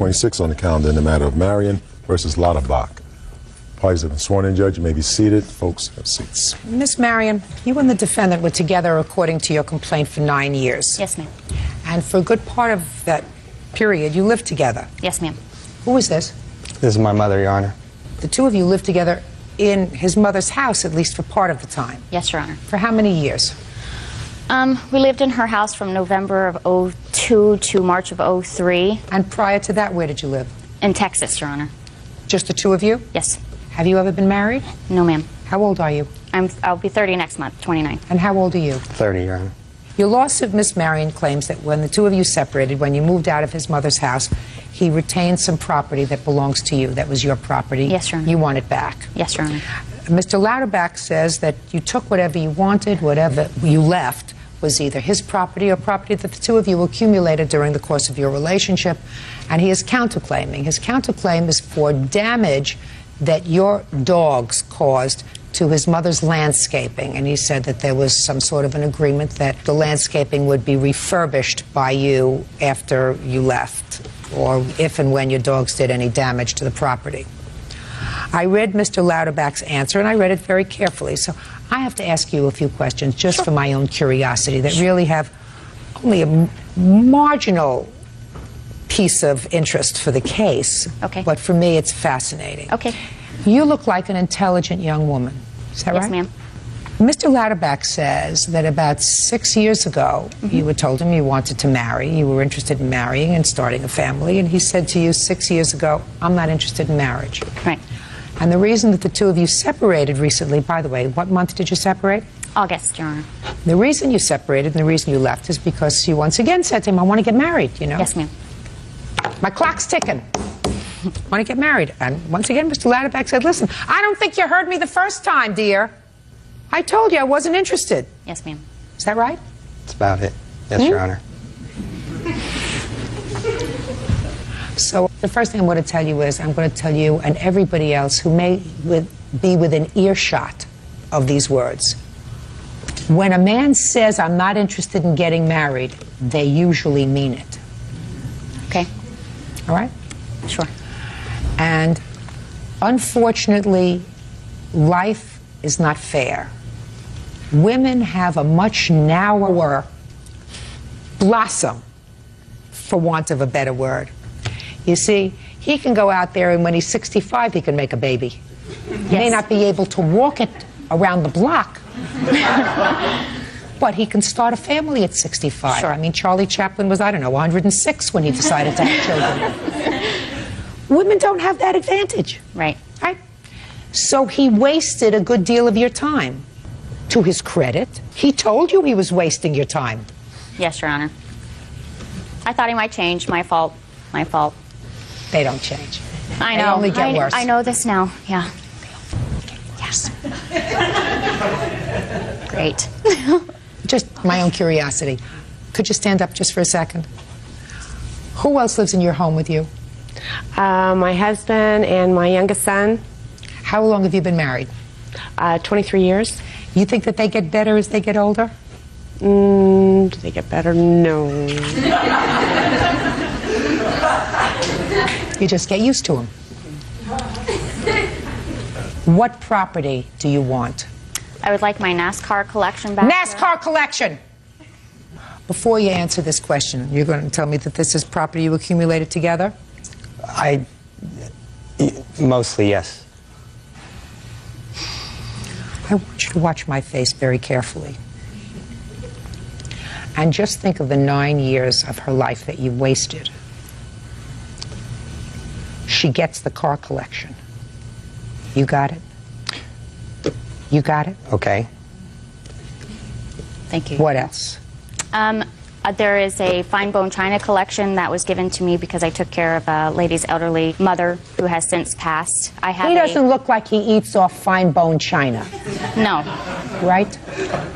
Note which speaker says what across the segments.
Speaker 1: 26 on the calendar in the matter of Marion versus Lauterbach. Parties have been sworn in, Judge. You may be seated. Folks, have seats.
Speaker 2: Miss Marion, you and the defendant were together, according to your complaint, for 9 years.
Speaker 3: Yes, ma'am.
Speaker 2: And for a good part of that period, you lived together.
Speaker 3: Yes, ma'am.
Speaker 2: Who is this?
Speaker 4: This is my mother, Your Honor.
Speaker 2: The two of you lived together in his mother's house, at least for part of the time.
Speaker 3: Yes, Your Honor.
Speaker 2: For how many years?
Speaker 3: We lived in her house from November of '02 to March of '03.
Speaker 2: And prior to that, where did you live?
Speaker 3: In Texas, Your Honor.
Speaker 2: Just the two of you?
Speaker 3: Yes.
Speaker 2: Have you ever been married?
Speaker 3: No, ma'am.
Speaker 2: How old are you?
Speaker 3: I'll be 30 next month, 29.
Speaker 2: And how old are you?
Speaker 4: 30, Your Honor.
Speaker 2: Your lawsuit, Miss Marion, claims that when the two of you separated, when you moved out of his mother's house, he retained some property that belongs to you, that was your property.
Speaker 3: Yes, Your Honor.
Speaker 2: You want it back.
Speaker 3: Yes, Your Honor.
Speaker 2: Mr. Lauterbach says that you took whatever you wanted, whatever you left was either his property or property that the two of you accumulated during the course of your relationship, and he is counterclaiming. His counterclaim is for damage that your dogs caused to his mother's landscaping, and he said that there was some sort of an agreement that the landscaping would be refurbished by you after you left, or if and when your dogs did any damage to the property. I read Mr. Lauterbach's answer, and I read it very carefully, so I have to ask you a few questions just for my own curiosity that really have only a marginal piece of interest for the case.
Speaker 3: Okay.
Speaker 2: But for me, it's fascinating.
Speaker 3: Okay.
Speaker 2: You look like an intelligent young woman. Is that right?
Speaker 3: Yes, ma'am.
Speaker 2: Mr. Lauterbach says that about 6 years ago, you had told him you wanted to marry, you were interested in marrying and starting a family, and he said to you 6 years ago, I'm not interested in marriage.
Speaker 3: Right.
Speaker 2: And the reason that the two of you separated recently, by the way, what month did you separate?
Speaker 3: August, Your Honor.
Speaker 2: The reason you separated and the reason you left is because you once again said to him, I want to get married, you know?
Speaker 3: Yes, ma'am.
Speaker 2: My clock's ticking. I want to get married. And once again, Mr. Lauterbach said, listen, I don't think you heard me the first time, dear. I told you I wasn't interested.
Speaker 3: Yes, ma'am.
Speaker 2: Is that right?
Speaker 4: That's about it. Yes, Your Honor.
Speaker 2: So the first thing I'm going to tell you is I'm going to tell you and everybody else who may be within earshot of these words. When a man says, I'm not interested in getting married, they usually mean it.
Speaker 3: Okay.
Speaker 2: All right?
Speaker 3: Sure.
Speaker 2: And unfortunately, life is not fair. Women have a much narrower blossom, for want of a better word. You see, he can go out there and when he's 65, he can make a baby. He may not be able to walk it around the block, but he can start a family at 65.
Speaker 3: Sure.
Speaker 2: I mean, Charlie Chaplin was, I don't know, 106 when he decided to have children. Women don't have that advantage.
Speaker 3: Right.
Speaker 2: Right? So he wasted a good deal of your time. To his credit, he told you he was wasting your time.
Speaker 3: Yes, Your Honor. I thought he might change. My fault. My fault.
Speaker 2: They don't change.
Speaker 3: I know.
Speaker 2: They only get worse.
Speaker 3: I know this now. Yeah.
Speaker 2: Yes.
Speaker 3: Great.
Speaker 2: Just my own curiosity. Could you stand up just for a second? Who else lives in your home with you?
Speaker 5: My husband and my youngest son.
Speaker 2: How long have you been married?
Speaker 5: 23 years.
Speaker 2: You think that they get better as they get older?
Speaker 5: Do they get better? No.
Speaker 2: You just get used to them. What property do you want?
Speaker 3: I would like my NASCAR collection back.
Speaker 2: NASCAR collection! Before you answer this question, you're going to tell me that this is property you accumulated together?
Speaker 4: Mostly, yes.
Speaker 2: I want you to watch my face very carefully. And just think of the 9 years of her life that you wasted. She gets the car collection. You got it? You got it?
Speaker 4: Okay.
Speaker 3: Thank you.
Speaker 2: What else?
Speaker 3: There is a fine bone china collection that was given to me because I took care of a lady's elderly mother who has since passed. I have
Speaker 2: He doesn't look like he eats off fine bone china.
Speaker 3: No.
Speaker 2: Right?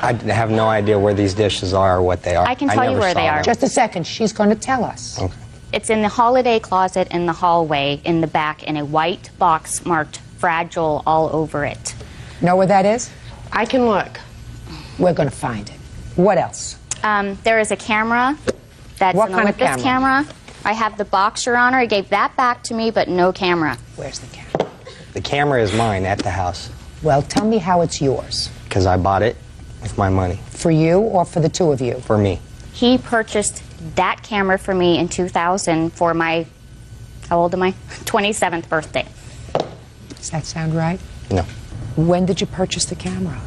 Speaker 4: I have no idea where these dishes are or what they are.
Speaker 3: I can tell you
Speaker 4: never
Speaker 3: where
Speaker 4: saw
Speaker 3: they are.
Speaker 4: them.
Speaker 2: Just a second. She's going to tell us.
Speaker 4: Okay.
Speaker 3: It's in the holiday closet in the hallway in the back in a white box marked fragile all over it.
Speaker 2: Know where that is?
Speaker 5: I can look.
Speaker 2: We're going to find it. What else?
Speaker 3: There is a camera that's
Speaker 2: What
Speaker 3: in
Speaker 2: kind of
Speaker 3: Olympus camera. I have the box, Your Honor. He gave that back to me, but no camera.
Speaker 2: Where's the camera?
Speaker 4: The camera is mine at the house
Speaker 2: Well, tell me how it's yours.
Speaker 4: because I bought it with my money
Speaker 2: For you or for the two of you?
Speaker 4: for me.
Speaker 3: He purchased that camera for me in 2000 for my, how old am I? 27th birthday.
Speaker 2: Does that sound right?
Speaker 4: No.
Speaker 2: When did you purchase the camera?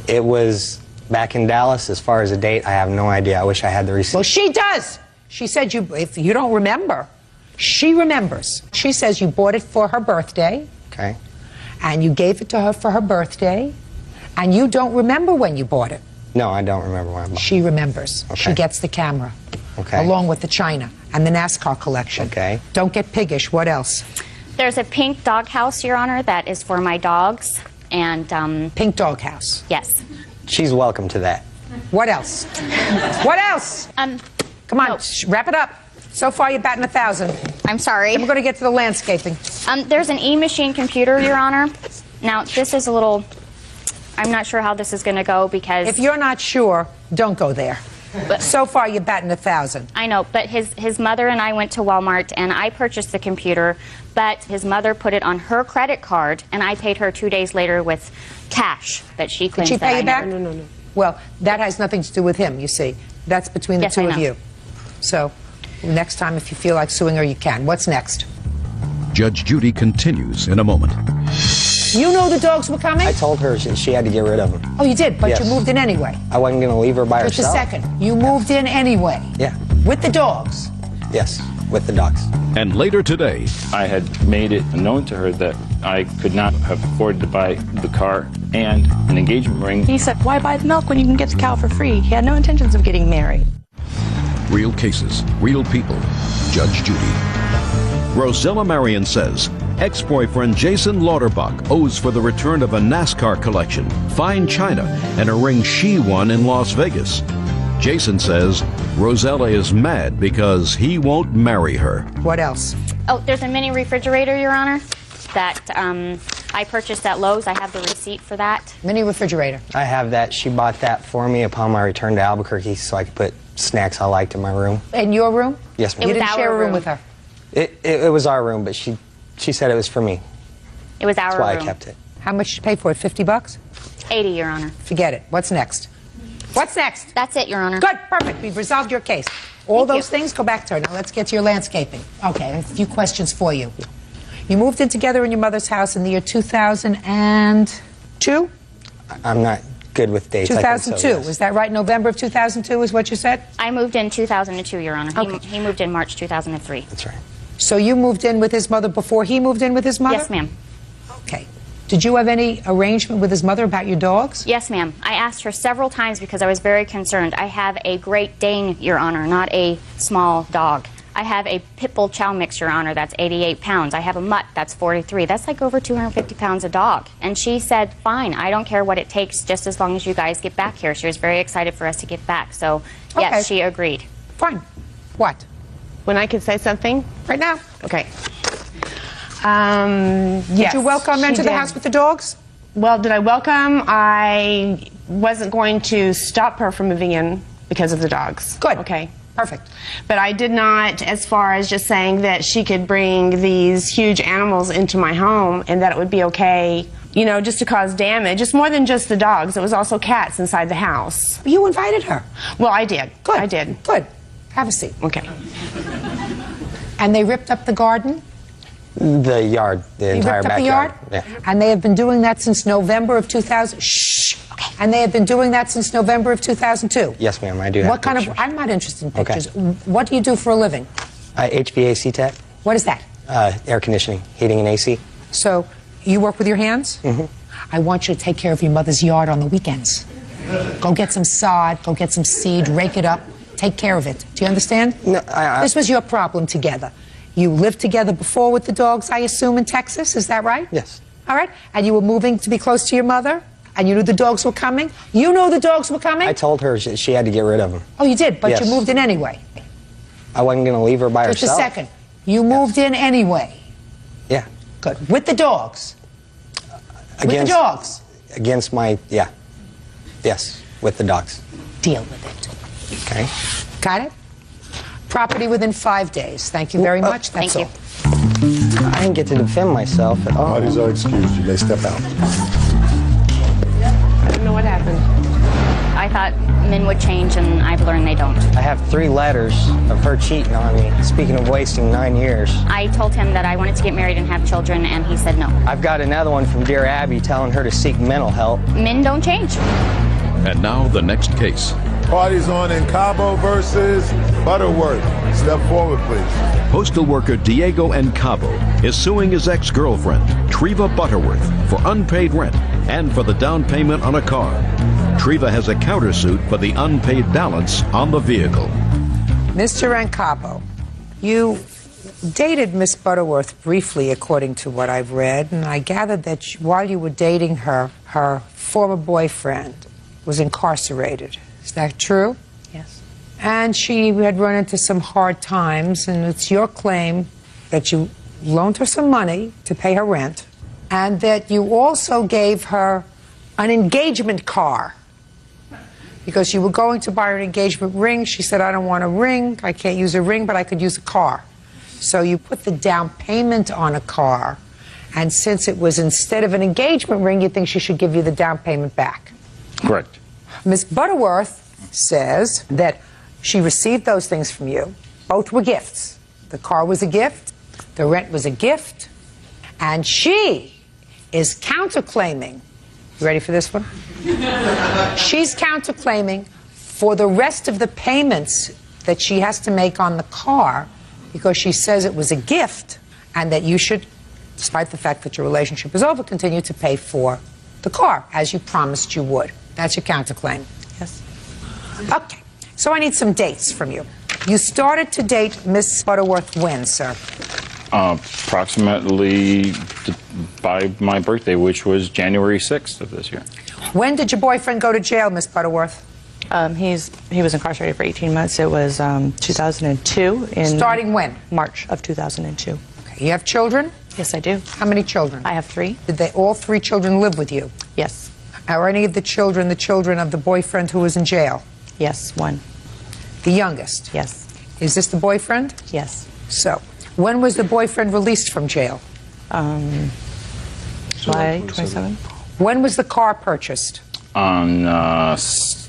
Speaker 4: It was back in Dallas. As far as the date, I have no idea. I wish I had the receipt.
Speaker 2: Well, she does. She said if you don't remember, she remembers. She says you bought it for her birthday,
Speaker 4: Okay.
Speaker 2: and you gave it to her for her birthday, and you don't remember when you bought it.
Speaker 4: No, I don't remember when I bought it.
Speaker 2: She remembers.
Speaker 4: Okay.
Speaker 2: She gets the camera.
Speaker 4: Okay.
Speaker 2: Along with the china and the NASCAR collection.
Speaker 4: Okay.
Speaker 2: Don't get piggish. What else?
Speaker 3: There's a pink doghouse, Your Honor, that is for my dogs. And,
Speaker 2: Pink doghouse.
Speaker 3: yes.
Speaker 4: She's welcome to that.
Speaker 2: What else? What else? Come on,
Speaker 3: no.
Speaker 2: wrap it up. So far, you're batting 1,000.
Speaker 3: I'm sorry.
Speaker 2: We're going to get to the landscaping.
Speaker 3: There's an e-machine computer, Your Honor. Now, this is a little, I'm not sure how this is going to go because...
Speaker 2: If you're not sure, don't go there.
Speaker 3: But-
Speaker 2: So far, you're batting 1,000.
Speaker 3: I know, but his mother and I went to Walmart, and I purchased the computer, but his mother put it on her credit card, and I paid her 2 days later with cash that she
Speaker 2: Did
Speaker 3: claims
Speaker 2: she
Speaker 3: that
Speaker 2: pay
Speaker 3: I
Speaker 2: you back?
Speaker 3: never-
Speaker 5: No.
Speaker 2: Well, that has nothing to do with him, you see. That's between the
Speaker 3: Yes,
Speaker 2: two
Speaker 3: I
Speaker 2: of
Speaker 3: know.
Speaker 2: you. So, next time, if you feel like suing her, you can. What's next?
Speaker 6: Judge Judy continues in a moment.
Speaker 2: You know the dogs were coming?
Speaker 4: I told her she had to get rid of them.
Speaker 2: Oh, you did, but
Speaker 4: Yes.
Speaker 2: you moved in anyway.
Speaker 4: I wasn't going to leave her by
Speaker 2: Just a
Speaker 4: herself.
Speaker 2: second. You moved in anyway.
Speaker 4: Yeah.
Speaker 2: With the dogs.
Speaker 4: Yes, with the dogs.
Speaker 6: And later today,
Speaker 7: I had made it known to her that I could not have afforded to buy the car and an engagement ring.
Speaker 8: He said, why buy the milk when you can get the cow for free? He had no intentions of getting married.
Speaker 6: real cases, real people. Judge Judy. Rosella Marion says ex-boyfriend Jason Lauterbach owes for the return of a NASCAR collection, fine china, and a ring she won in Las Vegas. Jason says Rosella is mad because he won't marry her.
Speaker 2: What else?
Speaker 3: Oh, there's a mini refrigerator, Your Honor, that I purchased at Lowe's. I have the receipt for that.
Speaker 2: Mini refrigerator.
Speaker 4: I have that. She bought that for me upon my return to Albuquerque so I could put snacks I liked in my room.
Speaker 2: In your room?
Speaker 4: Yes, ma'am.
Speaker 2: You
Speaker 3: It was
Speaker 2: didn't share
Speaker 3: our
Speaker 2: a room
Speaker 3: room.
Speaker 2: with her.
Speaker 4: It was our room, but she said it was for me.
Speaker 3: It was our
Speaker 4: That's why
Speaker 3: room.
Speaker 4: I kept it.
Speaker 2: How much did you pay for it? $50?
Speaker 3: 80, Your Honor.
Speaker 2: Forget it. What's next? What's next?
Speaker 3: That's it, Your Honor.
Speaker 2: Good, perfect. We've resolved your case. All
Speaker 3: Thank
Speaker 2: those
Speaker 3: you.
Speaker 2: things, go back to her. Now let's get to your landscaping. Okay, I have a few questions for you. You moved in together in your mother's house in the year 2002?
Speaker 4: I'm not good with dates. I think so,
Speaker 2: 2002.
Speaker 4: yes.
Speaker 2: Is that right? November of 2002 is what you said?
Speaker 3: I moved in 2002, Your Honor.
Speaker 2: Okay.
Speaker 3: He moved in March 2003.
Speaker 4: That's right.
Speaker 2: So you moved in with his mother before he moved in with his mother?
Speaker 3: Yes, ma'am.
Speaker 2: Okay. Did you have any arrangement with his mother about your dogs?
Speaker 3: Yes, ma'am. I asked her several times because I was very concerned. I have a Great Dane, Your Honor, not a small dog. I have a Pit Bull Chow Mix, Your Honor, that's 88 pounds. I have a Mutt, that's 43. That's like over 250 pounds a dog. And she said, fine, I don't care what it takes, just as long as you guys get back here. She was very excited for us to get back. So, yes,
Speaker 2: Okay.
Speaker 3: she agreed.
Speaker 2: Fine. What?
Speaker 5: When I could say something?
Speaker 2: Right now?
Speaker 5: Okay. Yes.
Speaker 2: Did you welcome
Speaker 5: she
Speaker 2: into the
Speaker 5: did.
Speaker 2: house with the dogs?
Speaker 5: Well, did I welcome? I wasn't going to stop her from moving in because of the dogs.
Speaker 2: Good.
Speaker 5: Okay.
Speaker 2: Perfect.
Speaker 5: But I did not, as far as just saying that she could bring these huge animals into my home and that it would be okay, you know, just to cause damage. It's more than just the dogs. It was also cats inside the house.
Speaker 2: You invited her.
Speaker 5: Well, I did.
Speaker 2: Good.
Speaker 5: I did.
Speaker 2: Good. Have a seat.
Speaker 5: Okay.
Speaker 2: And they ripped up the garden?
Speaker 4: The yard, the
Speaker 2: They
Speaker 4: entire
Speaker 2: ripped up the
Speaker 4: backyard.
Speaker 2: yard?
Speaker 4: Yeah.
Speaker 2: And they have been doing that since November of 2000. Shh. Okay. And they have been doing that since November of 2002.
Speaker 4: Yes, ma'am. I do have
Speaker 2: What kind
Speaker 4: pictures.
Speaker 2: of? I'm not interested in
Speaker 4: Okay.
Speaker 2: pictures. What do you do for a living?
Speaker 4: HVAC tech,
Speaker 2: What is that?
Speaker 4: air conditioning, heating and AC.
Speaker 2: So you work with your hands? Mm-hmm. I want you to take care of your mother's yard on the weekends. Go get some sod. Go get some seed. Rake it up. Take care of it. Do you understand?
Speaker 4: No,
Speaker 2: This was your problem together. You lived together before with the dogs, I assume, in Texas. Is that right?
Speaker 4: Yes.
Speaker 2: All right. And you were moving to be close to your mother? And you knew the dogs were coming? You knew the dogs were coming?
Speaker 4: I told her she had to get rid of them.
Speaker 2: Oh, you did, but
Speaker 4: Yes.
Speaker 2: you moved in anyway.
Speaker 4: I wasn't going to leave her by
Speaker 2: Just
Speaker 4: herself.
Speaker 2: a second. You moved in anyway.
Speaker 4: Yeah.
Speaker 2: Good. With the dogs. With the
Speaker 4: Against-
Speaker 2: dogs.
Speaker 4: Against my, yeah. Yes, with the dogs.
Speaker 2: Deal with it.
Speaker 4: Okay.
Speaker 2: Got it? Property within 5 days. Thank you very much. That's
Speaker 3: Thank
Speaker 2: all.
Speaker 4: I didn't get to defend myself at all.
Speaker 1: Parties are excused. You may step out.
Speaker 5: I don't know what happened.
Speaker 3: I thought men would change, and I've learned they don't.
Speaker 4: I have 3 letters of her cheating on me. Speaking of wasting 9 years.
Speaker 3: I told him that I wanted to get married and have children, and he said no.
Speaker 4: I've got another one from Dear Abby telling her to seek mental help.
Speaker 3: Men don't change.
Speaker 6: And now the next case.
Speaker 9: Parties on in Cabo versus Butterworth. Step forward, please.
Speaker 6: Postal worker Diego N. Cabo is suing his ex-girlfriend, Treva Butterworth, for unpaid rent and for the down payment on a car. Treva has a countersuit for the unpaid balance on the vehicle.
Speaker 2: Mr. Ancabo, you dated Miss Butterworth briefly, according to what I've read, and I gathered that while you were dating her, her former boyfriend was incarcerated. Is that true?
Speaker 8: Yes.
Speaker 2: And she had run into some hard times, and it's your claim that you loaned her some money to pay her rent, and that you also gave her an engagement car. Because you were going to buy her an engagement ring. She said, I don't want a ring. I can't use a ring, but I could use a car. So you put the down payment on a car, and since it was instead of an engagement ring, you think she should give you the down payment back.
Speaker 7: Correct.
Speaker 2: Miss Butterworth says that she received those things from you. Both were gifts. The car was a gift, the rent was a gift, and she is counterclaiming. You ready for this one? She's counterclaiming for the rest of the payments that she has to make on the car because she says it was a gift and that you should, despite the fact that your relationship is over, continue to pay for the car as you promised you would. That's your counterclaim.
Speaker 8: Yes.
Speaker 2: Okay, so I need some dates from you. You started to date Miss Butterworth when, sir?
Speaker 7: Approximately by my birthday, which was January 6th of this year.
Speaker 2: When did your boyfriend go to jail, Miss Butterworth?
Speaker 8: He was incarcerated for 18 months. It was 2002.
Speaker 2: Starting when?
Speaker 8: March of 2002.
Speaker 2: Okay. You have children?
Speaker 8: Yes, I do.
Speaker 2: How many children?
Speaker 8: I have 3.
Speaker 2: Did they all 3 children live with you?
Speaker 8: Yes.
Speaker 2: Are any of the children of the boyfriend who was in jail?
Speaker 8: Yes, 1.
Speaker 2: The youngest?
Speaker 8: Yes.
Speaker 2: Is this the boyfriend?
Speaker 8: Yes.
Speaker 2: So, when was the boyfriend released from jail?
Speaker 8: July 27th.
Speaker 2: When was the car purchased?
Speaker 7: On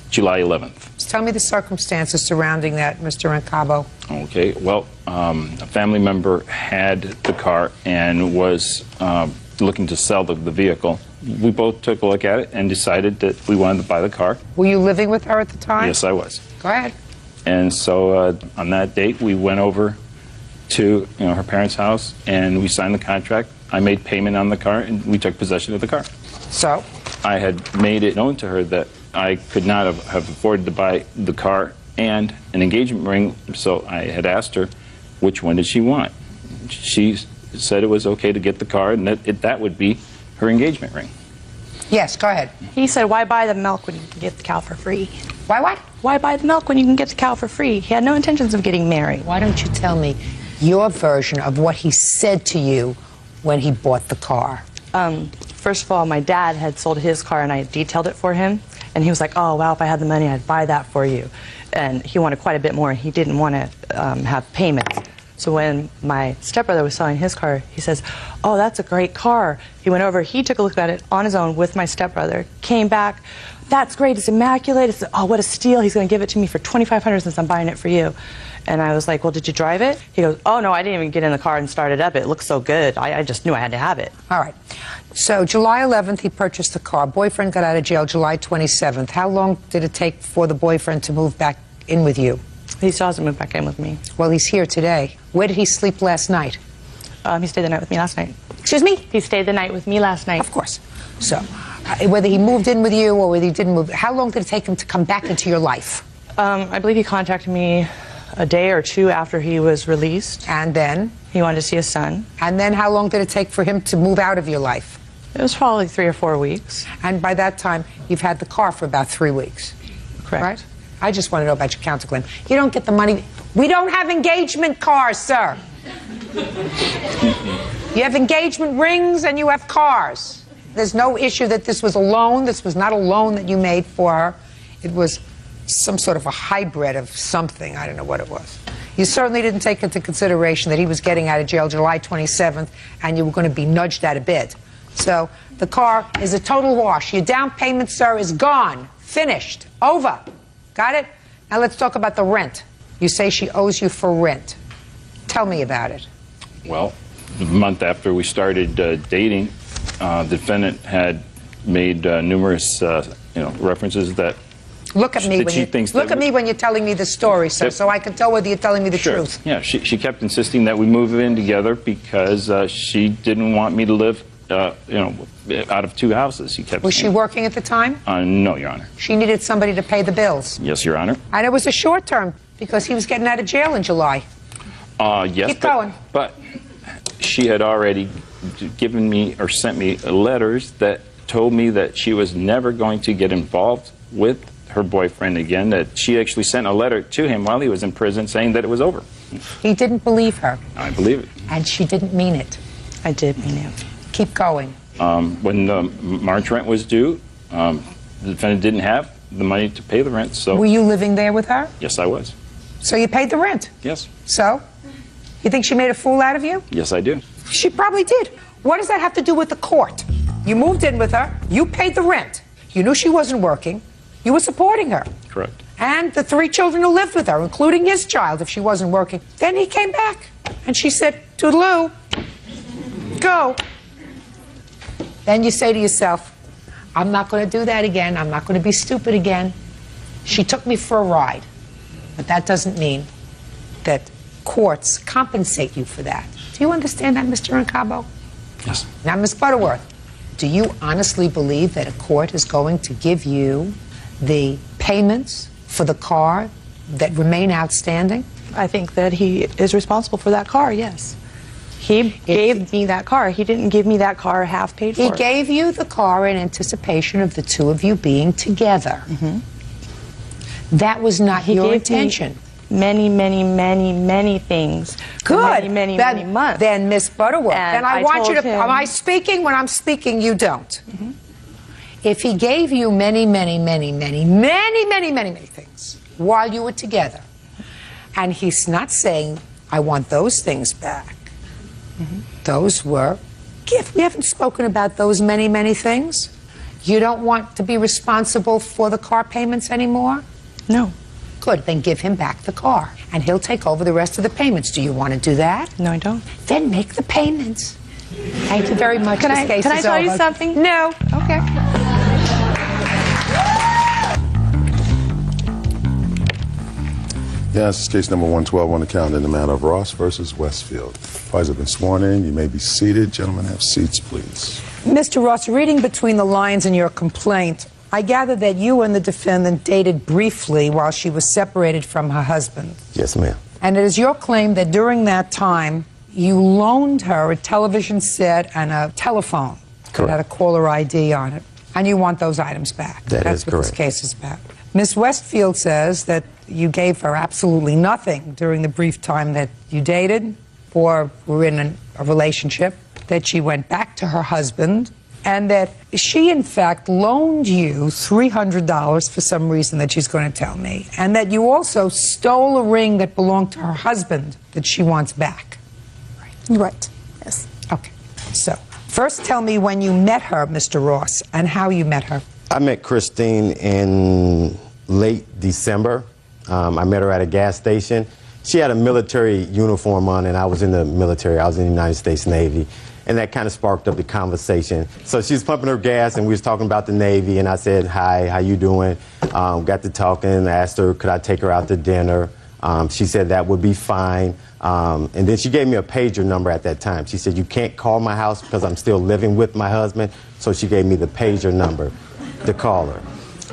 Speaker 7: July 11th.
Speaker 2: Tell me the circumstances surrounding that, Mr. Ancabo.
Speaker 7: Okay, well, a family member had the car and was looking to sell the vehicle. We both took a look at it and decided that we wanted to buy the car.
Speaker 2: Were you living with her at the time?
Speaker 7: Yes, I was.
Speaker 2: Go ahead.
Speaker 7: And so on that date, we went over to her parents' house and we signed the contract. I made payment on the car and we took possession of the car.
Speaker 2: So?
Speaker 7: I had made it known to her that I could not have afforded to buy the car and an engagement ring, so I had asked her which one did she want. She said it was okay to get the car and that would be her engagement ring.
Speaker 2: Yes, go ahead.
Speaker 8: He said, why buy the milk when you can get the cow for free?
Speaker 2: Why what?
Speaker 8: Why buy the milk when you can get the cow for free? He had no intentions of getting married.
Speaker 2: Why don't you tell me your version of what he said to you when he bought the car?
Speaker 8: First of all, my dad had sold his car and I detailed it for him. And he was like, oh, wow, if I had the money, I'd buy that for you. And he wanted quite a bit more, and he didn't want to have payments. So when my stepbrother was selling his car, he says, oh, that's a great car. He went over, he took a look at it on his own with my stepbrother, came back, that's great, it's immaculate, it's, oh, what a steal, he's going to give it to me for $2,500 since I'm buying it for you. And I was like, well, did you drive it? He goes, oh, no, I didn't even get in the car and start it up. It looks so good. I just knew I had to have it.
Speaker 2: All right. So July 11th, he purchased the car. Boyfriend got out of jail July 27th. How long did it take for the boyfriend to move back in with you?
Speaker 8: He still hasn't moved back in with me.
Speaker 2: Well, he's here today. Where did he sleep last night?
Speaker 8: He stayed the night with me last night.
Speaker 2: Excuse me?
Speaker 8: He stayed the night with me last night.
Speaker 2: Of course. So, whether he moved in with you or whether he didn't move, how long did it take him to come back into your life?
Speaker 8: I believe he contacted me a day or 2 after he was released.
Speaker 2: And then?
Speaker 8: He wanted to see his son.
Speaker 2: And then how long did it take for him to move out of your life?
Speaker 8: It was probably 3 or 4 weeks.
Speaker 2: And by that time, you've had the car for about 3 weeks.
Speaker 8: Correct.
Speaker 2: Right? I just want to know about your counterclaim. You don't get the money. We don't have engagement cars, sir. You have engagement rings and you have cars. There's no issue that this was a loan. This was not a loan that you made for her. It was some sort of a hybrid of something. I don't know what it was. You certainly didn't take into consideration that he was getting out of jail July 27th and you were going to be nudged out of bid. So the car is a total wash. Your down payment, sir, is gone. Finished. Over. Got it? Now let's talk about the rent. You say she owes you for rent. Tell me about it.
Speaker 7: Well, the month after we started dating, the defendant had made numerous references that
Speaker 2: Look at me when you look at me when you're telling me the story, sir, so I can tell whether you're telling me the truth.
Speaker 7: Yeah, she kept insisting that we move in together because she didn't want me to live, out of two houses. She kept.
Speaker 2: Was she working at the time?
Speaker 7: No, Your Honor.
Speaker 2: She needed somebody to pay the bills.
Speaker 7: Yes, Your Honor.
Speaker 2: And it was a short term because he was getting out of jail in July.
Speaker 7: Yes.
Speaker 2: Keep going.
Speaker 7: But she had already given me or sent me letters that told me that she was never going to get involved with her boyfriend again, that she actually sent a letter to him while he was in prison saying that it was over.
Speaker 2: He didn't believe her.
Speaker 7: I believe it.
Speaker 2: And she didn't mean it.
Speaker 8: I did mean it.
Speaker 2: Keep going.
Speaker 7: When the March rent was due, the defendant didn't have the money to pay the rent, so...
Speaker 2: Were you living there with her?
Speaker 7: Yes, I was.
Speaker 2: So you paid the rent?
Speaker 7: Yes.
Speaker 2: So? You think she made a fool out of you?
Speaker 7: Yes, I do.
Speaker 2: She probably did. What does that have to do with the court? You moved in with her. You paid the rent. You knew she wasn't working. You were supporting her.
Speaker 7: Correct.
Speaker 2: And the 3 children who lived with her, including his child, if she wasn't working. Then he came back. And she said, toodaloo, go. Then you say to yourself, I'm not going to do that again. I'm not going to be stupid again. She took me for a ride. But that doesn't mean that courts compensate you for that. Do you understand that, Mr. Incabo?
Speaker 7: Yes.
Speaker 2: Now, Ms. Butterworth, do you honestly believe that a court is going to give you the payments for the car that remain outstanding?
Speaker 8: I think that he is responsible for that car, yes. He gave me that car. He didn't give me that car half paid for.
Speaker 2: He gave you the car in anticipation of the two of you being together. That was not your intention.
Speaker 8: Many, many, many, many things.
Speaker 2: Good.
Speaker 8: Many, many months.
Speaker 2: Then, Miss Butterworth,
Speaker 8: And
Speaker 2: then I want you to...
Speaker 8: told him-
Speaker 2: Am I speaking? When I'm speaking, you don't. If he gave you many, many, many, many, many, many, many, many things while you were together, and he's not saying, I want those things back. Those were gifts. We haven't spoken about those many, many things. You don't want to be responsible for the car payments anymore?
Speaker 8: No.
Speaker 2: Good, then give him back the car, and he'll take over the rest of the payments. Do you want to do that?
Speaker 8: No, I don't.
Speaker 2: Then make the payments. Thank you very much.
Speaker 8: Can
Speaker 2: This
Speaker 8: I
Speaker 2: case is
Speaker 8: tell you
Speaker 2: over.
Speaker 8: something?
Speaker 2: No.
Speaker 8: Okay.
Speaker 1: Yes, it's case number 112 on the calendar in the matter of Ross versus Westfield. Parties have been sworn in. You may be seated. Gentlemen, have seats, please.
Speaker 2: Mr. Ross, reading between the lines in your complaint, I gather that you and the defendant dated briefly while she was separated from her husband.
Speaker 10: Yes, ma'am.
Speaker 2: And it is your claim that during that time, you loaned her a television set and a telephone.
Speaker 10: Correct.
Speaker 2: That had a caller ID on it. And you want those items back.
Speaker 10: That's
Speaker 2: what this
Speaker 10: correct.
Speaker 2: case is about. Miss Westfield says that you gave her absolutely nothing during the brief time that you dated or were in a relationship, that she went back to her husband, and that she, in fact, loaned you $300 for some reason that she's going to tell me, and that you also stole a ring that belonged to her husband that she wants back.
Speaker 11: Right. Yes.
Speaker 2: Okay. So, first tell me when you met her, Mr. Ross, and how you met her.
Speaker 10: I met Christine in late December. I met her at a gas station. She had a military uniform on, and I was in the military. I was in the United States Navy. And that kind of sparked up the conversation. So she was pumping her gas, and we was talking about the Navy, and I said, hi, how you doing? Got to talking, asked her, could I take her out to dinner? She said that would be fine. And then she gave me a pager number at that time. She said, you can't call my house because I'm still living with my husband. So she gave me the pager number to call her.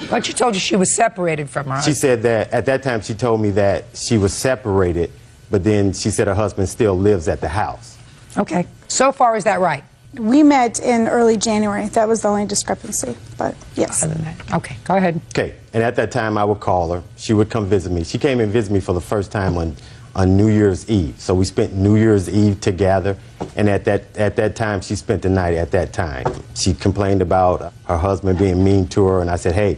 Speaker 2: But she told you she was separated from her
Speaker 10: She
Speaker 2: husband.
Speaker 10: said that at that time she told me that she was separated, but then she said her husband still lives at the house.
Speaker 2: Okay. So far, is that right?
Speaker 11: We met in early January. That was the only discrepancy, but yes.
Speaker 2: Other than that. Okay, go ahead.
Speaker 10: Okay, and at that time I would call her. She would come visit me. She came and visited me for the first time on New Year's Eve. So we spent New Year's Eve together, and at that time she spent the night at that time. She complained about her husband being mean to her, and I said, hey,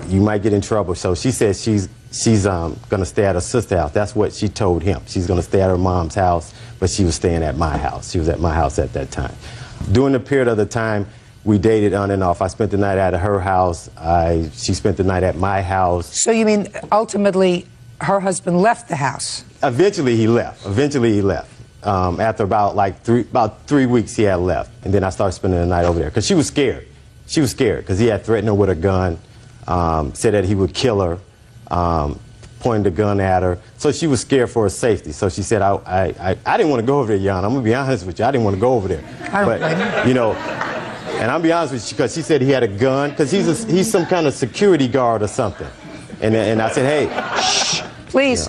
Speaker 10: you might get in trouble. So she said she's she's going to stay at her sister's house. That's what she told him. She's going to stay at her mom's house, but she was staying at my house. She was at my house at that time. During the period of the time we dated on and off, I spent the night at her house. She spent the night at my house.
Speaker 2: So you mean ultimately her husband left the house?
Speaker 10: Eventually he left. After about 3 weeks he had left. And then I started spending the night over there because she was scared. She was scared because he had threatened her with a gun, said that he would kill her, pointed a gun at her. So she was scared for her safety. So she said, I didn't want to go over there, Jan. I'm going to be honest with you. I didn't want to go over there. But, you know, and I'm be honest with you, because she said he had a gun, because he's some kind of security guard or something. And I said, hey, shh.
Speaker 2: Please.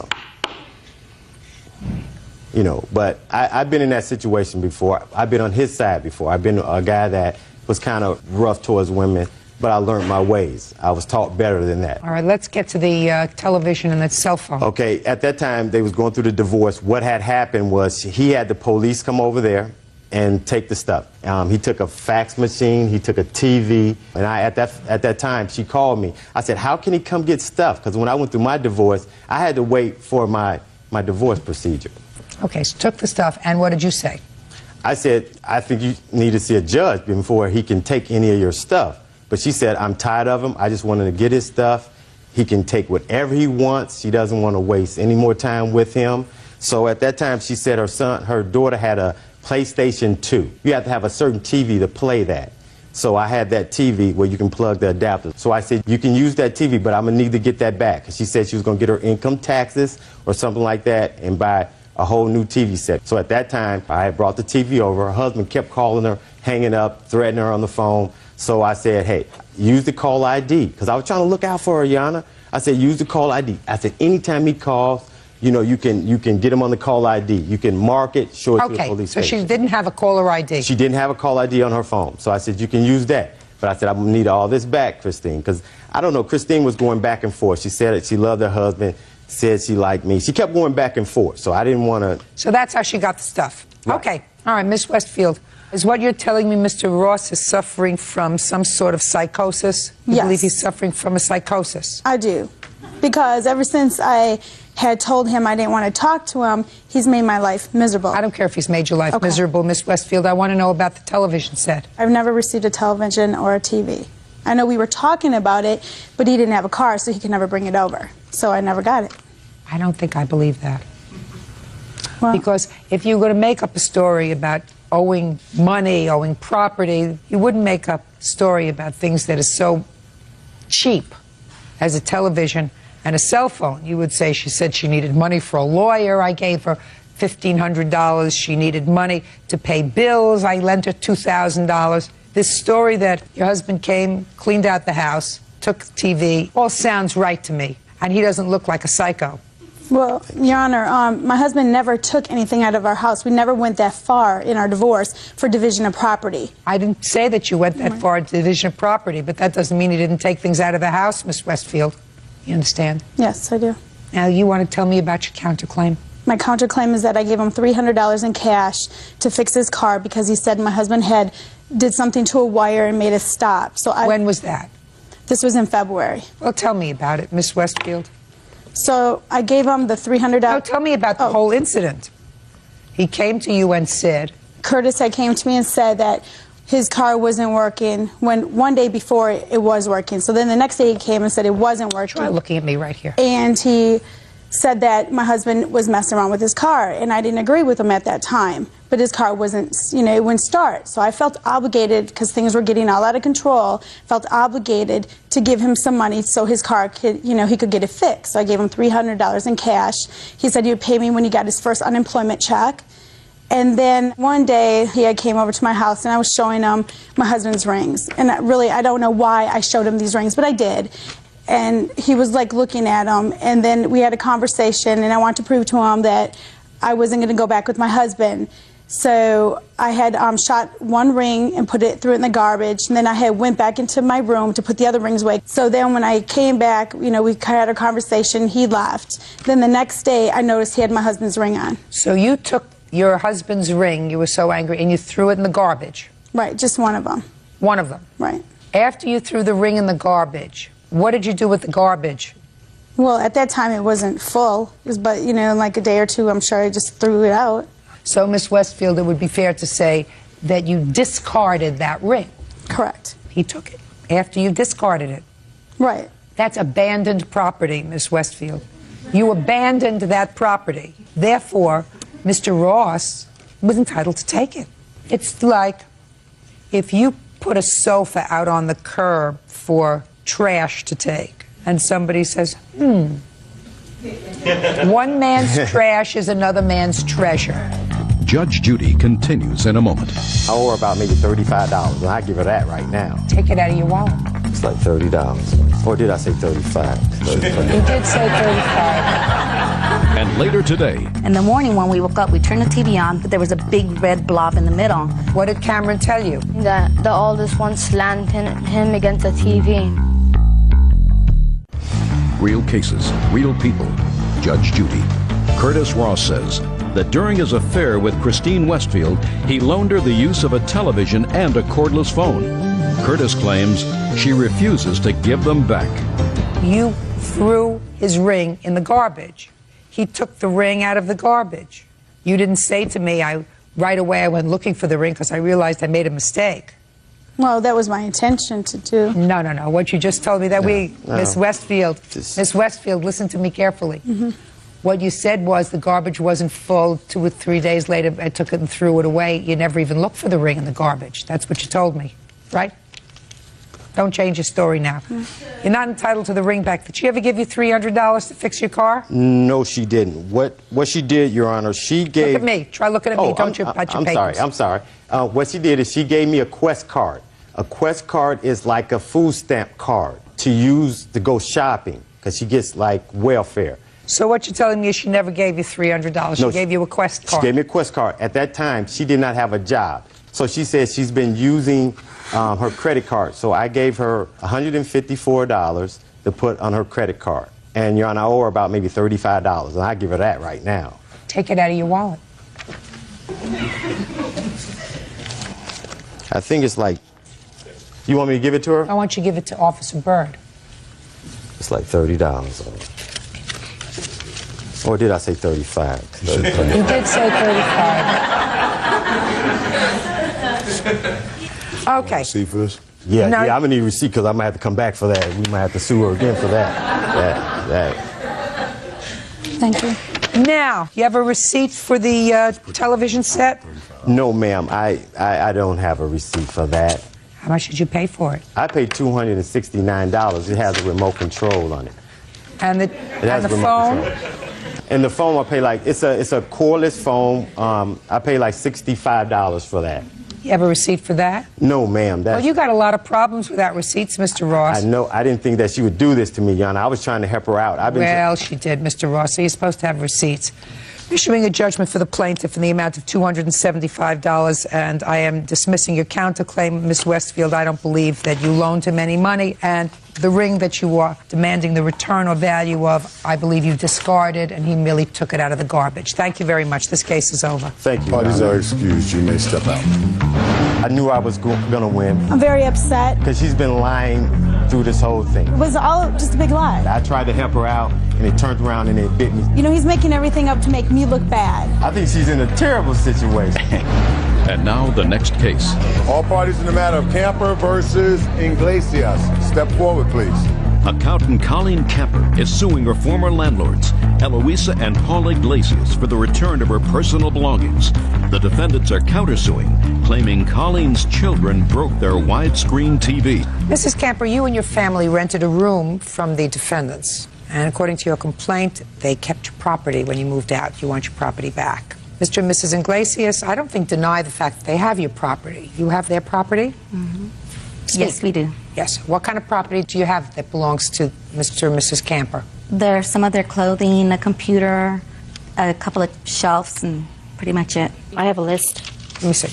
Speaker 10: You know, but I've been in that situation before. I've been on his side before. I've been a guy that was kind of rough towards women, but I learned my ways. I was taught better than that.
Speaker 2: All right, let's get to the television and that cell phone.
Speaker 10: Okay, at that time, they was going through the divorce. What had happened was he had the police come over there and take the stuff. He took a fax machine, he took a TV, and at that time, she called me. I said, how can he come get stuff? Because when I went through my divorce, I had to wait for my divorce procedure.
Speaker 2: Okay, so took the stuff, and what did you say?
Speaker 10: I said, I think you need to see a judge before he can take any of your stuff. But she said, I'm tired of him. I just want him to get his stuff. He can take whatever he wants. She doesn't want to waste any more time with him. So at that time, she said her daughter had a PlayStation 2. You have to have a certain TV to play that. So I had that TV where you can plug the adapter. So I said, you can use that TV, but I'm going to need to get that back. Because she said she was going to get her income taxes or something like that and buy a whole new TV set. So at that time, I had brought the TV over. Her husband kept calling her, hanging up, threatening her on the phone. So I said, hey, use the call ID. Because I was trying to look out for her, Yana. I said, use the call ID. I said, anytime he calls, you know, you can get him on the call ID. You can mark it, show it to the police
Speaker 2: station. So she didn't have a caller ID.
Speaker 10: She didn't have a call ID on her phone. So I said, you can use that. But I said, I'm going to need all this back, Christine. Because, I don't know, Christine was going back and forth. She said that she loved her husband, said she liked me. She kept going back and forth. So I didn't want to...
Speaker 2: So that's how she got the stuff.
Speaker 10: Right.
Speaker 2: Okay. All right, Miss Westfield. Is what you're telling me Mr. Ross is suffering from some sort of psychosis? You believe he's suffering from a psychosis?
Speaker 11: I do. Because ever since I had told him I didn't want to talk to him, he's made my life miserable.
Speaker 2: I don't care if he's made your life miserable, Miss Westfield. I want to know about the television set.
Speaker 11: I've never received a television or a TV. I know we were talking about it, but he didn't have a car, so he could never bring it over. So I never got it.
Speaker 2: I don't think I believe that.
Speaker 11: Well,
Speaker 2: because if you're going to make up a story about owing money, owing property, you wouldn't make up a story about things that are so cheap as a television and a cell phone. You would say she said she needed money for a lawyer. I gave her $1,500. She needed money to pay bills. I lent her $2,000. This story that your husband came, cleaned out the house, took the TV, all sounds right to me. And he doesn't look like a psycho.
Speaker 11: Well, Your Honor, my husband never took anything out of our house. We never went that far in our divorce for division of property.
Speaker 2: I didn't say that you went that far in division of property, but that doesn't mean he didn't take things out of the house, Miss Westfield. You understand?
Speaker 11: Yes, I do.
Speaker 2: Now, you want to tell me about your counterclaim?
Speaker 11: My counterclaim is that I gave him $300 in cash to fix his car because he said my husband did something to a wire and made it stop. So
Speaker 2: when was that?
Speaker 11: This was in February.
Speaker 2: Well, tell me about it, Miss Westfield.
Speaker 11: So I gave him the $300.
Speaker 2: No, tell me about the whole incident. He came to you and said...
Speaker 11: Curtis had came to me and said that his car wasn't working when one day before it was working. So then the next day he came and said it wasn't working.
Speaker 2: Try looking at me right here.
Speaker 11: And he said that my husband was messing around with his car, and I didn't agree with him at that time. But his car wasn't, it wouldn't start. So I felt obligated, because things were getting all out of control, felt obligated to give him some money so his car could, he could get it fixed. So I gave him $300 in cash. He said he would pay me when he got his first unemployment check. And then one day he came over to my house and I was showing him my husband's rings. And I don't know why I showed him these rings, but I did. And he was like looking at them, and then we had a conversation, and I wanted to prove to him that I wasn't going to go back with my husband. So I had shot one ring and threw it in the garbage, and then I had went back into my room to put the other rings away. So then when I came back, we had a conversation, he left. Then the next day I noticed he had my husband's ring on.
Speaker 2: So you took your husband's ring, you were so angry, and you threw it in the garbage?
Speaker 11: Right, just one of them.
Speaker 2: One of them?
Speaker 11: Right.
Speaker 2: After you threw the ring in the garbage, what did you do with the garbage?
Speaker 11: Well, at that time it wasn't full, but you know, in like a day or two, I'm sure I just threw it out.
Speaker 2: So, Miss Westfield, it would be fair to say that you discarded that ring.
Speaker 11: Correct.
Speaker 2: He took it after you discarded it.
Speaker 11: Right.
Speaker 2: That's abandoned property, Miss Westfield. You abandoned that property. Therefore, Mr. Ross was entitled to take it. It's like if you put a sofa out on the curb for trash to take, and somebody says, one man's trash is another man's treasure.
Speaker 6: Judge Judy continues in a moment.
Speaker 10: I owe her about maybe $35, and I give her that right now.
Speaker 2: Take it out of your wallet.
Speaker 10: It's like $30. Or did I say 35? 35.
Speaker 2: You did say 35.
Speaker 6: And later today,
Speaker 12: In the morning when we woke up, we turned the TV on, but there was a big red blob in the middle.
Speaker 2: What did Cameron tell you?
Speaker 13: That the oldest one slammed him against the TV.
Speaker 6: real cases, real people. Judge Judy. Curtis Ross says that during his affair with Christine Westfield, he loaned her the use of a television and a cordless phone. Curtis claims she refuses to give them back.
Speaker 2: You threw his ring in the garbage. He took the ring out of the garbage. You didn't say to me, right away I went looking for the ring because I realized I made a mistake.
Speaker 11: Well, that was my intention to do.
Speaker 2: No, no, no. What you just told me that Miss Westfield, Miss Westfield, listen to me carefully. What you said was the garbage wasn't full. 2 or 3 days later, I took it and threw it away. You never even looked for the ring in the garbage. That's what you told me, right? Don't change your story now. You're not entitled to the ring back. Did she ever give you $300 to fix your car?
Speaker 10: No, she didn't. What she did, Your Honor, she gave...
Speaker 2: Look at me. Try looking at me. Don't you touch your papers.
Speaker 10: I'm sorry. What she did is she gave me a Quest card. A Quest card is like a food stamp card to use to go shopping because she gets like welfare.
Speaker 2: So what you're telling me is she never gave you $300. She gave you a Quest card.
Speaker 10: She gave me a Quest card. At that time, she did not have a job. So she said she's been using her credit card. So I gave her $154 to put on her credit card. And, Your Honor, I owe her about maybe $35, and I give her that right now.
Speaker 2: Take it out of your wallet.
Speaker 10: I think it's like... You want me to give it to her?
Speaker 2: I want you to give it to Officer Bird.
Speaker 10: It's like $30. Or did I say 35? 35.
Speaker 2: You did say 35. Okay.
Speaker 9: Receipt for this?
Speaker 10: Yeah, no. Yeah, I'm gonna need a receipt because I might have to come back for that. We might have to sue her again for that.
Speaker 11: Thank you.
Speaker 2: Now, you have a receipt for the television set?
Speaker 10: No, ma'am. I don't have a receipt for that.
Speaker 2: How much did you pay for it?
Speaker 10: I paid $269. It has a remote control on it.
Speaker 2: And the phone?
Speaker 10: And the phone I pay like it's a cordless phone. I pay like $65 for that.
Speaker 2: You have a receipt for that?
Speaker 10: No, ma'am.
Speaker 2: Well, you got a lot of problems without receipts, Mr. Ross.
Speaker 10: I know. I didn't think that she would do this to me, Your Honor. I was trying to help her out.
Speaker 2: Well, she did, Mr. Ross. So you're supposed to have receipts. Issuing a judgment for the plaintiff in the amount of $275, and I am dismissing your counterclaim, Ms. Westfield. I don't believe that you loaned him any money, and the ring that you are demanding the return or value of, I believe you discarded, and he merely took it out of the garbage. Thank you very much. This case is over.
Speaker 10: Thank you.
Speaker 9: Parties are excused. You may step out.
Speaker 10: I knew I was going to win.
Speaker 11: I'm very upset.
Speaker 10: Because she's been lying through this whole thing.
Speaker 11: It was all just a big lie.
Speaker 10: I tried to help her out, and it turned around and it bit me.
Speaker 11: You know, he's making everything up to make me look bad.
Speaker 10: I think she's in a terrible situation.
Speaker 6: And now the next case.
Speaker 9: All parties in the matter of Camper versus Iglesias. Step forward, please.
Speaker 6: Accountant Colleen Camper is suing her former landlords, Eloisa and Paul Iglesias, for the return of her personal belongings. The defendants are countersuing, claiming Colleen's children broke their widescreen TV.
Speaker 2: Mrs. Camper, you and your family rented a room from the defendants. And according to your complaint, they kept your property when you moved out. You want your property back. Mr. and Mrs. Iglesias, I don't think deny the fact that they have your property. You have their property?
Speaker 12: Yes, we do.
Speaker 2: Yes. What kind of property do you have that belongs to Mr. and Mrs. Camper?
Speaker 12: There's some of their clothing, a computer, a couple of shelves, and pretty much it.
Speaker 13: I have a list.
Speaker 2: Let me see.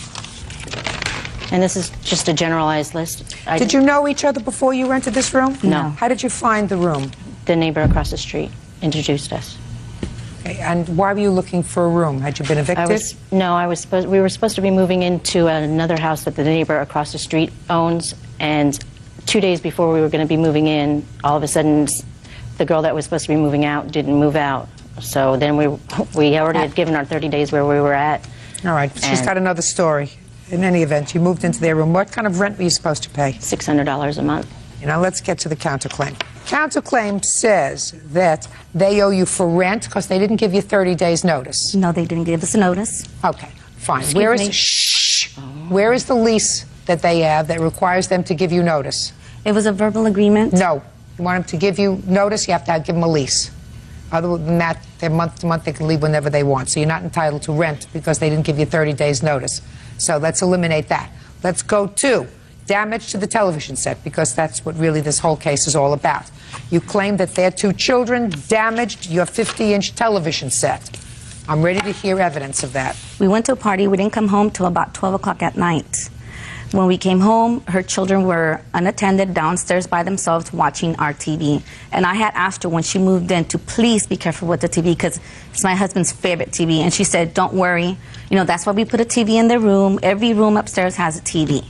Speaker 13: And this is just a generalized list.
Speaker 2: Did you know each other before you rented this room?
Speaker 13: No.
Speaker 2: How did you find the room?
Speaker 13: The neighbor across the street introduced us.
Speaker 2: Okay, and why were you looking for a room? Had you been evicted?
Speaker 13: We were supposed to be moving into another house that the neighbor across the street owns, and 2 days before we were going to be moving in, all of a sudden the girl that was supposed to be moving out didn't move out. So then we already had given our 30 days where we were at.
Speaker 2: All right, she's got another story. In any event, you moved into their room. What kind of rent were you supposed to pay?
Speaker 13: $600 a month.
Speaker 2: Now let's get to the counterclaim. Counterclaim says that they owe you for rent because they didn't give you 30 days notice.
Speaker 12: No, they didn't give us a notice.
Speaker 2: Okay, fine.
Speaker 12: Excuse me.
Speaker 2: Where is the lease that they have that requires them to give you notice?
Speaker 12: It was a verbal agreement.
Speaker 2: No. You want them to give you notice, you have to give them a lease. Other than that, they're month to month, they can leave whenever they want. So you're not entitled to rent because they didn't give you 30 days notice. So let's eliminate that. Let's go to damage to the television set, because that's what really this whole case is all about. You claim that their 2 children damaged your 50-inch television set. I'm ready to hear evidence of that.
Speaker 12: We went to a party. We didn't come home till about 12 o'clock at night. When we came home, her children were unattended downstairs by themselves watching our TV. And I had asked her when she moved in to please be careful with the TV because it's my husband's favorite TV. And she said, don't worry. You know, that's why we put a TV in their room. Every room upstairs has a TV.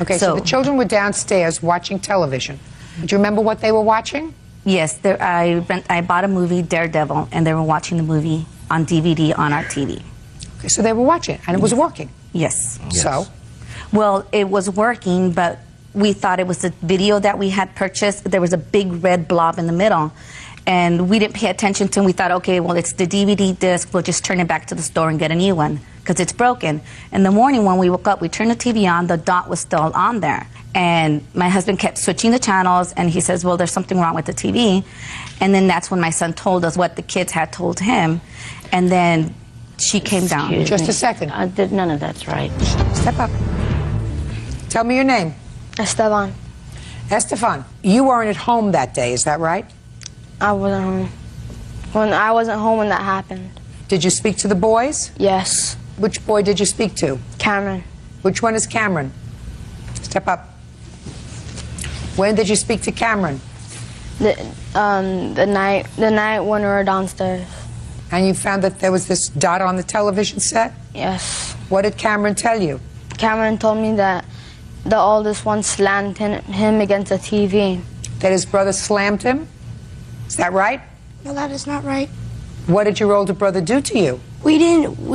Speaker 2: Okay, so the children were downstairs watching television. Do you remember what they were watching?
Speaker 12: Yes, I bought a movie, Daredevil, and they were watching the movie on DVD on our TV.
Speaker 2: Okay, so they were watching it, and it was working?
Speaker 12: Yes.
Speaker 2: So?
Speaker 12: Well, it was working, but we thought it was the video that we had purchased. There was a big red blob in the middle, and we didn't pay attention to it. We thought, okay, well, it's the DVD disc. We'll just turn it back to the store and get a new one because it's broken. In the morning when we woke up, we turned the TV on. The dot was still on there. And my husband kept switching the channels, and he says, well, there's something wrong with the TV. And then that's when my son told us what the kids had told him. And then she came down.
Speaker 2: Just a second.
Speaker 13: None of that's right.
Speaker 2: Step up. Tell me your name.
Speaker 14: Esteban.
Speaker 2: Esteban, you weren't at home that day, is that right?
Speaker 14: I wasn't home. I wasn't home when that happened.
Speaker 2: Did you speak to the boys?
Speaker 14: Yes.
Speaker 2: Which boy did you speak to?
Speaker 14: Cameron.
Speaker 2: Which one is Cameron? Step up. When did you speak to Cameron?
Speaker 14: The night when we were downstairs.
Speaker 2: And you found that there was this dot on the television set?
Speaker 14: Yes.
Speaker 2: What did Cameron tell you?
Speaker 14: Cameron told me that the oldest one slammed him against the TV.
Speaker 2: That his brother slammed him? Is that right?
Speaker 15: No, that is not right.
Speaker 2: What did your older brother do to you?
Speaker 15: We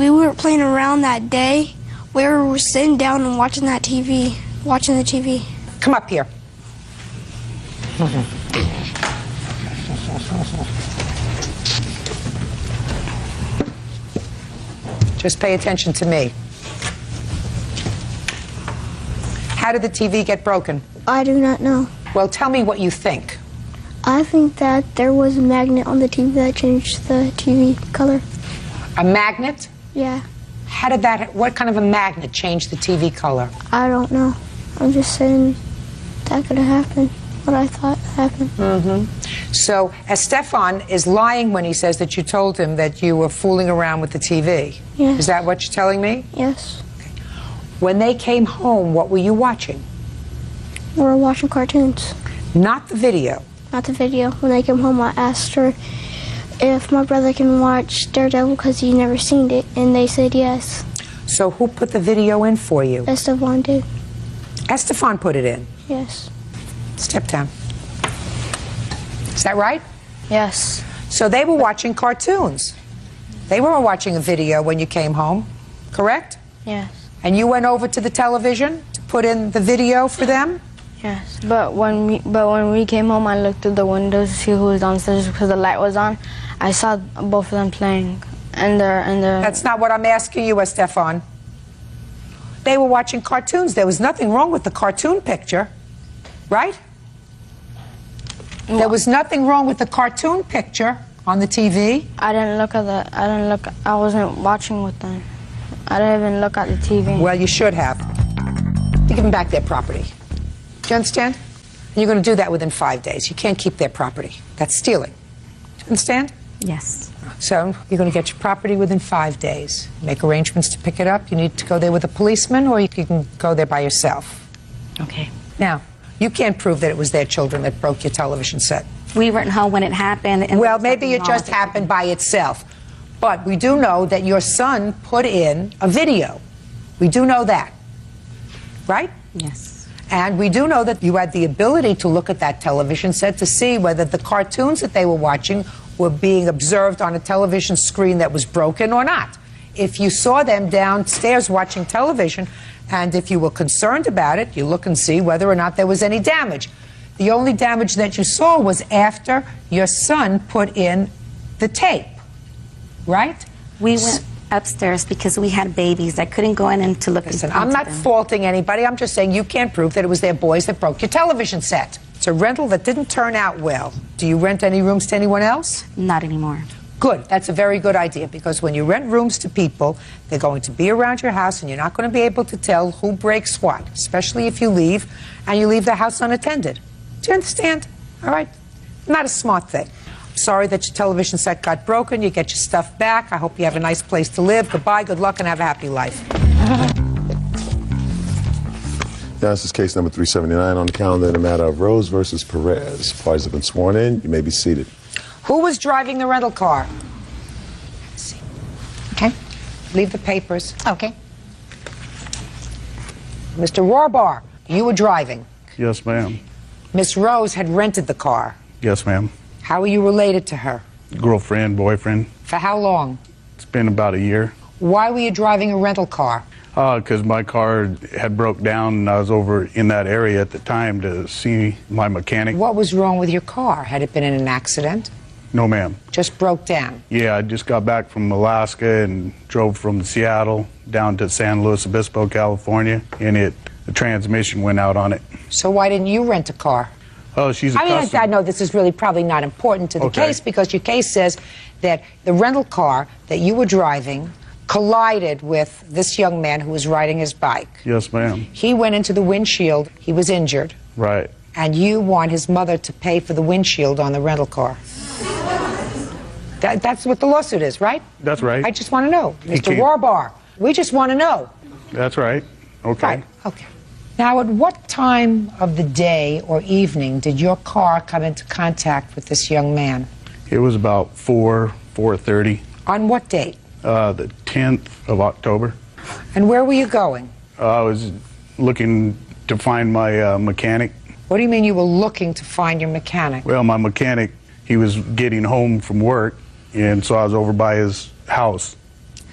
Speaker 15: weren't playing around that day. We were sitting down and watching that TV, watching the TV.
Speaker 2: Come up here. Just pay attention to me. How did the TV get broken?
Speaker 15: I do not know.
Speaker 2: Well, tell me what you think.
Speaker 15: I think that there was a magnet on the TV that changed the TV color.
Speaker 2: A magnet?
Speaker 15: Yeah.
Speaker 2: How did that, what kind of a magnet changed the TV color?
Speaker 15: I don't know. I'm just saying that could have happened, what I thought happened.
Speaker 2: Mm-hmm. So, Estefan is lying when he says that you told him that you were fooling around with the TV.
Speaker 15: Yes.
Speaker 2: Is that what you're telling me?
Speaker 15: Yes.
Speaker 2: Okay. When they came home, what were you watching?
Speaker 15: We were watching cartoons.
Speaker 2: Not the video?
Speaker 15: Not the video. When they came home, I asked her if my brother can watch Daredevil because he never seen it, and they said yes.
Speaker 2: So who put the video in for you?
Speaker 15: Esteban did.
Speaker 2: Estefan put it in?
Speaker 15: Yes.
Speaker 2: Step down. Is that right?
Speaker 14: Yes.
Speaker 2: So they were watching cartoons. They weren't watching a video when you came home, correct?
Speaker 14: Yes.
Speaker 2: And you went over to the television to put in the video for them?
Speaker 14: Yes. But when we came home, I looked through the windows to see who was downstairs because the light was on. I saw both of them playing, and they're.
Speaker 2: That's not what I'm asking you, Estefan. They were watching cartoons. There was nothing wrong with the cartoon picture, right? There was nothing wrong with the cartoon picture on the TV.
Speaker 14: I didn't look at that. I wasn't watching with them. I didn't even look at the TV.
Speaker 2: Well, you should have. You give them back their property. Do you understand? And you're going to do that within 5 days. You can't keep their property. That's stealing. Do you understand?
Speaker 12: Yes.
Speaker 2: So you're going to get your property within 5 days. Make arrangements to pick it up. You need to go there with a policeman, or you can go there by yourself.
Speaker 12: Okay.
Speaker 2: Now, you can't prove that it was their children that broke your television set.
Speaker 12: We weren't home when it happened. And
Speaker 2: well, maybe it just happened by itself. But we do know that your son put in a video. We do know that. Right?
Speaker 12: Yes.
Speaker 2: And we do know that you had the ability to look at that television set to see whether the cartoons that they were watching were being observed on a television screen that was broken or not. If you saw them downstairs watching television, and if you were concerned about it, you look and see whether or not there was any damage. The only damage that you saw was after your son put in the tape, right?
Speaker 12: We went upstairs because we had babies. I couldn't go in to look.
Speaker 2: Listen, I'm not faulting anybody. I'm just saying you can't prove that it was their boys that broke your television set. It's a rental that didn't turn out well. Do you rent any rooms to anyone else?
Speaker 12: Not anymore.
Speaker 2: Good. That's a very good idea, because when you rent rooms to people, they're going to be around your house and you're not going to be able to tell who breaks what, especially if you leave and you leave the house unattended. Do you understand? All right? Not a smart thing. Sorry that your television set got broken. You get your stuff back. I hope you have a nice place to live. Goodbye, good luck, and have a happy life.
Speaker 1: Now, this is case number 379 on the calendar in the matter of Rose versus Perez. Parties have been sworn in. You may be seated.
Speaker 2: Who was driving the rental car? Let's see. Okay. Leave the papers.
Speaker 16: Okay.
Speaker 2: Mr. Warbar, you were driving.
Speaker 17: Yes, ma'am.
Speaker 2: Miss Rose had rented the car.
Speaker 17: Yes, ma'am.
Speaker 2: How are you related to her?
Speaker 17: Girlfriend, boyfriend.
Speaker 2: For how long?
Speaker 17: It's been about a year.
Speaker 2: Why were you driving a rental car?
Speaker 17: Because my car had broke down and I was over in that area at the time to see my mechanic.
Speaker 2: What was wrong with your car? Had it been in an accident?
Speaker 17: No, ma'am.
Speaker 2: Just broke down?
Speaker 17: Yeah, I just got back from Alaska and drove from Seattle down to San Luis Obispo, California, and the transmission went out on it.
Speaker 2: So why didn't you rent a car?
Speaker 17: Oh, she's a customer.
Speaker 2: I know this is really probably not important to the case, because your case says that the rental car that you were driving collided with this young man who was riding his bike.
Speaker 17: Yes, ma'am.
Speaker 2: He went into the windshield. He was injured.
Speaker 17: Right.
Speaker 2: And you want his mother to pay for the windshield on the rental car. That's what the lawsuit is, right?
Speaker 17: That's right.
Speaker 2: I just want to know. Mr. Warbar, we just want to know.
Speaker 17: That's right. Okay.
Speaker 2: Right. Okay. Now, at what time of the day or evening did your car come into contact with this young man?
Speaker 17: It was about 4:30.
Speaker 2: On what date?
Speaker 17: The 10th of October.
Speaker 2: And where were you going?
Speaker 17: I was looking to find my mechanic.
Speaker 2: What do you mean you were looking to find your mechanic?
Speaker 17: Well, my mechanic, he was getting home from work, and so I was over by his house.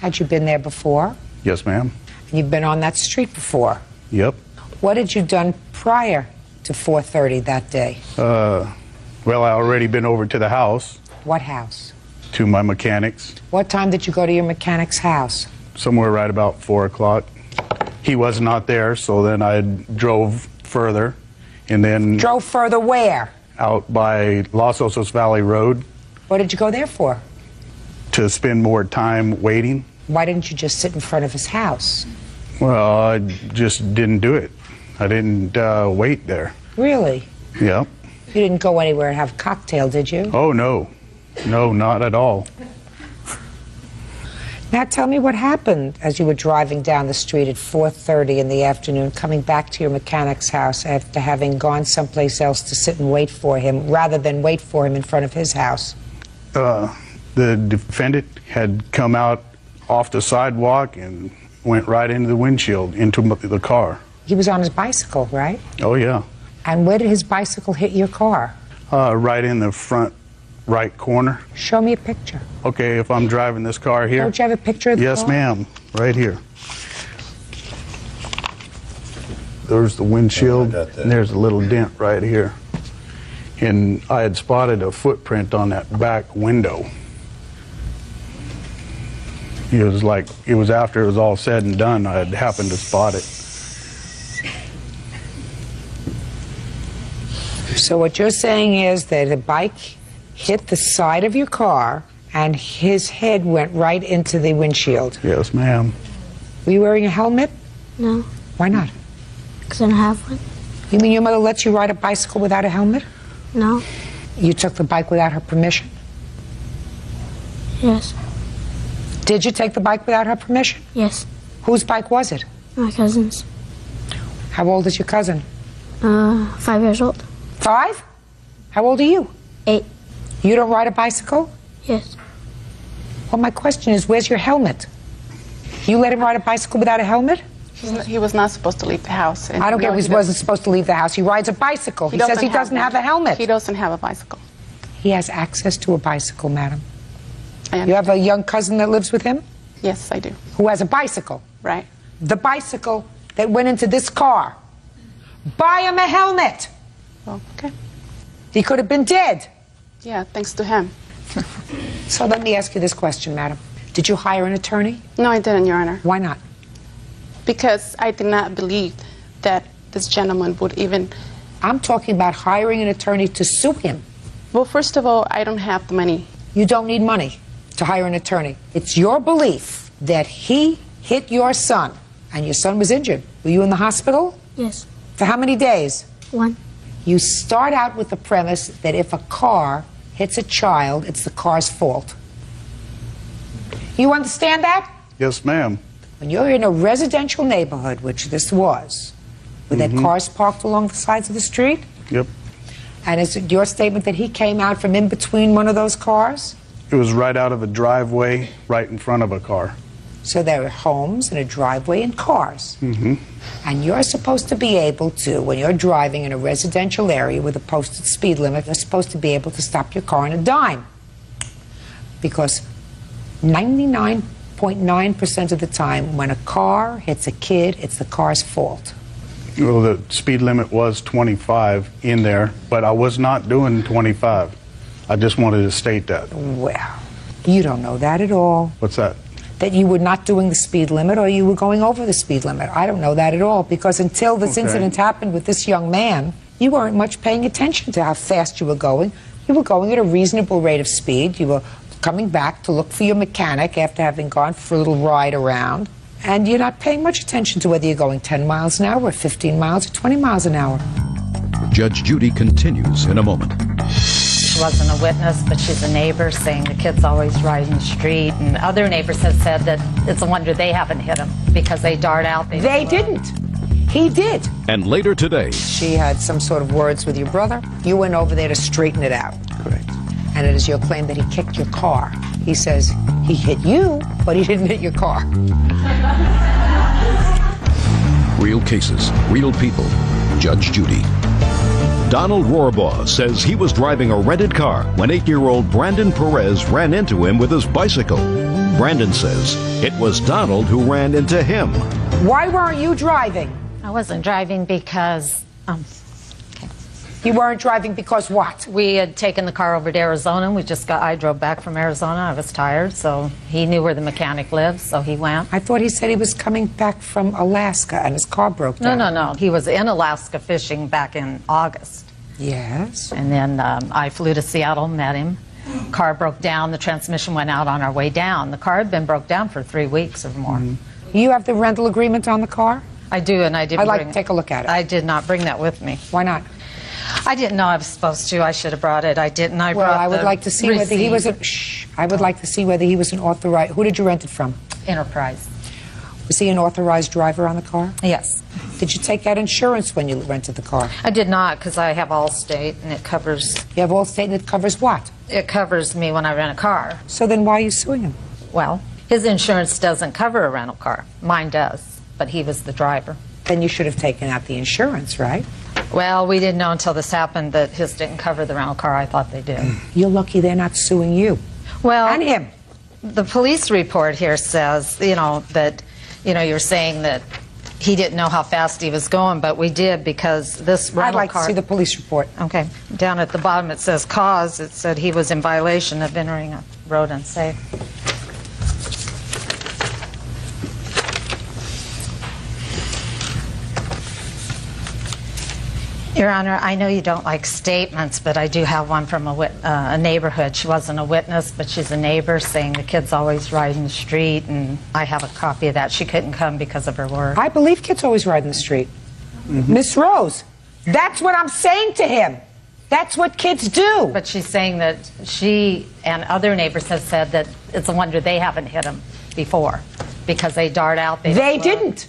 Speaker 2: Had you been there before?
Speaker 17: Yes, ma'am.
Speaker 2: And you've been on that street before?
Speaker 17: Yep.
Speaker 2: What had you done prior to 4:30 that day?
Speaker 17: Well, I already been over to the house.
Speaker 2: What house?
Speaker 17: To my mechanic's.
Speaker 2: What time did you go to your mechanic's house?
Speaker 17: Somewhere right about 4 o'clock. He was not there, so then I drove further, and then...
Speaker 2: Drove further where?
Speaker 17: Out by Los Osos Valley Road.
Speaker 2: What did you go there for?
Speaker 17: To spend more time waiting.
Speaker 2: Why didn't you just sit in front of his house?
Speaker 17: Well, I just didn't do it. I didn't wait there.
Speaker 2: Really?
Speaker 17: Yeah.
Speaker 2: You didn't go anywhere and have a cocktail, did you?
Speaker 17: Oh, no. No, not at all.
Speaker 2: Now tell me what happened as you were driving down the street at 4:30 in the afternoon, coming back to your mechanic's house after having gone someplace else to sit and wait for him, rather than wait for him in front of his house.
Speaker 17: The defendant had come out off the sidewalk and went right into the windshield, into the car.
Speaker 2: He was on his bicycle, right?
Speaker 17: Oh, yeah.
Speaker 2: And where did his bicycle hit your car?
Speaker 17: Right in the front right corner.
Speaker 2: Show me a picture.
Speaker 17: Okay, if I'm driving this car here.
Speaker 2: Don't you have a picture of the car?
Speaker 17: Yes, ma'am. Right here. There's the windshield, and there's a little dent right here. And I had spotted a footprint on that back window. It was after it was all said and done, I had happened to spot it.
Speaker 2: So what you're saying is that a bike hit the side of your car and his head went right into the windshield?
Speaker 17: Yes, ma'am.
Speaker 2: Were you wearing a helmet?
Speaker 15: No.
Speaker 2: Why not?
Speaker 15: Because I don't have one.
Speaker 2: You mean your mother lets you ride a bicycle without a helmet?
Speaker 15: No.
Speaker 2: You took the bike without her permission?
Speaker 15: Yes.
Speaker 2: Did you take the bike without her permission?
Speaker 15: Yes.
Speaker 2: Whose bike was it?
Speaker 15: My cousin's.
Speaker 2: How old is your cousin?
Speaker 15: 5 years old.
Speaker 2: 5? How old are you?
Speaker 15: 8.
Speaker 2: You don't ride a bicycle?
Speaker 15: Yes.
Speaker 2: Well, my question is, where's your helmet? You let him ride a bicycle without a helmet?
Speaker 16: He was not supposed to leave the house.
Speaker 2: I don't care if he wasn't supposed to leave the house. He rides a bicycle. He says he doesn't have a helmet.
Speaker 16: He doesn't have a bicycle.
Speaker 2: He has access to a bicycle, madam.
Speaker 16: I
Speaker 2: You have a young cousin that lives with him?
Speaker 16: Yes, I do.
Speaker 2: Who has a bicycle?
Speaker 16: Right.
Speaker 2: The bicycle that went into this car. Buy him a helmet.
Speaker 16: Well, okay.
Speaker 2: He could have been dead.
Speaker 16: Yeah, thanks to him.
Speaker 2: So let me ask you this question, madam. Did you hire an attorney?
Speaker 16: No, I didn't, Your Honor.
Speaker 2: Why not?
Speaker 16: Because I did not believe that this gentleman would even...
Speaker 2: I'm talking about hiring an attorney to sue him.
Speaker 16: Well, first of all, I don't have the money.
Speaker 2: You don't need money to hire an attorney. It's your belief that he hit your son, and your son was injured. Were you in the hospital?
Speaker 15: Yes.
Speaker 2: For how many days?
Speaker 15: 1.
Speaker 2: You start out with the premise that if a car hits a child, it's the car's fault. You understand that?
Speaker 17: Yes, ma'am.
Speaker 2: When you're in a residential neighborhood, which this was, with that cars parked along the sides of the street,
Speaker 17: Yep.
Speaker 2: and is it your statement that he came out from in between one of those cars?
Speaker 17: It was right out of a driveway, right in front of a car.
Speaker 2: So there are homes and a driveway and cars. And you're supposed to be able to, when you're driving in a residential area with a posted speed limit, you're supposed to be able to stop your car on a dime. Because 99.9% of the time, when a car hits a kid, it's the car's fault.
Speaker 17: Well, the speed limit was 25 in there, but I was not doing 25. I just wanted to state that.
Speaker 2: Well, you don't know that at all.
Speaker 17: What's that?
Speaker 2: That you were not doing the speed limit or you were going over the speed limit. I don't know that at all, because until this incident happened with this young man, you weren't much paying attention to how fast you were going. You were going at a reasonable rate of speed. You were coming back to look for your mechanic after having gone for a little ride around. And you're not paying much attention to whether you're going 10 miles an hour or 15 miles or 20 miles an hour.
Speaker 6: Judge Judy continues in a moment.
Speaker 18: She wasn't a witness, but she's a neighbor, saying the kid's always riding the street. And other neighbors have said that it's a wonder they haven't hit him because they dart out.
Speaker 2: They didn't. He did.
Speaker 6: And later today,
Speaker 2: she had some sort of words with your brother. You went over there to straighten it out.
Speaker 10: Correct.
Speaker 2: And it is your claim that he kicked your car. He says he hit you, but he didn't hit your car.
Speaker 6: real cases, real people. Judge Judy. Donald Rohrbaugh says he was driving a rented car when 8-year-old Brandon Perez ran into him with his bicycle. Brandon says it was Donald who ran into him.
Speaker 2: Why weren't you driving?
Speaker 18: I wasn't driving because...
Speaker 2: You weren't driving because what?
Speaker 18: We had taken the car over to Arizona. I drove back from Arizona. I was tired, so he knew where the mechanic lived, so he went.
Speaker 2: I thought he said he was coming back from Alaska and his car broke down.
Speaker 18: No. He was in Alaska fishing back in August.
Speaker 2: Yes.
Speaker 18: And then I flew to Seattle, met him. Car broke down. The transmission went out on our way down. The car had been broke down for 3 weeks or more.
Speaker 2: You have the rental agreement on the car?
Speaker 18: I do, and I didn't
Speaker 2: I'd like to take a look at it.
Speaker 18: I did not bring that with me.
Speaker 2: Why not?
Speaker 18: I didn't know I was supposed to. I should have brought it. I didn't. I
Speaker 2: would like to see whether he was I would like to see whether he was an authorized... Who did you rent it from?
Speaker 18: Enterprise.
Speaker 2: Was he an authorized driver on the car?
Speaker 18: Yes.
Speaker 2: Did you take out insurance when you rented the car?
Speaker 18: I did not, because I have Allstate, and it covers...
Speaker 2: You have Allstate, and it covers what?
Speaker 18: It covers me when I rent a car.
Speaker 2: So then why are you suing him?
Speaker 18: Well, his insurance doesn't cover a rental car. Mine does, but he was the driver.
Speaker 2: Then you should have taken out the insurance, right?
Speaker 18: Well, we didn't know until this happened that his didn't cover the rental car. I thought they did.
Speaker 2: You're lucky they're not suing you.
Speaker 18: Well,
Speaker 2: and him.
Speaker 18: The police report here says, that, you're saying that he didn't know how fast he was going, but we did, because this rental car...
Speaker 2: I'd like to see the police report.
Speaker 18: Okay. Down at the bottom it says cause. It said he was in violation of entering a road unsafe. Your Honor, I know you don't like statements, but I do have one from a neighborhood. She wasn't a witness, but she's a neighbor, saying the kid's always riding the street, and I have a copy of that. She couldn't come because of her work.
Speaker 2: I believe kids always ride in the street. Miss Rose, that's what I'm saying to him. That's what kids do.
Speaker 18: But she's saying that she and other neighbors have said that it's a wonder they haven't hit him before, because they dart out.
Speaker 2: They didn't.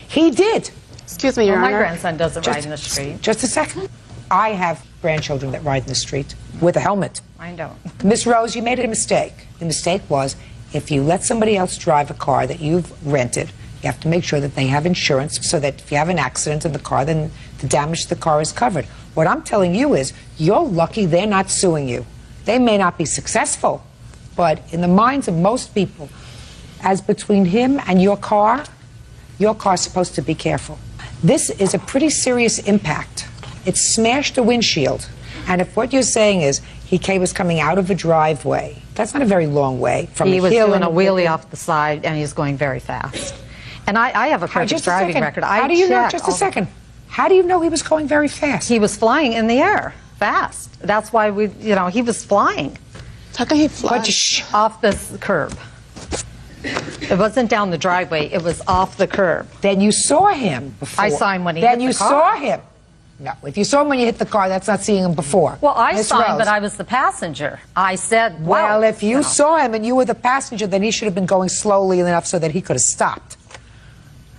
Speaker 2: He did.
Speaker 16: Excuse me, Your Honor.
Speaker 18: My grandson doesn't ride in the street.
Speaker 2: Just a second. I have grandchildren that ride in the street with a helmet.
Speaker 18: I don't.
Speaker 2: Miss Rose, you made a mistake. The mistake was, if you let somebody else drive a car that you've rented, You have to make sure that they have insurance so that if you have an accident in the car, then the damage to the car is covered. What I'm telling you is, you're lucky they're not suing you. They may not be successful, but in the minds of most people, as between him and your car's supposed to be careful. This is a pretty serious impact. It smashed a windshield. And if what you're saying is he was coming out of a driveway, that's not a very long way from
Speaker 18: He
Speaker 2: a
Speaker 18: was
Speaker 2: hill
Speaker 18: doing
Speaker 2: and
Speaker 18: a wheelie off the side, and he's going very fast. And I have a perfect driving record.
Speaker 2: How do you know? Just a second. How do you know he was going very fast?
Speaker 18: He was flying in the air, fast. That's why he was flying.
Speaker 16: How can he fly?
Speaker 18: Off this curb. It wasn't down the driveway. It was off the curb.
Speaker 2: Then you saw him before.
Speaker 18: I saw him when he hit the car.
Speaker 2: Then you saw him. No, if you saw him when you hit the car, that's not seeing him before.
Speaker 18: Well, I
Speaker 2: Miss
Speaker 18: saw him,
Speaker 2: Rose.
Speaker 18: but I was the passenger. I said,
Speaker 2: well, if you saw him and you were the passenger, then he should have been going slowly enough so that he could have stopped.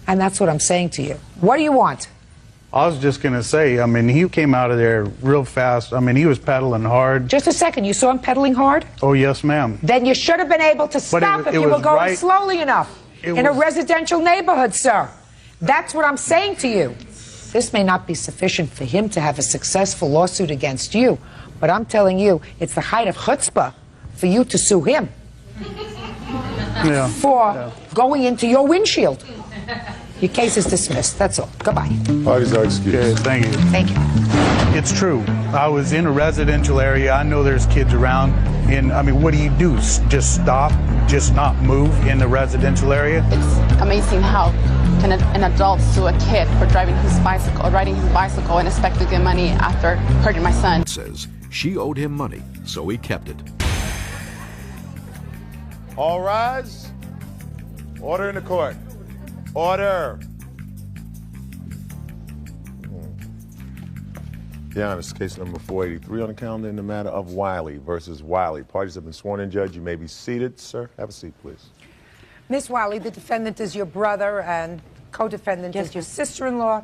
Speaker 2: And that's what I'm saying to you. What do you want?
Speaker 17: I was just going to say, I mean, he came out of there real fast. I mean, he was pedaling hard.
Speaker 2: Just a second. You saw him pedaling hard?
Speaker 17: Oh, yes, ma'am.
Speaker 2: Then you should have been able to stop if you were going slowly enough. In a residential neighborhood, sir. That's what I'm saying to you. This may not be sufficient for him to have a successful lawsuit against you, but I'm telling you, it's the height of chutzpah for you to sue him for going into your windshield. Your case is dismissed. That's all. Goodbye.
Speaker 1: Parties are excused.
Speaker 17: Okay, thank you.
Speaker 2: Thank you.
Speaker 17: It's true. I was in a residential area. I know there's kids around. And, I mean, what do? Just stop? Just not move in the residential area?
Speaker 16: It's amazing how can an adult sue a kid for driving his bicycle or riding his bicycle and expect to get money after hurting my son.
Speaker 6: Says she owed him money, so he kept it.
Speaker 9: All rise. Order in the court. Order.
Speaker 1: Your Honor, case number 483 on the calendar in the matter of Wiley versus Wiley. Parties have been sworn in, Judge. You may be seated. Sir, have a seat, please.
Speaker 2: Miss Wiley, the defendant is your brother and co-defendant is your sister-in-law.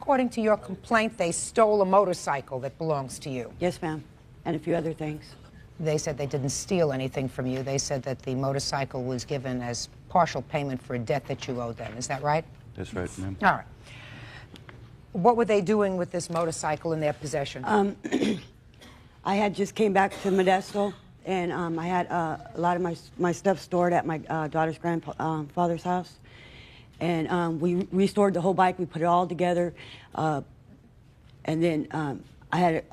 Speaker 2: According to your complaint, they stole a motorcycle that belongs to you.
Speaker 19: Yes, ma'am. And a few other things.
Speaker 2: They said they didn't steal anything from you. They said that the motorcycle was given as partial payment for a debt that you owed them. Is that right?
Speaker 20: That's right, ma'am.
Speaker 2: All right. What were they doing with this motorcycle in their possession?
Speaker 19: I had just came back to Modesto, and I had a lot of my stuff stored at my daughter's grandfather's house. And we restored the whole bike. We put it all together. And then I had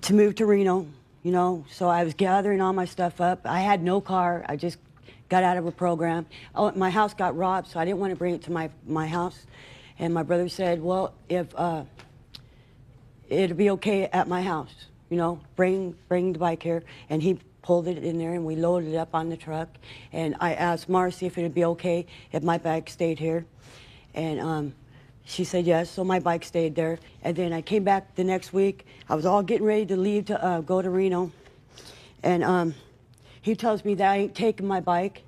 Speaker 19: to move to Reno, you know, so I was gathering all my stuff up. I had no car. I just got out of a program. Oh, my house got robbed, so I didn't want to bring it to my house. And my brother said, well, if it'll be okay at my house, you know, bring the bike here. And he pulled it in there, and we loaded it up on the truck. And I asked Marcy if it would be okay if my bike stayed here. And she said yes, so my bike stayed there. And then I came back the next week. I was all getting ready to leave to go to Reno. And he tells me that I ain't taking my bike.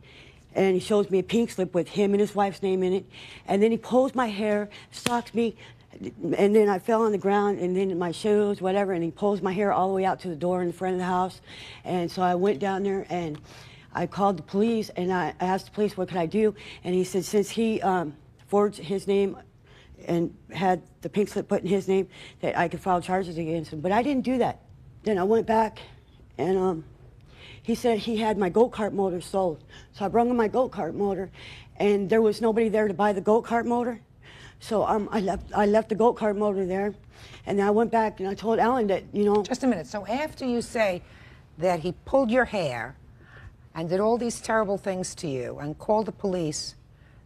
Speaker 19: And he shows me a pink slip with him and his wife's name in it. And then he pulls my hair, socks me, and then I fell on the ground, and then my shoes, whatever, and he pulls my hair all the way out to the door in the front of the house. And so I went down there, and I called the police, and I asked the police, what could I do? And he said, since he forged his name and had the pink slip put in his name, that I could file charges against him. But I didn't do that. Then I went back, and he said he had my go-kart motor sold. So I brought him my go-kart motor, and there was nobody there to buy the go-kart motor. So I left the go-kart motor there, and then I went back and I told Alan that, you know.
Speaker 2: Just a minute. So after you say that he pulled your hair and did all these terrible things to you and called the police,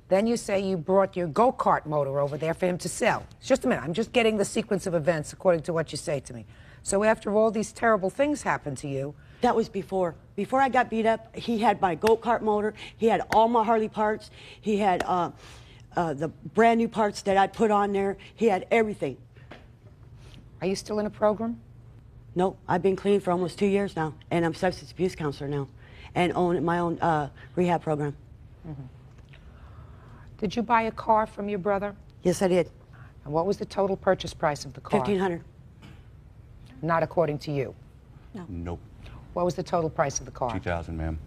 Speaker 2: then you say you brought your go-kart motor over there for him to sell. Just a minute. I'm just getting the sequence of events according to what you say to me. So after all these terrible things happened to you.
Speaker 19: That was before. Before I got beat up, he had my go-kart motor. He had all my Harley parts. He had the brand new parts that I'd put on there. He had everything.
Speaker 2: Are you still in a program?
Speaker 19: No, I've been clean for almost 2 years now, and I'm substance abuse counselor now, and own my own rehab program.
Speaker 2: Mm-hmm. Did you buy a car from your brother?
Speaker 19: Yes, I did.
Speaker 2: And what was the total purchase price of the car?
Speaker 19: $1,500.
Speaker 2: Not according to you?
Speaker 19: No.
Speaker 20: Nope.
Speaker 2: What was the total price of the car?
Speaker 20: $2,000, ma'am.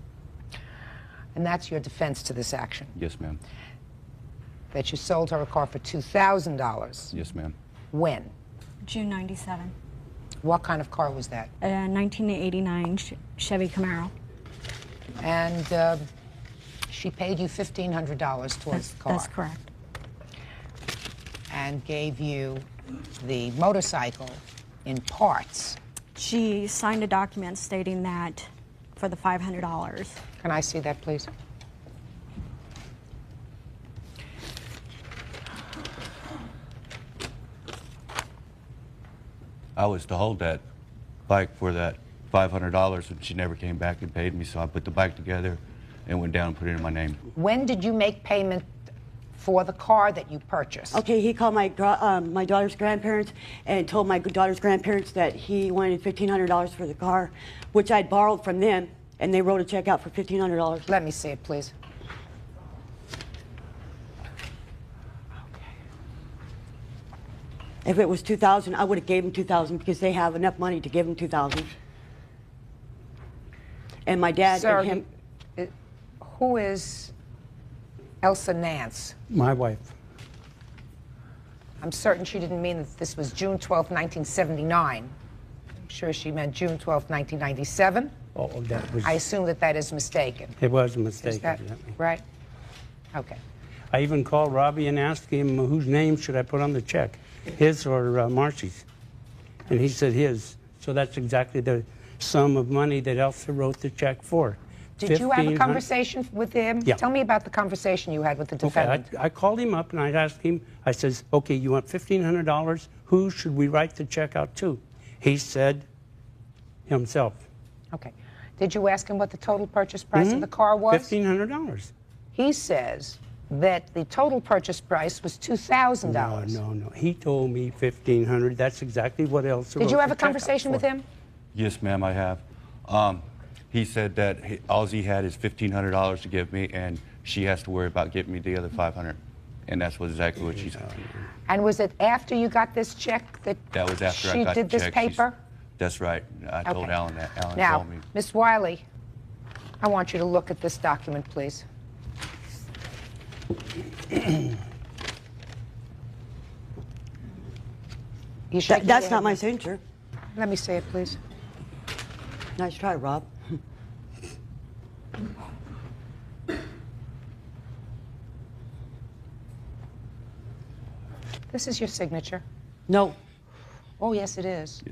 Speaker 2: And that's your defense to this action?
Speaker 20: Yes, ma'am.
Speaker 2: that you sold her a car for $2,000.
Speaker 20: Yes, ma'am.
Speaker 2: When?
Speaker 21: June 97.
Speaker 2: What kind of car was that?
Speaker 21: A 1989 Chevy Camaro.
Speaker 2: And she paid you $1,500 towards the car.
Speaker 21: That's correct.
Speaker 2: And gave you the motorcycle in parts.
Speaker 21: She signed a document stating that for the $500.
Speaker 2: Can I see that, please?
Speaker 20: I was to hold that bike for that $500, and she never came back and paid me, so I put the bike together and went down and put it in my name.
Speaker 2: When did you make payment for the car that you purchased?
Speaker 19: Okay, he called my daughter's grandparents and told my daughter's grandparents that he wanted $1,500 for the car, which I'd borrowed from them, and they wrote a check out for $1,500.
Speaker 2: Let me see it, please.
Speaker 19: If it was $2,000, I would have gave him $2,000 because they have enough money to give him $2,000. And my dad
Speaker 2: Sir,
Speaker 19: and him.
Speaker 2: Who is Elsa Nance?
Speaker 22: My wife.
Speaker 2: I'm certain she didn't mean that this was June 12, 1979. I'm sure she meant June 12, 1997.
Speaker 22: Oh, that was.
Speaker 2: I assume that that is mistaken.
Speaker 22: It was a mistake.
Speaker 2: Is that right? Okay.
Speaker 22: I even called Robbie and asked him whose name should I put on the check, his or Marcy's, and he said his. So that's exactly the sum of money that Elsa wrote the check for.
Speaker 2: Did you have a conversation with him?
Speaker 22: Yeah.
Speaker 2: Tell me about the conversation you had with the defendant.
Speaker 22: Okay, I called him up and I asked him, I says, okay, you want $1,500? Who should we write the check out to? He said himself.
Speaker 2: Okay. Did you ask him what the total purchase price of the car was?
Speaker 22: $1,500.
Speaker 2: He says that the total purchase price was $2,000.
Speaker 22: No. He told me $1,500. That's exactly what Elsa wrote
Speaker 2: Did you have
Speaker 22: the
Speaker 2: a
Speaker 22: check out
Speaker 2: conversation with
Speaker 22: for.
Speaker 2: him?
Speaker 20: Yes, ma'am, I have. He said that all he had is $1,500 to give me, and she has to worry about giving me the other $500. And that's exactly what she said.
Speaker 2: And was it after you got this check that
Speaker 20: was after
Speaker 2: she
Speaker 20: I got
Speaker 2: did
Speaker 20: the
Speaker 2: this
Speaker 20: check.
Speaker 2: paper?
Speaker 20: That's right. I told
Speaker 2: Okay.
Speaker 20: Alan that. Alan
Speaker 2: Now,
Speaker 20: told me.
Speaker 2: Miss Wiley, I want you to look at this document, please.
Speaker 19: That's not my signature.
Speaker 2: Let me see it, please.
Speaker 19: Nice try, Rob.
Speaker 2: This is your signature.
Speaker 19: No.
Speaker 2: Oh, yes, it is.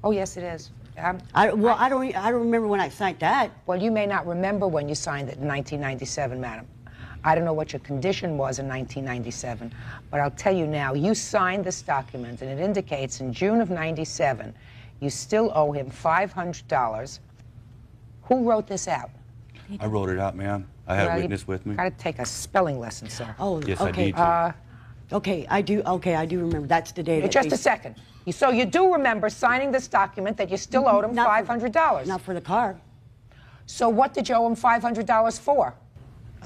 Speaker 2: Oh, yes, it is.
Speaker 19: I don't remember when I signed that.
Speaker 2: Well, you may not remember when you signed it in 1997, madam. I don't know what your condition was in 1997, but I'll tell you now, you signed this document, and it indicates in June of 97, you still owe him $500. Who wrote this out?
Speaker 20: I wrote it out, ma'am. I had a witness with me.
Speaker 2: Got to take a spelling lesson, sir.
Speaker 19: Oh,
Speaker 20: Yes,
Speaker 19: okay.
Speaker 20: I need to.
Speaker 19: Okay, I do remember. That's the day that
Speaker 2: Just
Speaker 19: they-
Speaker 2: a second. So you do remember signing this document that you still owed him $500?
Speaker 19: Not for the car.
Speaker 2: So what did you owe him $500 for?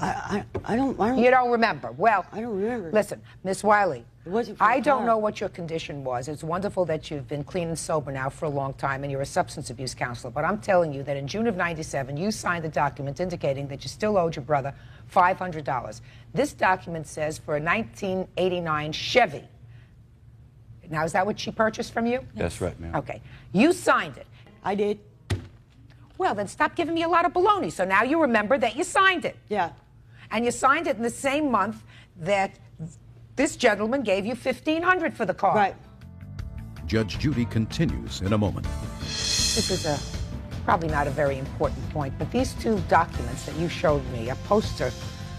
Speaker 19: I don't.
Speaker 2: You don't remember? Well,
Speaker 19: I don't remember.
Speaker 2: Listen, Miss Wiley,
Speaker 19: It wasn't for
Speaker 2: I
Speaker 19: the
Speaker 2: don't
Speaker 19: car.
Speaker 2: know what your condition was. It's wonderful that you've been clean and sober now for a long time and you're a substance abuse counselor, but I'm telling you that in June of 97, you signed a document indicating that you still owed your brother $500. This document says for a 1989 Chevy. Now, is that what she purchased from you?
Speaker 20: That's right, ma'am.
Speaker 2: Okay. You signed it.
Speaker 19: I did.
Speaker 2: Well, then stop giving me a lot of baloney. So now you remember that you signed it.
Speaker 19: Yeah.
Speaker 2: And you signed it in the same month that this gentleman gave you $1,500 for the car.
Speaker 19: Right.
Speaker 6: Judge Judy continues in a moment.
Speaker 2: This is probably not a very important point, but these two documents that you showed me, a poster,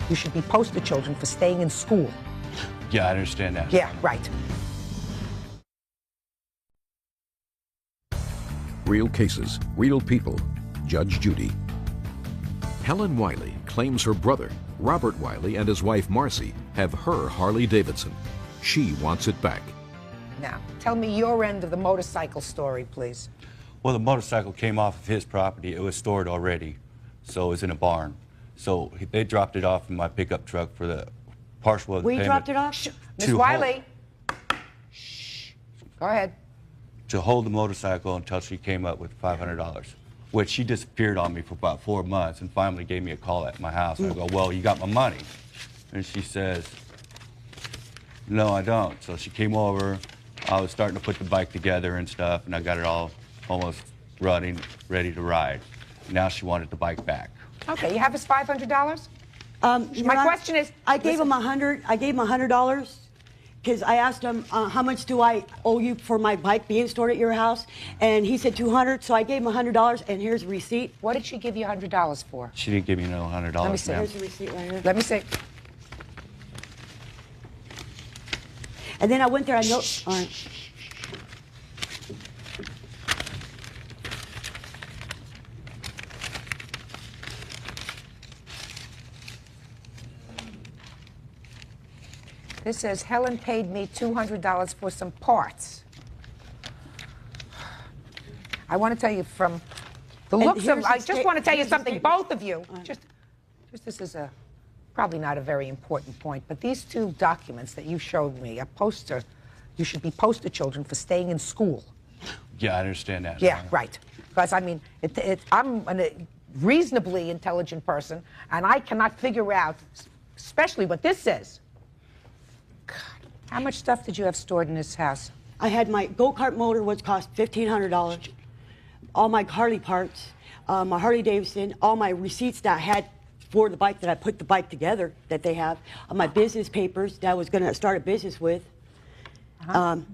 Speaker 2: you should be poster children for staying in school.
Speaker 20: Yeah, I understand that.
Speaker 2: Yeah, right.
Speaker 6: Real cases, real people. Judge Judy. Helen Wiley claims her brother, Robert Wiley, and his wife Marcy have her Harley Davidson. She wants it back.
Speaker 2: Now, tell me your end of the motorcycle story, please.
Speaker 20: Well, the motorcycle came off of his property. It was stored already, so it was in a barn. So they dropped it off in my pickup truck for the partial of the
Speaker 19: We
Speaker 20: payment.
Speaker 19: dropped it off?
Speaker 2: Miss Wiley. Shh. Go ahead.
Speaker 20: To hold the motorcycle until she came up with $500, which she disappeared on me for about 4 months and finally gave me a call at my house. I go, well, you got my money. And she says, No, I don't. So she came over. I was starting to put the bike together and stuff, and I got it all almost running, ready to ride. Now she wanted the bike back.
Speaker 2: Okay, you have his $500?
Speaker 19: My
Speaker 2: question is,
Speaker 19: I gave him $100. I gave him $100 because I asked him how much do I owe you for my bike being stored at your house, and he said $200. So I gave him $100, and here's a receipt.
Speaker 2: What did she give you $100 for?
Speaker 20: She didn't give me no $100.
Speaker 2: Let me see.
Speaker 19: Here's the receipt right here.
Speaker 2: Let me see.
Speaker 19: And then I went there. I know. All right.
Speaker 2: This says Helen paid me $200 for some parts. I want to tell you from the looks of, I just want to tell you something, both of you. Just this is probably not a very important point, but these two documents that you showed me, a poster, you should be poster children for staying in school.
Speaker 20: Yeah, I understand that.
Speaker 2: Yeah, right. Because, I mean, I'm a reasonably intelligent person, and I cannot figure out, especially what this says. God, how much stuff did you have stored in this house?
Speaker 19: I had my go-kart motor, which cost $1,500. All my Harley parts, my Harley Davidson, all my receipts that I had for the bike that I put the bike together that they have, my business papers that I was going to start a business with. And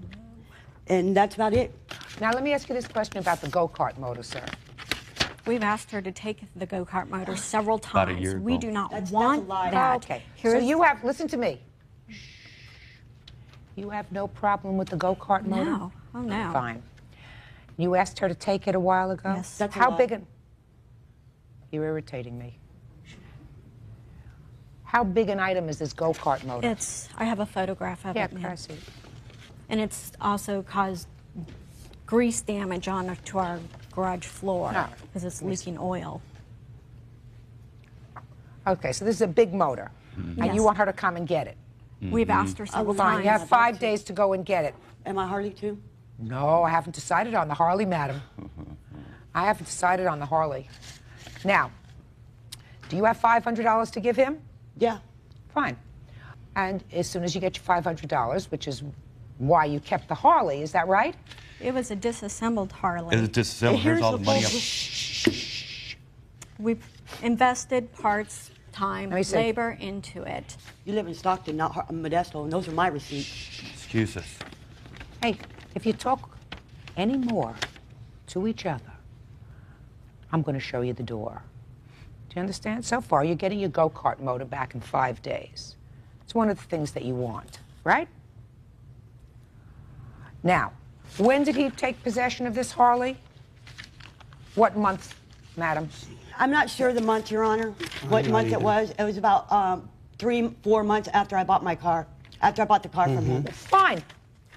Speaker 19: that's about it.
Speaker 2: Now, let me ask you this question about the go-kart motor, sir.
Speaker 21: We've asked her to take the go-kart motor several times.
Speaker 20: About a year ago.
Speaker 21: We do not
Speaker 19: That's
Speaker 21: want
Speaker 19: a lie.
Speaker 21: that.
Speaker 2: Okay. So you have, listen to me. You have no problem with the go-kart motor?
Speaker 21: No. Oh, no.
Speaker 2: Fine. You asked her to take it a while ago?
Speaker 21: Yes.
Speaker 19: That's a
Speaker 2: How
Speaker 19: lie.
Speaker 2: big? You're irritating me. How big an item is this go-kart motor?
Speaker 21: I have a photograph of it.
Speaker 2: I see.
Speaker 21: And it's also caused grease damage to our garage floor because it's leaking oil.
Speaker 2: Okay, so this is a big motor, and
Speaker 21: Yes.
Speaker 2: you want her to come and get it.
Speaker 21: We've asked her several
Speaker 2: Fine,
Speaker 21: times.
Speaker 2: you have 5 days to go and get it.
Speaker 19: Am I Harley too?
Speaker 2: No, I haven't decided on the Harley, madam. I haven't decided on the Harley. Now, do you have $500 to give him?
Speaker 19: Yeah.
Speaker 2: Fine. And as soon as you get your $500, which is why you kept the Harley, is that right?
Speaker 21: It was a disassembled Harley.
Speaker 20: It was disassembled. Here's all the money.
Speaker 21: We've invested parts, time,
Speaker 2: Let me see.
Speaker 21: labor into it.
Speaker 19: You live in Stockton, not Modesto, and those are my receipts.
Speaker 20: Excuses.
Speaker 2: Hey, if you talk any more to each other, I'm going to show you the door. Do you understand? So far, you're getting your go-kart motor back in 5 days. It's one of the things that you want, right? Now, when did he take possession of this Harley? What month, madam?
Speaker 19: I'm not sure the month, Your Honor, what month it was. It was about 3-4 months after I bought my car, after I bought the car from him.
Speaker 2: Fine.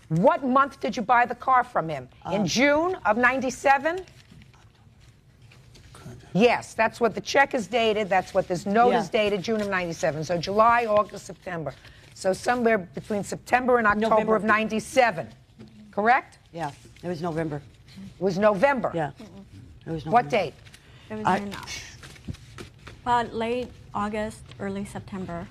Speaker 2: What month did you buy the car from him? In June of '97? Yes, that's what the check is dated. That's what this note is dated, June of '97. So July, August, September. So somewhere between September and October of '97. Correct?
Speaker 19: Yeah, it was November.
Speaker 2: It was November?
Speaker 19: Yeah. It was November.
Speaker 2: What date?
Speaker 21: It was in late August, early September.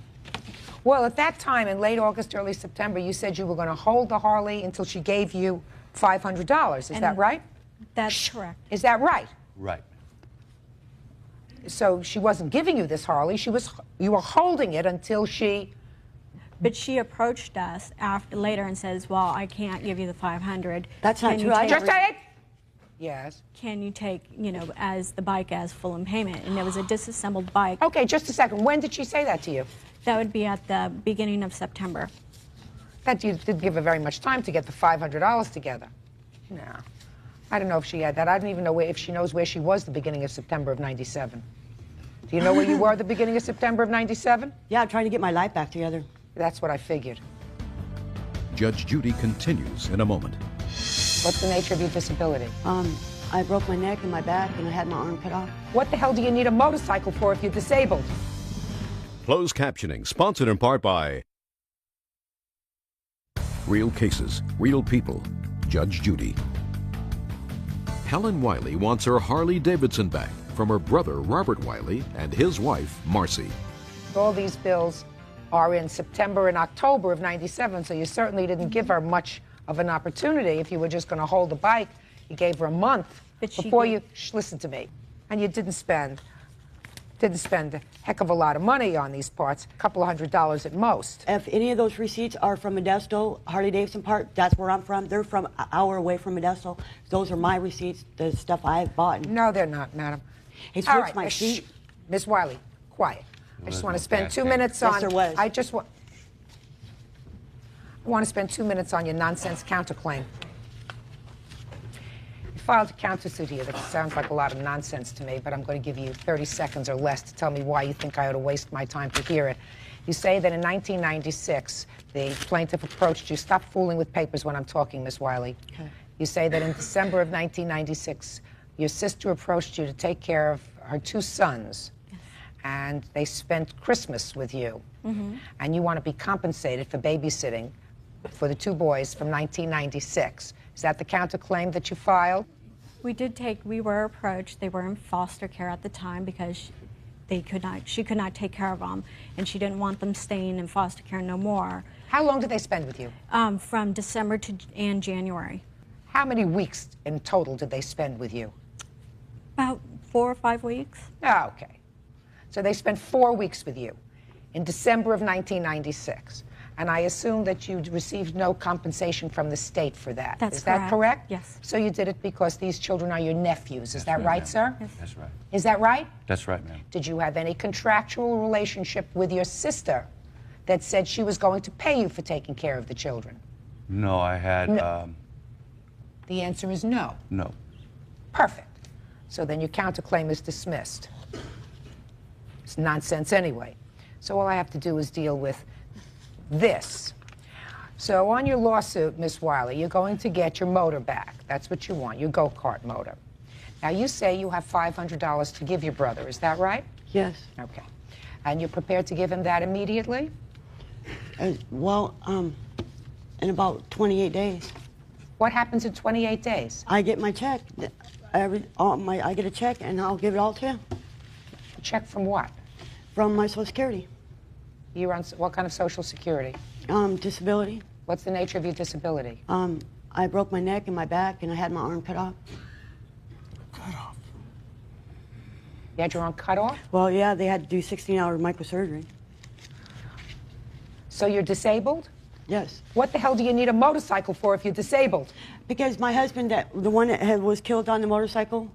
Speaker 2: Well, at that time, in late August, early September, you said you were going to hold the Harley until she gave you $500. Is that right?
Speaker 21: That's correct.
Speaker 2: Is that right?
Speaker 20: Right.
Speaker 2: So she wasn't giving you this Harley. You were holding it until she...
Speaker 21: But she approached us later and says, well, I can't give you the $500.
Speaker 19: That's not true.
Speaker 2: Just say it. Yes.
Speaker 21: Can you take, as the bike as full in payment? And there was a disassembled bike.
Speaker 2: Okay, just a second. When did she say that to you?
Speaker 21: That would be at the beginning of September.
Speaker 2: That you didn't give her very much time to get the $500 together. No. I don't know if she had that. I don't even know if she knows where she was the beginning of September of '97. Do you know where you were the beginning of September of '97?
Speaker 19: Yeah, I'm trying to get my life back together.
Speaker 2: That's what I figured.
Speaker 6: Judge Judy continues in a moment.
Speaker 2: What's the nature of your disability?
Speaker 19: I broke my neck and my back, and I had my arm cut off.
Speaker 2: What the hell do you need a motorcycle for if you're disabled?
Speaker 6: Closed captioning, sponsored in part by Real Cases, Real People, Judge Judy. Helen Wiley wants her Harley Davidson back from her brother Robert Wiley and his wife Marcy.
Speaker 2: All these bills are in September and October of '97, so you certainly didn't give her much of an opportunity. If you were just going to hold the bike, you gave her a month before you. Listen to me, and you didn't spend a heck of a lot of money on these parts, a couple of $100 at most.
Speaker 19: If any of those receipts are from Modesto, Harley-Davidson Park, that's where I'm from. They're from an hour away from Modesto. Those are my receipts, the stuff I've bought.
Speaker 2: No, they're not, madam.
Speaker 19: He
Speaker 2: All
Speaker 19: switched
Speaker 2: right,
Speaker 19: my seat.
Speaker 2: Ms. Wiley, quiet. I just want to spend 2 minutes
Speaker 19: Yes,
Speaker 2: on.
Speaker 19: there was.
Speaker 2: I want to spend 2 minutes on your nonsense counterclaim. You filed a countersuit here that sounds like a lot of nonsense to me, but I'm going to give you 30 seconds or less to tell me why you think I ought to waste my time to hear it. You say that in 1996, the plaintiff approached you. Stop fooling with papers when I'm talking, Ms. Wiley.
Speaker 19: Okay.
Speaker 2: You say that in December of 1996, your sister approached you to take care of her 2 sons, and they spent Christmas with you, and you want to be compensated for babysitting for the 2 boys from 1996. Is that the counterclaim that you filed?
Speaker 21: We were approached. They were in foster care at the time because she could not take care of them, and she didn't want them staying in foster care no more.
Speaker 2: How long did they spend with you?
Speaker 21: From December and January.
Speaker 2: How many weeks in total did they spend with you?
Speaker 21: About 4 or 5 weeks.
Speaker 2: Oh, okay. So they spent 4 weeks with you in December of 1996. And I assume that you received no compensation from the state for that.
Speaker 21: That's
Speaker 2: Is that correct?
Speaker 21: Yes.
Speaker 2: So you did it because these children are your nephews. Is that right, sir?
Speaker 21: Yes.
Speaker 20: That's right.
Speaker 2: Is that right?
Speaker 20: That's right, ma'am.
Speaker 2: Did you have any contractual relationship with your sister that said she was going to pay you for taking care of the children?
Speaker 20: No, I had.
Speaker 2: No. The answer is no.
Speaker 20: No.
Speaker 2: Perfect. So then your counterclaim is dismissed. It's nonsense anyway. So all I have to do is deal with this. So on your lawsuit, Miss Wiley, you're going to get your motor back. That's what you want, your go-kart motor. Now you say you have $500 to give your brother. Is that right?
Speaker 19: Yes.
Speaker 2: Okay. And you're prepared to give him that immediately?
Speaker 19: In about 28 days.
Speaker 2: What happens in 28 days?
Speaker 19: I get my check. I get a check, and I'll give it all to him.
Speaker 2: A check from what?
Speaker 19: From my Social Security.
Speaker 2: You're on what kind of Social Security?
Speaker 19: Disability.
Speaker 2: What's the nature of your disability?
Speaker 19: I broke my neck and my back, and I had my arm cut off.
Speaker 2: Cut off? You had your arm cut off?
Speaker 19: Well, yeah, they had to do 16-hour microsurgery.
Speaker 2: So you're disabled?
Speaker 19: Yes.
Speaker 2: What the hell do you need a motorcycle for if you're disabled?
Speaker 19: Because my husband, the one that was killed on the motorcycle,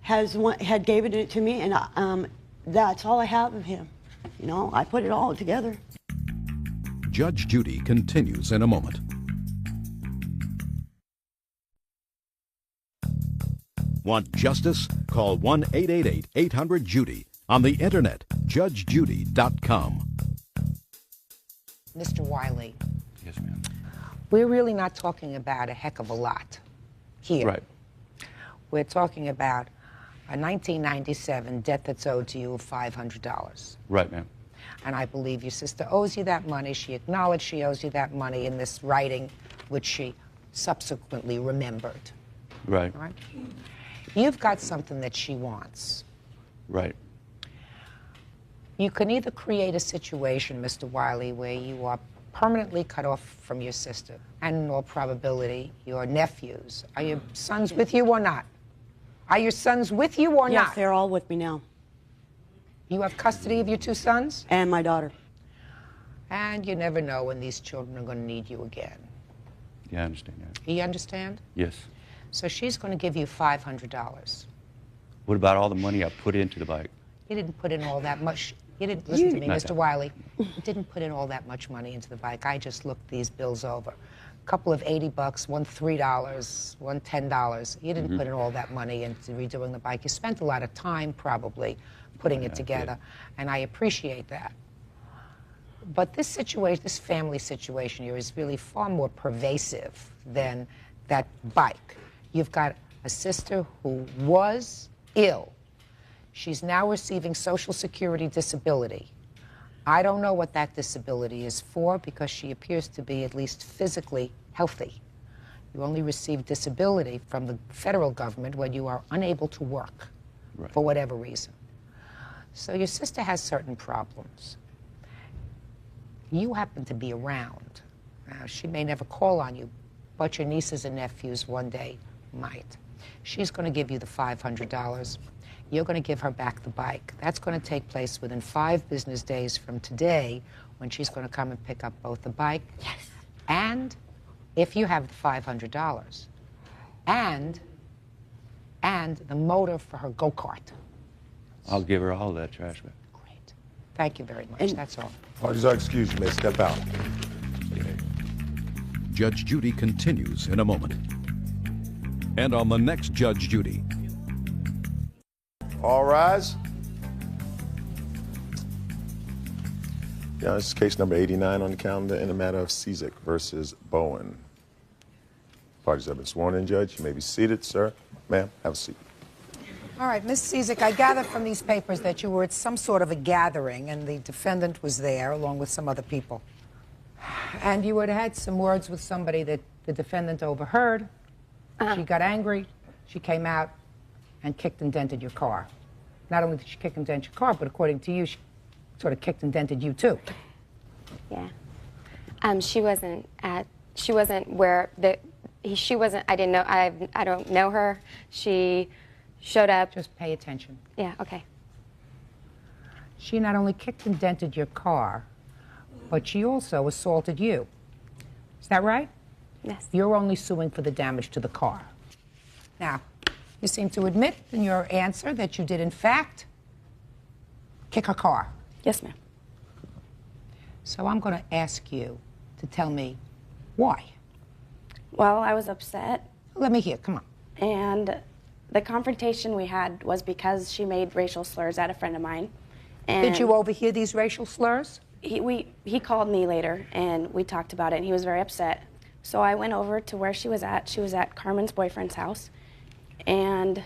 Speaker 19: had given it to me, and that's all I have of him. You know, I put it all together.
Speaker 6: Judge Judy continues in a moment. Want justice? Call 1-888-800-JUDY. On the internet, judgejudy.com.
Speaker 2: Mr. Wiley.
Speaker 20: Yes, ma'am.
Speaker 2: We're really not talking about a heck of a lot here.
Speaker 20: Right.
Speaker 2: We're talking about a 1997 debt that's owed to you of $500.
Speaker 20: Right, ma'am.
Speaker 2: And I believe your sister owes you that money. She acknowledged she owes you that money in this writing, which she subsequently remembered.
Speaker 20: Right.
Speaker 2: Right? You've got something that she wants.
Speaker 20: Right.
Speaker 2: You can either create a situation, Mr. Wiley, where you are permanently cut off from your sister, and in all probability, your nephews. Are your sons with you or not? Are your sons with you or not?
Speaker 19: Yes, they're all with me now.
Speaker 2: You have custody of your 2 sons?
Speaker 19: And my daughter.
Speaker 2: And you never know when these children are going to need you again.
Speaker 20: Yeah, I understand that.
Speaker 2: You understand?
Speaker 20: Yes.
Speaker 2: So she's going to give you $500.
Speaker 20: What about all the money I put into the bike?
Speaker 2: You didn't put in all that much. You didn't listen to me,
Speaker 20: Not
Speaker 2: Mr.
Speaker 20: that.
Speaker 2: Wiley. You didn't put in all that much money into the bike. I just looked these bills over. A couple of $80, one $3, one $10. You didn't put in all that money into redoing the bike. You spent a lot of time probably putting it together, and I appreciate that. But this situation, this family situation here is really far more pervasive than that bike. You've got a sister who was ill. She's now receiving Social Security disability. I don't know what that disability is for because she appears to be at least physically healthy. You only receive disability from the federal government when you are unable to work for whatever reason. So your sister has certain problems. you happen to be around. Now, she may never call on you, but your nieces and nephews one day might. She's going to give you the $500. You're going to give her back the bike. That's going to take place within 5 business days from today, when she's going to come and pick up both the bike and, if you have the $500, and the motor for her go-kart.
Speaker 20: I'll give her all that trash back.
Speaker 2: Thank you very much. That's all.
Speaker 9: Parties are excused. You may step out.
Speaker 6: Judge Judy continues in a moment. And on the next Judge Judy.
Speaker 9: All rise. Yeah, this is case number 89 on the calendar in the matter of Cizik versus Bowen. Parties have been sworn in, Judge. You may be seated, sir. Ma'am, have a seat.
Speaker 2: All right, Ms. Cizik, I gather from these papers that you were at some sort of a gathering and the defendant was there along with some other people. And you had had some words with somebody that the defendant overheard. She got angry. She came out and kicked and dented your car. Not only did she kick and dent your car, but according to you, she sort of kicked and dented you too.
Speaker 4: Yeah. She wasn't where she wasn't, I didn't know, I don't know her. She showed up.
Speaker 2: Just pay attention.
Speaker 4: Yeah, okay.
Speaker 2: She not only kicked and dented your car, but she also assaulted you. Is that right?
Speaker 4: Yes.
Speaker 2: You're only suing for the damage to the car. Now, you seem to admit in your answer that you did, in fact, kick her car.
Speaker 4: Yes, ma'am.
Speaker 2: So I'm going to ask you to tell me why.
Speaker 5: Well, I was upset.
Speaker 2: Let me hear, come on.
Speaker 5: And the confrontation we had was because she made racial slurs at a friend of mine. And
Speaker 2: did you overhear these racial slurs?
Speaker 5: He called me later, and we talked about it, and he was very upset. So I went over to where she was at. She was at Carmen's boyfriend's house. And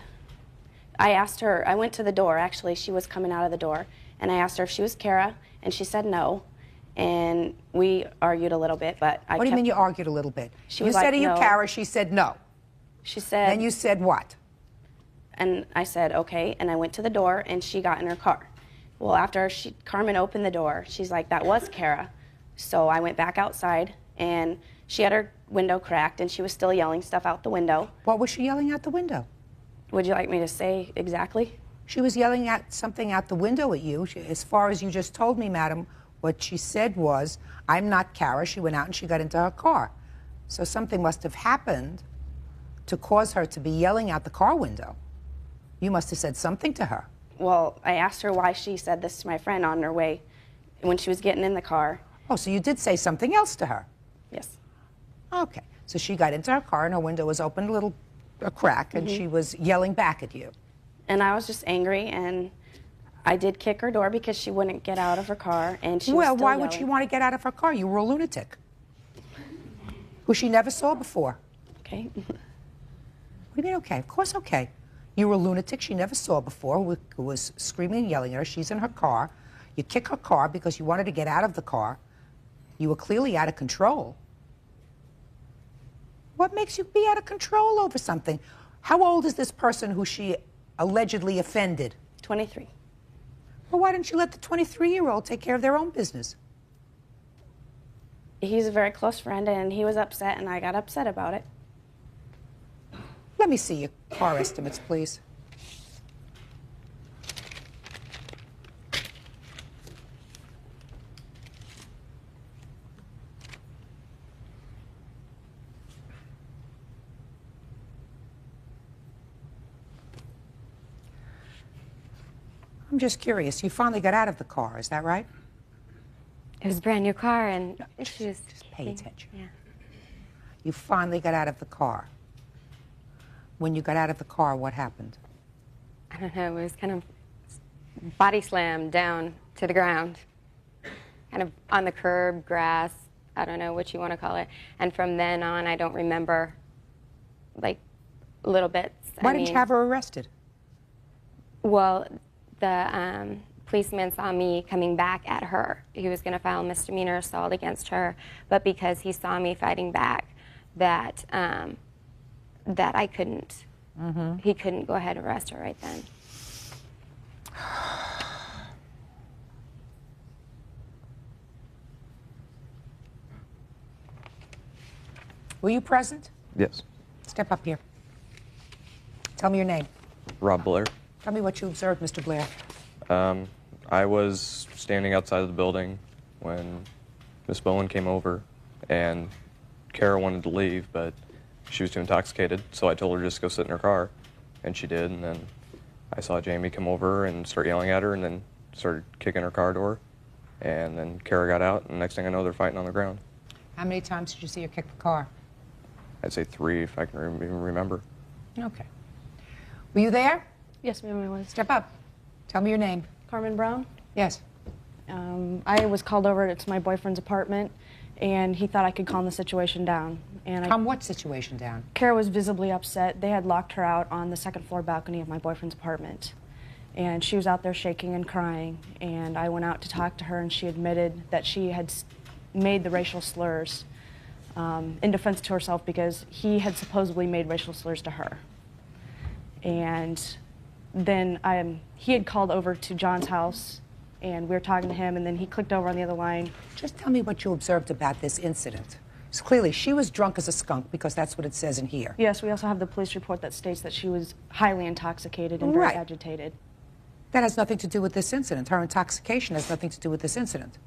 Speaker 5: I asked her, I went to the door, actually. She was coming out of the door. And I asked her if she was Kara, and she said no. And we argued a little bit, but
Speaker 2: What do you mean you argued a little bit?
Speaker 5: She
Speaker 2: You
Speaker 5: was
Speaker 2: said,
Speaker 5: like,
Speaker 2: are you
Speaker 5: no.
Speaker 2: Kara? She said no.
Speaker 5: She said...
Speaker 2: Then you said what?
Speaker 5: And I said, okay, and I went to the door, and she got in her car. Well, after Carmen opened the door, she's like, that was Kara. So I went back outside, and she had her window cracked, and she was still yelling stuff out the window.
Speaker 2: What was she yelling out the window?
Speaker 5: Would you like me to say exactly?
Speaker 2: She was yelling at something out the window at you. As far as you just told me, madam, what she said was, I'm not Kara. She went out and she got into her car. So something must have happened to cause her to be yelling out the car window. You must have said something to her.
Speaker 5: Well, I asked her why she said this to my friend on her way when she was getting in the car.
Speaker 2: Oh, so you did say something else to her?
Speaker 5: Yes.
Speaker 2: Okay. So she got into her car and her window was open a crack, and she was yelling back at you.
Speaker 5: And I was just angry, and I did kick her door because she wouldn't get out of her car, and she was
Speaker 2: Well,
Speaker 5: still
Speaker 2: why
Speaker 5: yelling.
Speaker 2: would she want to get out of her car? You were a lunatic who she never saw before.
Speaker 5: Okay.
Speaker 2: What do you mean, okay? Of course, okay. You were a lunatic she never saw before, who was screaming and yelling at her. She's in her car. You kick her car because you wanted to get out of the car. You were clearly out of control. What makes you be out of control over something? How old is this person who she allegedly offended?
Speaker 5: 23.
Speaker 2: Well, why didn't you let the 23-year-old take care of their own business?
Speaker 5: He's a very close friend, and he was upset, and I got upset about it.
Speaker 2: Let me see your car estimates, please. I'm just curious. You finally got out of the car, is that right?
Speaker 4: It was a brand new car, and she was...
Speaker 2: Just pay attention.
Speaker 4: Yeah.
Speaker 2: You finally got out of the car. When you got out of the car, what happened?
Speaker 4: I don't know, it was kind of body slammed down to the ground. Kind of on the curb, grass, I don't know what you want to call it. And from then on, I don't remember, like, little bits.
Speaker 2: Why didn't you have her arrested?
Speaker 4: Well, the policeman saw me coming back at her. He was going to file misdemeanor assault against her, but because he saw me fighting back, that I couldn't. He couldn't go ahead and arrest her right then.
Speaker 2: Were you present?
Speaker 3: Yes.
Speaker 2: Step up here. Tell me your name.
Speaker 3: Rob Blair.
Speaker 2: Tell me what you observed, Mr. Blair.
Speaker 3: I was standing outside of the building when Miss Bowen came over, and Kara wanted to leave, but she was too intoxicated, so I told her just to go sit in her car, and she did, and then I saw Jamie come over and start yelling at her, and then started kicking her car door, and then Kara got out, and next thing I know, they're fighting on the ground.
Speaker 2: How many times did you see her kick the car?
Speaker 3: I'd say 3, if I can even remember.
Speaker 2: Okay. Were you there?
Speaker 5: Yes, ma'am, I was.
Speaker 2: Step up. Tell me your name.
Speaker 5: Carmen Brown.
Speaker 2: Yes.
Speaker 5: I was called over to my boyfriend's apartment, and he thought I could calm the situation down. And
Speaker 2: Calm what situation down?
Speaker 5: Kara was visibly upset. They had locked her out on the second floor balcony of my boyfriend's apartment. And she was out there shaking and crying. And I went out to talk to her, and she admitted that she had made the racial slurs in defense to herself because he had supposedly made racial slurs to her. And then he had called over to John's house, and we were talking to him, and then he clicked over on the other line.
Speaker 2: Just tell me what you observed about this incident. So clearly, she was drunk as a skunk because that's what it says in here.
Speaker 5: Yes, we also have the police report that states that she was highly intoxicated and very agitated.
Speaker 2: That has nothing to do with this incident. Her intoxication has nothing to do with this incident.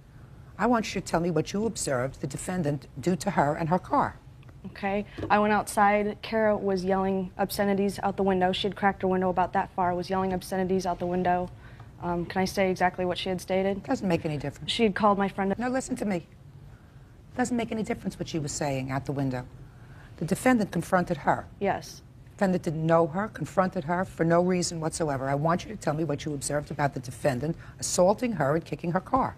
Speaker 2: I want you to tell me what you observed the defendant do to her and her car.
Speaker 5: Okay, I went outside. Kara was yelling obscenities out the window. She had cracked her window about that far, was yelling obscenities out the window. Can I say exactly what she had stated?
Speaker 2: Doesn't make any difference.
Speaker 5: She had called my friend.
Speaker 2: No, listen to me. Doesn't make any difference what she was saying out the window. The defendant confronted her.
Speaker 5: Yes.
Speaker 2: The defendant didn't know her, confronted her for no reason whatsoever. I want you to tell me what you observed about the defendant assaulting her and kicking her car.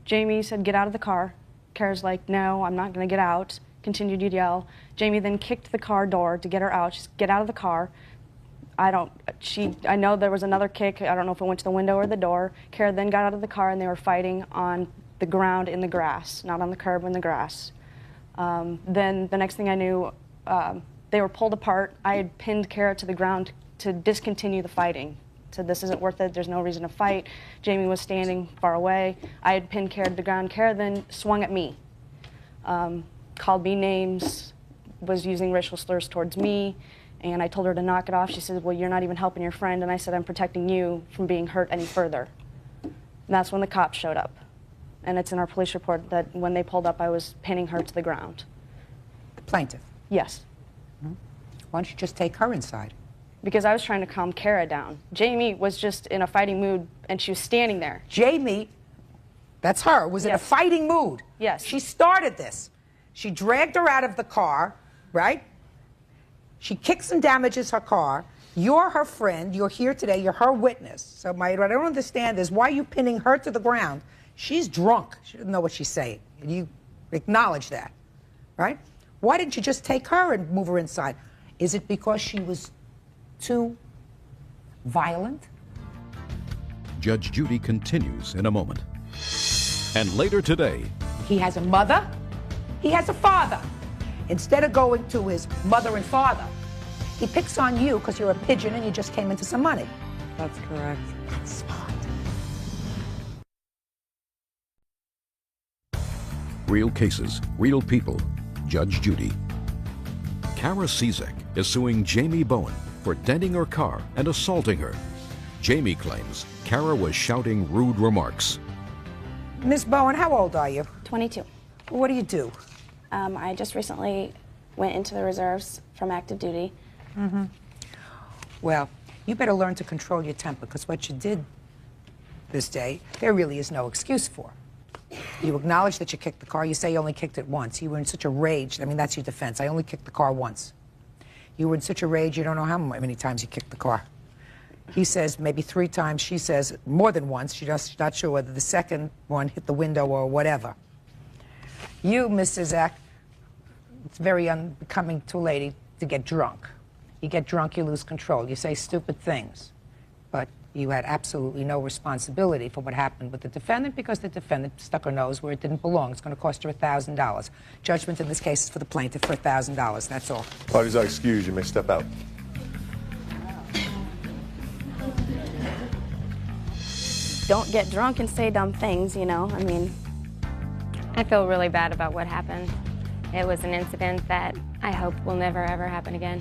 Speaker 5: Jamie said, "Get out of the car." Kara's like, "No, I'm not going to get out." Continued to yell. Jamie then kicked the car door to get her out. She's, "Get out of the car." I know there was another kick. I don't know if it went to the window or the door. Kara then got out of the car, and they were fighting on the ground in the grass, not on the curb, in the grass. Then the next thing I knew, they were pulled apart. I had pinned Kara to the ground to discontinue the fighting. Said, "This isn't worth it. There's no reason to fight." Jamie was standing far away. I had pinned Kara to the ground. Kara then swung at me, called me names, was using racial slurs towards me, and I told her to knock it off. She said, "Well, you're not even helping your friend," and I said, "I'm protecting you from being hurt any further." And that's when the cops showed up, and it's in our police report that when they pulled up, I was pinning her to the ground.
Speaker 2: The plaintiff?
Speaker 5: Yes.
Speaker 2: Mm-hmm. Why don't you just take her inside?
Speaker 5: Because I was trying to calm Kara down. Jamie was just in a fighting mood, and she was standing there.
Speaker 2: Jamie, that's her, was in a fighting mood.
Speaker 5: Yes.
Speaker 2: She started this. She dragged her out of the car, right? She kicks and damages her car. You're her friend. You're here today. You're her witness. So what I don't understand is why are you pinning her to the ground? She's drunk. She doesn't know what she's saying. And you acknowledge that, right? Why didn't you just take her and move her inside? Is it because she was too violent?
Speaker 6: Judge Judy continues in a moment. And later today,
Speaker 2: He has a mother. He has a father. Instead of going to his mother and father, he picks on you because you're a pigeon and you just came into some money.
Speaker 8: That's correct.
Speaker 2: That's smart.
Speaker 6: real cases, real people. Judge Judy. Kara Cizek is suing Jamie Bowen for denting her car and assaulting her. Jamie claims Kara was shouting rude remarks.
Speaker 2: Miss Bowen, how old are you?
Speaker 5: 22.
Speaker 2: What do you do?
Speaker 5: I just recently went into the reserves from active duty.
Speaker 2: Mm-hmm. Well, you better learn to control your temper, because what you did this day, there really is no excuse for. You acknowledge that you kicked the car. You say you only kicked it once. You were in such a rage. I mean, that's your defense. I only kicked the car once. You were in such a rage, you don't know how many times you kicked the car. He says maybe 3 times. She says more than once. She's just not sure whether the second one hit the window or whatever. You, Mr. Zach, it's very unbecoming to a lady to get drunk. You get drunk, you lose control. You say stupid things. But you had absolutely no responsibility for what happened with the defendant, because the defendant stuck her nose where it didn't belong. It's going to cost her $1,000. Judgment in this case is for the plaintiff for $1,000. That's all.
Speaker 9: Parties are excused. You may step out.
Speaker 5: Don't get drunk and say dumb things, you know? I mean,
Speaker 4: I feel really bad about what happened. It was an incident that I hope will never ever happen again.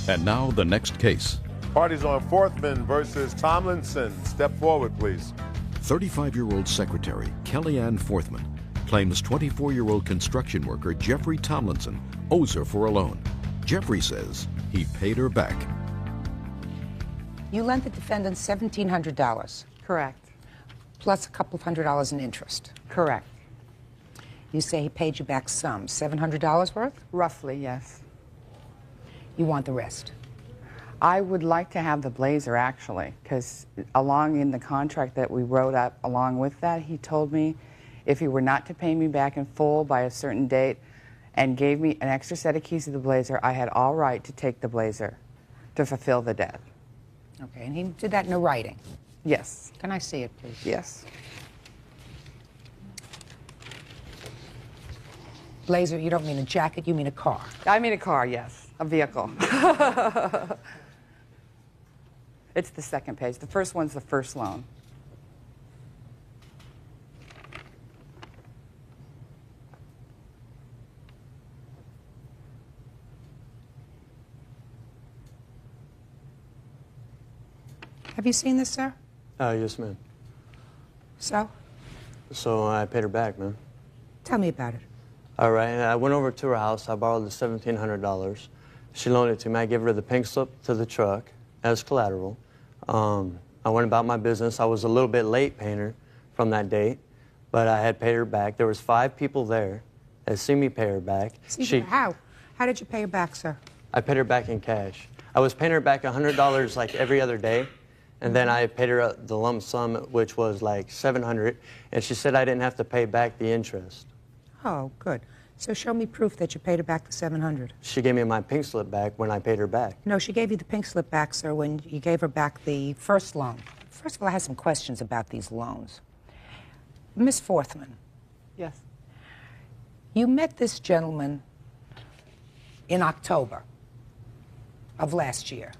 Speaker 6: And now the next case.
Speaker 9: Parties on Forthman versus Tomlinson. Step forward, please.
Speaker 6: 35-year-old secretary Kellyanne Forthman claims 24-year-old construction worker Jeffrey Tomlinson owes her for a loan. Jeffrey says he paid her back.
Speaker 2: You lent the defendant $1,700.
Speaker 7: Correct.
Speaker 2: Plus a couple of $100 in interest.
Speaker 7: Correct.
Speaker 2: You say he paid you back some, $700 worth?
Speaker 7: Roughly, yes.
Speaker 2: You want the rest?
Speaker 7: I would like to have the blazer, actually, because along in the contract that we wrote up along with that, he told me if he were not to pay me back in full by a certain date and gave me an extra set of keys to the blazer, I had all right to take the blazer to fulfill the debt.
Speaker 2: Okay, and he did that in a writing?
Speaker 7: Yes.
Speaker 2: Can I see it, please?
Speaker 7: Yes.
Speaker 2: Blazer, you don't mean a jacket, you mean a car?
Speaker 7: I mean a car, yes. A vehicle. It's the second page. The first one's the first loan.
Speaker 2: Have you seen this, sir?
Speaker 11: Yes, ma'am.
Speaker 2: So?
Speaker 11: So I paid her back, ma'am.
Speaker 2: Tell me about it.
Speaker 11: All right, I went over to her house. I borrowed the $1,700. She loaned it to me. I gave her the pink slip to the truck as collateral. I went about my business. I was a little bit late paying her from that date, but I had paid her back. There was 5 people there that see me pay her back.
Speaker 2: How? How did you pay her back, sir?
Speaker 11: I paid her back in cash. I was paying her back $100 like every other day, and then I paid her the lump sum, which was like $700, and she said I didn't have to pay back the interest.
Speaker 2: Oh, good. So show me proof that you paid her back the $700.
Speaker 11: She gave me my pink slip back when I paid her back.
Speaker 2: No, she gave you the pink slip back, sir, when you gave her back the first loan. First of all, I have some questions about these loans. Miss Forthman.
Speaker 7: Yes.
Speaker 2: You met this gentleman in October of last year,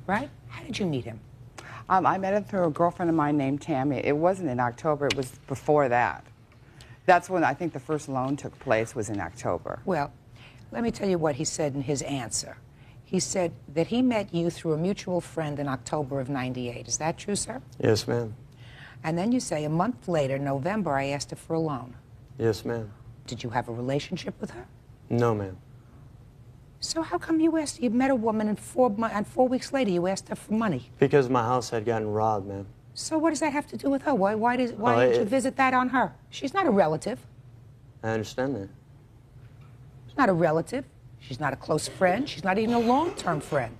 Speaker 2: right? How did you meet him?
Speaker 7: I met him through a girlfriend of mine named Tammy. It wasn't in October, it was before that. That's when I think the first loan took place, was in October.
Speaker 2: Well, let me tell you what he said in his answer. He said that he met you through a mutual friend in October of '98. Is that true, sir?
Speaker 11: Yes, ma'am.
Speaker 2: And then you say a month later, November, I asked her for a loan.
Speaker 11: Yes, ma'am.
Speaker 2: Did you have a relationship with her?
Speaker 11: No, ma'am.
Speaker 2: So how come you met a woman and 4 weeks later you asked her for money?
Speaker 11: Because my house had gotten robbed, ma'am.
Speaker 2: So what does that have to do with her? Why did you visit that on her? She's not a relative.
Speaker 11: I understand that.
Speaker 2: She's not a relative. She's not a close friend. She's not even a long-term friend.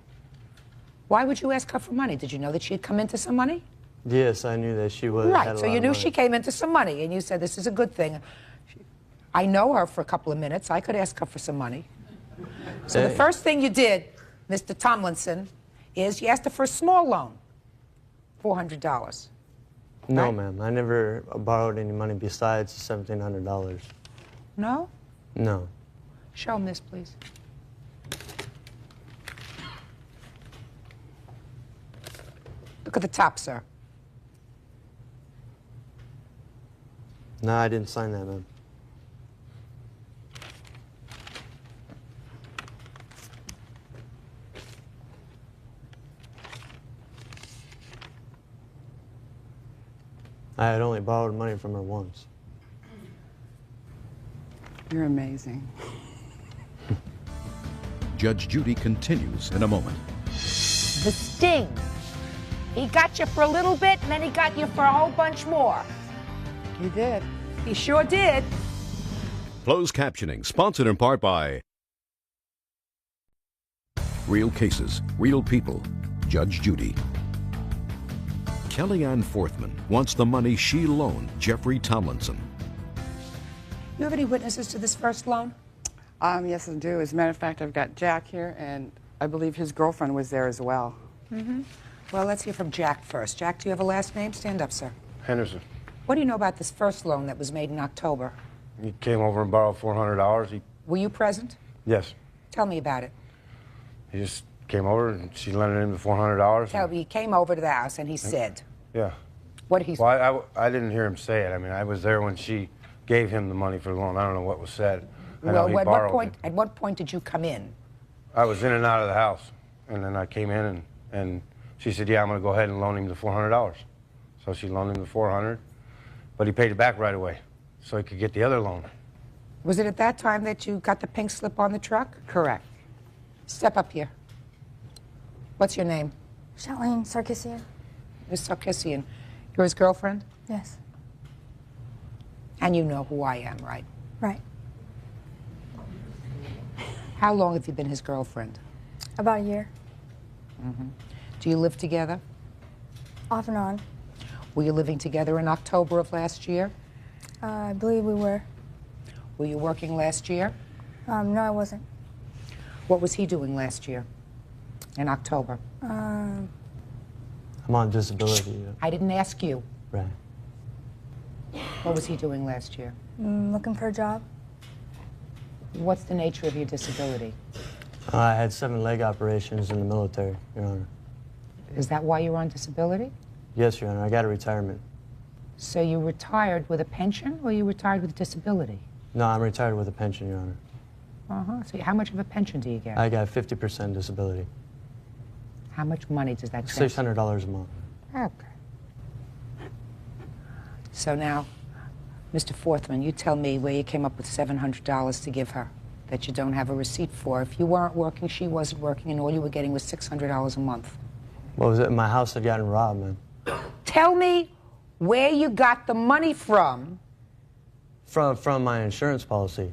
Speaker 2: Why would you ask her for money? Did you know that she had come into some money?
Speaker 11: Yes, I knew that she was.
Speaker 2: Right, so you knew she came into some money, and you said, this is a good thing. I know her for a couple of minutes. I could ask her for some money. So the first thing you did, Mr. Tomlinson, is you asked her for a small loan, $400.
Speaker 11: No,
Speaker 2: right?
Speaker 11: ma'am. I never borrowed any money besides $1,700.
Speaker 2: No?
Speaker 11: No.
Speaker 2: Show him this, please. Look at the top, sir.
Speaker 11: No, I didn't sign that, ma'am. I had only borrowed money from her once.
Speaker 7: You're amazing.
Speaker 6: Judge Judy continues in a moment.
Speaker 2: The sting. He got you for a little bit, and then he got you for a whole bunch more.
Speaker 7: He did.
Speaker 2: He sure did.
Speaker 6: Closed captioning, sponsored in part by Real Cases, Real People, Judge Judy. Kellyanne Forthman wants the money she loaned Jeffrey Tomlinson.
Speaker 2: You have any witnesses to this first loan?
Speaker 7: Yes, I do. As a matter of fact, I've got Jack here, and I believe his girlfriend was there as well.
Speaker 2: Mm-hmm. Well, let's hear from Jack first. Jack, do you have a last name? Stand up, sir.
Speaker 23: Henderson.
Speaker 2: What do you know about this first loan that was made in October?
Speaker 23: He came over and borrowed $400.
Speaker 2: Were you present?
Speaker 23: Yes.
Speaker 2: Tell me about it.
Speaker 23: He just came over and she lended him the $400.
Speaker 2: Tell me, he came over to the house and he said.
Speaker 23: Yeah.
Speaker 2: What did he say?
Speaker 23: Well, I didn't hear him say it. I mean, I was there when she gave him the money for the loan. I don't know what was said.
Speaker 20: I know he borrowed it.
Speaker 2: At what point did you come in?
Speaker 20: I was in and out of the house, and then I came in, and she said, yeah, I'm going to go ahead and loan him the $400. So she loaned him the $400, but he paid it back right away so he could get the other loan.
Speaker 2: Was it at that time that you got the pink slip on the truck?
Speaker 7: Correct.
Speaker 2: Step up here. What's your name?
Speaker 12: Charlene Sarkisian.
Speaker 2: Ms. Sarkisian. You're his girlfriend?
Speaker 12: Yes.
Speaker 2: And you know who I am, right?
Speaker 12: Right.
Speaker 2: How long have you been his girlfriend?
Speaker 12: About a year.
Speaker 2: Do you live together?
Speaker 12: Off and on.
Speaker 2: Were you living together in October of last year?
Speaker 12: I believe we were.
Speaker 2: Were you working last year?
Speaker 12: No, I wasn't.
Speaker 2: What was he doing last year in October?
Speaker 11: I'm on disability.
Speaker 2: I didn't ask you.
Speaker 11: Right.
Speaker 2: What was he doing last year?
Speaker 12: Looking for a job.
Speaker 2: What's the nature of your disability?
Speaker 11: I had 7 leg operations in the military, Your Honor.
Speaker 2: Is that why you're on disability?
Speaker 11: Yes, Your Honor. I got a retirement.
Speaker 2: So you retired with a pension or you retired with disability?
Speaker 11: No, I'm retired with a pension, Your Honor.
Speaker 2: So how much of a pension do you get?
Speaker 11: I got 50% disability.
Speaker 2: How much money does that transfer?
Speaker 11: $600 a month.
Speaker 2: Okay. So now, Mr. Forthman, you tell me where you came up with $700 to give her that you don't have a receipt for. If you weren't working, she wasn't working, and all you were getting was $600 a month.
Speaker 11: What was it? My house had gotten robbed, man.
Speaker 2: Tell me where you got the money from.
Speaker 11: From my insurance policy.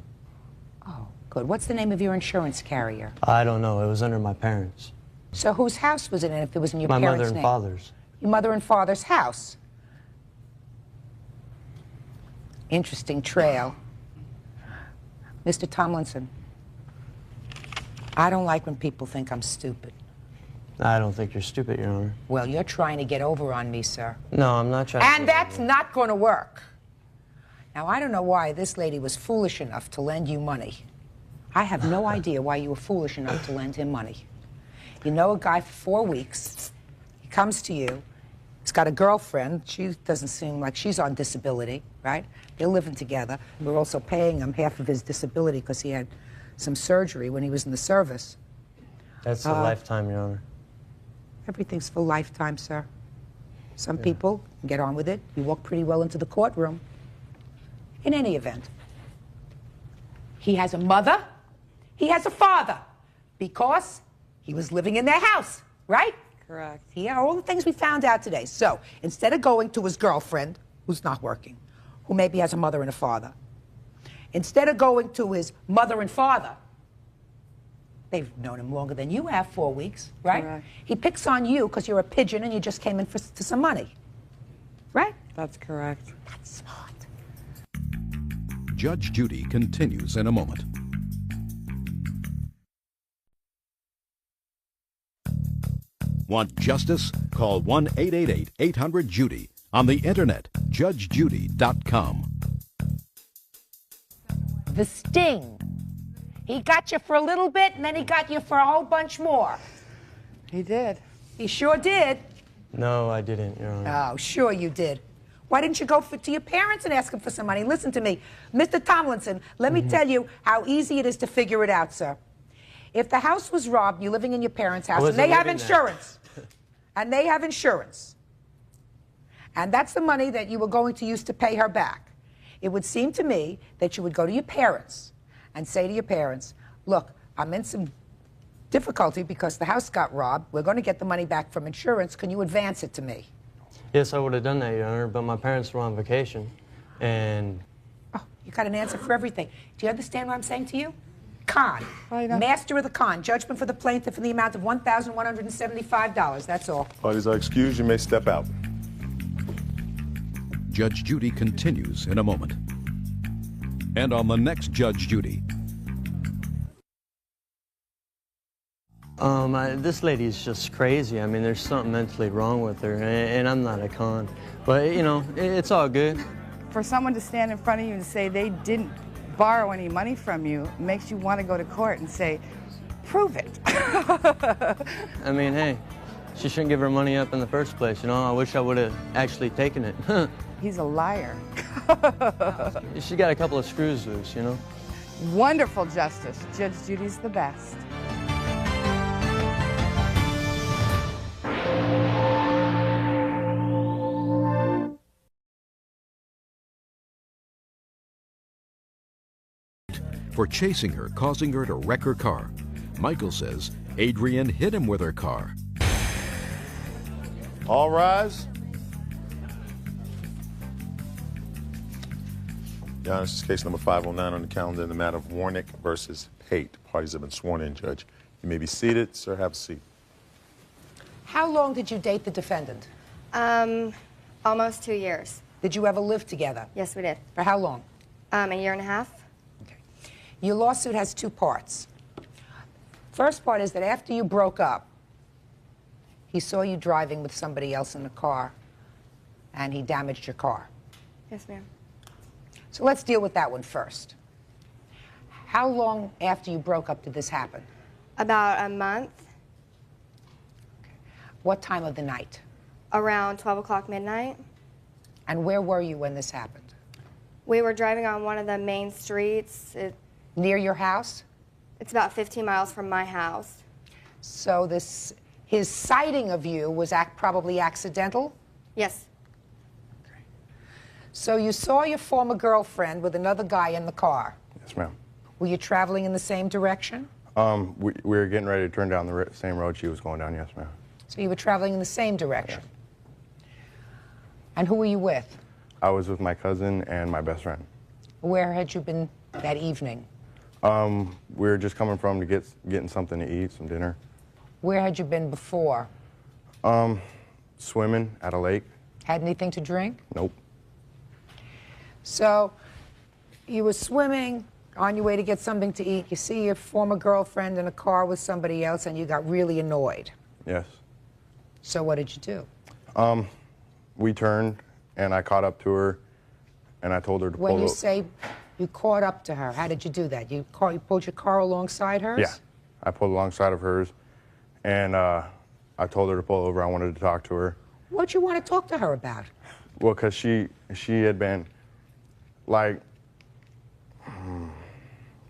Speaker 2: Oh, good. What's the name of your insurance carrier?
Speaker 11: I don't know. It was under my parents.
Speaker 2: So whose house was it in if it was in your
Speaker 11: My
Speaker 2: parents'
Speaker 11: mother and
Speaker 2: name?
Speaker 11: father's.
Speaker 2: Your mother and father's house. Interesting trail. Mr. Tomlinson, I don't like when people think I'm stupid.
Speaker 11: I don't think you're stupid, Your Honor.
Speaker 2: Well, you're trying to get over on me, sir.
Speaker 11: No, I'm not trying to.
Speaker 2: And that's not going to work. Now, I don't know why this lady was foolish enough to lend you money. I have no idea why you were foolish enough to lend him money. You know a guy for 4 weeks, he comes to you, he's got a girlfriend, she doesn't seem like she's on disability, right? They're living together. We're also paying him half of his disability because he had some surgery when he was in the service.
Speaker 11: That's a lifetime, Your Honor.
Speaker 2: Everything's for lifetime, sir. Some people can get on with it. You walk pretty well into the courtroom. In any event, he has a mother, he has a father, because he was living in their house, right?
Speaker 7: Correct.
Speaker 2: Yeah, all the things we found out today. So instead of going to his girlfriend, who's not working, who maybe has a mother and a father, instead of going to his mother and father, they've known him longer than you have, 4 weeks, right?
Speaker 7: Correct.
Speaker 2: He picks on you because you're a pigeon and you just came in for some money, right?
Speaker 7: That's correct.
Speaker 2: That's smart.
Speaker 6: Judge Judy continues in a moment. Want justice? Call 1-888-800-JUDY. On the internet, judgejudy.com.
Speaker 2: The sting. He got you for a little bit, and then he got you for a whole bunch more.
Speaker 7: He did.
Speaker 2: He sure did.
Speaker 11: No, I didn't, Your Honor.
Speaker 2: Oh, sure you did. Why didn't you go to your parents and ask them for some money? Listen to me. Mr. Tomlinson, let me tell you how easy it is to figure it out, sir. If the house was robbed, you're living in your parents' house, and they have insurance, and they have insurance, and that's the money that you were going to use to pay her back, it would seem to me that you would go to your parents and say to your parents, look, I'm in some difficulty because the house got robbed. We're going to get the money back from insurance. Can you advance it to me?
Speaker 11: Yes, I would have done that, Your Honor, but my parents were on vacation, and...
Speaker 2: Oh, you got an answer for everything. Do you understand what I'm saying to you? Con. Master of the con. Judgment for the plaintiff in the amount of $1,175. That's all.
Speaker 9: Parties are excused. You may step out.
Speaker 6: Judge Judy continues in a moment. And on the next Judge Judy.
Speaker 11: This lady's just crazy. I mean, there's something mentally wrong with her, and I'm not a con. But, you know, it's all good.
Speaker 7: For someone to stand in front of you and say they didn't borrow any money from you makes you want to go to court and say, prove it.
Speaker 11: I mean, hey, she shouldn't give her money up in the first place, you know? I wish I would have actually taken it.
Speaker 7: He's a liar.
Speaker 11: She got a couple of screws loose, you know?
Speaker 7: Wonderful justice. Judge Judy's the best.
Speaker 6: For chasing her, causing her to wreck her car. Michael says Adrian hit him with her car.
Speaker 9: All rise. Your Honor, this is case number 509 on the calendar in the matter of Warnick versus Pate. Parties have been sworn in, Judge. You may be seated. Sir, have a seat.
Speaker 2: How long did you date the defendant?
Speaker 4: Almost 2 years.
Speaker 2: Did you ever live together?
Speaker 4: Yes, we did.
Speaker 2: For how long?
Speaker 4: A year and a half.
Speaker 2: Your lawsuit has two parts. First part is that after you broke up, he saw you driving with somebody else in the car, and he damaged your car.
Speaker 4: Yes, ma'am.
Speaker 2: So let's deal with that one first. How long after you broke up did this happen?
Speaker 4: About a month.
Speaker 2: What time of the night?
Speaker 4: Around 12 o'clock midnight.
Speaker 2: And where were you when this happened?
Speaker 4: We were driving on one of the main streets.
Speaker 2: Near your house?
Speaker 4: It's about 15 miles from my house.
Speaker 2: So his sighting of you was probably accidental?
Speaker 4: Yes.
Speaker 2: So you saw your former girlfriend with another guy in the car.
Speaker 23: Yes, ma'am.
Speaker 2: Were you traveling in the same direction?
Speaker 23: We were getting ready to turn down the same road she was going down, yes, ma'am.
Speaker 2: So you were traveling in the same direction? Yes. And who were you with?
Speaker 23: I was with my cousin and my best friend.
Speaker 2: Where had you been that evening?
Speaker 23: We were just coming from getting something to eat, some dinner.
Speaker 2: Where had you been before?
Speaker 23: Swimming at a lake.
Speaker 2: Had anything to drink?
Speaker 23: Nope.
Speaker 2: So you were swimming, on your way to get something to eat. You see your former girlfriend in a car with somebody else, and you got really annoyed.
Speaker 23: Yes.
Speaker 2: So what did you do?
Speaker 23: We turned, and I caught up to her, and I told her to pull.
Speaker 2: When you say you caught up to her, how did you do that? You pulled your car alongside hers?
Speaker 23: Yeah. I pulled alongside of hers, and I told her to pull over. I wanted to talk to her.
Speaker 2: What'd you want to talk to her about?
Speaker 23: Well, because she had been, like,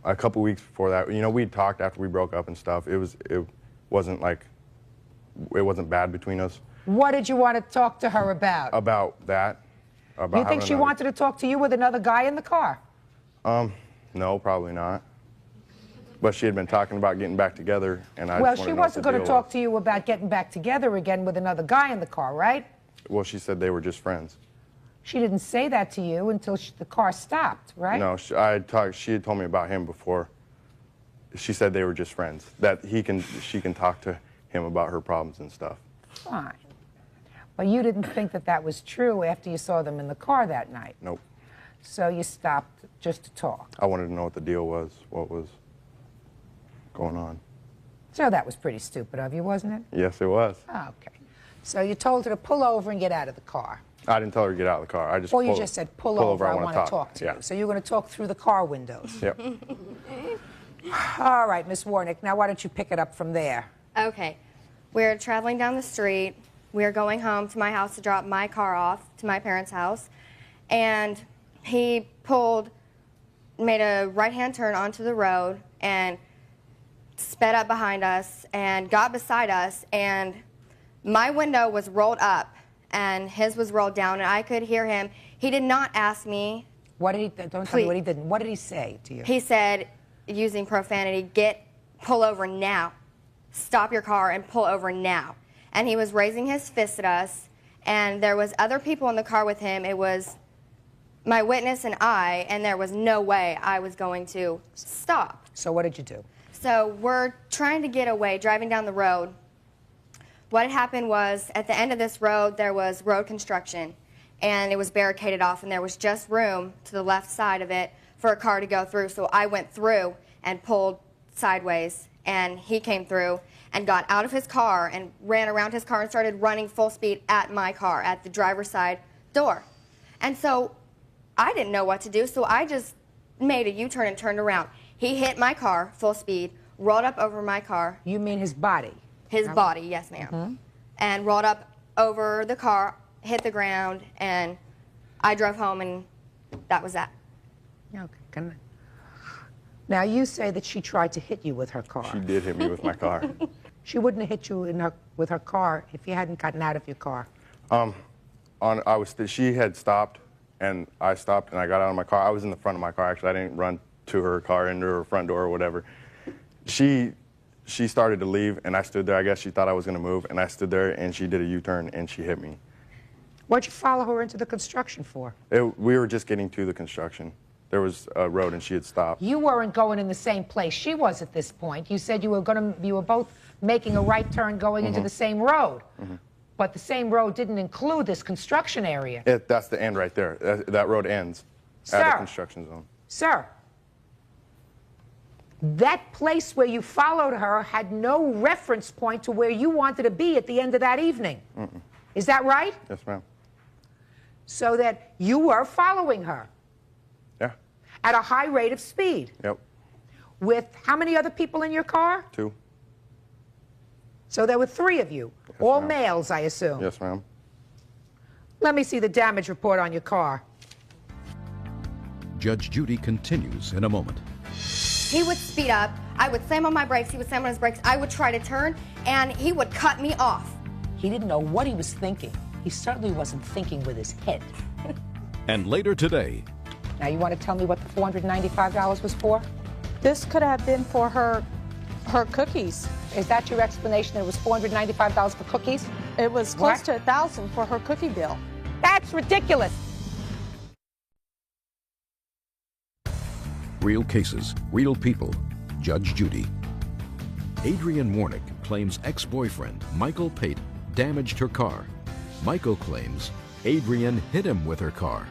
Speaker 23: a couple weeks before that. You know, we'd talked after we broke up and stuff. It wasn't bad between us.
Speaker 2: What did you want to talk to her about?
Speaker 23: About that. About
Speaker 2: you think she wanted to talk to you with another guy in the car?
Speaker 23: No, probably not. But she had been talking about getting back together, and I
Speaker 2: well,
Speaker 23: just
Speaker 2: she
Speaker 23: wanted to know what
Speaker 2: wasn't
Speaker 23: the
Speaker 2: going to
Speaker 23: deal
Speaker 2: talk
Speaker 23: was.
Speaker 2: to you about getting back together again with another guy in the car, right?
Speaker 23: Well, she said they were just friends.
Speaker 2: She didn't say that to you until the car stopped, right?
Speaker 23: No, she had told me about him before. She said they were just friends. That she can talk to him about her problems and stuff.
Speaker 2: Fine. But you didn't think that that was true after you saw them in the car that night?
Speaker 23: Nope.
Speaker 2: So you stopped just to talk?
Speaker 23: I wanted to know what the deal was, what was going on.
Speaker 2: So that was pretty stupid of you, wasn't it?
Speaker 23: Yes, it was.
Speaker 2: Oh, okay. So you told her to pull over and get out of the car?
Speaker 23: I didn't tell her to get out of the car. I just
Speaker 2: Or you just said, pull over, I want to talk to
Speaker 23: yeah.
Speaker 2: you. So you're going to talk through the car windows?
Speaker 23: Yep.
Speaker 2: All right, Miss Warnick, now why don't you pick it up from there?
Speaker 4: Okay. We're traveling down the street. We're going home to my house to drop my car off to my parents' house. And he made a right-hand turn onto the road and sped up behind us and got beside us. And my window was rolled up and his was rolled down, and I could hear him. He did not ask me.
Speaker 2: What did he, don't tell me what he did. What did he say to you?
Speaker 4: He said, using profanity, pull over now. Stop your car and pull over now. And he was raising his fist at us, and there was other people in the car with him. It was my witness and I, and there was no way I was going to stop.
Speaker 2: So what did you do?
Speaker 4: So we're trying to get away, driving down the road. What had happened was, at the end of this road, there was road construction, and it was barricaded off, and there was just room to the left side of it for a car to go through. So I went through and pulled sideways, and he came through and got out of his car and ran around his car and started running full speed at my car, at the driver's side door. And so I didn't know what to do, so I just made a U-turn and turned around. He hit my car, full speed, rolled up over my car.
Speaker 2: You mean his body?
Speaker 4: His body, yes, ma'am. And rolled up over the car, hit the ground, and I drove home, and that was that.
Speaker 2: Okay. Now, you say that she tried to hit you with her car.
Speaker 23: She did hit me with my car.
Speaker 2: She wouldn't have hit you with her car if you hadn't gotten out of your car.
Speaker 23: She had stopped, and I stopped, and I got out of my car. I was in the front of my car, actually. I didn't run to her car, into her front door or whatever. She started to leave, and I stood there. I guess she thought I was going to move, and I stood there, and she did a U-turn, and she hit me.
Speaker 2: What'd you follow her into the construction for?
Speaker 23: We were just getting to the construction. There was a road, and she had stopped.
Speaker 2: You weren't going in the same place she was at this point. You said you were both making a right turn going into the same road. But the same road didn't include this construction area.
Speaker 23: That's the end right there. That road ends at a construction zone.
Speaker 2: Sir, that place where you followed her had no reference point to where you wanted to be at the end of that evening. Is that right?
Speaker 23: Yes, ma'am.
Speaker 2: So that you were following her.
Speaker 23: Yeah.
Speaker 2: At a high rate of speed.
Speaker 23: Yep.
Speaker 2: With how many other people in your car?
Speaker 23: 2.
Speaker 2: So there were 3 of you.
Speaker 23: Yes,
Speaker 2: all
Speaker 23: ma'am.
Speaker 2: males, I assume.
Speaker 23: Yes, ma'am.
Speaker 2: Let me see the damage report on your car.
Speaker 6: Judge Judy continues in a moment.
Speaker 13: He would speed up, I would slam on my brakes, he would slam on his brakes, I would try to turn, and he would cut me off.
Speaker 2: He didn't know what he was thinking. He certainly wasn't thinking with his head.
Speaker 6: And later today.
Speaker 2: Now, you want to tell me what the $495 was for?
Speaker 14: This could have been for her cookies.
Speaker 2: Is that your explanation, that it was $495 for cookies?
Speaker 14: It was close to $1,000 for her cookie bill.
Speaker 2: That's ridiculous.
Speaker 6: Real cases, real people. Judge Judy. Adrian Warnick claims ex-boyfriend Michael Pate damaged her car. Michael claims Adrian hit him with her car.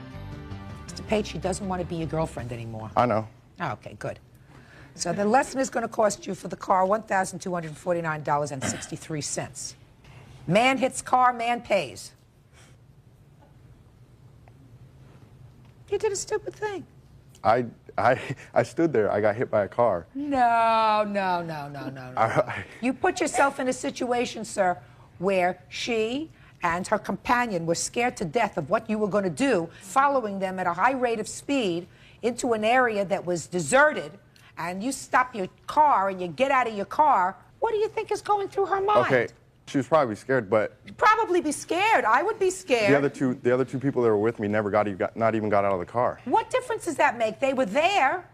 Speaker 2: Mr. Pate, she doesn't want to be your girlfriend anymore.
Speaker 23: I know.
Speaker 2: Oh, okay, good. So the lesson is going to cost you for the car $1,249.63. Man hits car, man pays. You did a stupid thing.
Speaker 23: I stood there. I got hit by a car.
Speaker 2: No. You put yourself in a situation, sir, where she and her companion were scared to death of what you were going to do, following them at a high rate of speed into an area that was deserted, and you stop your car and you get out of your car. What do you think is going through her mind?
Speaker 23: Okay, she was probably scared, but
Speaker 2: You'd probably be scared. I would be scared.
Speaker 23: the other two people that were with me never not even got out of the car.
Speaker 2: What difference does that make? They were there.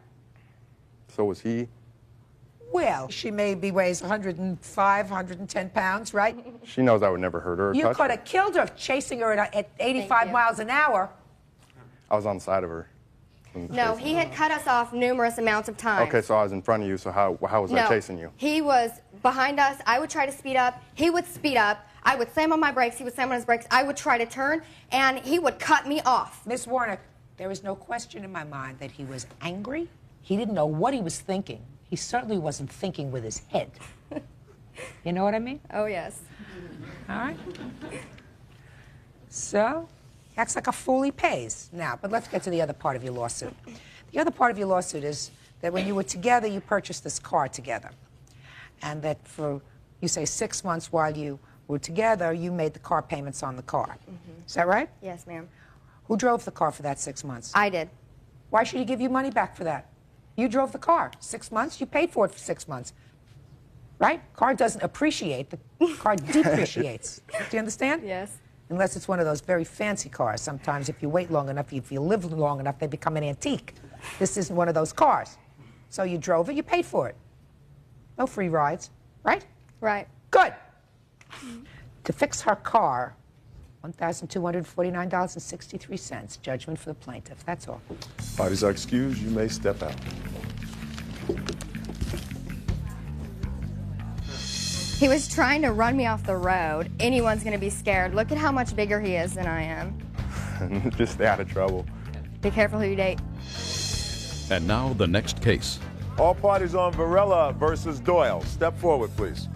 Speaker 23: So was he.
Speaker 2: Well, she maybe weighs 105, 110 pounds, right?
Speaker 23: She knows I would never hurt her or
Speaker 2: You
Speaker 23: touch
Speaker 2: could
Speaker 23: her.
Speaker 2: have killed her chasing her at 85 miles an hour.
Speaker 23: I was on the side of her.
Speaker 13: No, he had cut us off numerous amounts of times.
Speaker 23: Okay, so I was in front of you, so how was I chasing you?
Speaker 13: He was behind us. I would try to speed up. He would speed up. I would slam on my brakes. He would slam on his brakes. I would try to turn, and he would cut me off.
Speaker 2: Miss Warnick, there is no question in my mind that he was angry. He didn't know what he was thinking. He certainly wasn't thinking with his head. You know what I mean?
Speaker 13: Oh, yes.
Speaker 2: All right. So, acts like a fool, he pays. Now, but let's get to the other part of your lawsuit. The other part of your lawsuit is that when you were together, you purchased this car together. And that for, you say, 6 months while you were together, you made the car payments on the car. Is that right?
Speaker 13: Yes, ma'am.
Speaker 2: Who drove the car for that 6 months?
Speaker 13: I did.
Speaker 2: Why should he give you money back for that? You drove the car 6 months. You paid for it for 6 months. Right? Car doesn't appreciate. The car depreciates. Do you understand?
Speaker 13: Yes.
Speaker 2: Unless it's one of those very fancy cars. Sometimes if you wait long enough, if you live long enough, they become an antique. This isn't one of those cars. So you drove it, you paid for it. No free rides, right?
Speaker 13: Right.
Speaker 2: Good. To fix her car, $1,249.63. Judgment for the plaintiff. That's all.
Speaker 9: Parties are excused. You may step out.
Speaker 13: He was trying to run me off the road. Anyone's going to be scared. Look at how much bigger he is than I am.
Speaker 23: Just stay out of trouble.
Speaker 13: Be careful who you date.
Speaker 6: And now the next case.
Speaker 9: All parties on Varela versus Doyle. Step forward, please.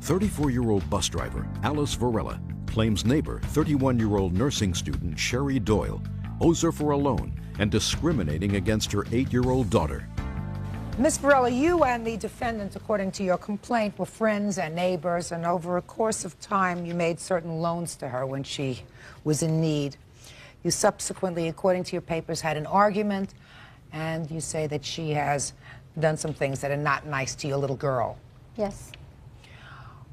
Speaker 6: 34-year-old bus driver Alice Varela claims neighbor 31-year-old nursing student Sherry Doyle owes her for a loan and discriminating against her 8-year-old daughter.
Speaker 2: Miss Varela, you and the defendant, according to your complaint, were friends and neighbors, and over a course of time, you made certain loans to her when she was in need. You subsequently, according to your papers, had an argument, and you say that she has done some things that are not nice to your little girl.
Speaker 21: Yes.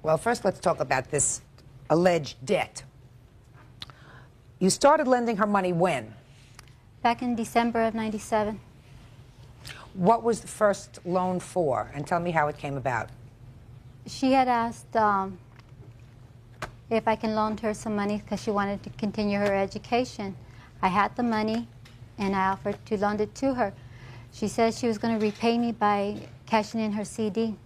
Speaker 2: Well, first let's talk about this alleged debt. You started lending her money when?
Speaker 21: Back in December of '97.
Speaker 2: What was the first loan for? And tell me how it came about.
Speaker 21: She had asked if I can loan her some money because she wanted to continue her education. I had the money, and I offered to loan it to her. She said she was going to repay me by cashing in her CD.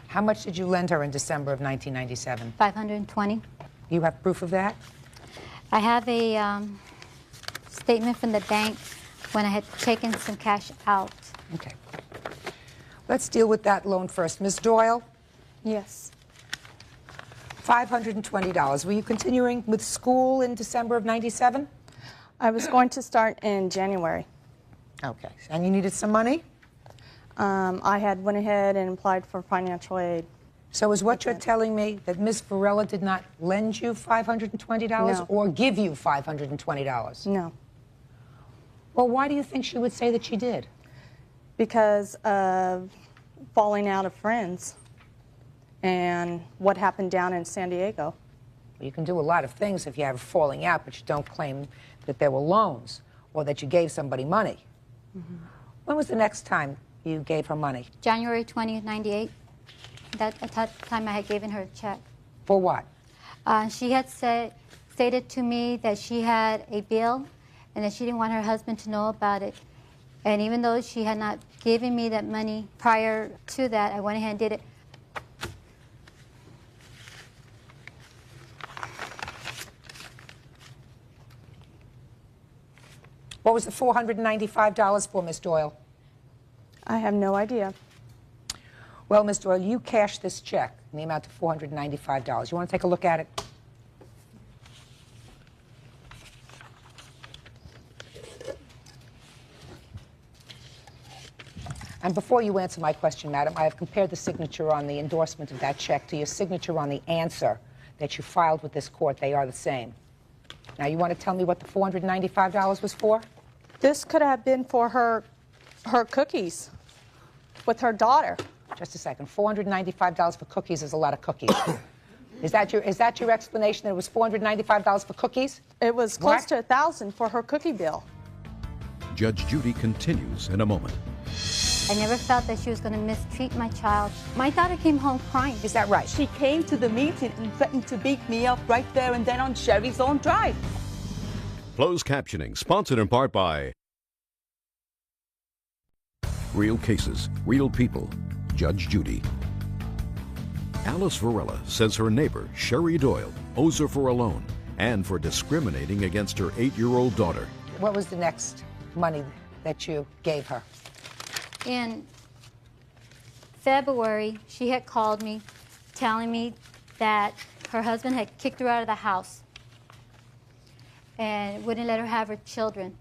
Speaker 2: How much did you lend her in December of 1997?
Speaker 21: $520.
Speaker 2: You have proof of that?
Speaker 21: I have a statement from the bank when I had taken some cash out.
Speaker 2: Okay. Let's deal with that loan first. Ms. Doyle?
Speaker 12: Yes.
Speaker 2: $520. Were you continuing with school in December of '97?
Speaker 14: I was going to start in January.
Speaker 2: Okay. And you needed some money?
Speaker 14: I had went ahead and applied for financial aid.
Speaker 2: So is what you're telling me that Ms. Varela did not lend you $520
Speaker 14: No.
Speaker 2: or give you $520?
Speaker 14: No.
Speaker 2: Well, why do you think she would say that she did?
Speaker 14: Because of falling out of friends and what happened down in San Diego.
Speaker 2: You can do a lot of things if you have a falling out, but you don't claim that there were loans or that you gave somebody money. When was the next time you gave her money?
Speaker 21: January 20th, '98. At that time, I had given her a check.
Speaker 2: For what?
Speaker 21: She had stated to me that she had a bill and that she didn't want her husband to know about it. And even though she had not given me that money prior to that, I went ahead and did it.
Speaker 2: What was the $495 for, Miss Doyle?
Speaker 14: I have no idea.
Speaker 2: Well, Miss Doyle, you cashed this check in the amount of $495. You want to take a look at it? And before you answer my question, madam, I have compared the signature on the endorsement of that check to your signature on the answer that you filed with this court. They are the same. Now, you want to tell me what the $495 was for?
Speaker 14: This could have been for her cookies with her daughter.
Speaker 2: Just a second. $495 for cookies is a lot of cookies. Is that your explanation, that it was $495 for cookies?
Speaker 14: It was close to $1,000 for her cookie bill.
Speaker 6: Judge Judy continues in a moment.
Speaker 21: I never felt that she was going to mistreat my child. My daughter came home crying.
Speaker 2: Is that right?
Speaker 10: She came to the meeting and threatened to beat me up right there and then on Sherry's own drive.
Speaker 6: Closed captioning, sponsored in part by Real Cases, Real People, Judge Judy. Alice Varela says her neighbor, Sherry Doyle, owes her for a loan and for discriminating against her 8-year-old daughter.
Speaker 2: What was the next money that you gave her?
Speaker 21: In February, she had called me telling me that her husband had kicked her out of the house and wouldn't let her have her children,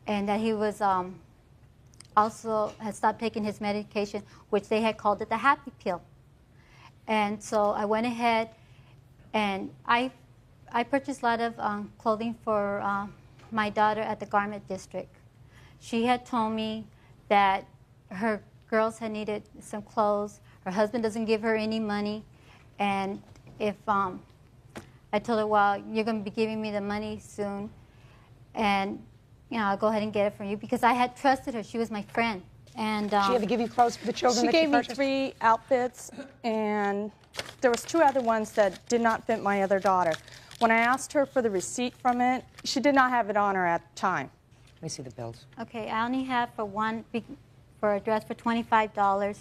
Speaker 21: and that he was also had stopped taking his medication, which they had called it the happy pill. And so I went ahead and I purchased a lot of clothing for my daughter at the garment district. She had told me that her girls had needed some clothes. Her husband doesn't give her any money. And if I told her, well, you're going to be giving me the money soon, and I'll go ahead and get it for you, because I had trusted her. She was my friend. And
Speaker 2: did she ever give you clothes for the children?
Speaker 14: She
Speaker 2: that
Speaker 14: gave me
Speaker 2: purchased?
Speaker 14: 3 outfits, and there was 2 other ones that did not fit my other daughter. When I asked her for the receipt from it, she did not have it on her at the time.
Speaker 2: Let me see the bills.
Speaker 21: Okay, I only have for a dress for $25.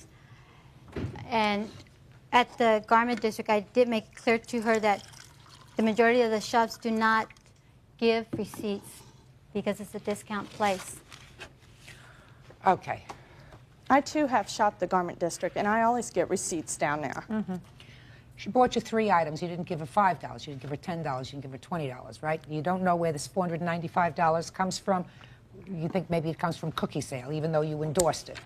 Speaker 21: And at the garment district, I did make it clear to her that the majority of the shops do not give receipts because it's a discount place.
Speaker 2: Okay.
Speaker 14: I, too, have shopped the garment district, and I always get receipts down there.
Speaker 2: She bought you 3 items. You didn't give her $5. You didn't give her $10. You didn't give her $20, right? You don't know where this $495 comes from. You think maybe it comes from cookie sale, even though you endorsed it.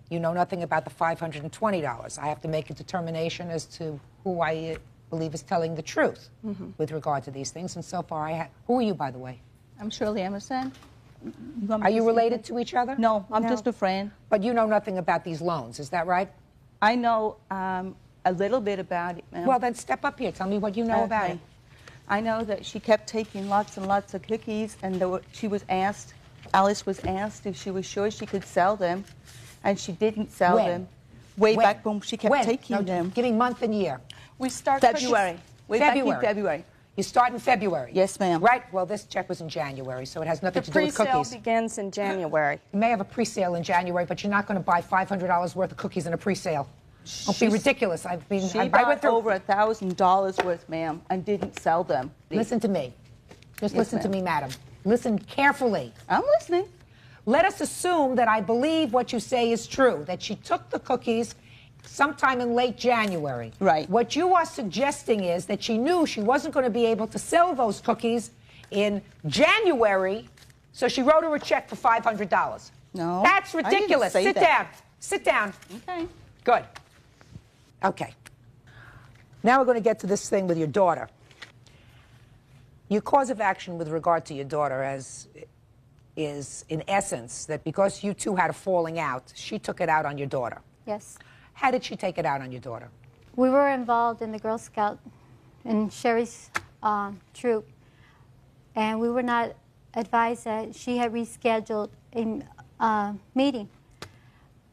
Speaker 2: You know nothing about the $520. I have to make a determination as to who I believe is telling the truth with regard to these things. And so far, who are you, by the way?
Speaker 10: I'm Shirley Emerson.
Speaker 2: Are you related to each other?
Speaker 10: No, I'm just a friend.
Speaker 2: But you know nothing about these loans, is that right?
Speaker 10: I know a little bit about it, ma'am.
Speaker 2: Well, then step up here. Tell me what you know about it.
Speaker 10: I know that she kept taking lots and lots of cookies, and Alice was asked if she was sure she could sell them, and she didn't sell them. Way back when she kept taking them.
Speaker 2: Give me month and year.
Speaker 10: We start February. Way back in February.
Speaker 2: You start in February?
Speaker 10: Yes, ma'am.
Speaker 2: Right? Well, this check was in January, so it has nothing to do with cookies.
Speaker 14: The presale begins in January.
Speaker 2: You may have a presale in January, but you're not going to buy $500 worth of cookies in a presale. Don't be ridiculous.
Speaker 10: She bought over $1,000 worth, ma'am, and didn't sell them.
Speaker 2: Listen to me. Just listen to me, madam. Listen carefully.
Speaker 10: I'm listening.
Speaker 2: Let us assume that I believe what you say is true, that she took the cookies sometime in late January.
Speaker 10: Right.
Speaker 2: What you are suggesting is that she knew she wasn't going to be able to sell those cookies in January, so she wrote her a check for $500.
Speaker 10: No.
Speaker 2: That's ridiculous.
Speaker 10: I didn't say that.
Speaker 2: Sit down.
Speaker 10: Okay.
Speaker 2: Good. Okay. Now we're going to get to this thing with your daughter. Your cause of action with regard to your daughter is, in essence, that because you two had a falling out, she took it out on your daughter.
Speaker 21: Yes.
Speaker 2: How did she take it out on your daughter?
Speaker 21: We were involved in the Girl Scout in Sherry's troop, and we were not advised that she had rescheduled a meeting.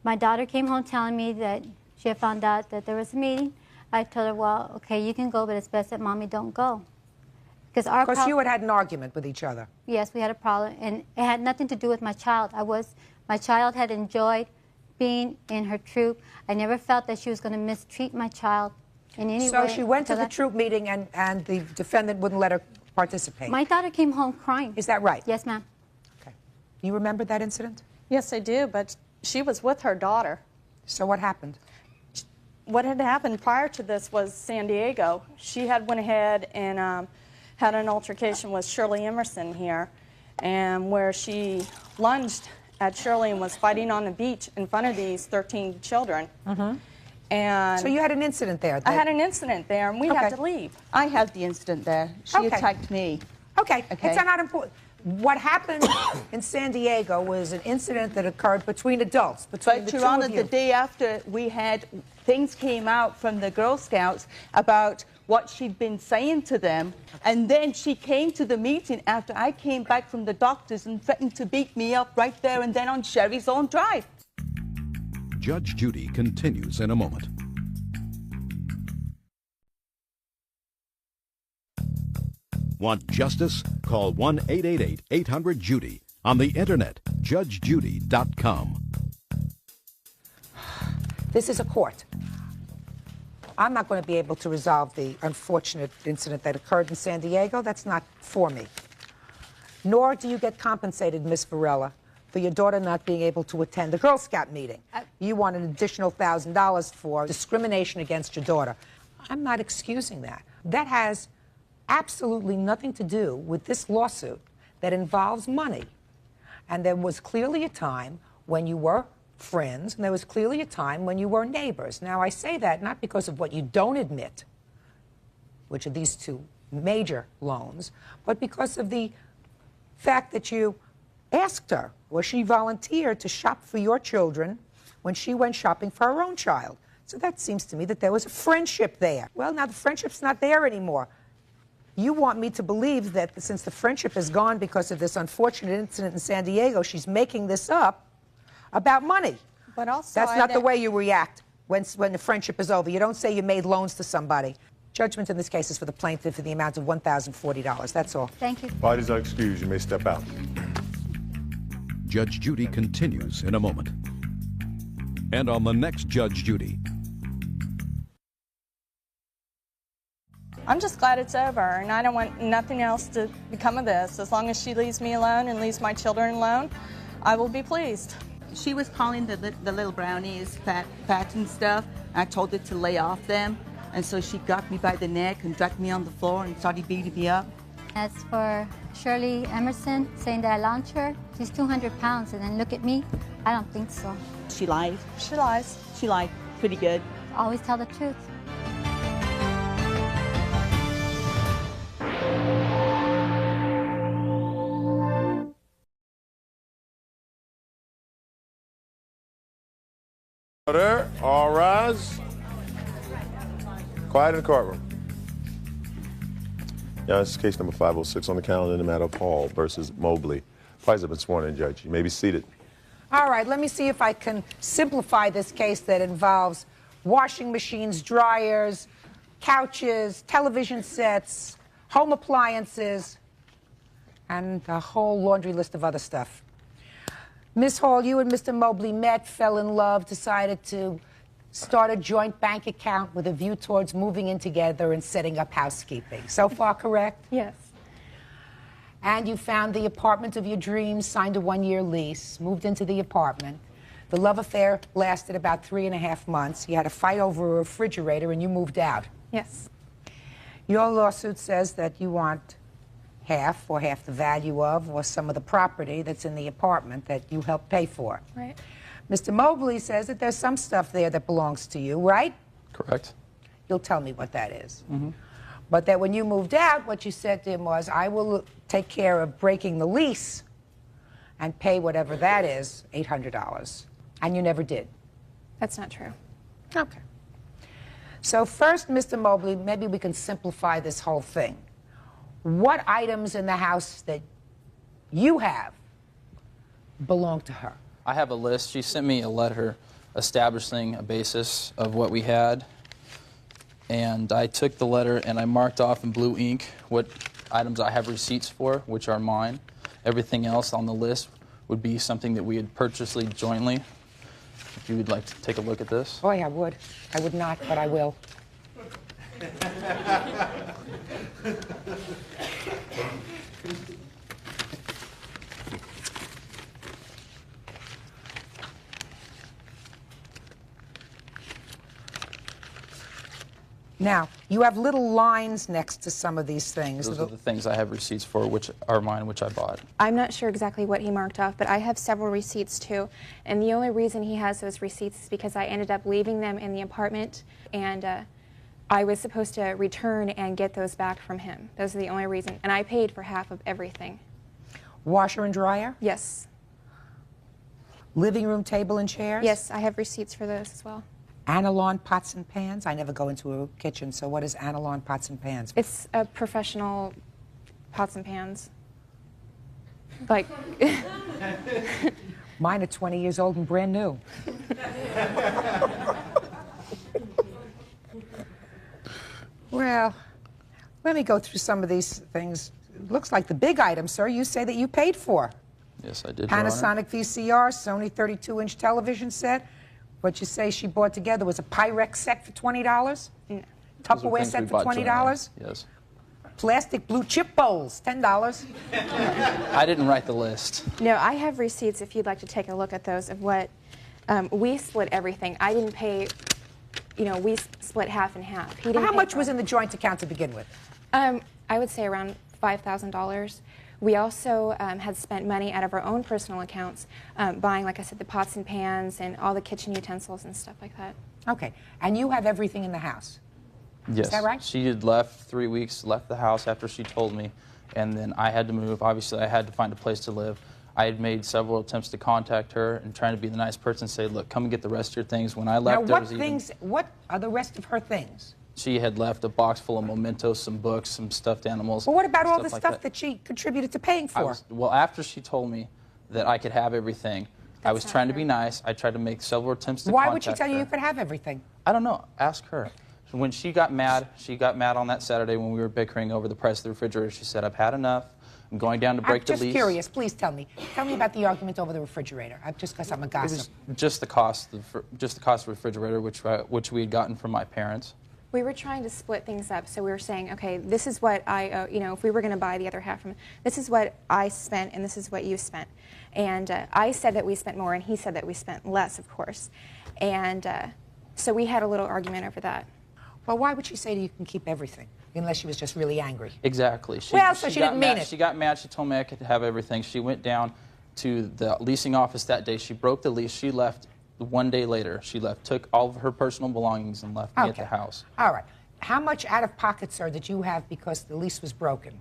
Speaker 21: My daughter came home telling me that she had found out that there was a meeting. I told her, well, okay, you can go, but it's best that Mommy don't go. Because
Speaker 2: you had an argument with each other.
Speaker 21: Yes, we had a problem, and it had nothing to do with my child. My child had enjoyed being in her troop. I never felt that she was going to mistreat my child in any way.
Speaker 2: So she went to the troop meeting, and the defendant wouldn't let her participate.
Speaker 21: My daughter came home crying.
Speaker 2: Is that right?
Speaker 21: Yes, ma'am.
Speaker 2: Okay. You remember that incident?
Speaker 14: Yes, I do, but she was with her daughter.
Speaker 2: So what happened?
Speaker 14: What had happened prior to this was San Diego. She had went ahead and had an altercation with Shirley Emerson here, and where she lunged at Shirley and was fighting on the beach in front of these 13 children.
Speaker 2: Mm-hmm.
Speaker 14: And
Speaker 2: so you had an incident there?
Speaker 14: I had an incident there, and we had to leave. I had the incident there. She attacked me.
Speaker 2: Okay. It's not important. What happened in San Diego was an incident that occurred between adults, between the two
Speaker 10: Your Honor,
Speaker 2: of you.
Speaker 10: the day after things came out from the Girl Scouts about what she'd been saying to them, and then she came to the meeting after I came back from the doctors and threatened to beat me up right there and then on Sherry's own drive.
Speaker 6: Judge Judy continues in a moment. Want justice? Call 1-888-800-JUDY. On the internet, judgejudy.com.
Speaker 2: This is a court. I'm not going to be able to resolve the unfortunate incident that occurred in San Diego. That's not for me. Nor do you get compensated, Miss Varela, for your daughter not being able to attend the Girl Scout meeting. You want an additional $1,000 for discrimination against your daughter. I'm not excusing that. That has absolutely nothing to do with this lawsuit that involves money. And there was clearly a time when you were friends, and there was clearly a time when you were neighbors. Now, I say that not because of what you don't admit, which are these two major loans, but because of the fact that you asked her, or she volunteered to shop for your children when she went shopping for her own child. So that seems to me that there was a friendship there. Well, now the friendship's not there anymore. You want me to believe that since the friendship is gone because of this unfortunate incident in San Diego, she's making this up about money.
Speaker 14: But also,
Speaker 2: that's not the way you react when the friendship is over. You don't say you made loans to somebody. Judgment in this case is for the plaintiff in the amount of $1,040. That's all.
Speaker 21: Thank you.
Speaker 9: Parties are excused. You may step out.
Speaker 6: Judge Judy continues in a moment. And on the next Judge Judy.
Speaker 14: I'm just glad it's over, and I don't want nothing else to become of this. As long as she leaves me alone and leaves my children alone, I will be pleased.
Speaker 10: She was calling the little brownies fat and stuff. I told her to lay off them, and so she got me by the neck and dragged me on the floor and started beating me up.
Speaker 21: As for Shirley Emerson saying that I launched her, she's 200 pounds, and then look at me, I don't think so.
Speaker 10: She lies.
Speaker 14: She lies.
Speaker 10: She lied pretty good.
Speaker 21: Always tell the truth.
Speaker 9: Order. All rise. Quiet in the courtroom. Now, this is case number 506 on the calendar in the matter of Hall versus Mobley. Parties have been sworn in, Judge. You may be seated.
Speaker 2: All right, let me see if I can simplify this case that involves washing machines, dryers, couches, television sets, home appliances, and a whole laundry list of other stuff. Miss Hall, you and Mr. Mobley met, fell in love, decided to start a joint bank account with a view towards moving in together and setting up housekeeping. So far, correct?
Speaker 14: Yes.
Speaker 2: And you found the apartment of your dreams, signed a one-year lease, moved into the apartment. The love affair lasted about 3.5 months. You had a fight over a refrigerator and you moved out.
Speaker 14: Yes.
Speaker 2: Your lawsuit says that you want half or half the value of or some of the property that's in the apartment that you helped pay for.
Speaker 14: Right.
Speaker 2: Mr. Mobley says that there's some stuff there that belongs to you, right?
Speaker 3: Correct.
Speaker 2: You'll tell me what that is.
Speaker 3: Mm-hmm.
Speaker 2: But that when you moved out, what you said to him was, I will take care of breaking the lease and pay whatever that is, $800. And you never did.
Speaker 14: That's not true.
Speaker 2: Okay. So first, Mr. Mobley, maybe we can simplify this whole thing. What items in the house that you have belong to her?
Speaker 15: I have a list. She sent me a letter establishing a basis of what we had. And I took the letter and I marked off in blue ink what items I have receipts for, which are mine. Everything else on the list would be something that we had purchased jointly. If you would like to take a look at this.
Speaker 2: Boy, I would. I would not, but I will. Now, you have little lines next to some of these things.
Speaker 15: Those are the things I have receipts for, which are mine, which I bought.
Speaker 17: I'm not sure exactly what he marked off, but I have several receipts too. And the only reason he has those receipts is because I ended up leaving them in the apartment, and I was supposed to return and get those back from him. Those are the only reason. And I paid for half of everything.
Speaker 2: Washer and dryer?
Speaker 17: Yes.
Speaker 2: Living room table and chairs?
Speaker 17: Yes, I have receipts for those as well.
Speaker 2: Analon pots and pans? I never go into a kitchen, so what is Analon pots and pans?
Speaker 17: It's a professional pots and pans. Like...
Speaker 2: Mine are 20 years old and brand new. Well, let me go through some of these things. It looks like the big item, sir, you say that you paid for.
Speaker 15: Yes, I did, Your Honor.
Speaker 2: Panasonic VCR, Sony 32-inch television set. What you say she bought together was a Pyrex set for $20?
Speaker 17: No.
Speaker 2: Tupperware set for $20?
Speaker 15: Yes.
Speaker 2: Plastic blue chip bowls, $10.
Speaker 15: I didn't write the list.
Speaker 17: No, I have receipts if you'd like to take a look at those of what we split everything. I didn't pay, you know, we split half and half. He didn't
Speaker 2: How
Speaker 17: pay
Speaker 2: much
Speaker 17: for
Speaker 2: was
Speaker 17: it.
Speaker 2: in the joint account to begin with?
Speaker 17: I would say around $5,000. We also had spent money out of our own personal accounts buying, like I said, the pots and pans and all the kitchen utensils and stuff like that.
Speaker 2: Okay. And you have everything in the house?
Speaker 15: Yes.
Speaker 2: Is that right?
Speaker 15: She had left 3 weeks, left the house after she told me, and then I had to move. Obviously, I had to find a place to live. I had made several attempts to contact her and trying to be the nice person and say, look, come and get the rest of your things. When I left,
Speaker 2: Now, what are the rest of her things?
Speaker 15: She had left a box full of mementos, some books, some stuffed animals.
Speaker 2: Well, what about all the
Speaker 15: like
Speaker 2: stuff that she contributed to paying for?
Speaker 15: Well, after she told me that I could have everything, I was trying to be nice. I tried to make several attempts to
Speaker 2: Why
Speaker 15: contact
Speaker 2: would she tell you
Speaker 15: her.
Speaker 2: you could have everything?
Speaker 15: I don't know. Ask her. When she got mad on that Saturday when we were bickering over the price of the refrigerator. She said, I've had enough. I'm going down to break the lease.
Speaker 2: I'm just curious. Please tell me. Tell me about the argument over the refrigerator. Just because I'm a gossip.
Speaker 15: It was just the cost of the refrigerator, which we had gotten from my parents.
Speaker 17: We were trying to split things up, so we were saying, okay, this is what I owe, you know, if we were going to buy the other half from, this is what I spent and this is what you spent. And I said that we spent more and he said that we spent less, of course. And so we had a little argument over that.
Speaker 2: Well, why would she say that you can keep everything? Unless she was just really angry.
Speaker 15: Exactly.
Speaker 2: So she didn't mean it.
Speaker 15: She got mad. She told me I could have everything. She went down to the leasing office that day. She broke the lease. She left 1 day later. She left, took all of her personal belongings and left me at the house.
Speaker 2: All right. How much out of pocket, sir, did you have because the lease was broken?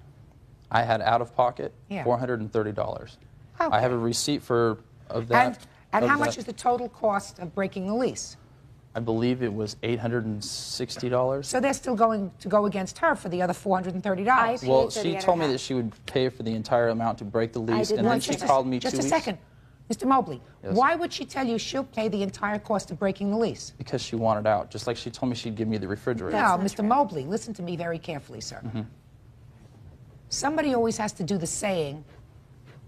Speaker 15: I had out of pocket
Speaker 2: Yeah.
Speaker 15: $430. I have a receipt of that.
Speaker 2: And
Speaker 15: of
Speaker 2: how
Speaker 15: that.
Speaker 2: much is the total cost of breaking the lease?
Speaker 15: I believe it was $860.
Speaker 2: So they're still going to go against her for the other $430.
Speaker 15: Well, she told me that she would pay for the entire amount to break the lease, and then she called me
Speaker 2: Just
Speaker 15: 2
Speaker 2: a
Speaker 15: weeks.
Speaker 2: second. Mr. Mobley,
Speaker 15: Yes.
Speaker 2: why would she tell you she'll pay the entire cost of breaking the lease?
Speaker 15: Because she wanted out, just like she told me she'd give me the refrigerator.
Speaker 2: No, Mr. Mobley, listen to me very carefully, sir. Somebody always has to do the saying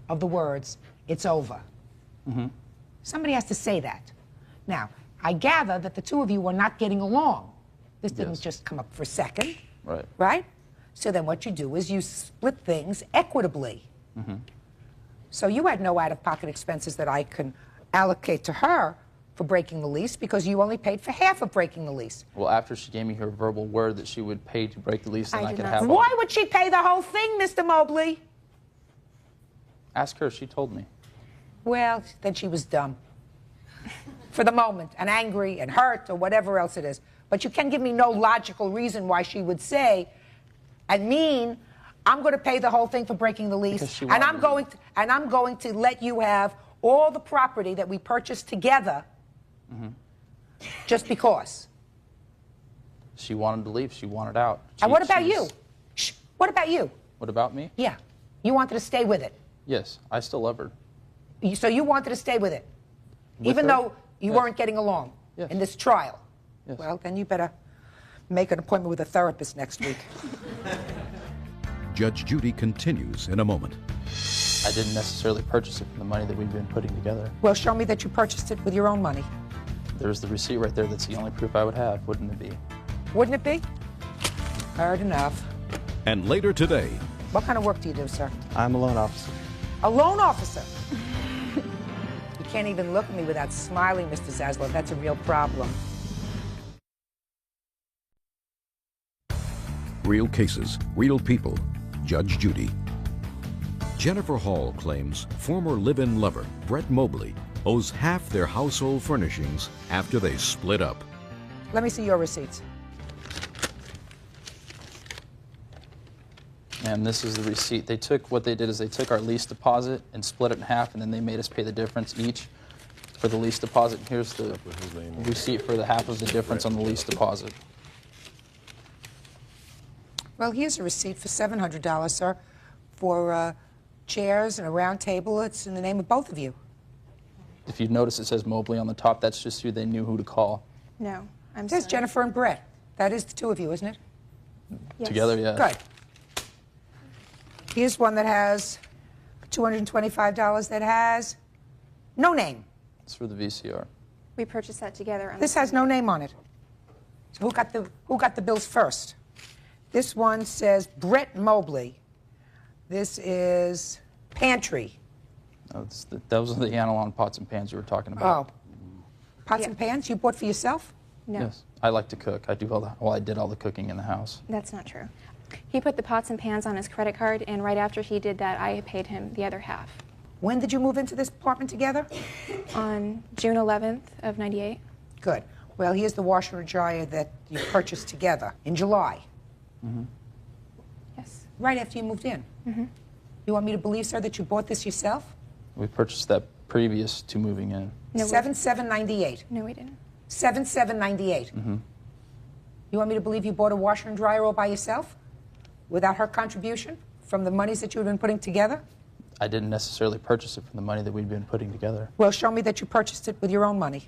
Speaker 2: of the words, it's over. Somebody has to say that. Now, I gather that the two of you were not getting along. This didn't just come up for a second,
Speaker 15: Right.
Speaker 2: right? So then what you do is you split things equitably. So you had no out-of-pocket expenses that I can allocate to her for breaking the lease because you only paid for half of breaking the lease.
Speaker 15: Well, after she gave me her verbal word that she would pay to break the lease, then I could have.
Speaker 2: Why would she pay the whole thing, Mr. Mobley?
Speaker 15: Ask her. She told me.
Speaker 2: Well, then she was dumb. For the moment, and angry and hurt or whatever else it is. But you can give me no logical reason why she would say and mean, I'm going to pay the whole thing for breaking the lease, and I'm going to let you have all the property that we purchased together just because.
Speaker 15: She wanted to leave. She wanted out.
Speaker 2: And what about you? Shh, what about you?
Speaker 15: What about me?
Speaker 2: Yeah. You wanted to stay with it.
Speaker 15: Yes, I still love her.
Speaker 2: So you wanted to stay with it, even
Speaker 15: her?
Speaker 2: though you weren't getting along in this trial. Well, then you better make an appointment with a therapist next week.
Speaker 6: Judge Judy continues in a moment.
Speaker 15: I didn't necessarily purchase it from the money that we've been putting together.
Speaker 2: Well, show me that you purchased it with your own money.
Speaker 15: There's the receipt right there. That's the only proof I would have, wouldn't it be?
Speaker 2: Wouldn't it be? Hard enough.
Speaker 6: And later today,
Speaker 2: What kind of work do you do, sir?
Speaker 11: I'm a loan officer.
Speaker 2: A loan officer. You can't even look at me without smiling, Mr. Zaslav. That's a real problem.
Speaker 6: real cases, real people. Judge Judy. Jennifer Hall claims former live-in lover Brett Mobley owes half their household furnishings after they split up.
Speaker 2: Let me see your receipts.
Speaker 15: And this is the receipt. What they did is they took our lease deposit and split it in half, and then they made us pay the difference each for the lease deposit. Here's the receipt for the half of the difference on the lease deposit.
Speaker 2: Well, here's a receipt for $700, sir, for chairs and a round table. It's in the name of both of you.
Speaker 15: If you notice, it says Mobley on the top. That's just who they knew who to call.
Speaker 17: No, I'm
Speaker 2: There's
Speaker 17: sorry.
Speaker 2: Jennifer and Brett. That is the two of you, isn't it?
Speaker 17: Yes.
Speaker 15: Together, yeah.
Speaker 2: Good. Here's one that has $225 that has no name.
Speaker 15: It's for the VCR.
Speaker 17: We purchased that together.
Speaker 2: This has no name on it. So who got the bills first? This one says Brett Mobley. This is Pantry.
Speaker 15: Those are the Analon pots and pans you were talking about.
Speaker 2: Oh. Pots and pans you bought for yourself?
Speaker 17: No.
Speaker 15: Yes. I like to cook. I did all the cooking in the house.
Speaker 17: That's not true. He put the pots and pans on his credit card, and right after he did that, I paid him the other half.
Speaker 2: When did you move into this apartment together?
Speaker 17: On June 11th of '98.
Speaker 2: Good. Well, here's the washer and dryer that you purchased together in July.
Speaker 15: Mm-hmm.
Speaker 17: Yes.
Speaker 2: Right after you moved in.
Speaker 17: Mm-hmm.
Speaker 2: You want me to believe, sir, that you bought this yourself?
Speaker 15: We purchased that previous to moving in.
Speaker 17: No,
Speaker 2: 7798.
Speaker 17: No, we didn't.
Speaker 2: 7798.
Speaker 15: Mm-hmm.
Speaker 2: You want me to believe you bought a washer and dryer all by yourself? Without her contribution from the monies that you've been putting together?
Speaker 15: I didn't necessarily purchase it from the money that we'd been putting together.
Speaker 2: Well, show me that you purchased it with your own money.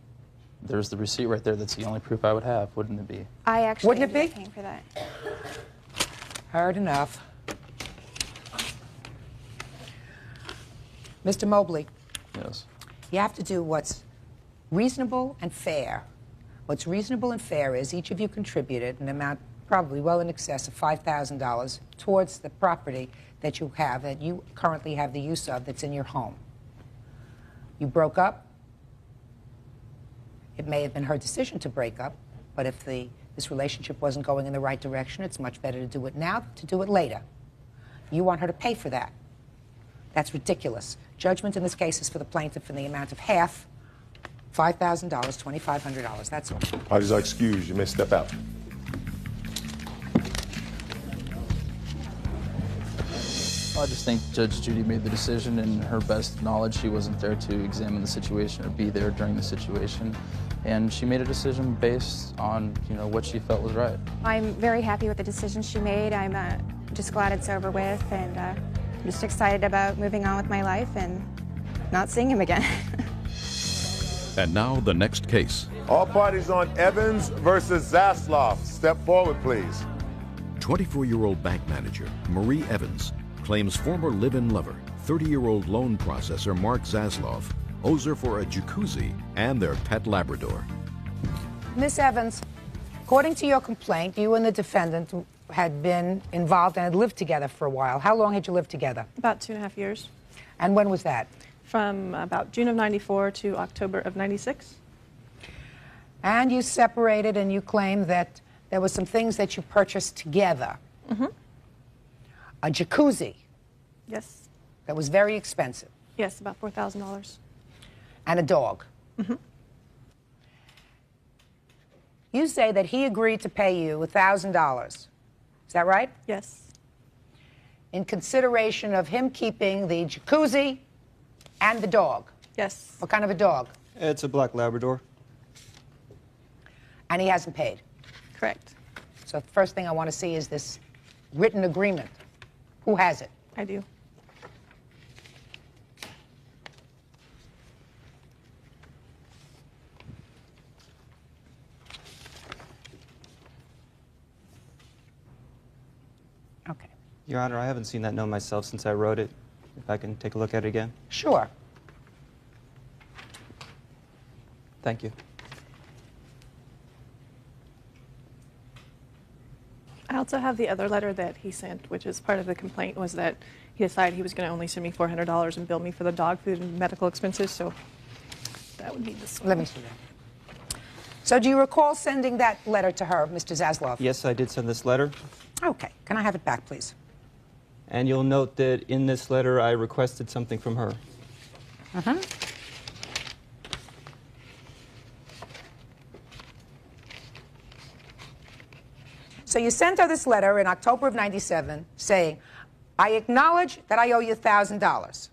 Speaker 15: There's the receipt right there. That's the only proof I would have, wouldn't it be?
Speaker 17: I actually
Speaker 2: Wouldn't it
Speaker 17: ended up
Speaker 2: be?
Speaker 17: paying for that.
Speaker 2: Hard enough. Mr. Mobley.
Speaker 15: Yes.
Speaker 2: You have to do what's reasonable and fair. What's reasonable and fair is each of you contributed an amount probably well in excess of $5,000 towards the property that you have, that you currently have the use of, that's in your home. You broke up. It may have been her decision to break up, but if this relationship wasn't going in the right direction, it's much better to do it now than to do it later. You want her to pay for that. That's ridiculous. Judgment in this case is for the plaintiff in the amount of half, $5,000, $2,500. That's all.
Speaker 9: Parties are excused. You may step out.
Speaker 15: I just think Judge Judy made the decision in her best knowledge. She wasn't there to examine the situation or be there during the situation. And she made a decision based on, what she felt was right.
Speaker 17: I'm very happy with the decision she made. I'm just glad it's over with, and I'm just excited about moving on with my life and not seeing him again.
Speaker 6: And now the next case.
Speaker 9: All parties on Evans versus Zasloff. Step forward, please.
Speaker 6: 24-year-old bank manager Marie Evans claims former live-in lover, 30-year-old loan processor Mark Zasloff, owes her for a jacuzzi and their pet Labrador.
Speaker 2: Miss Evans, according to your complaint, you and the defendant had been involved and had lived together for a while. How long had you lived together?
Speaker 1: About 2.5 years.
Speaker 2: And when was that?
Speaker 1: From about June of '94 to October of '96.
Speaker 2: And you separated, and you claim that there were some things that you purchased together.
Speaker 1: Mm-hmm.
Speaker 2: A jacuzzi.
Speaker 1: Yes.
Speaker 2: That was very expensive.
Speaker 1: Yes, about $4,000.
Speaker 2: And a dog.
Speaker 1: Mm-hmm.
Speaker 2: You say that he agreed to pay you $1,000. Is that right?
Speaker 1: Yes.
Speaker 2: In consideration of him keeping the jacuzzi and the dog?
Speaker 1: Yes.
Speaker 2: What kind of a dog?
Speaker 16: It's a black Labrador.
Speaker 2: And he hasn't paid?
Speaker 1: Correct.
Speaker 2: So the first thing I want to see is this written agreement. Who has it?
Speaker 1: I do.
Speaker 2: Okay.
Speaker 16: Your Honor, I haven't seen that note myself since I wrote it. If I can take a look at it again.
Speaker 2: Sure.
Speaker 16: Thank you.
Speaker 1: I also have the other letter that he sent, which is part of the complaint, was that he decided he was going to only send me $400 and bill me for the dog food and medical expenses, so that would be this one.
Speaker 2: Let me see that. So do you recall sending that letter to her, Mr. Zasloff?
Speaker 16: Yes, I did send this letter.
Speaker 2: Okay. Can I have it back, please?
Speaker 16: And you'll note that in this letter I requested something from her.
Speaker 2: Uh-huh. So you sent her this letter in October of '97 saying, I acknowledge that I owe you $1,000.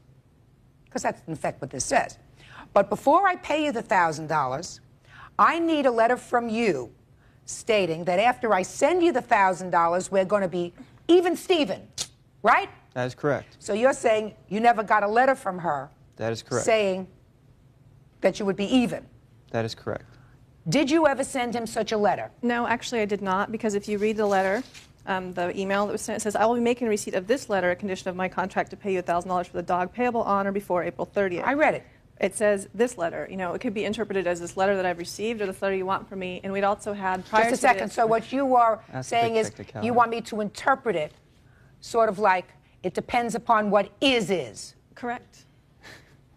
Speaker 2: Because that's in fact what this says. But before I pay you the $1,000, I need a letter from you stating that after I send you the $1,000, we're going to be even Steven, right?
Speaker 16: That is correct.
Speaker 2: So you're saying you never got a letter from her
Speaker 16: That is correct.
Speaker 2: saying that you would be even.
Speaker 16: That is correct.
Speaker 2: Did you ever send him such a letter?
Speaker 1: No, actually I did not, because if you read the letter, the email that was sent, it says, I will be making receipt of this letter a condition of my contract to pay you $1,000 for the dog payable on or before April 30th.
Speaker 2: I read it.
Speaker 1: It says this letter. It could be interpreted as this letter that I've received or this letter you want from me. And we'd also had prior
Speaker 2: Just a
Speaker 1: to
Speaker 2: second.
Speaker 1: this-
Speaker 2: So what you are
Speaker 16: That's a
Speaker 2: saying
Speaker 16: big
Speaker 2: is
Speaker 16: technicality.
Speaker 2: you want me to interpret it sort of like it depends upon what is.
Speaker 1: Correct.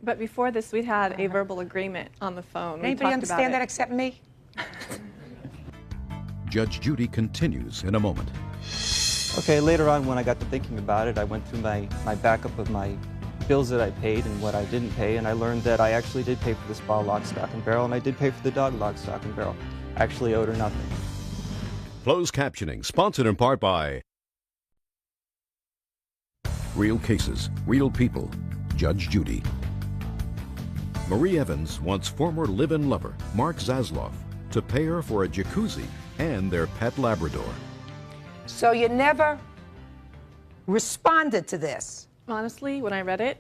Speaker 1: But before this, we'd had a verbal agreement on the phone. We
Speaker 2: Anybody
Speaker 1: talked
Speaker 2: understand
Speaker 1: about
Speaker 2: that
Speaker 1: it.
Speaker 2: except me?
Speaker 6: Judge Judy continues in a moment.
Speaker 16: Okay, later on when I got to thinking about it, I went through my backup of my bills that I paid and what I didn't pay, and I learned that I actually did pay for the spa lock, stock, and barrel, and I did pay for the dog lock, stock, and barrel. I actually owed her nothing.
Speaker 6: Closed captioning, sponsored in part by Real Cases, Real People, Judge Judy. Marie Evans wants former live-in lover, Mark Zasloff, to pay her for a jacuzzi and their pet Labrador.
Speaker 2: So you never responded to this?
Speaker 1: Honestly, when I read it,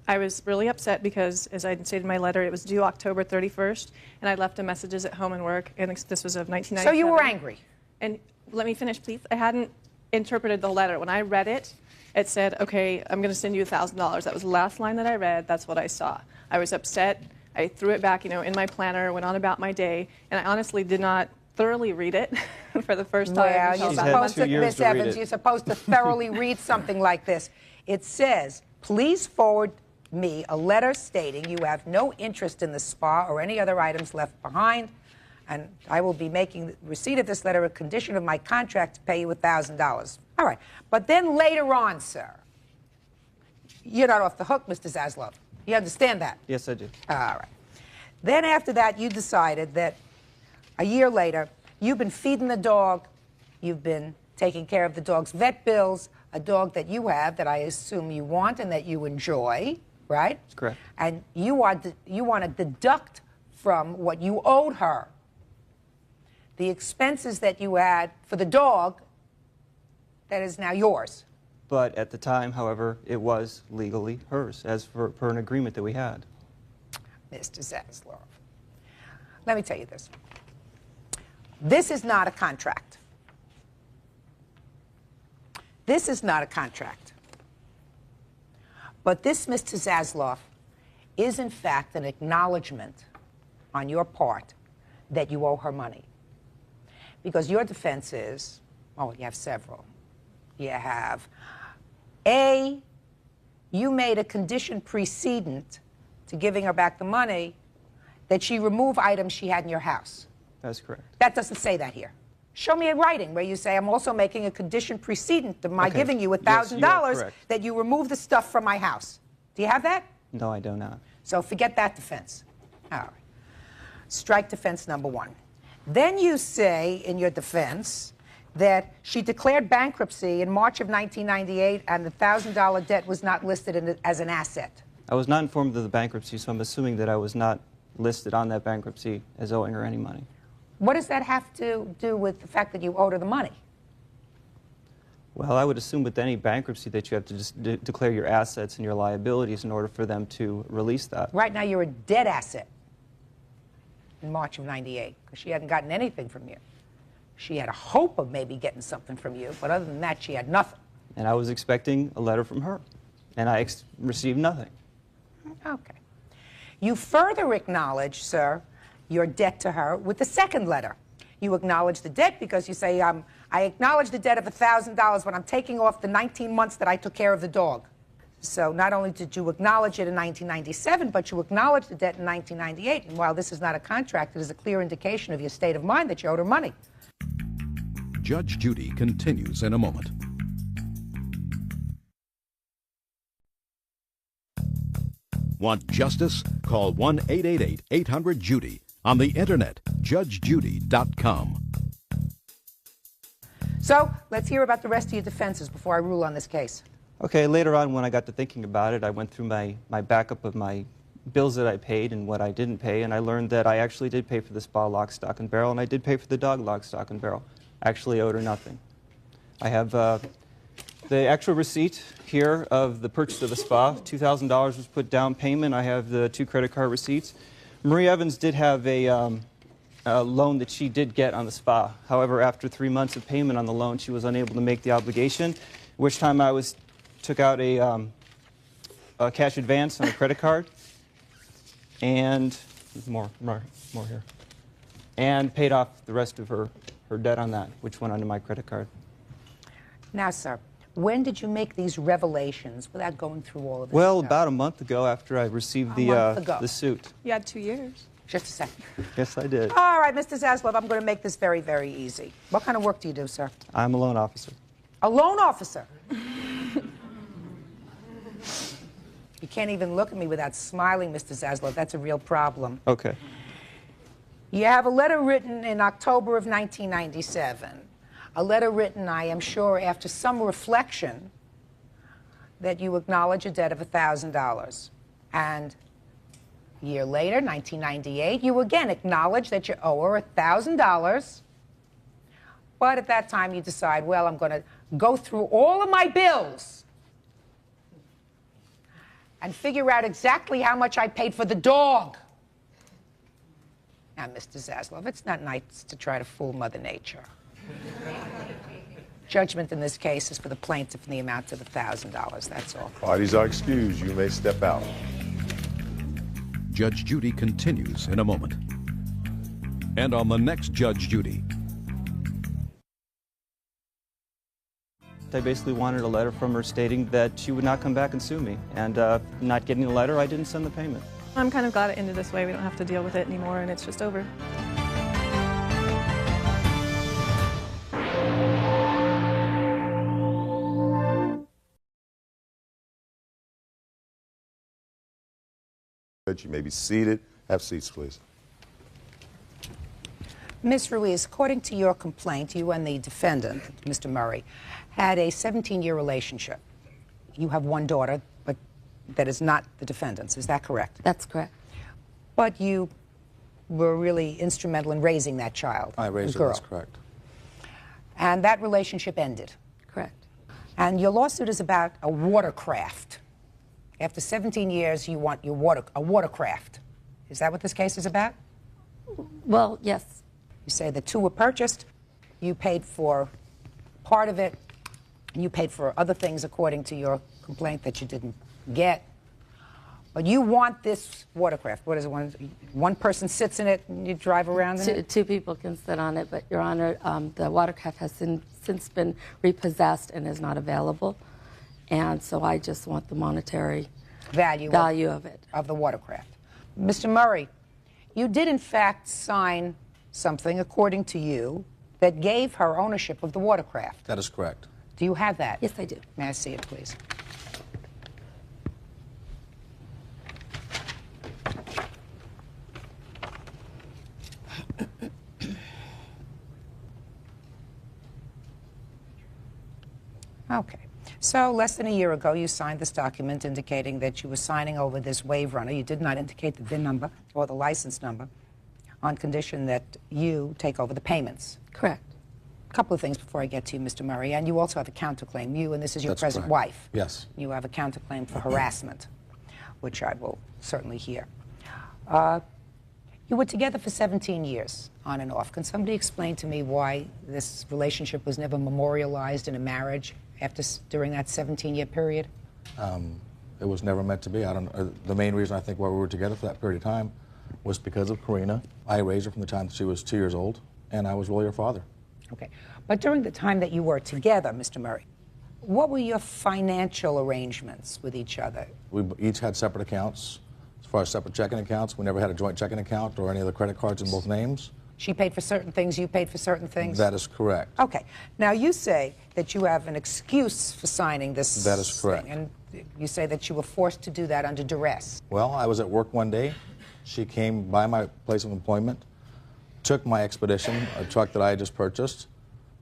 Speaker 1: I was really upset because, as I stated in my letter, it was due October 31st, and I left the messages at home and work, and this was of 1997.
Speaker 2: So you were angry?
Speaker 1: And let me finish, please. I hadn't interpreted the letter. When I read it, it said, okay, I'm going to send you $1,000. That was the last line that I read. That's what I saw. I was upset. I threw it back, in my planner, went on about my day, and I honestly did not thoroughly read it for the first time.
Speaker 2: Well,
Speaker 1: until
Speaker 2: you're
Speaker 1: about
Speaker 2: supposed to,
Speaker 16: years
Speaker 2: Miss
Speaker 16: to read
Speaker 2: Evans,
Speaker 16: it.
Speaker 2: you're supposed to thoroughly read something like this. It says, please forward me a letter stating you have no interest in the spa or any other items left behind, and I will be making the receipt of this letter a condition of my contract to pay you $1,000. All right. But then later on, sir, you're not off the hook, Mr. Zasloff. You understand that?
Speaker 16: Yes, I do.
Speaker 2: All right. Then after that, you decided that a year later, you've been feeding the dog, you've been taking care of the dog's vet bills, a dog that you have that I assume you want and that you enjoy, right?
Speaker 16: That's correct.
Speaker 2: And you want to deduct from what you owed her the expenses that you had for the dog that is now yours.
Speaker 16: But at the time, however, it was legally hers, as per an agreement that we had.
Speaker 2: Mr. Zaslav, let me tell you this. This is not a contract. This is not a contract. But this, Mr. Zaslav, is in fact an acknowledgement on your part that you owe her money. Because your defense is, oh, you have several. You have, A, you made a condition precedent to giving her back the money that she remove items she had in your house.
Speaker 16: That's correct.
Speaker 2: That doesn't say that here. Show me a writing where you say, I'm also making a condition precedent to my giving you $1,000 that you remove the stuff from my house. Do you have that?
Speaker 16: No, I do not.
Speaker 2: So forget that defense. All right. Strike defense number one. Then you say in your defense that she declared bankruptcy in March of 1998 and the $1,000 debt was not listed as an asset.
Speaker 16: I was not informed of the bankruptcy, so I'm assuming that I was not listed on that bankruptcy as owing her any money.
Speaker 2: What does that have to do with the fact that you owed her the money?
Speaker 16: Well, I would assume with any bankruptcy that you have to just declare your assets and your liabilities in order for them to release that.
Speaker 2: Right now you're a dead asset in March of 98 because she hadn't gotten anything from you. She had a hope of maybe getting something from you, but other than that, she had nothing.
Speaker 16: And I was expecting a letter from her, and I received nothing.
Speaker 2: Okay. You further acknowledge, sir, your debt to her with the second letter. You acknowledge the debt because you say, I acknowledge the debt of $1,000 when I'm taking off the 19 months that I took care of the dog. So not only did you acknowledge it in 1997, but you acknowledged the debt in 1998. And while this is not a contract, it is a clear indication of your state of mind that you owed her money.
Speaker 6: Judge Judy continues in a moment. Want justice? Call 1-888-800-JUDY. On the internet, judgejudy.com.
Speaker 2: So let's hear about the rest of your defenses before I rule on this case.
Speaker 16: Okay, later on when I got to thinking about it, I went through my backup of my bills that I paid and what I didn't pay, and I learned that I actually did pay for the spa lock, stock, and barrel, and I did pay for the dog lock, stock, and barrel. I actually owed her nothing. I have the actual receipt here of the purchase of the spa. $2,000 was put down payment. I have the 2 credit card receipts. Marie Evans did have a loan that she did get on the spa. However, after 3 months of payment on the loan, she was unable to make the obligation, which time I took out a cash advance on a credit card, and more here, and paid off the rest of her debt on that, which went onto my credit card.
Speaker 2: Now, sir, when did you make these revelations without going through all of this
Speaker 16: Well,
Speaker 2: stuff?
Speaker 16: about a month ago after I received the suit.
Speaker 1: You had 2 years.
Speaker 2: Just a second.
Speaker 16: Yes, I did.
Speaker 2: All right, Mr. Zaslav, I'm going to make this very, very easy. What kind of work do you do, sir?
Speaker 16: I'm a loan officer.
Speaker 2: A loan officer? You can't even look at me without smiling, Mr. Zaslav. That's a real problem.
Speaker 16: Okay.
Speaker 2: You have a letter written in October of 1997. A letter written, I am sure, after some reflection that you acknowledge a debt of $1,000. And a year later, 1998, you again acknowledge that you owe her $1,000. But at that time, you decide, well, I'm going to go through all of my bills and figure out exactly how much I paid for the dog. Now, Mr. Zaslav, it's not nice to try to fool Mother Nature. Judgment in this case is for the plaintiff in the amount of $1,000, that's all.
Speaker 9: Parties are excused. You may step out.
Speaker 6: Judge Judy continues in a moment. And on the next Judge Judy.
Speaker 16: I basically wanted a letter from her stating that she would not come back and sue me. And not getting the letter, I didn't send the payment.
Speaker 1: I'm kind of glad it ended this way. We don't have to deal with it anymore, and it's just over.
Speaker 9: You may be seated. Have seats, please.
Speaker 2: Ms. Ruiz, according to your complaint, you and the defendant, Mr. Murray, had a 17-year relationship. You have one daughter, but that is not the defendant's. Is that correct?
Speaker 18: That's correct.
Speaker 2: But you were really instrumental in raising that child.
Speaker 19: I raised
Speaker 2: a
Speaker 19: her,
Speaker 2: girl.
Speaker 19: that's correct.
Speaker 2: And that relationship ended.
Speaker 18: Correct.
Speaker 2: And your lawsuit is about a watercraft. After 17 years, you want a watercraft. Is that what this case is about?
Speaker 18: Well, yes.
Speaker 2: You say the two were purchased. You paid for part of it, and you paid for other things according to your complaint that you didn't get. But you want this watercraft. What is it? One person sits in it and you drive around in it?
Speaker 18: Two people can sit on it, but, Your Honor, the watercraft has since been repossessed and is not available. And so I just want the monetary value of it.
Speaker 2: Of the watercraft. Mr. Murray, you did in fact sign something, according to you, that gave her ownership of the watercraft.
Speaker 19: That is correct.
Speaker 2: Do you have that?
Speaker 18: Yes, I do.
Speaker 2: May I see it, please? Okay. So less than a year ago, you signed this document indicating that you were signing over this wave runner. You did not indicate the VIN number or the license number on condition that you take over the payments.
Speaker 18: Correct.
Speaker 2: A couple of things before I get to you, Mr. Murray. And you also have a counterclaim. You, and this is your
Speaker 19: That's
Speaker 2: present
Speaker 19: correct.
Speaker 2: wife.
Speaker 19: Yes.
Speaker 2: You have a counterclaim for harassment, which I will certainly hear. You were together for 17 years, on and off. Can somebody explain to me why this relationship was never memorialized in a marriage during that 17-year period?
Speaker 19: It was never meant to be. The main reason I think why we were together for that period of time was because of Karina. I raised her from the time that she was 2 years old, and I was really her father.
Speaker 2: Okay. But during the time that you were together, Mr. Murray, what were your financial arrangements with each other?
Speaker 19: We each had separate accounts. As far as separate checking accounts, we never had a joint checking account or any other credit cards in both names.
Speaker 2: She paid for certain things, you paid for certain things?
Speaker 19: That is correct.
Speaker 2: Okay. Now, you say that you have an excuse for signing this
Speaker 19: That is correct.
Speaker 2: thing, and you say that you were forced to do that under duress.
Speaker 19: Well, I was at work one day. She came by my place of employment, took my Expedition, a truck that I had just purchased,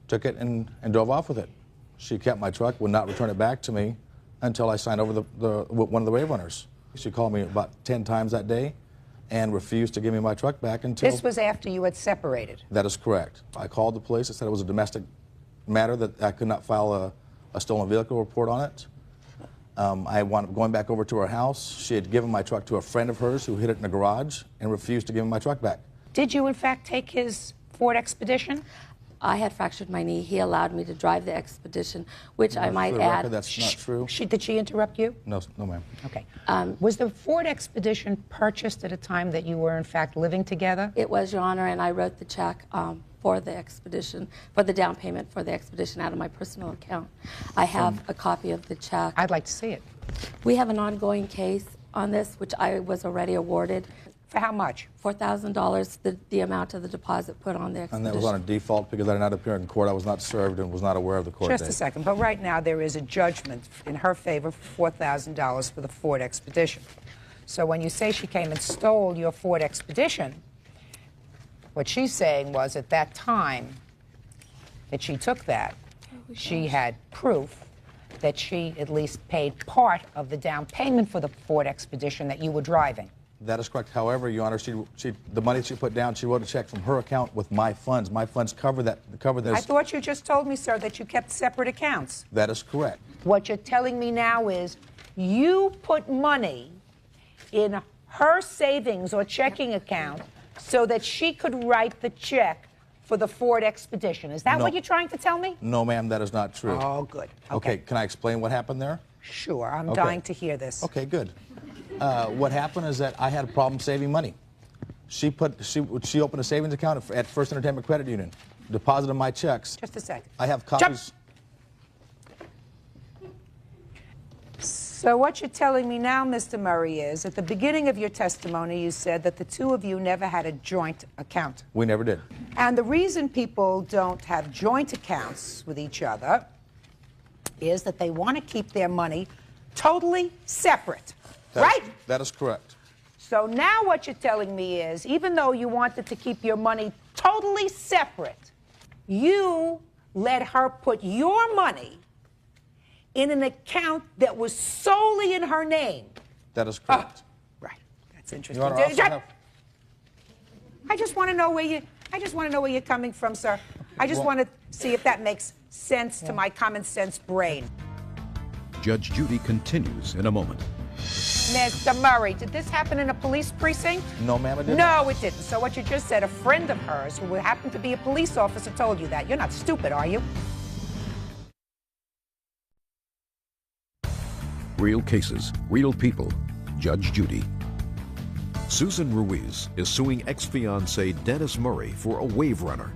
Speaker 19: took it and drove off with it. She kept my truck, would not return it back to me until I signed over one of the wave runners. She called me about 10 times that day and refused to give me my truck back until...
Speaker 2: This was after you had separated.
Speaker 19: That is correct. I called the police. I said it was a domestic matter, that I could not file a stolen vehicle report on it. I wound up going back over to her house. She had given my truck to a friend of hers who hid it in the garage and refused to give me my truck back.
Speaker 2: Did you, in fact, take his Ford Expedition?
Speaker 18: I had fractured my knee. He allowed me to drive the Expedition, which I might
Speaker 19: For the
Speaker 18: add...
Speaker 19: record, that's not true.
Speaker 2: Did she interrupt you?
Speaker 19: No, ma'am.
Speaker 2: Okay. Was the Ford Expedition purchased at a time that you were, in fact, living together?
Speaker 18: It was, Your Honor, and I wrote the check for the Expedition, for the down payment for the Expedition out of my personal account. I have a copy of the check.
Speaker 2: I'd like to see it.
Speaker 18: We have an ongoing case on this, which I was already awarded.
Speaker 2: For how much?
Speaker 18: $4,000, the amount of the deposit put on the Expedition.
Speaker 19: And that was on a default because I did not appear in court. I was not served and was not aware of the court
Speaker 2: Just
Speaker 19: date.
Speaker 2: a second. But right now there is a judgment in her favor for $4,000 for the Ford Expedition. So when you say she came and stole your Ford Expedition, what she's saying was at that time that she took that, she had proof that she at least paid part of the down payment for the Ford Expedition that you were driving.
Speaker 19: That is correct. However, Your Honor, the money she put down, she wrote a check from her account with my funds. My funds cover this.
Speaker 2: I thought you just told me, sir, that you kept separate accounts.
Speaker 19: That is correct.
Speaker 2: What you're telling me now is you put money in her savings or checking account so that she could write the check for the Ford Expedition. Is that
Speaker 19: No.
Speaker 2: what you're trying to tell me?
Speaker 19: No, ma'am, that is not true.
Speaker 2: Oh, good.
Speaker 19: Okay, can I explain what happened there?
Speaker 2: Sure, I'm
Speaker 19: Okay.
Speaker 2: dying to hear this.
Speaker 19: Okay, good. What happened is that I had a problem saving money. She opened a savings account at First Entertainment Credit Union, deposited my checks.
Speaker 2: Just a second.
Speaker 19: I have copies.
Speaker 2: So what you're telling me now, Mr. Murray, is at the beginning of your testimony you said that the two of you never had a joint account.
Speaker 19: We never did.
Speaker 2: And the reason people don't have joint accounts with each other is that they want to keep their money totally separate, right?
Speaker 19: That is correct.
Speaker 2: So now what you're telling me is, even though you wanted to keep your money totally separate. You let her put your money in an account that was solely in her name.
Speaker 19: That is correct.
Speaker 2: Right. That's interesting.
Speaker 19: Your Honor, I also have-
Speaker 2: I just want to know where you're coming from, sir. I just want to see if that makes sense to my common sense brain.
Speaker 6: Judge Judy continues in a moment.
Speaker 2: Mr. Murray, did this happen in a police precinct?
Speaker 19: No, ma'am, it did not.
Speaker 2: No, it didn't. So what you just said, a friend of hers who happened to be a police officer told you that. You're not stupid, are you?
Speaker 6: Real cases, real people. Judge Judy. Susan Ruiz is suing ex-fiancé Dennis Murray for a wave runner.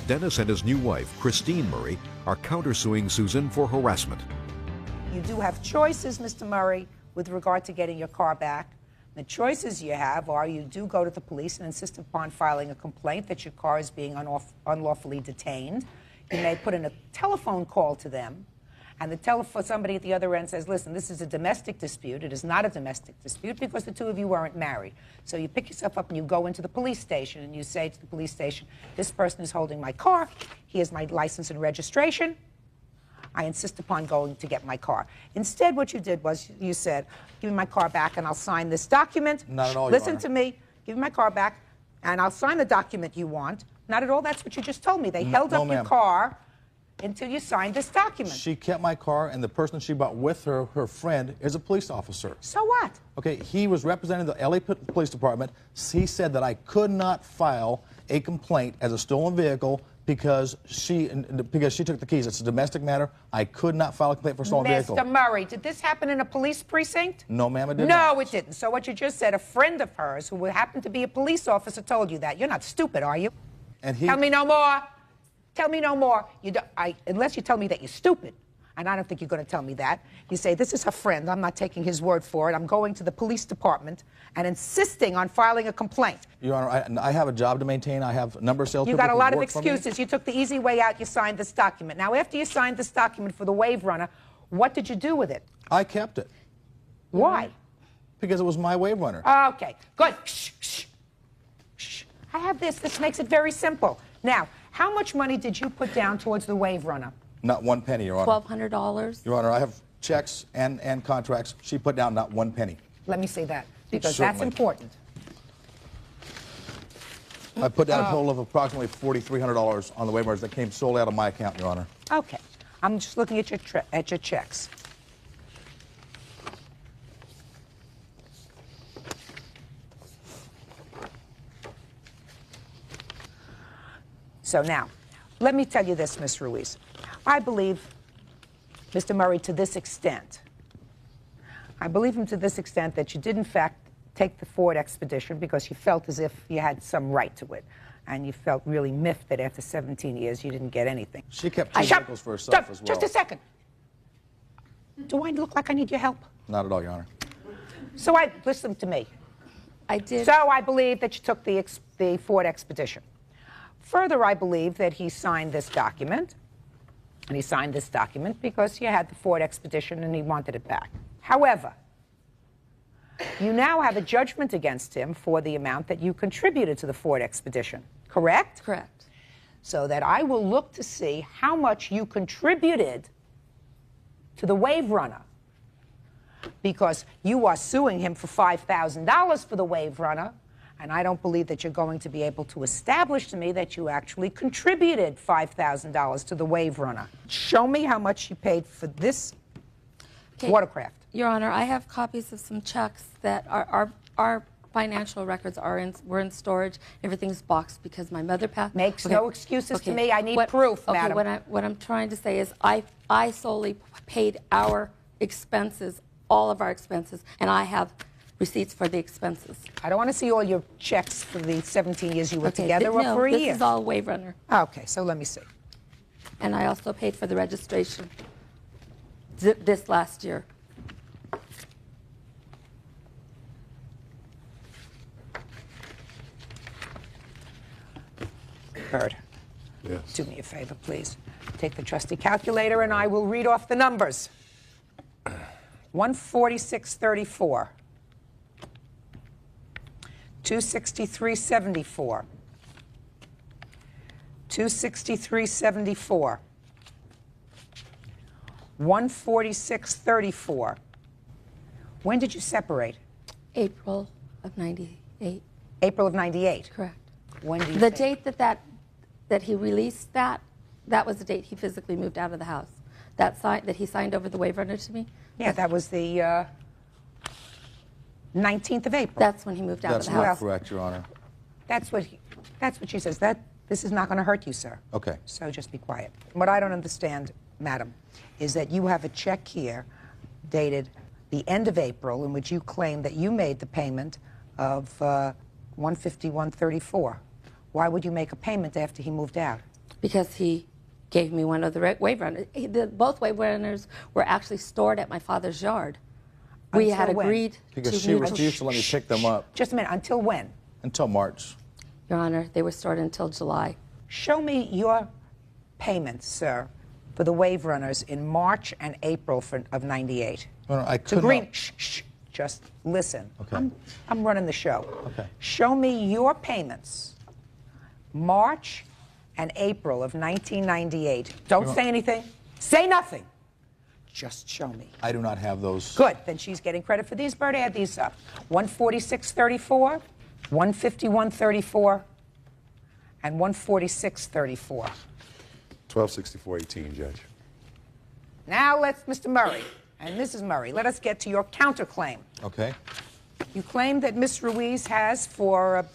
Speaker 6: Dennis and his new wife, Christine Murray, are countersuing Susan for harassment.
Speaker 2: You do have choices, Mr. Murray, with regard to getting your car back. The choices you have are you do go to the police and insist upon filing a complaint that your car is being unlawfully detained. You may put in a telephone call to them, and somebody at the other end says, listen, this is a domestic dispute. It is not a domestic dispute because the two of you weren't married. So you pick yourself up and you go into the police station and you say to the police station, this person is holding my car. He has my license and registration. I insist upon going to get my car. Instead, what you did was you said, give me my car back and I'll sign this document.
Speaker 19: Not at all, Your
Speaker 2: Listen
Speaker 19: Honor.
Speaker 2: to me. Give me my car back and I'll sign the document you want. Not at all. That's what you just told me. They held up your
Speaker 19: ma'am.
Speaker 2: car until you signed this document.
Speaker 19: She kept my car, and the person she brought with her, her friend, is a police officer.
Speaker 2: So what?
Speaker 19: Okay, he was representing the LA Police Department. He said that I could not file a complaint as a stolen vehicle because she took the keys. It's a domestic matter. I could not file a complaint for a stolen vehicle.
Speaker 2: Mr. Murray, did this happen in a police precinct?
Speaker 19: No, ma'am, it did not.
Speaker 2: No, it didn't. So what you just said, a friend of hers who happened to be a police officer told you that. You're not stupid, are you?
Speaker 19: And he...
Speaker 2: Tell me no more. Tell me no more. Unless you tell me that you're stupid, and I don't think you're going to tell me that. You say, this is her friend. I'm not taking his word for it. I'm going to the police department and insisting on filing a complaint.
Speaker 19: Your Honor, I have a job to maintain. I have a number of salespeople.
Speaker 2: You got a
Speaker 19: who
Speaker 2: lot of
Speaker 19: work for me.
Speaker 2: excuses. You took the easy way out. You signed this document. Now, after you signed this document for the wave runner, what did you do with it?
Speaker 19: I kept it.
Speaker 2: Why?
Speaker 19: Because it was my wave runner.
Speaker 2: Okay, good. Shh, shh, shh. I have this. This makes it very simple. Now, how much money did you put down towards the wave runner?
Speaker 19: Not one penny, Your Honor.
Speaker 18: $1,200.
Speaker 19: Your Honor, I have checks and contracts. She put down not one penny.
Speaker 2: Let me see that, because
Speaker 19: Certainly.
Speaker 2: that's important.
Speaker 19: I put down a total of approximately $4,300 on the wave runners that came solely out of my account, Your Honor.
Speaker 2: Okay, I'm just looking at your checks. So now, let me tell you this, Miss Ruiz. I believe Mr. Murray to this extent. I believe him to this extent that you did, in fact, take the Ford Expedition because you felt as if you had some right to it. And you felt really miffed that after 17 years you didn't get anything.
Speaker 19: She kept two vehicles for herself as well.
Speaker 2: Just a second. Do I look like I need your help?
Speaker 19: Not at all, Your Honor.
Speaker 2: So listen to me.
Speaker 18: I did.
Speaker 2: So I believe that you took the Ford Expedition. Further, I believe that he signed this document, and he signed this document because you had the Ford Expedition and he wanted it back. However, you now have a judgment against him for the amount that you contributed to the Ford Expedition, correct?
Speaker 18: Correct.
Speaker 2: So that I will look to see how much you contributed to the wave runner, because you are suing him for $5,000 for the wave runner, and I don't believe that you're going to be able to establish to me that you actually contributed $5,000 to the wave runner. Show me how much you paid for this watercraft.
Speaker 18: Your Honor, I have copies of some checks that our financial records were in storage. Everything's boxed because my mother passed.
Speaker 2: Makes no excuses to me. I need proof, madam.
Speaker 18: What I'm trying to say is I solely paid our expenses, all of our expenses, and I have receipts for the expenses.
Speaker 2: I don't want to see all your checks for the 17 years you were together or for a year.
Speaker 18: This is all wave runner.
Speaker 2: Okay, so let me see.
Speaker 18: And I also paid for the registration this last year.
Speaker 2: Bird.
Speaker 9: Yes.
Speaker 2: Do me a favor, please. Take the trusty calculator and I will read off the numbers. 146.34. 263.74. 263.74. 146.34. When did you separate?
Speaker 18: April of 98.
Speaker 2: April of 98.
Speaker 18: Correct.
Speaker 2: When do you
Speaker 18: The
Speaker 2: think?
Speaker 18: date that he released that was the date he physically moved out of the house. That he signed over the waiver under to me.
Speaker 2: Yeah, that was the 19th of April.
Speaker 18: That's when he moved out
Speaker 19: That's
Speaker 18: of the house.
Speaker 19: not correct, Your Honor.
Speaker 2: That's what she says. This is not going to hurt you, sir.
Speaker 19: Okay.
Speaker 2: So just be quiet. What I don't understand, madam, is that you have a check here dated the end of April in which you claim that you made the payment of $151.34. Why would you make a payment after he moved out?
Speaker 18: Because he gave me one of the waiver runners. Both waiver runners were actually stored at my father's yard. We
Speaker 2: Until
Speaker 18: had
Speaker 2: when?
Speaker 18: agreed
Speaker 19: Because
Speaker 18: to
Speaker 19: she
Speaker 18: mutual-
Speaker 19: refused to let me pick them up.
Speaker 2: Just a minute. Until when?
Speaker 19: Until March.
Speaker 18: Your Honor, they were stored until July.
Speaker 2: Show me your payments, sir, for the wave runners in March and April of 98.
Speaker 19: No, I
Speaker 2: To
Speaker 19: could
Speaker 2: green.
Speaker 19: not.
Speaker 2: Shh. Just listen.
Speaker 19: Okay.
Speaker 2: I'm running the show.
Speaker 19: Okay.
Speaker 2: Show me your payments, March and April of 1998. Don't say anything. Say nothing. Just show me.
Speaker 19: I do not have those.
Speaker 2: Good. Then she's getting credit for these. Bert, add these up. 146.34, 151.34, and 146.34.
Speaker 9: 1264.18, Judge.
Speaker 2: Now let's, Mr. Murray and Mrs. Murray, let us get to your counterclaim.
Speaker 19: Okay.
Speaker 2: You claim that Miss Ruiz has, for a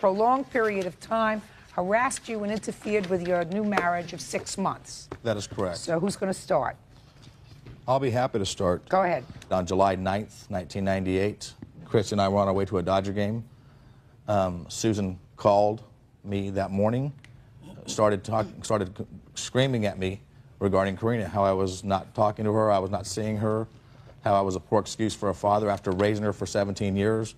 Speaker 2: prolonged period of time, harassed you and interfered with your new marriage of 6 months.
Speaker 19: That is correct.
Speaker 2: So who's going to start?
Speaker 19: I'll be happy to start.
Speaker 2: Go ahead.
Speaker 19: On July 9th, 1998, Chris and I were on our way to a Dodger game. Susan called me that morning, started screaming at me regarding Karina, how I was not talking to her, I was not seeing her, how I was a poor excuse for a father after raising her for 17 years.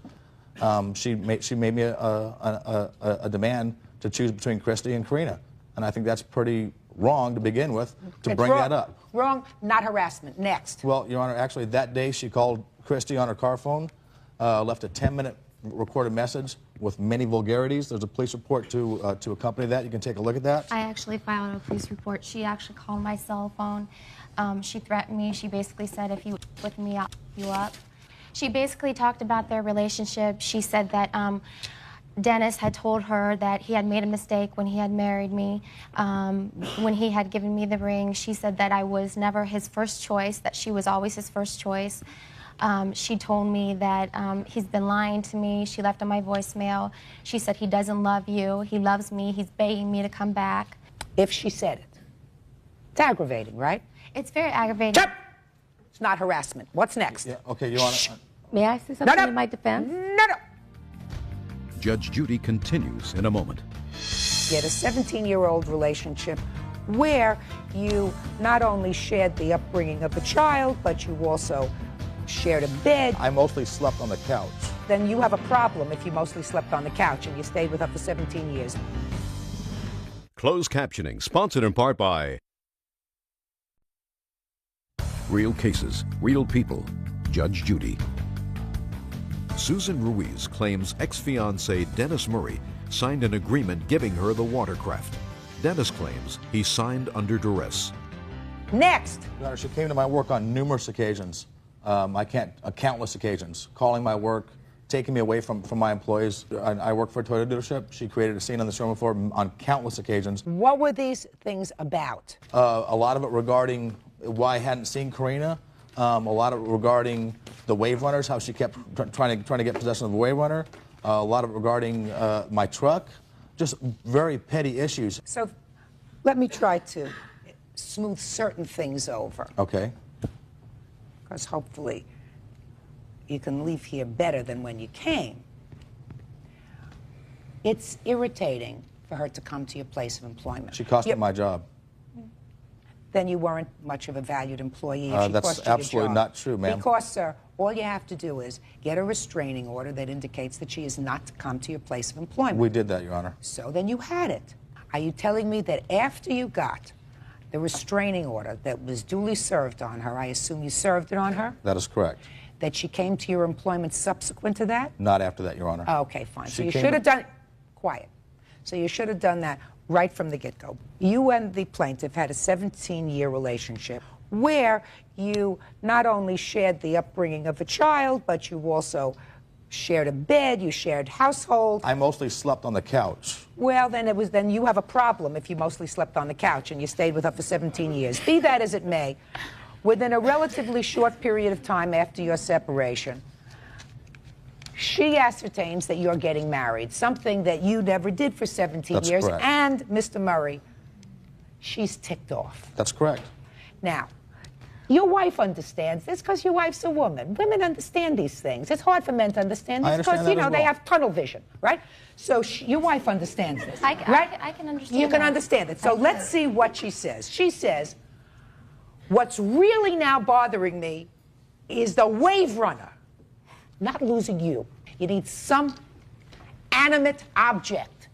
Speaker 19: She made me a demand to choose between Christy and Karina, and I think that's pretty wrong to begin with, to bring that up.
Speaker 2: Wrong, not harassment. Next.
Speaker 19: Well, Your Honor, actually that day she called Christy on her car phone, left a 10-minute recorded message with many vulgarities. There's a police report to accompany that. You can take a look at that.
Speaker 5: I actually filed a police report. She actually called my cell phone. She threatened me. She basically said, if you with me, I'll you up. She basically talked about their relationship. She said that Dennis had told her that he had made a mistake when he had married me, when he had given me the ring. She said that I was never his first choice, that she was always his first choice. She told me that he's been lying to me. She left on my voicemail. She said he doesn't love you. He loves me. He's begging me to come back.
Speaker 2: If she said it. It's aggravating, right?
Speaker 5: It's very aggravating.
Speaker 2: Shut! It's not harassment. What's next?
Speaker 19: Yeah, okay, Your Honor.
Speaker 18: May I say something in my defense?
Speaker 2: No.
Speaker 6: Judge Judy continues in a moment.
Speaker 2: You had a 17-year-old relationship where you not only shared the upbringing of the child, but you also shared a bed.
Speaker 19: I mostly slept on the couch.
Speaker 2: Then you have a problem if you mostly slept on the couch and you stayed with her for 17 years.
Speaker 6: Closed captioning, sponsored in part by Real Cases, Real People, Judge Judy. Susan Ruiz claims ex-fiancé Dennis Murray signed an agreement giving her the watercraft. Dennis claims he signed under duress.
Speaker 2: Next.
Speaker 19: Your Honor, she came to my work on numerous occasions. Countless occasions, calling my work, taking me away from my employees. I work for a Toyota dealership. She created a scene on the showroom floor on countlous occasions.
Speaker 2: What were these things about?
Speaker 19: A lot of it regarding why I hadn't seen Karina. A lot of it regarding the wave runners, how she kept trying to get possession of the wave runner. A lot of it regarding my truck. Just very petty issues.
Speaker 2: So let me try to smooth certain things over.
Speaker 19: Okay.
Speaker 2: Because hopefully you can leave here better than when you came. It's irritating for her to come to your place of employment.
Speaker 19: She cost me my job.
Speaker 2: Then you weren't much of a valued employee.
Speaker 19: That's absolutely not true, ma'am.
Speaker 2: Because, sir, all you have to do is get a restraining order that indicates that she is not to come to your place of employment.
Speaker 19: We did that, Your Honor.
Speaker 2: So then you had it. Are you telling me that after you got the restraining order that was duly served on her, I assume you served it on her,
Speaker 19: That is correct.
Speaker 2: that she came to your employment subsequent to that?
Speaker 19: Not after that, Your Honor.
Speaker 2: Okay, fine. So
Speaker 19: She
Speaker 2: you
Speaker 19: came
Speaker 2: should have done... Quiet. So you should have done that right from the get-go. You and the plaintiff had a 17-year relationship where you not only shared the upbringing of a child, but you also shared a bed, you shared household.
Speaker 19: I mostly slept on the couch.
Speaker 2: Well, then you have a problem if you mostly slept on the couch and you stayed with her for 17 years. Be that as it may, within a relatively short period of time after your separation, she ascertains that you're getting married, something that you never did for 17
Speaker 19: That's
Speaker 2: years.
Speaker 19: correct.
Speaker 2: And, Mr. Murray, she's ticked off.
Speaker 19: That's correct.
Speaker 2: Now, your wife understands this because your wife's a woman. Women understand these things. It's hard for men to understand
Speaker 19: I
Speaker 2: this
Speaker 19: understand
Speaker 2: because,
Speaker 19: that as
Speaker 2: they
Speaker 19: well.
Speaker 2: have tunnel vision, right? So your wife understands this, right?
Speaker 5: I can understand
Speaker 2: You can
Speaker 5: that.
Speaker 2: understand it. So let's see what she says. She says, what's really now bothering me is the wave runner, not losing you. You need some animate object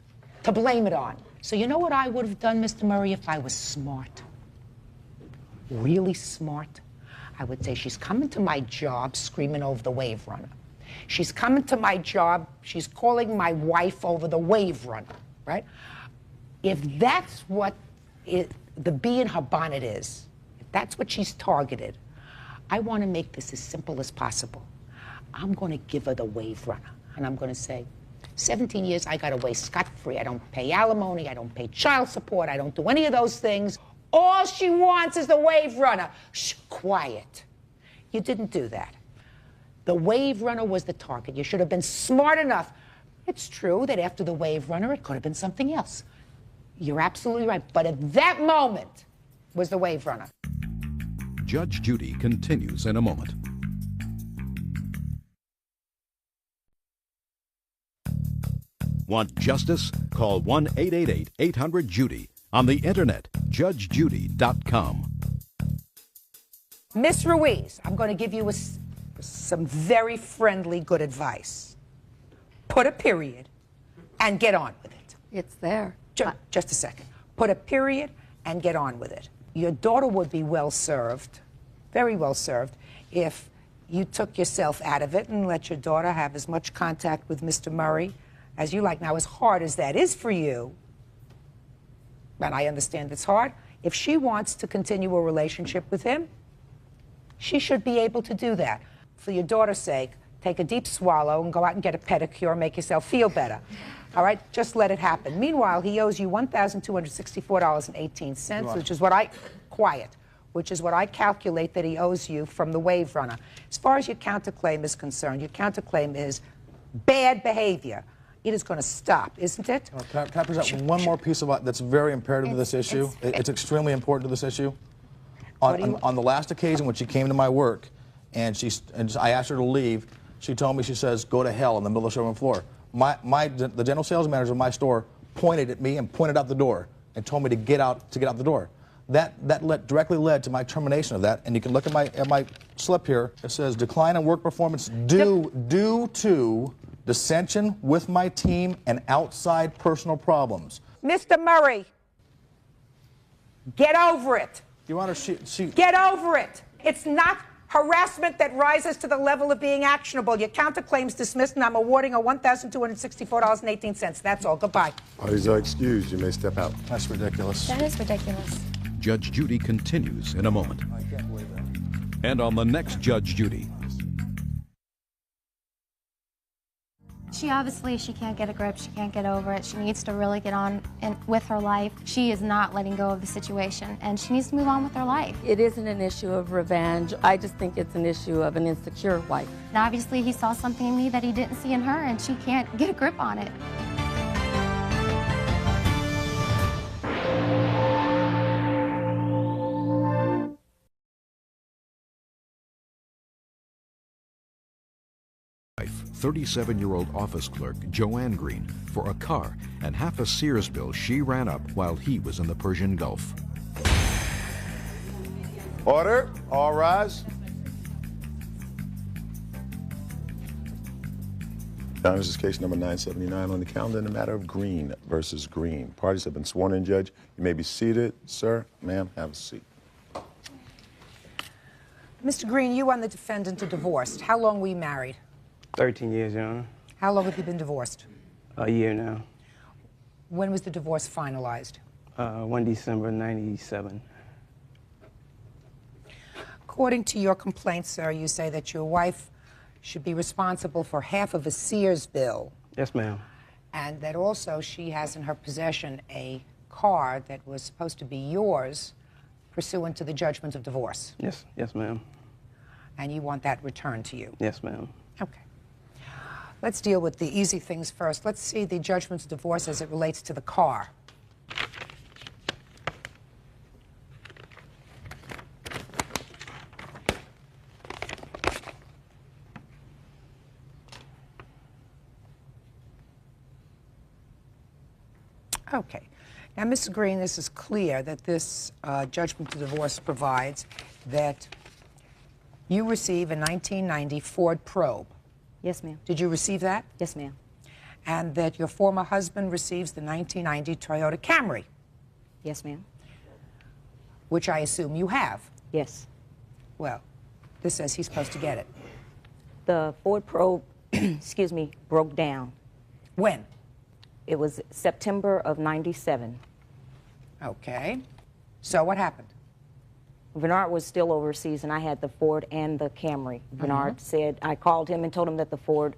Speaker 2: to blame it on. So you know what I would have done, Mr. Murray, if I was smart? Really smart? I would say, she's coming to my job screaming over the wave runner. She's coming to my job, she's calling my wife over the wave runner, right? If that's what the bee in her bonnet is, if that's what she's targeted, I want to make this as simple as possible. I'm going to give her the wave runner, and I'm going to say, 17 years, I got away scot-free. I don't pay alimony, I don't pay child support, I don't do any of those things. All she wants is the wave runner. Shh, quiet. You didn't do that. The wave runner was the target. You should have been smart enough. It's true that after the wave runner, it could have been something else. You're absolutely right. But at that moment was the wave runner.
Speaker 6: Judge Judy continues in a moment. Want justice? Call 1-888-800-JUDY. On the internet, judgejudy.com.
Speaker 2: Miss Ruiz, I'm going to give you some very friendly good advice. Put a period and get on with it.
Speaker 18: It's there.
Speaker 2: Just a second. Put a period and get on with it. Your daughter would be well served, very well served, if you took yourself out of it and let your daughter have as much contact with Mr. Murray as you like. Now, as hard as that is for you, and I understand it's hard, if she wants to continue a relationship with him, she should be able to do that. For your daughter's sake, take a deep swallow and go out and get a pedicure, make yourself feel better. All right? Just let it happen. Meanwhile, he owes you $1,264.18, which is what I calculate that he owes you from the wave runner. As far as your counterclaim is concerned, your counterclaim is bad behavior. It is going to stop, isn't it?
Speaker 19: Can I present one more piece of that's very imperative to this issue? It's extremely important to this issue. On the last occasion when she came to my work and I asked her to leave, she told me, she says, go to hell in the middle of the showroom floor. The general sales manager of my store pointed at me and pointed out the door and told me to get out the door. That directly led to my termination of that. And you can look at my slip here. It says decline in work performance due to dissension with my team and outside personal problems.
Speaker 2: Mr. Murray, get over it.
Speaker 19: Your Honor,
Speaker 2: Get over it. It's not harassment that rises to the level of being actionable. Your counterclaim's dismissed, and I'm awarding her $1,264.18. That's all. Goodbye.
Speaker 9: Parties are excused. You may step out.
Speaker 19: That's ridiculous.
Speaker 5: That is ridiculous.
Speaker 6: Judge Judy continues in a moment.
Speaker 19: I can't believe that.
Speaker 6: And on the next Judge Judy.
Speaker 5: She can't get a grip. She can't get over it. She needs to really get on with her life. She is not letting go of the situation, and she needs to move on with her life.
Speaker 18: It isn't an issue of revenge. I just think it's an issue of an insecure wife.
Speaker 5: And obviously, he saw something in me that he didn't see in her, and she can't get a grip on it.
Speaker 6: Wife, 37-year-old office clerk Joanne Green, for a car and half a Sears bill she ran up while he was in the Persian Gulf.
Speaker 9: Order. All rise. Now, this is case number 979 on the calendar in the matter of Green versus Green. Parties have been sworn in, Judge. You may be seated. Sir, ma'am, have a seat.
Speaker 2: Mr. Green, you and the defendant are divorced. How long were you married?
Speaker 8: 13 years, Your Honor.
Speaker 2: How long have you been divorced?
Speaker 8: A year now.
Speaker 2: When was the divorce finalized?
Speaker 8: 1 December 97.
Speaker 2: According to your complaint, sir, you say that your wife should be responsible for half of a Sears bill.
Speaker 8: Yes, ma'am.
Speaker 2: And that also she has in her possession a car that was supposed to be yours pursuant to the judgment of divorce.
Speaker 8: Yes, yes, ma'am.
Speaker 2: And you want that returned to you.
Speaker 8: Yes, ma'am.
Speaker 2: Okay. Let's deal with the easy things first. Let's see the judgment of divorce as it relates to the car. Okay. Now, Mrs. Green, this is clear that this judgment of divorce provides that you receive a 1990 Ford Probe.
Speaker 20: Yes, ma'am.
Speaker 2: Did you receive that?
Speaker 20: Yes, ma'am.
Speaker 2: And that your former husband receives the 1990 Toyota Camry.
Speaker 20: Yes, ma'am.
Speaker 2: Which I assume you have.
Speaker 20: Yes.
Speaker 2: Well, this says he's supposed to get it.
Speaker 20: The Ford Probe, excuse me, broke down.
Speaker 2: When?
Speaker 20: It was September of 97.
Speaker 2: Okay. So what happened?
Speaker 20: Bernard was still overseas, and I had the Ford and the Camry. Bernard said, I called him and told him that the Ford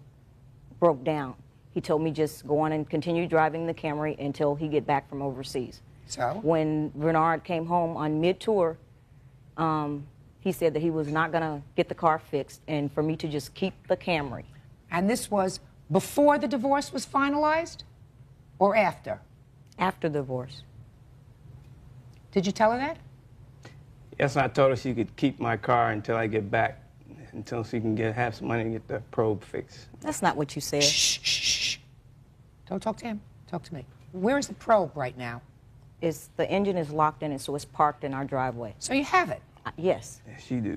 Speaker 20: broke down. He told me just go on and continue driving the Camry until he get back from overseas.
Speaker 2: So?
Speaker 20: When Bernard came home on mid-tour, he said that he was not going to get the car fixed and for me to just keep the Camry.
Speaker 2: And this was before the divorce was finalized or after?
Speaker 20: After the divorce.
Speaker 2: Did you tell her that?
Speaker 8: Yes, I told her she could keep my car until I get back, until she can have some money to get the probe fixed.
Speaker 20: That's not what you said.
Speaker 2: Shh, shh, shh. Don't talk to him. Talk to me. Where is the probe right now?
Speaker 20: The engine is locked in it, so it's parked in our driveway.
Speaker 2: So you have it?
Speaker 20: Yes.
Speaker 8: Yes, she do.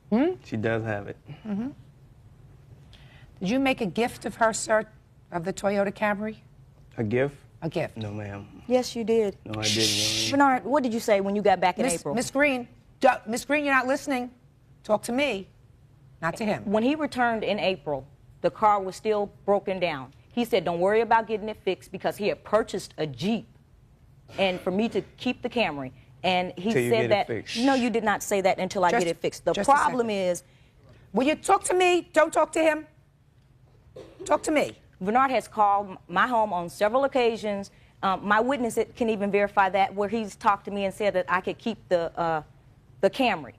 Speaker 2: Hmm?
Speaker 8: She does have it.
Speaker 2: Mm-hmm. Did you make a gift of her, sir, of the Toyota Camry?
Speaker 8: A gift?
Speaker 2: A gift.
Speaker 8: No, ma'am.
Speaker 20: Yes, you did.
Speaker 8: No, I didn't.
Speaker 20: Bernard, what did you say when you got back in April?
Speaker 2: Miss Green, Miss Green, you're not listening. Talk to me, not to him.
Speaker 20: When he returned in April, the car was still broken down. He said, don't worry about getting it fixed because he had purchased a Jeep and for me to keep the Camry. And he said that, no, you did not say that until I get it fixed. The problem is...
Speaker 2: Will you talk to me? Don't talk to him. Talk to me.
Speaker 20: Bernard has called my home on several occasions. My witness can even verify that, where he's talked to me and said that I could keep the Camry.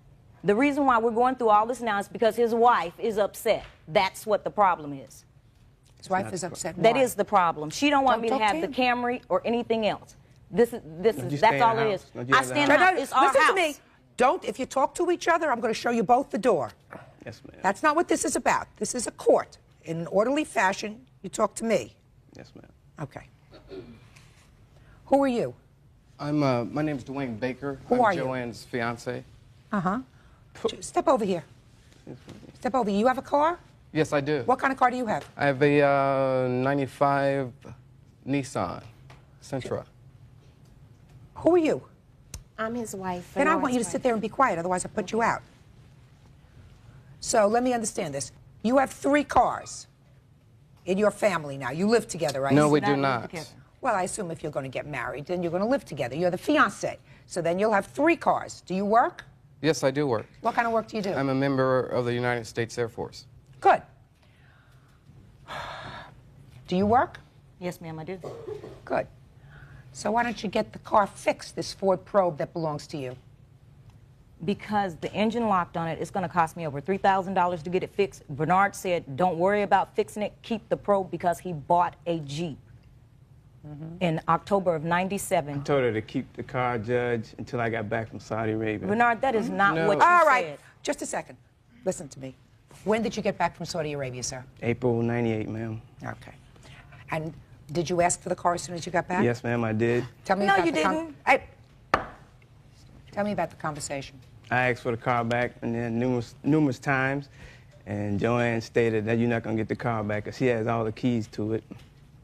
Speaker 20: The reason why we're going through all this now is because his wife is upset. That's what the problem is.
Speaker 2: His wife is upset.
Speaker 20: That is the problem. She don't want me to have the Camry or anything else. That's all it is. I stand in the house. It's our house.
Speaker 2: Listen to me. Don't, if you talk to each other, I'm going to show you both the door.
Speaker 8: Yes, ma'am.
Speaker 2: That's not what this is about. This is a court. In an orderly fashion, you talk to me.
Speaker 8: Yes, ma'am.
Speaker 2: Okay. Who are you?
Speaker 22: My name's Dwayne Baker.
Speaker 2: Who are
Speaker 22: I'm
Speaker 2: you?
Speaker 22: Joanne's fiance.
Speaker 2: Uh-huh. Step over here. Step over. You have a car?
Speaker 22: Yes, I do.
Speaker 2: What kind of car do you have?
Speaker 22: I have a 95 Nissan Sentra.
Speaker 2: Who are you?
Speaker 17: I'm his wife.
Speaker 2: Then I want you to sit there and be quiet, otherwise I'll put you out. So let me understand this. You have 3 cars in your family now. You live together, right?
Speaker 22: No, we do not.
Speaker 2: Well, I assume if you're going to get married, then you're going to live together. You're the fiancé. So then you'll have 3 cars. Do you work?
Speaker 22: Yes, I do work.
Speaker 2: What kind of work do you do?
Speaker 22: I'm a member of the United States Air Force.
Speaker 2: Good. Do you work?
Speaker 20: Yes, ma'am, I do.
Speaker 2: Good. So why don't you get the car fixed, this Ford Probe that belongs to you?
Speaker 20: Because the engine locked on it, it's going to cost me over $3,000 to get it fixed. Bernard said, don't worry about fixing it, keep the Probe, because he bought a Jeep in October of 97.
Speaker 8: I told her to keep the car, Judge, until I got back from Saudi Arabia.
Speaker 20: Bernard, that is not what you
Speaker 2: All right,
Speaker 20: said.
Speaker 2: just a second. Listen to me. When did you get back from Saudi Arabia, sir?
Speaker 8: April 98, ma'am.
Speaker 2: Okay. And did you ask for the car as soon as you got back?
Speaker 8: Yes, ma'am, I did.
Speaker 2: Tell me
Speaker 20: No,
Speaker 2: about
Speaker 20: you
Speaker 2: the
Speaker 20: didn't.
Speaker 2: Tell me about the conversation.
Speaker 8: I asked for the car back and then numerous times, and Joanne stated that you're not going to get the car back because she has all the keys to it.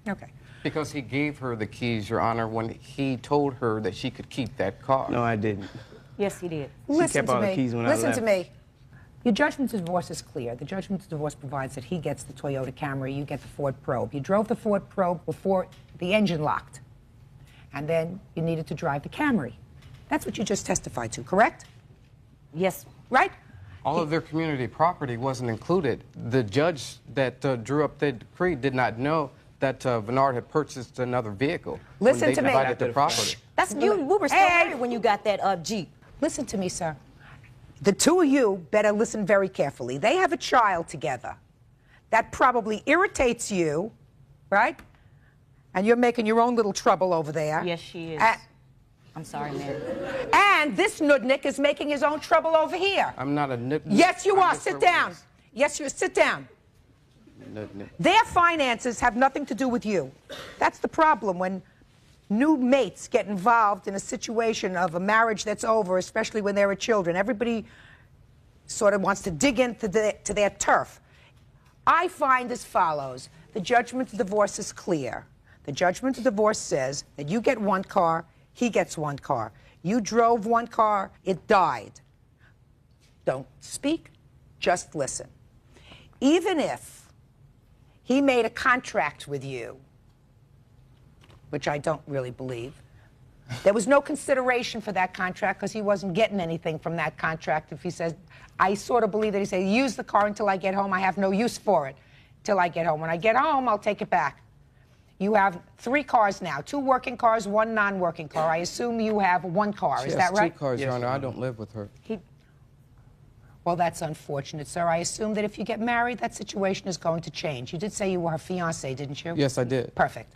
Speaker 2: Okay.
Speaker 22: Because he gave her the keys, Your Honor, when he told her that she could keep that car.
Speaker 8: No, I didn't.
Speaker 20: Yes, he did.
Speaker 8: She kept all the keys when I left.
Speaker 2: Listen to me. Your judgment of divorce is clear. The judgment of divorce provides that he gets the Toyota Camry, you get the Ford Probe. You drove the Ford Probe before the engine locked. and then you needed to drive the Camry. That's what you just testified to, correct?
Speaker 20: Yes.
Speaker 2: Right?
Speaker 22: All of their community property wasn't included. The judge that drew up the decree did not know that Bernard had purchased another vehicle.
Speaker 2: Listen
Speaker 22: when they
Speaker 2: to me.
Speaker 22: divided the property.
Speaker 20: That's you. We were still married when you got that Jeep.
Speaker 2: Listen to me, sir. The two of you better listen very carefully. They have a child together. That probably irritates you, right? And you're making your own little trouble over there.
Speaker 20: Yes, she is. I'm sorry, Mary.
Speaker 2: And this nudnik is making his own trouble over here.
Speaker 22: I'm not a nudnik.
Speaker 2: Yes, you are. Sit down. Yes, you sit down.
Speaker 22: Nudnik.
Speaker 2: Their finances have nothing to do with you. That's the problem when new mates get involved in a situation of a marriage that's over, especially when there are children. Everybody sort of wants to dig into their turf. I find as follows. The judgment of divorce is clear. The judgment of divorce says that you get one car, he gets one car. You drove one car, it died. Don't speak, just listen. Even if he made a contract with you, which I don't really believe, there was no consideration for that contract because he wasn't getting anything from that contract. If he says, I sort of believe that he said, use the car until I get home. I have no use for it till I get home. When I get home, I'll take it back. You have 3 cars now, 2 working cars, 1 non-working car. I assume you have 1 car. Is that right?
Speaker 22: 2 cars, Your Honor. I don't live with her.
Speaker 2: Well, that's unfortunate, sir. I assume that if you get married, that situation is going to change. You did say you were her fiancé, didn't you?
Speaker 22: Yes, I did.
Speaker 2: Perfect.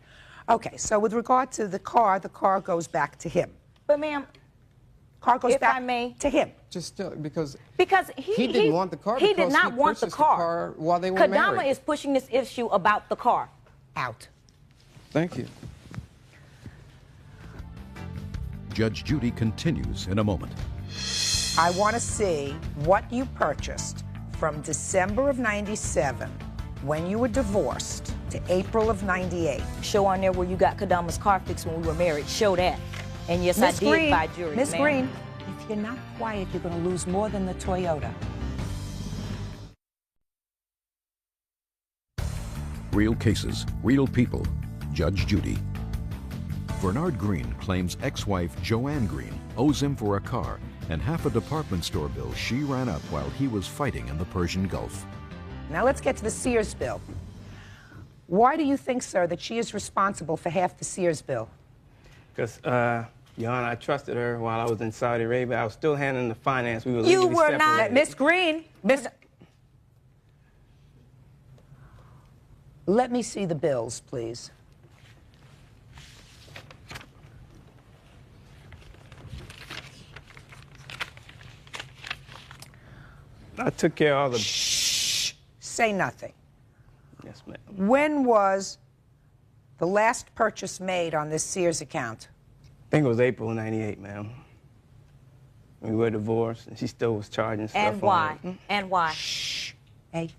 Speaker 2: Okay, so with regard to the car goes back to him.
Speaker 20: But, ma'am,
Speaker 2: car goes back
Speaker 20: I may,
Speaker 2: to him.
Speaker 22: Just still, because
Speaker 20: he
Speaker 22: didn't want the car.
Speaker 20: He did not want the car.
Speaker 22: While they were
Speaker 20: Kadama
Speaker 22: married.
Speaker 20: is pushing this issue about the car.
Speaker 2: Out.
Speaker 22: Thank you.
Speaker 6: Judge Judy continues in a moment.
Speaker 2: I want to see what you purchased from December of '97 when you were divorced to April of '98.
Speaker 20: Show on there where you got Kadama's car fixed when we were married. Show that. And yes,
Speaker 2: Miss
Speaker 20: I did
Speaker 2: Green,
Speaker 20: buy jewelry.
Speaker 2: Miss Green, if you're not quiet, you're going to lose more than the Toyota.
Speaker 6: Real cases, real people. Judge Judy. Bernard Green claims ex-wife Joanne Green owes him for a car and half a department store bill she ran up while he was fighting in the Persian Gulf.
Speaker 2: Now let's get to the Sears bill. Why do you think, sir, that she is responsible for half the Sears bill?
Speaker 8: Because, Your Honor, I trusted her while I was in Saudi Arabia. I was still handling the finance. We were
Speaker 2: You
Speaker 8: legally
Speaker 2: were
Speaker 8: separated.
Speaker 2: not. Miss Green, let me see the bills, please.
Speaker 8: I took care of all the...
Speaker 2: Shh. Say nothing.
Speaker 8: Yes, ma'am.
Speaker 2: When was the last purchase made on this Sears account?
Speaker 8: I think it was April of '98, ma'am. We were divorced, and she still was charging stuff
Speaker 20: And why?
Speaker 8: on it.
Speaker 20: And why?
Speaker 2: Shh. Hey,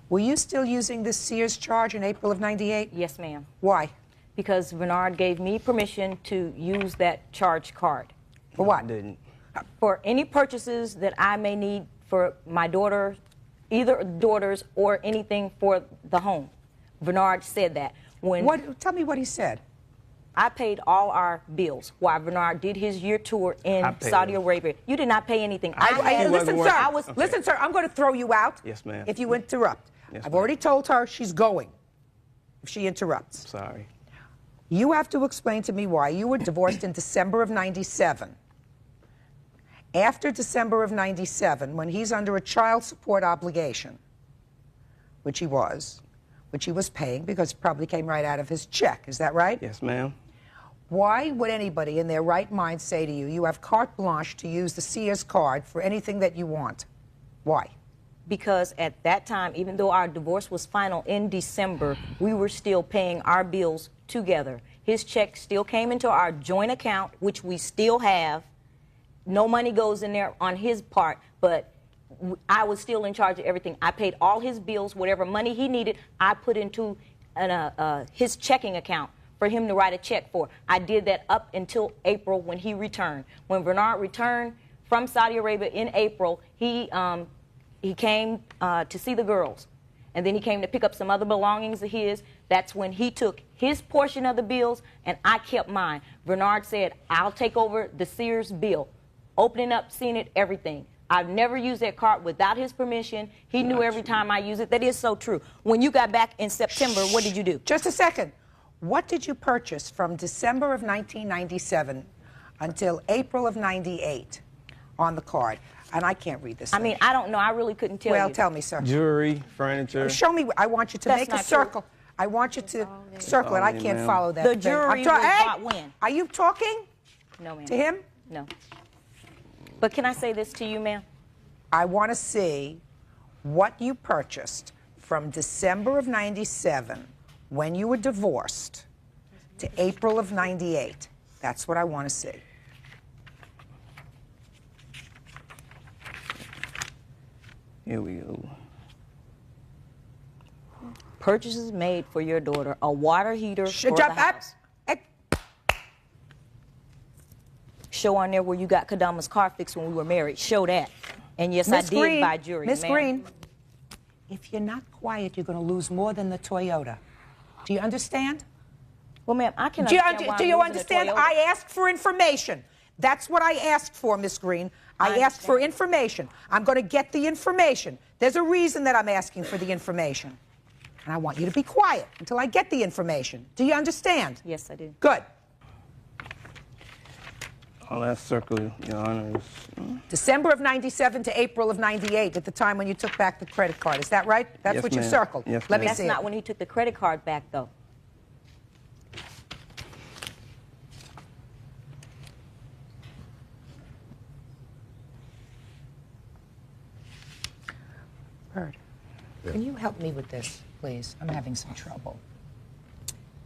Speaker 2: were you still using this Sears charge in April of '98?
Speaker 20: Yes, ma'am.
Speaker 2: Why?
Speaker 20: Because Bernard gave me permission to use that charge card.
Speaker 2: For what?
Speaker 8: I didn't.
Speaker 20: For any purchases that I may need for my daughter, either daughters or anything for the home. Bernard said that.
Speaker 2: Tell me what he said.
Speaker 20: I paid all our bills while Bernard did his year tour in Saudi Arabia. You did not pay anything.
Speaker 2: Listen, sir, I'm going to throw you out.
Speaker 8: Yes, ma'am.
Speaker 2: If you interrupt.
Speaker 8: Yes,
Speaker 2: I've
Speaker 8: ma'am.
Speaker 2: already told her she's going if she interrupts.
Speaker 8: Sorry.
Speaker 2: You have to explain to me why you were divorced in December of '97. After December of '97, when he's under a child support obligation, which he was paying because it probably came right out of his check. Is that right?
Speaker 8: Yes, ma'am.
Speaker 2: Why would anybody in their right mind say to you, you have carte blanche to use the Sears card for anything that you want? Why?
Speaker 20: Because at that time, even though our divorce was final in December, we were still paying our bills together. His check still came into our joint account, which we still have. No money goes in there on his part, but I was still in charge of everything. I paid all his bills, whatever money he needed, I put into his checking account for him to write a check for. I did that up until April when he returned. When Bernard returned from Saudi Arabia in April, he came to see the girls. And then he came to pick up some other belongings of his That's when he took his portion of the bills and I kept mine. Bernard said, I'll take over the Sears bill. Opening up, seeing it, everything. I've never used that card without his permission. He knew every time I use it. That is so true. When you got back in September, what did you do?
Speaker 2: Just a second. What did you purchase from December of 1997 until April of 98 on the card? And I can't read this.
Speaker 20: I mean, I don't know. I really couldn't tell you.
Speaker 2: Well, tell me, sir.
Speaker 8: Jewelry, furniture.
Speaker 2: Show me. I want you to
Speaker 20: That's
Speaker 2: make a
Speaker 20: not
Speaker 2: circle. I want you to circle it. I can't follow that.
Speaker 20: The jewelry was bought when?
Speaker 2: Are you talking?
Speaker 20: No, ma'am.
Speaker 2: To him?
Speaker 20: No. But can I say this to you, ma'am?
Speaker 2: I want to see what you purchased from December of 97 when you were divorced to April of 98. That's what I want to see.
Speaker 8: Here we go.
Speaker 20: Purchases made for your daughter, a water heater for the house. Show on there where you got Kadama's car fixed when we were married. Show that. And yes, I did buy jewelry.
Speaker 2: Miss Green, if you're not quiet, you're going to lose more than the Toyota. Do you understand?
Speaker 20: Well, ma'am, I can understand
Speaker 2: Do you understand? I asked for information. That's what I asked for, Miss Green. I asked for information. I'm going to get the information. There's a reason that I'm asking for the information. And I want you to be quiet until I get the information. Do you understand?
Speaker 20: Yes, I do.
Speaker 2: Good.
Speaker 8: All that circle, Your Honor, is...
Speaker 2: December of 97 to April of 98 at the time when you took back the credit card. Is that right? That's
Speaker 8: Yes,
Speaker 2: what you
Speaker 8: ma'am.
Speaker 2: circled.
Speaker 8: Yes,
Speaker 2: Let me
Speaker 20: That's
Speaker 2: see it.
Speaker 20: not when he took the credit card back, though.
Speaker 2: Bird, can you help me with this, please? I'm having some trouble.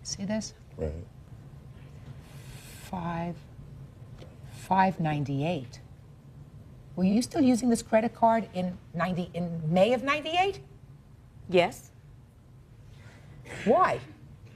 Speaker 2: See this?
Speaker 9: Right.
Speaker 2: 598. Were you still using this credit card in May of 98?
Speaker 20: Yes.
Speaker 2: Why?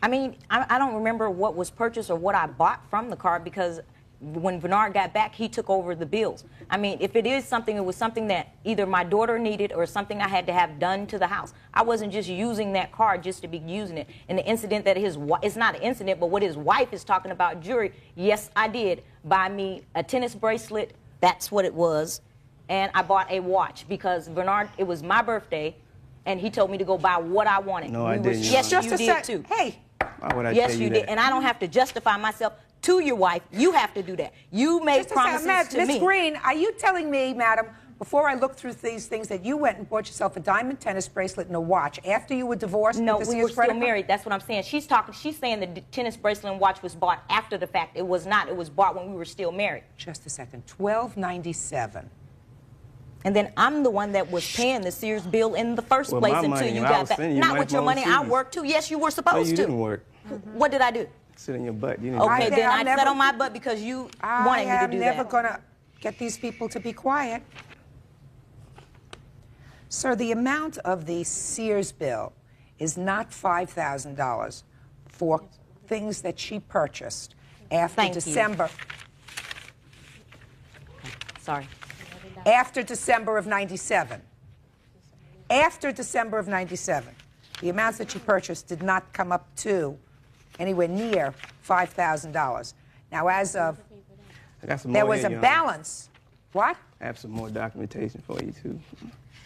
Speaker 20: I mean, I don't remember what was purchased or what I bought from the card because when Bernard got back, he took over the bills. I mean, if it is something, it was something that either my daughter needed or something I had to have done to the house. I wasn't just using that card just to be using it. And the incident that it's not an incident, but what his wife is talking about, jewelry, yes, I did buy me a tennis bracelet. That's what it was. And I bought a watch because Bernard, it was my birthday, and he told me to go buy what I wanted.
Speaker 8: No, I didn't.
Speaker 20: Yes, you did too.
Speaker 2: Hey.
Speaker 8: Why would I
Speaker 20: Yes,
Speaker 8: tell
Speaker 20: you
Speaker 8: that?
Speaker 20: did. And I don't have to justify myself to your wife. You have to do that. You made promises to me.
Speaker 2: Miss Green, are you telling me, madam, before I look through these things, that you went and bought yourself a diamond tennis bracelet and a watch after you were divorced?
Speaker 20: No,
Speaker 2: with the
Speaker 20: we were
Speaker 2: Sears credit
Speaker 20: still
Speaker 2: card?
Speaker 20: married. That's what I'm saying. She's saying the tennis bracelet and watch was bought after the fact. It was not. It was bought when we were still married.
Speaker 2: Just a second. 1297.
Speaker 20: And then I'm the one that was paying the Sears bill in the first
Speaker 8: Well,
Speaker 20: place
Speaker 8: my
Speaker 20: until
Speaker 8: money,
Speaker 20: you
Speaker 8: I
Speaker 20: got
Speaker 8: was
Speaker 20: back.
Speaker 8: sending you
Speaker 20: Not
Speaker 8: money
Speaker 20: with your
Speaker 8: from
Speaker 20: money. I
Speaker 8: overseas.
Speaker 20: worked too. Yes, you were
Speaker 8: No,
Speaker 20: supposed
Speaker 8: you
Speaker 20: to.
Speaker 8: didn't work.
Speaker 20: What did I do?
Speaker 8: Sit in your butt. You didn't
Speaker 20: Okay,
Speaker 8: do
Speaker 20: then
Speaker 8: that.
Speaker 20: I sat on my butt because you wanted me to do
Speaker 2: I am never
Speaker 20: that.
Speaker 2: going to get these people to be quiet. Sir, the amount of the Sears bill is not $5,000 for things that she purchased after
Speaker 20: Thank you.
Speaker 2: December.
Speaker 20: Sorry.
Speaker 2: After December of 97. After December of 97. The amounts that you purchased did not come up to anywhere near $5,000. Now, as of,
Speaker 8: I got some
Speaker 2: there
Speaker 8: more
Speaker 2: was
Speaker 8: here,
Speaker 2: a
Speaker 8: Your Honor.
Speaker 2: balance. What?
Speaker 8: I have some more documentation for you, too.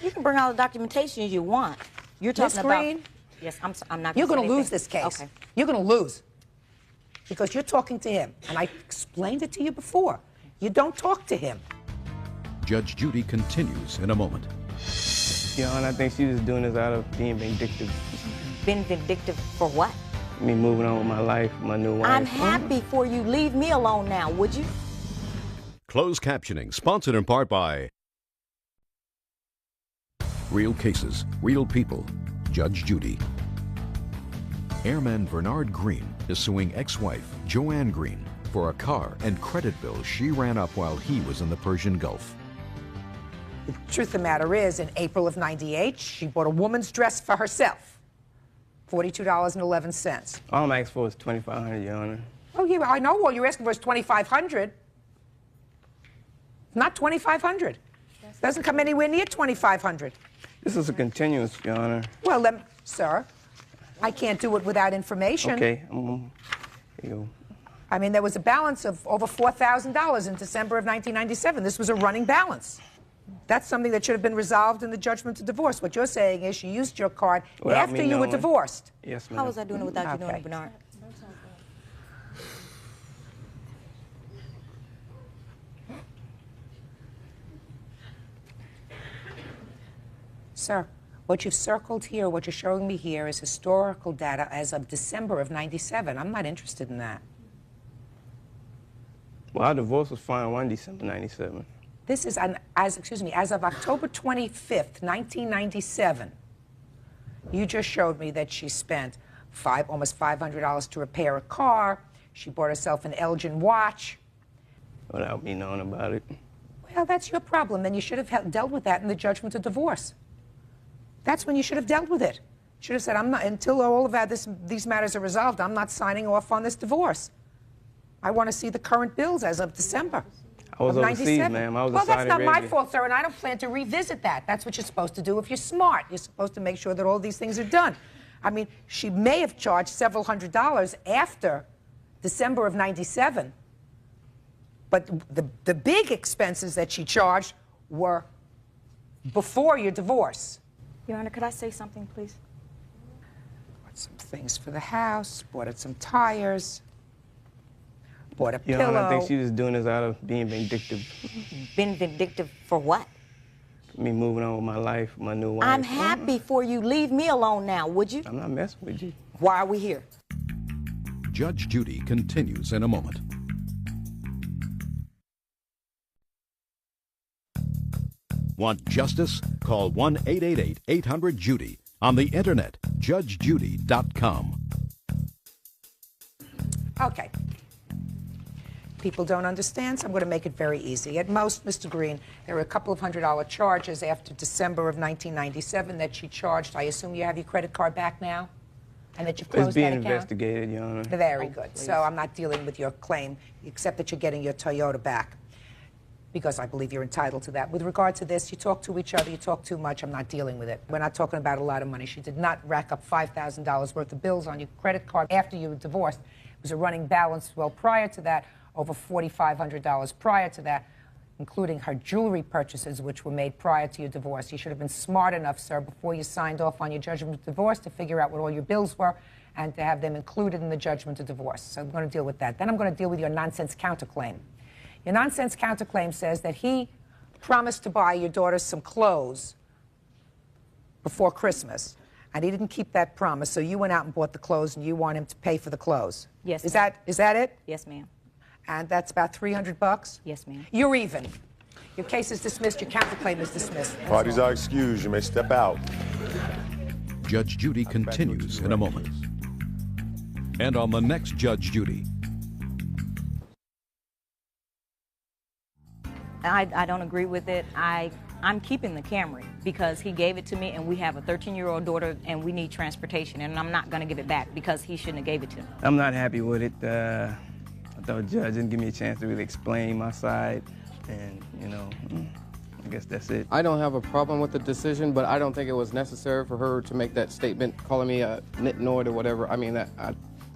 Speaker 20: You can bring all the documentation you want. You're
Speaker 2: Miss
Speaker 20: talking about.
Speaker 2: Green,
Speaker 20: Yes, I'm not.
Speaker 2: you're
Speaker 20: going
Speaker 2: going to lose this case.
Speaker 20: Okay.
Speaker 2: You're going to lose. Because you're talking to him. And I explained it to you before. You don't talk to him.
Speaker 6: Judge Judy continues in a moment.
Speaker 8: Your Honor, I think she was doing this out of being vindictive.
Speaker 20: Been vindictive for what?
Speaker 8: Me moving on with my life, my new wife.
Speaker 20: I'm happy for you. Leave me alone now, would you?
Speaker 6: Closed captioning, sponsored in part by Real Cases, Real People, Judge Judy. Airman Bernard Green is suing ex-wife Joanne Green for a car and credit bill she ran up while he was in the Persian Gulf.
Speaker 2: The truth of the matter is, in April of 98, she bought a woman's dress for herself. $42.11.
Speaker 8: All I'm asking for is $2,500, Your Honor.
Speaker 2: Oh, yeah, I know. All you're asking for is $2,500. Not $2,500. Doesn't come anywhere near $2,500.
Speaker 8: This is a continuance, Your Honor.
Speaker 2: Well, sir, I can't do it without information.
Speaker 8: Okay. Here you go.
Speaker 2: I mean, there was a balance of over $4,000 in December of 1997. This was a running balance. That's something that should have been resolved in the judgment of divorce. What you're saying is you used your card
Speaker 8: Without
Speaker 2: after
Speaker 8: me
Speaker 2: you were
Speaker 8: knowing.
Speaker 2: divorced.
Speaker 8: Yes, ma'am.
Speaker 20: How was I doing it without you knowing,
Speaker 2: Okay.
Speaker 20: Bernard?
Speaker 2: Sir, what you've circled here, what you're showing me here is historical data as of December of 97. I'm not interested in that.
Speaker 8: Well, our divorce was finalized on December 97.
Speaker 2: This is as of October 25th, 1997. You just showed me that she spent almost $500 to repair a car. She bought herself an Elgin watch.
Speaker 8: Without me knowing about it.
Speaker 2: Well, that's your problem. Then you should have dealt with that in the judgment of divorce. That's when you should have dealt with it. You should have said, I'm not, until all of these matters are resolved, I'm not signing off on this divorce. I want to see the current bills as of December.
Speaker 8: I was
Speaker 2: of
Speaker 8: overseas,
Speaker 2: 97.
Speaker 8: ma'am. I was in
Speaker 2: Well, that's
Speaker 8: Saudi
Speaker 2: not my
Speaker 8: Arabia.
Speaker 2: fault, sir, and I don't plan to revisit that. That's what you're supposed to do if you're smart. You're supposed to make sure that all these things are done. I mean, she may have charged several $100s after December of 97, but the big expenses that she charged were before your divorce.
Speaker 20: Your Honor, could I say something, please?
Speaker 2: Bought some things for the house, bought it some tires, bought a
Speaker 8: Your
Speaker 2: pillow.
Speaker 8: Honor, I think she's just doing this out of being vindictive.
Speaker 20: Been vindictive for what?
Speaker 8: Me moving on with my life, my new wife.
Speaker 20: I'm happy for you. Leave me alone now, would you?
Speaker 8: I'm not messing with you.
Speaker 20: Why are we here?
Speaker 6: Judge Judy continues in a moment. Want justice? Call 1-888-800-JUDY. On the internet, judgejudy.com.
Speaker 2: Okay. People don't understand, so I'm going to make it very easy. At most, Mr. Green, there are a couple of $100 charges after December of 1997 that she charged. I assume you have your credit card back now? And that you've closed
Speaker 8: It's being
Speaker 2: that account?
Speaker 8: investigated, Your Honor.
Speaker 2: Very good. So I'm not dealing with your claim, except that you're getting your Toyota back, because I believe you're entitled to that. With regard to this, you talk to each other, you talk too much, I'm not dealing with it. We're not talking about a lot of money. She did not rack up $5,000 worth of bills on your credit card after you were divorced. It was a running balance, well, prior to that, over $4,500 prior to that, including her jewelry purchases, which were made prior to your divorce. You should have been smart enough, sir, before you signed off on your judgment of divorce to figure out what all your bills were and to have them included in the judgment of divorce. So I'm going to deal with that. Then I'm going to deal with your nonsense counterclaim. Your nonsense counterclaim says that he promised to buy your daughter some clothes before Christmas, and he didn't keep that promise, so you went out and bought the clothes, and you want him to pay for the clothes.
Speaker 20: Yes,
Speaker 2: Is
Speaker 20: ma'am.
Speaker 2: that it?
Speaker 20: Yes, ma'am.
Speaker 2: And that's about $300?
Speaker 20: Yes, ma'am.
Speaker 2: You're even. Your case is dismissed. Your counterclaim is dismissed.
Speaker 9: Parties are excused. You may step out.
Speaker 6: Judge Judy continues in a moment. And on the next Judge Judy.
Speaker 20: I don't agree with it. I'm keeping the Camry because he gave it to me, and we have a 13-year-old daughter, and we need transportation, and I'm not going to give it back because he shouldn't have gave it to me.
Speaker 8: I'm not happy with it. I thought the judge didn't give me a chance to really explain my side, and, you know, I guess that's it.
Speaker 22: I don't have a problem with the decision, but I don't think it was necessary for her to make that statement calling me a nitnoid or whatever. I mean, that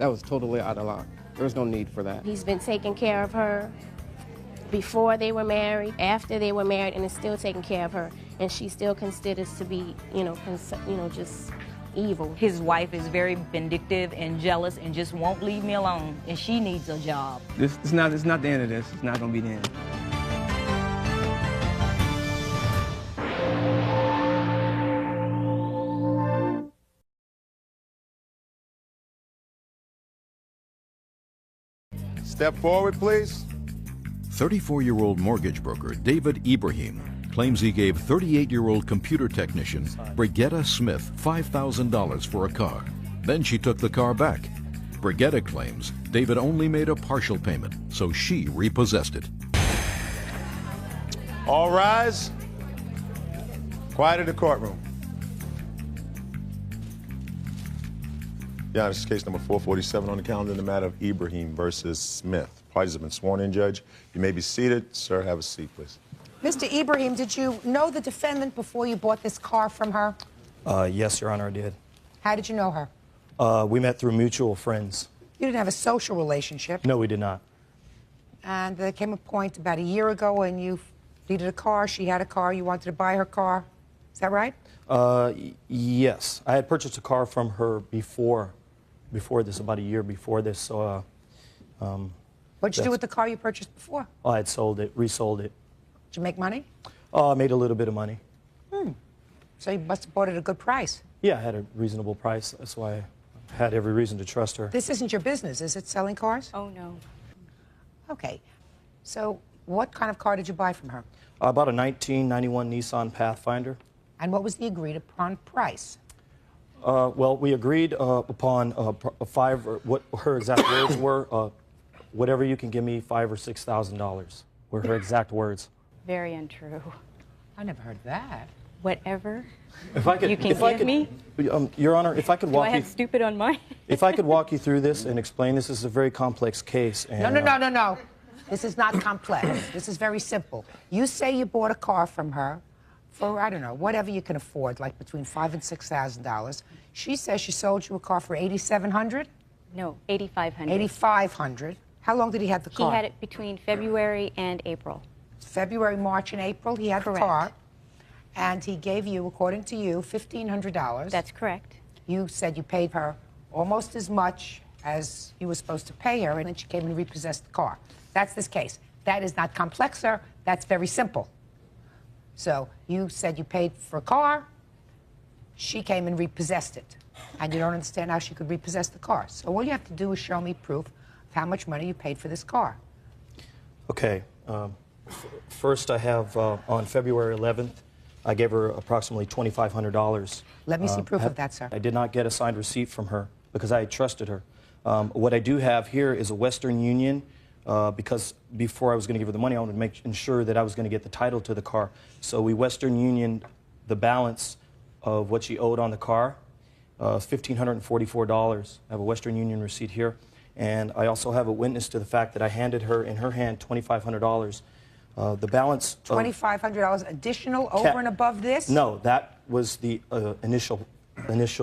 Speaker 22: was totally out of line. There was no need for that.
Speaker 4: He's been taking care of her before they were married, after they were married, and is still taking care of her. And she still considers to be, just evil.
Speaker 20: His wife is very vindictive and jealous and just won't leave me alone, and she needs a job.
Speaker 8: It's not the end of this. It's not going to be the end.
Speaker 9: Step forward, please.
Speaker 6: 34-year-old mortgage broker David Ibrahim claims he gave 38-year-old computer technician Brigitta Smith $5,000 for a car. Then she took the car back. Brigitta claims David only made a partial payment, so she repossessed it.
Speaker 9: All rise. Quiet in the courtroom. Yeah, this is case number 447 on the calendar in the matter of Ibrahim versus Smith. Parties have been sworn in, Judge. You may be seated. Sir, have a seat, please.
Speaker 2: Mr. Ibrahim, did you know the defendant before you bought this car from her?
Speaker 7: Yes, Your Honor, I did.
Speaker 2: How did you know her?
Speaker 7: We met through mutual friends.
Speaker 2: You didn't have a social relationship.
Speaker 7: No, we did not.
Speaker 2: And there came a point about a year ago when you needed a car. She had a car. You wanted to buy her car. Is that right?
Speaker 7: Yes. I had purchased a car from her before this, about a year before this. So,
Speaker 2: What'd you do with the car you purchased before?
Speaker 7: I had sold it, resold it.
Speaker 2: Did you make money?
Speaker 7: I made a little bit of money.
Speaker 2: So you must have bought it at a good price.
Speaker 7: Yeah, I had a reasonable price. That's why I had every reason to trust her.
Speaker 2: This isn't your business, is it, selling cars?
Speaker 21: Oh, no.
Speaker 2: Okay. So what kind of car did you buy from her?
Speaker 7: I bought a 1991 Nissan Pathfinder.
Speaker 2: And what was the agreed upon price?
Speaker 7: Well, we agreed upon what her exact words were. Whatever you can give me, $5,000 or $6,000 were her exact words.
Speaker 21: Very untrue.
Speaker 2: I never heard that.
Speaker 21: Whatever
Speaker 7: If I could,
Speaker 21: you can give me.
Speaker 7: Your Honor, if I could
Speaker 21: Do
Speaker 7: walk
Speaker 21: I have stupid on mine?
Speaker 7: if I could walk you through this and explain this is a very complex case. And,
Speaker 2: No. This is not complex. This is very simple. You say you bought a car from her for, I don't know, whatever you can afford, like between $5,000 and $6,000. She says she sold you a car for $8,700?
Speaker 21: No, $8,500.
Speaker 2: $8,500. How long did he have the car?
Speaker 21: He had it between February and April.
Speaker 2: February, March, and April, he had
Speaker 21: Correct.
Speaker 2: the car. And he gave you, according to you, $1,500.
Speaker 21: That's correct.
Speaker 2: You said you paid her almost as much as you were supposed to pay her, and then she came and repossessed the car. That's this case. That is not complex, sir. That's very simple. So you said you paid for a car. She came and repossessed it. And you don't understand how she could repossess the car. So all you have to do is show me proof of how much money you paid for this car.
Speaker 7: Okay. First, I have on February 11th, I gave her approximately $2,500.
Speaker 2: Let me see proof of that, sir.
Speaker 7: I did not get a signed receipt from her because I had trusted her. What I do have here is a Western Union because before I was going to give her the money, I wanted to ensure that I was going to get the title to the car. So we Western Union the balance of what she owed on the car, $1,544. I have a Western Union receipt here. And I also have a witness to the fact that I handed her in her hand $2,500. The balance
Speaker 2: $2,500 additional over and above this?
Speaker 7: No, that was the initial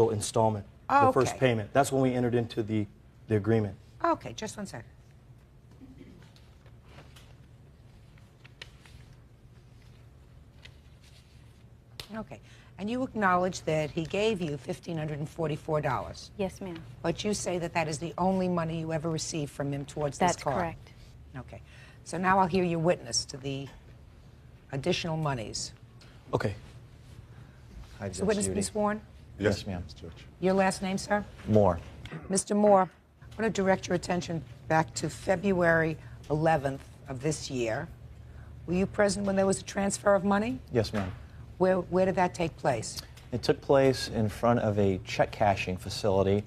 Speaker 7: installment, the first payment. That's when we entered into the agreement.
Speaker 2: Okay, just one second. Okay, and you acknowledge that he gave you $1,544.
Speaker 21: Yes, ma'am.
Speaker 2: But you say that that is the only money you ever received from him towards this car.
Speaker 21: That's correct.
Speaker 2: Okay, so now I'll hear your witness to the additional monies.
Speaker 7: Okay.
Speaker 13: Hi,
Speaker 2: Has the witness been sworn?
Speaker 13: Yes, ma'am.
Speaker 2: Your last name, sir?
Speaker 13: Moore.
Speaker 2: Mr. Moore, I want to direct your attention back to February 11th of this year. Were you present when there was a transfer of money?
Speaker 13: Yes, ma'am.
Speaker 2: Where did that take place?
Speaker 13: It took place in front of a check cashing facility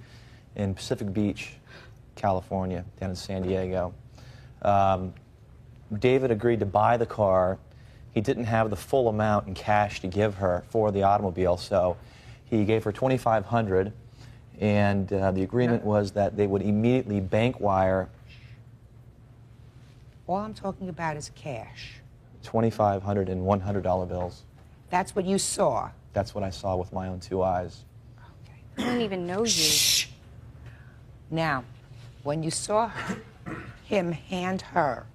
Speaker 13: in Pacific Beach, California, down in San Diego. David agreed to buy the car. He didn't have the full amount in cash to give her for the automobile, so he gave her $2,500, and the agreement was that they would immediately bank wire
Speaker 2: All I'm talking about is cash.
Speaker 13: $2,500 in $100 bills.
Speaker 2: That's what you saw.
Speaker 13: That's what I saw with my own two eyes.
Speaker 21: I don't even know you.
Speaker 2: Now, when you saw him hand her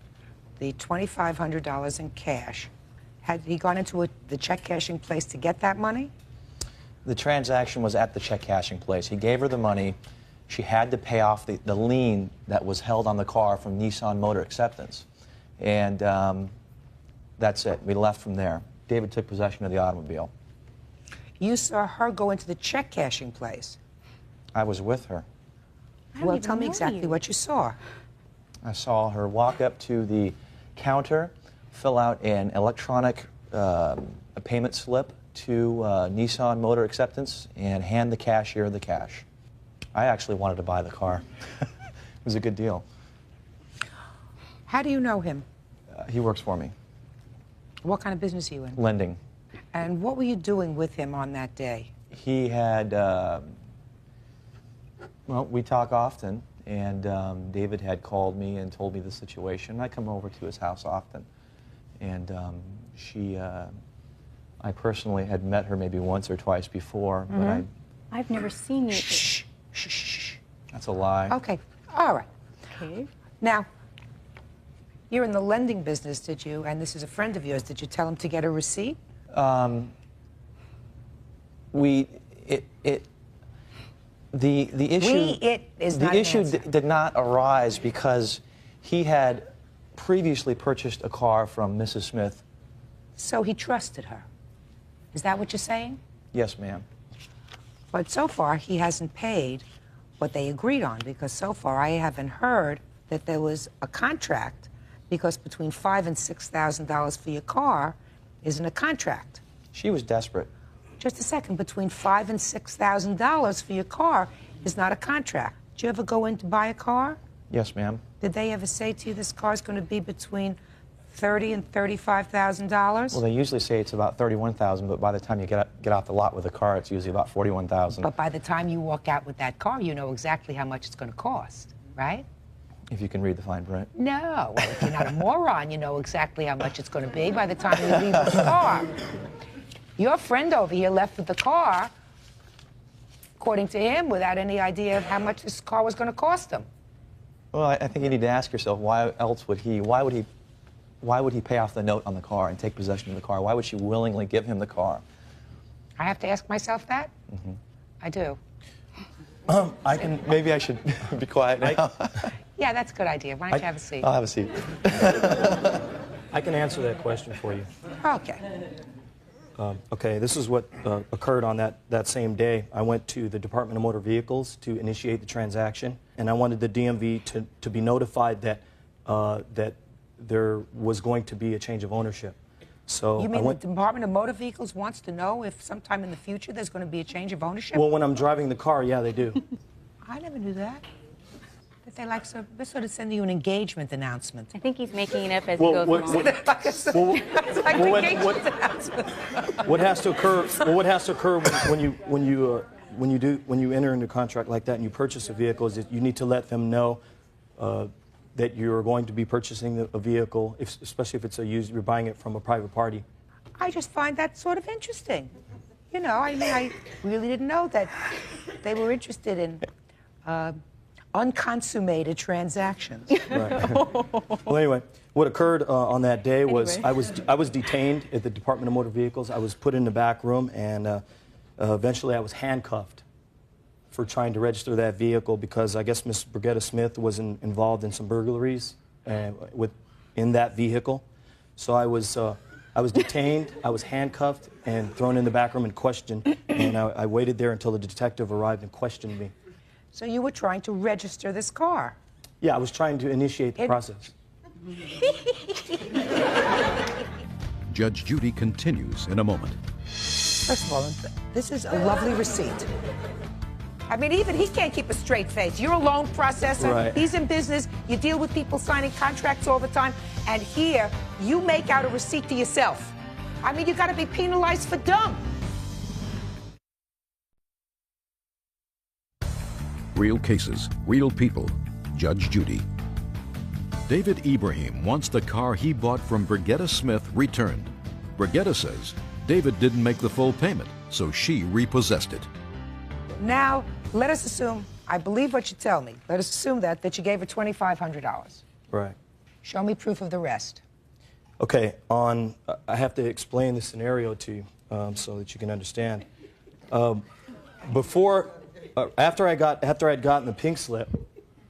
Speaker 2: the $2,500 in cash, had he gone into the check cashing place to get that money?
Speaker 13: The transaction was at the check cashing place. He gave her the money. She had to pay off the lien that was held on the car from Nissan Motor Acceptance. And that's it. We left from there. David took possession of the automobile.
Speaker 2: You saw her go into the check cashing place.
Speaker 13: I was with her.
Speaker 2: Well, tell me exactly what you saw.
Speaker 13: I saw her walk up to the counter, fill out an electronic a payment slip to Nissan Motor Acceptance, and hand the cashier the cash. I actually wanted to buy the car. It was a good deal.
Speaker 2: How do you know him?
Speaker 13: He works for me.
Speaker 2: What kind of business are you in?
Speaker 13: Lending.
Speaker 2: And what were you doing with him on that day?
Speaker 13: He had, well, we talk often, and David had called me and told me the situation. I come over to his house often, and I personally had met her maybe once or twice before, but
Speaker 21: I've never seen you.
Speaker 2: Shh, shh, shh.
Speaker 13: That's a lie.
Speaker 2: Okay, all right.
Speaker 1: Okay.
Speaker 2: Now, you're in the lending business, did you? And this is a friend of yours. Did you tell him to get a receipt?
Speaker 13: The issue did not arise because he had previously purchased a car from Mrs. Smith.
Speaker 2: So he trusted her. Is that what you're saying?
Speaker 13: Yes, ma'am.
Speaker 2: But so far, he hasn't paid what they agreed on, because so far I haven't heard that there was a contract, because between $5,000 and $6,000 for your car isn't a contract.
Speaker 13: She was desperate.
Speaker 2: Just a second. Between $5,000 and $6,000 for your car is not a contract. Did you ever go in to buy a car?
Speaker 13: Yes, ma'am.
Speaker 2: Did they ever say to you this car is going to be between $30,000 and $35,000?
Speaker 13: Well, they usually say it's about $31,000, but by the time you get off the lot with the car, it's usually about $41,000.
Speaker 2: But by the time you walk out with that car, you know exactly how much it's going to cost, right?
Speaker 13: If you can read the fine print.
Speaker 2: No. Well, if you're not a moron, you know exactly how much it's going to be by the time you leave the car. Your friend over here left with the car, according to him, without any idea of how much this car was going to cost him.
Speaker 13: Well, I think you need to ask yourself, why would he pay off the note on the car and take possession of the car? Why would she willingly give him the car?
Speaker 2: I have to ask myself that?
Speaker 13: Mm-hmm.
Speaker 2: I do.
Speaker 13: Maybe I should be quiet now.
Speaker 2: Yeah, that's a good idea. Why don't you have a seat?
Speaker 13: I'll have a seat.
Speaker 7: I can answer that question for you.
Speaker 2: Okay.
Speaker 7: Okay, this is what occurred on that same day. I went to the Department of Motor Vehicles to initiate the transaction, and I wanted the DMV to be notified that that there was going to be a change of ownership. So
Speaker 2: You mean the Department of Motor Vehicles wants to know if sometime in the future there's going to be a change of ownership?
Speaker 7: Well, when I'm driving the car, yeah, they do.
Speaker 2: I never knew that. That they like they're sort of sending you an engagement announcement.
Speaker 21: I think he's making it up as he goes along.
Speaker 7: What has to occur? Well, what has to occur when you enter into a contract like that and you purchase a vehicle is that you need to let them know that you're going to be purchasing a vehicle, especially if it's a used. You're buying it from a private party.
Speaker 2: I just find that sort of interesting. You know, I mean, I really didn't know that they were interested in unconsummated transactions.
Speaker 7: Right. Well, anyway, what occurred on that day was I was detained at the Department of Motor Vehicles. I was put in the back room, and eventually I was handcuffed for trying to register that vehicle because I guess Miss Brigetta Smith was involved in some burglaries in that vehicle. So I was detained, I was handcuffed, and thrown in the back room and questioned. And I waited there until the detective arrived and questioned me.
Speaker 2: So you were trying to register this car?
Speaker 7: Yeah, I was trying to initiate the process.
Speaker 6: Judge Judy continues in a moment.
Speaker 2: First of all, this is a lovely receipt. I mean, even he can't keep a straight face. You're a loan processor.
Speaker 7: Right.
Speaker 2: He's in business. You deal with people signing contracts all the time. And here, you make out a receipt to yourself. I mean, you got to be penalized for dumb.
Speaker 6: Real cases, real people. Judge Judy. David Ibrahim wants the car he bought from Brigetta Smith returned. Brigetta says David didn't make the full payment, so she repossessed it.
Speaker 2: Now, let us assume, I believe what you tell me. Let us assume that you gave her $2,500.
Speaker 7: Right.
Speaker 2: Show me proof of the rest.
Speaker 7: Okay, I have to explain the scenario to you so that you can understand. After I'd gotten the pink slip,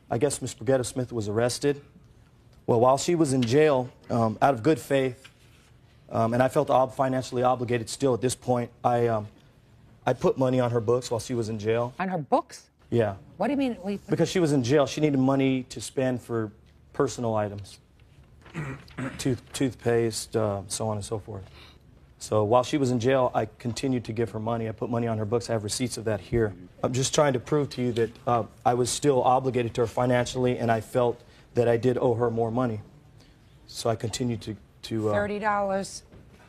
Speaker 7: I guess Miss Brigetta Smith was arrested. Well, while she was in jail, out of good faith, and I felt financially obligated still at this point, I put money on her books while she was in jail.
Speaker 2: On her books?
Speaker 7: Yeah.
Speaker 2: What do you mean?
Speaker 7: Because she was in jail, she needed money to spend for personal items. Toothpaste, so on and so forth. So while she was in jail, I continued to give her money. I put money on her books. I have receipts of that here. I'm just trying to prove to you that I was still obligated to her financially, and I felt that I did owe her more money. So I continued to
Speaker 2: $30.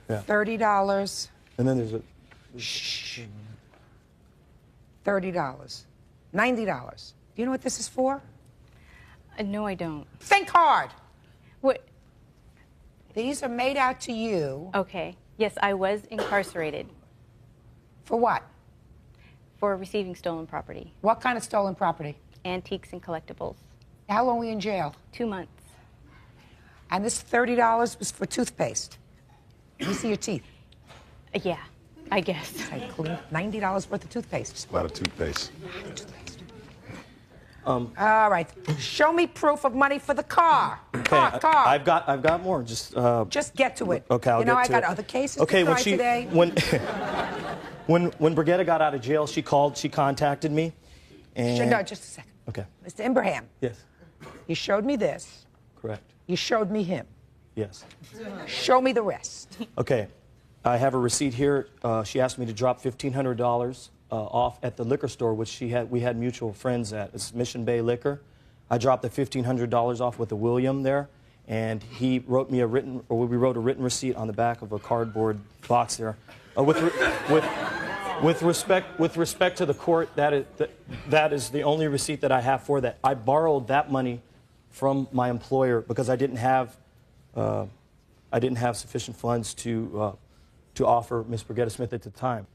Speaker 7: Yeah.
Speaker 2: $30.
Speaker 7: And then there's a...
Speaker 2: Shh. $30. $90. Do you know what this is for?
Speaker 21: No, I don't.
Speaker 2: Think hard.
Speaker 21: What?
Speaker 2: These are made out to you.
Speaker 21: Okay. Yes, I was incarcerated.
Speaker 2: For what?
Speaker 21: For receiving stolen property.
Speaker 2: What kind of stolen property?
Speaker 10: antiques and collectibles.
Speaker 2: How long were you in jail?
Speaker 10: 2 months.
Speaker 2: And this $30 was for toothpaste. Let me see your teeth.
Speaker 10: Yeah, I guess.
Speaker 2: I cleaned $90 worth of toothpaste.
Speaker 9: A lot of toothpaste.
Speaker 2: All right. Show me proof of money for the car.
Speaker 7: Okay,
Speaker 2: Car.
Speaker 7: I've got more. Just
Speaker 2: get to it.
Speaker 7: Okay, I'll
Speaker 2: you know,
Speaker 7: get to
Speaker 2: I got
Speaker 7: it.
Speaker 2: other cases
Speaker 7: okay,
Speaker 2: to try today.
Speaker 7: When Brigetta got out of jail, she contacted me. And
Speaker 2: No, just a second.
Speaker 7: Okay.
Speaker 2: Mr. Ibrahim.
Speaker 7: Yes.
Speaker 2: You showed me this.
Speaker 7: Correct.
Speaker 2: You showed me him.
Speaker 7: Yes.
Speaker 2: Show me the rest.
Speaker 7: Okay. I have a receipt here. She asked me to drop $1,500 off at the liquor store, which we had mutual friends at. It's Mission Bay Liquor. I dropped the $1,500 off with a William there, and he wrote me we wrote a written receipt on the back of a cardboard box there. With respect to the court, that is the only receipt that I have for that. I borrowed that money from my employer because I didn't have sufficient funds to offer Ms. Brigetta Smith at the time.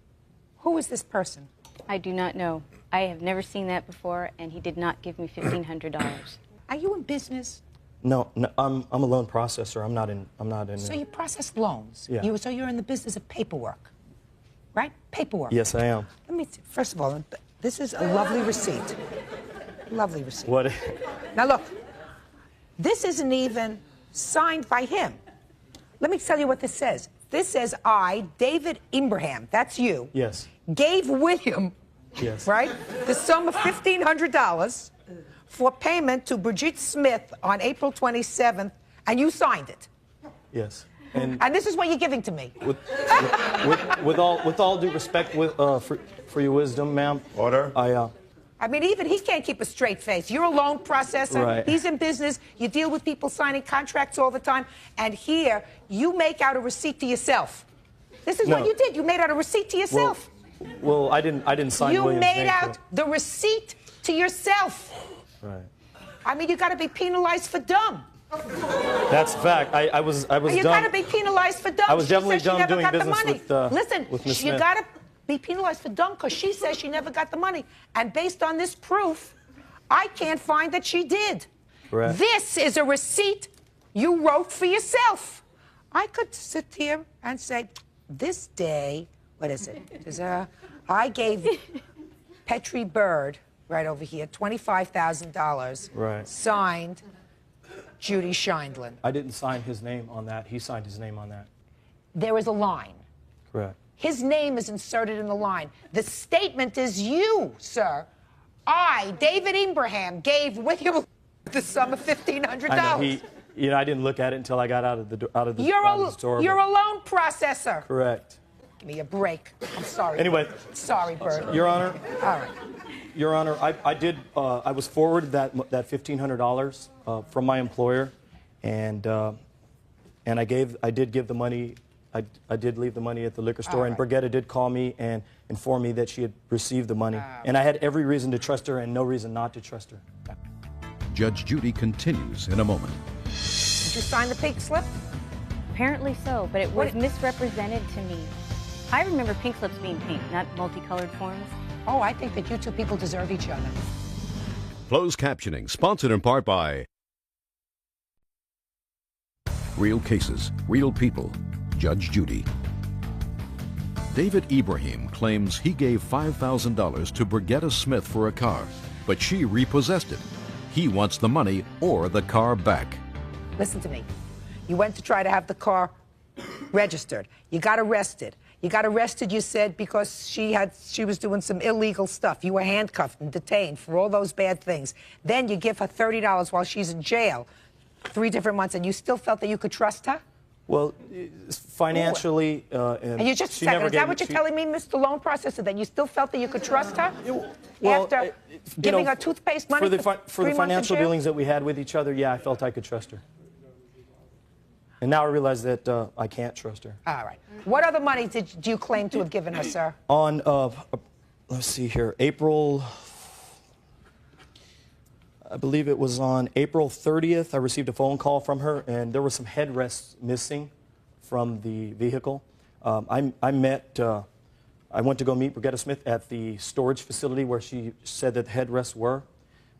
Speaker 2: Who is this person?
Speaker 10: I do not know. I have never seen that before, and he did not give me $1,500.
Speaker 2: Are you in business?
Speaker 7: No, I'm a loan processor. I'm not in.
Speaker 2: So you process loans.
Speaker 7: Yeah.
Speaker 2: So you're in the business of paperwork, right? Paperwork.
Speaker 7: Yes, I am.
Speaker 2: Let me. First of all, this is a lovely receipt. Lovely receipt.
Speaker 7: What?
Speaker 2: Now look, this isn't even signed by him. Let me tell you what this says. This says, I, David Ibrahim, that's you,
Speaker 7: Yes.
Speaker 2: gave William,
Speaker 7: Yes.
Speaker 2: right, the sum of $1,500 for payment to Brigitte Smith on April 27th, and you signed it.
Speaker 7: Yes.
Speaker 2: And this is what you're giving to me.
Speaker 7: With all due respect, for your wisdom, ma'am.
Speaker 9: Order.
Speaker 2: I mean, even he can't keep a straight face. You're a loan processor.
Speaker 7: Right.
Speaker 2: He's in business. You deal with people signing contracts all the time. And here, you make out a receipt to yourself. This is what you did. You made out a receipt to yourself.
Speaker 7: Well, I didn't sign
Speaker 2: You
Speaker 7: William's
Speaker 2: made
Speaker 7: name
Speaker 2: out the receipt to yourself.
Speaker 7: Right.
Speaker 2: I mean, you got to be penalized for dumb.
Speaker 7: That's a fact. I was
Speaker 2: You
Speaker 7: dumb.
Speaker 2: got to be penalized for dumb.
Speaker 7: I was
Speaker 2: She
Speaker 7: definitely
Speaker 2: said she
Speaker 7: dumb
Speaker 2: never
Speaker 7: doing
Speaker 2: got the
Speaker 7: business
Speaker 2: money.
Speaker 7: with
Speaker 2: Listen,
Speaker 7: with Ms.
Speaker 2: you
Speaker 7: Smith.
Speaker 2: got to be penalized for dumb because she says she never got the money. And based on this proof, I can't find that she did.
Speaker 7: Correct.
Speaker 2: This is a receipt you wrote for yourself. I could sit here and say, this day, what is it? I gave Petrie Bird, right over here, $25,000.
Speaker 7: Right.
Speaker 2: Signed, Judy Scheindlin.
Speaker 7: I didn't sign his name on that. He signed his name on that.
Speaker 2: There is a line.
Speaker 7: Correct.
Speaker 2: His name is inserted in the line. The statement is you, sir. I, David Ibrahim, gave William the sum of $1,500.
Speaker 7: I know I didn't look at it until I got out of the store.
Speaker 2: You're a loan processor.
Speaker 7: Correct.
Speaker 2: Give me a break. I'm sorry.
Speaker 7: Anyway.
Speaker 2: Sorry, Bert.
Speaker 7: Your Honor.
Speaker 2: All right.
Speaker 7: Your Honor, I was forwarded that $1,500 from my employer, and I did give the money. I did leave the money at the liquor store, and Brigetta did call me and inform me that she had received the money, and I had every reason to trust her and no reason not to trust her.
Speaker 6: Judge Judy continues in a moment.
Speaker 2: Did you sign the pink slip?
Speaker 10: Apparently so, but it was misrepresented to me. I remember pink slips being pink, not multicolored forms.
Speaker 2: Oh, I think that you two people deserve each other.
Speaker 6: Closed captioning, sponsored in part by Real Cases, Real People, Judge Judy. David Ibrahim claims he gave $5,000 to Brigetta Smith for a car, but she repossessed it. He wants the money or the car back.
Speaker 2: Listen to me. You went to try to have the car registered. You got arrested. You got arrested, you said, because she was doing some illegal stuff. You were handcuffed and detained for all those bad things. Then you give her $30 while she's in jail, 3 different months, and you still felt that you could trust her?
Speaker 7: Well, financially,
Speaker 2: And you just a second, is that what you're telling me, Mr. Loan Processor, that you still felt that you could trust her after giving her toothpaste money
Speaker 7: for the financial dealings that we had with each other? Yeah, I felt I could trust her. And now I realize that I can't trust her.
Speaker 2: All right. What other money do you claim to have given her, sir?
Speaker 7: On, let's see here, I believe it was on April 30th, I received a phone call from her, and there were some headrests missing from the vehicle. I went to go meet Brigetta Smith at the storage facility where she said that the headrests were.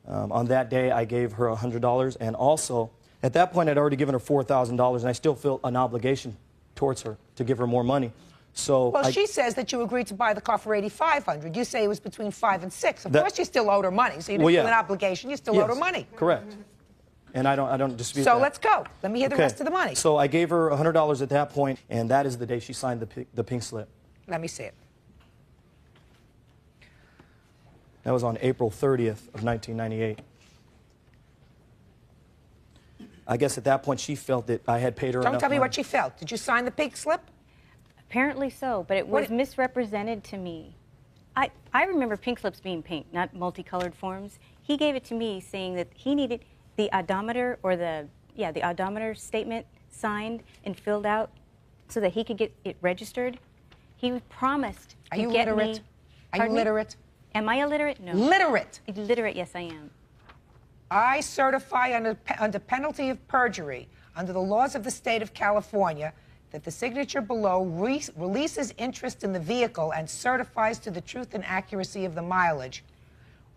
Speaker 7: On that day, I gave her $100, and also, at that point, I'd already given her $4,000, and I still feel an obligation towards her to give her more money. So
Speaker 2: Well, she says that you agreed to buy the car for $8,500. You say it was between $5,000 and $6,000. Of course, you still owed her money, so you didn't feel an obligation. You still owed her money.
Speaker 7: Correct. And I don't dispute that.
Speaker 2: So let's go. Let me hear the rest of the money.
Speaker 7: So I gave her $100 at that point, and that is the day she signed the pink slip.
Speaker 2: Let me see it.
Speaker 7: That was on April 30th of 1998. I guess at that point she felt that I had paid her enough
Speaker 2: Don't tell me
Speaker 7: money.
Speaker 2: what she felt. Did you sign the pink slip?
Speaker 10: Apparently so, but it was misrepresented to me. I remember pink slips being pink, not multicolored forms. He gave it to me saying that he needed the odometer or the odometer statement signed and filled out so that he could get it registered. He promised to get me.
Speaker 2: Are you literate?
Speaker 10: Am I illiterate? No.
Speaker 2: Literate?
Speaker 10: Literate, yes, I am.
Speaker 2: I certify under penalty of perjury, under the laws of the state of California, that the signature below releases interest in the vehicle and certifies to the truth and accuracy of the mileage.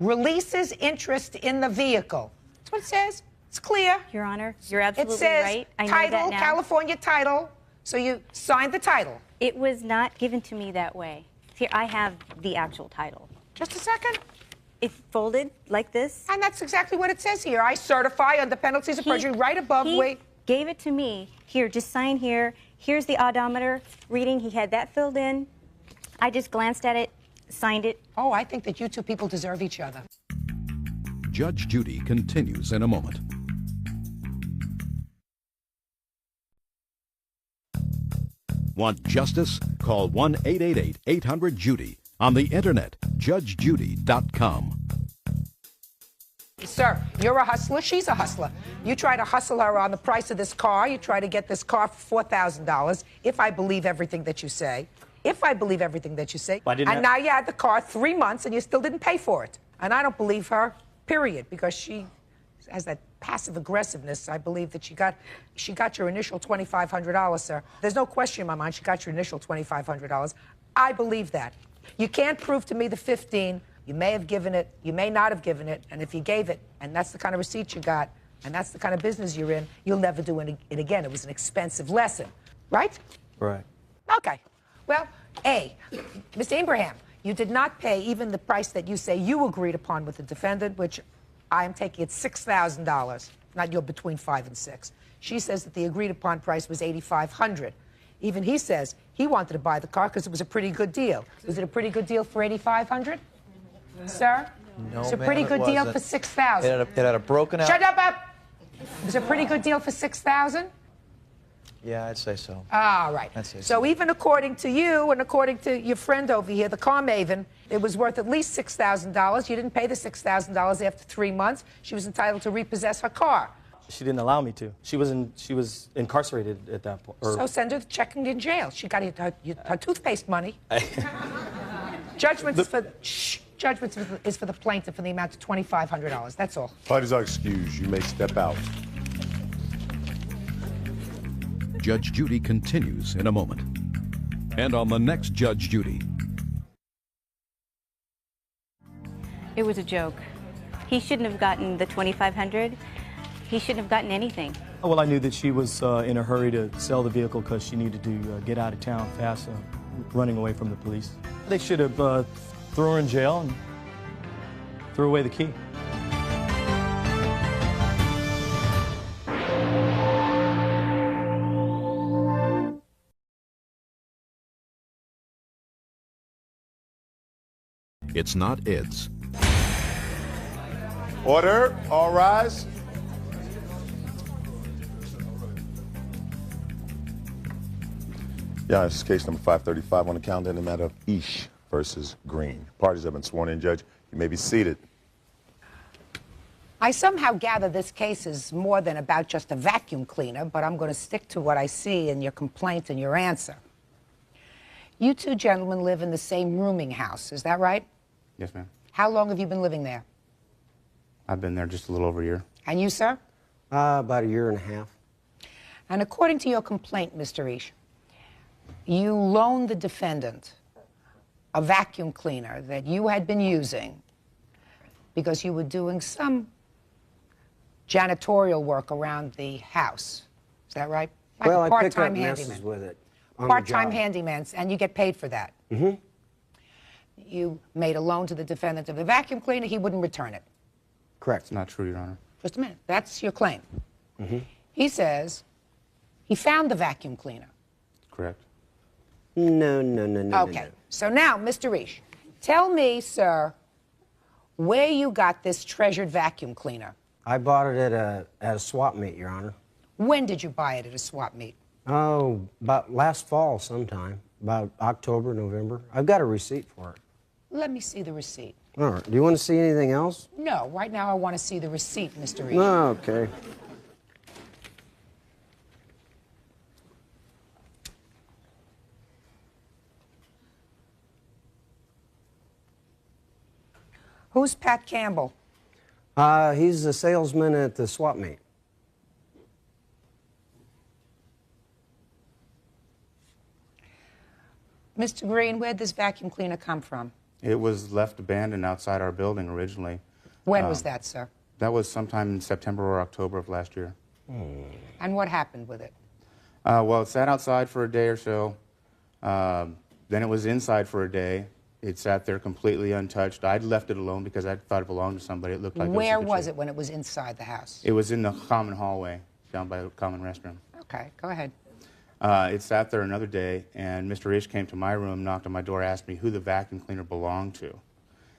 Speaker 2: Releases interest in the vehicle. That's what it says. It's clear.
Speaker 10: Your Honor, you're absolutely
Speaker 2: it says
Speaker 10: right. I know
Speaker 2: title,
Speaker 10: that now.
Speaker 2: California title. So you signed the title.
Speaker 10: It was not given to me that way. Here, I have the actual title.
Speaker 2: Just a second.
Speaker 10: It's folded like this.
Speaker 2: And that's exactly what it says here. I certify under penalties of perjury right above.
Speaker 10: He gave it to me. Here, just sign here. Here's the odometer reading. He had that filled in. I just glanced at it, signed it.
Speaker 2: Oh, I think that you two people deserve each other.
Speaker 6: Judge Judy continues in a moment. Want justice? Call 1-888-800-JUDY. On the internet, judgejudy.com.
Speaker 2: Sir, you're a hustler. She's a hustler. You try to hustle her on the price of this car. You try to get this car for $4,000, if I believe everything that you say. If I believe everything that you say. And now you had the car 3 months and you still didn't pay for it. And I don't believe her, period, because she has that passive aggressiveness. I believe that she got your initial $2,500, sir. There's no question in my mind she got your initial $2,500. I believe that. You can't prove to me the 15. You may have given it, you may not have given it, and if you gave it, and that's the kind of receipt you got, and that's the kind of business you're in, you'll never do it again. It was an expensive lesson, right?
Speaker 7: Right.
Speaker 2: Okay. Well, A, Mr. Abraham, you did not pay even the price that you say you agreed upon with the defendant, which I am taking it $6,000, not your between 5 and 6. She says that the agreed upon price was $8,500. Even he says he wanted to buy the car because it was a pretty good deal. Was it a pretty good deal for $8,500? Sir?
Speaker 13: No,
Speaker 2: It's a pretty good deal for $6,000.
Speaker 13: It had a broken out.
Speaker 2: Shut up! It was a pretty good deal for $6,000?
Speaker 13: Yeah, I'd say so.
Speaker 2: All right.
Speaker 13: I'd say
Speaker 2: So even according to you and according to your friend over here, the car maven, it was worth at least $6,000. You didn't pay the $6,000 after 3 months. She was entitled to repossess her car.
Speaker 7: She didn't allow me to. She was incarcerated at that point.
Speaker 2: So send her checking in jail. She got her toothpaste money. Judgment is for the plaintiff for the amount of $2,500. That's all.
Speaker 9: Parties are excused. You may step out.
Speaker 6: Judge Judy continues in a moment. And on the next Judge Judy.
Speaker 10: It was a joke. He shouldn't have gotten the $2,500. He shouldn't have gotten anything.
Speaker 7: Well, I knew that she was in a hurry to sell the vehicle because she needed to get out of town fast, running away from the police. They should have threw her in jail and threw away the key.
Speaker 6: It's not Ed's.
Speaker 9: Order. All rise. Yeah, this is case number 535 on the calendar in the matter of Ish versus Green. Parties have been sworn in, Judge. You may be seated.
Speaker 2: I somehow gather this case is more than about just a vacuum cleaner, but I'm going to stick to what I see in your complaint and your answer. You two gentlemen live in the same rooming house, is that right?
Speaker 3: Yes, ma'am.
Speaker 2: How long have you been living there?
Speaker 3: I've been there just a little over a year.
Speaker 2: And you, sir?
Speaker 3: About a year and a half.
Speaker 2: And according to your complaint, Mr. Ish, you loaned the defendant a vacuum cleaner that you had been using because you were doing some janitorial work around the house. Is that right? Like
Speaker 12: Well,
Speaker 2: a
Speaker 12: I pick up
Speaker 2: part-time
Speaker 12: messes
Speaker 2: handyman.
Speaker 12: with it. On the
Speaker 2: Part-time
Speaker 12: job.
Speaker 2: handyman, and you get paid for that.
Speaker 12: Mm-hmm.
Speaker 2: You made a loan to the defendant of the vacuum cleaner. He wouldn't return it.
Speaker 12: Correct.
Speaker 3: It's not true, Your Honor.
Speaker 2: Just a minute. That's your claim.
Speaker 12: Mm-hmm.
Speaker 2: He says he found the vacuum cleaner.
Speaker 3: Correct.
Speaker 12: No, no, no, no.
Speaker 2: Okay. So now, Mr. Reish, tell me, sir, where you got this treasured vacuum cleaner.
Speaker 12: I bought it at a swap meet, Your Honor.
Speaker 2: When did you buy it at a swap meet?
Speaker 12: Oh, about last fall sometime. About October, November. I've got a receipt for it.
Speaker 2: Let me see the receipt.
Speaker 12: All right. Do you want to see anything else?
Speaker 2: No, right now I want to see the receipt, Mr. Reish.
Speaker 12: No, okay.
Speaker 2: Who's Pat Campbell?
Speaker 12: He's a salesman at the swap meet.
Speaker 2: Mr. Green, where'd this vacuum cleaner come from?
Speaker 3: It was left abandoned outside our building originally.
Speaker 2: When was that, sir?
Speaker 3: That was sometime in September or October of last year.
Speaker 2: And what happened with it?
Speaker 3: Well, it sat outside for a day or so. Then it was inside for a day. It sat there completely untouched. I'd left it alone because I thought it belonged to somebody. It looked like
Speaker 2: Where
Speaker 3: it was
Speaker 2: was it when it was inside the house?
Speaker 3: It was in the common hallway down by the common restroom.
Speaker 2: Okay, go ahead.
Speaker 3: It sat there another day, and Mr. Ish came to my room, knocked on my door, asked me who the vacuum cleaner belonged to.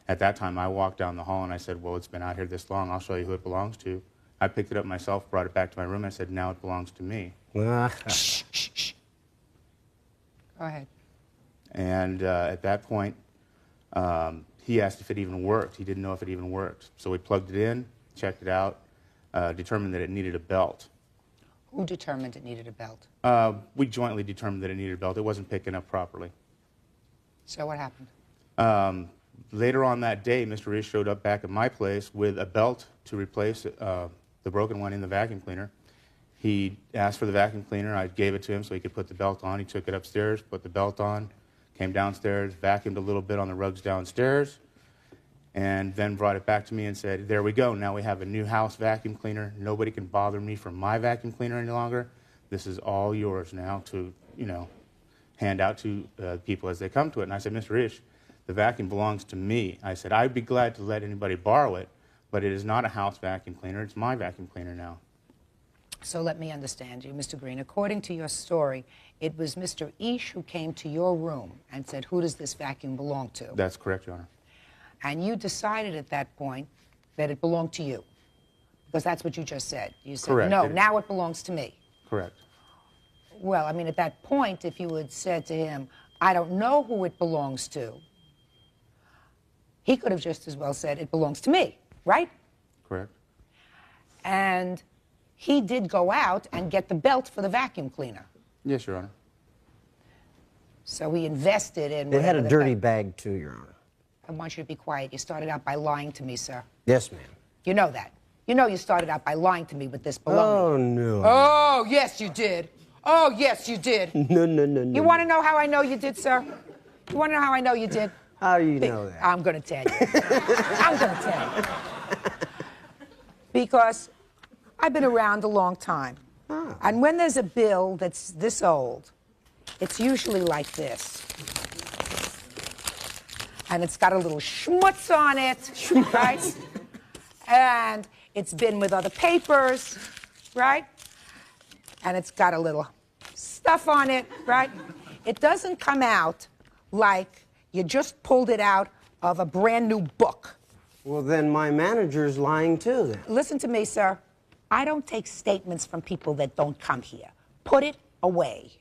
Speaker 3: At that time, I walked down the hall and I said, well, it's been out here this long. I'll show you who it belongs to. I picked it up myself, brought it back to my room, and I said, now it belongs to me.
Speaker 2: Shh, shh, shh. Go ahead.
Speaker 3: And at that point, he asked if it even worked. He didn't know if it even worked. So we plugged it in, checked it out, determined that it needed a belt.
Speaker 2: Who determined it needed a belt?
Speaker 3: We jointly determined that it needed a belt. It wasn't picking up properly.
Speaker 2: So what happened?
Speaker 3: Later on that day, Mr. Ish showed up back at my place with a belt to replace the broken one in the vacuum cleaner. He asked for the vacuum cleaner. I gave it to him so he could put the belt on. He took it upstairs, put the belt on, came downstairs, vacuumed a little bit on the rugs downstairs, and then brought it back to me and said, there we go. Now we have a new house vacuum cleaner. Nobody can bother me for my vacuum cleaner any longer. This is all yours now to, hand out to people as they come to it. And I said, Mr. Ish, the vacuum belongs to me. I said, I'd be glad to let anybody borrow it, but it is not a house vacuum cleaner. It's my vacuum cleaner now.
Speaker 2: So let me understand you, Mr. Green. According to your story, it was Mr. Ish who came to your room and said, who does this vacuum belong to?
Speaker 3: That's correct, Your Honor.
Speaker 2: And you decided at that point that it belonged to you, because that's what you just said. You said,
Speaker 3: Correct.
Speaker 2: no, now it belongs to me.
Speaker 3: Correct.
Speaker 2: Well, I mean, at that point, if you had said to him, I don't know who it belongs to, he could have just as well said, it belongs to me, right?
Speaker 3: Correct.
Speaker 2: And he did go out and get the belt for the vacuum cleaner.
Speaker 3: Yes, Your Honor.
Speaker 2: So he invested in...
Speaker 12: It had a
Speaker 2: whatever the
Speaker 12: dirty bag, too, Your Honor.
Speaker 2: I want you to be quiet. You started out by lying to me, sir.
Speaker 12: Yes, ma'am.
Speaker 2: You know that. You know you started out by lying to me with this baloney.
Speaker 12: Oh, no.
Speaker 2: Oh, yes, you did. Oh, yes, you did.
Speaker 12: No, no, no, no.
Speaker 2: You want to know how I know you did, sir? You want to know how I know you did?
Speaker 12: How do you know that?
Speaker 2: I'm going to tell you. I'm going to tell you. Because I've been around a long time.
Speaker 12: Ah.
Speaker 2: And when there's a bill that's this old, it's usually like this. And it's got a little schmutz on it, right? And it's been with other papers, right? And it's got a little stuff on it, right? It doesn't come out like you just pulled it out of a brand new book.
Speaker 12: Well, then my manager's lying, too, then.
Speaker 2: Listen to me, sir. I don't take statements from people that don't come here. Put it away.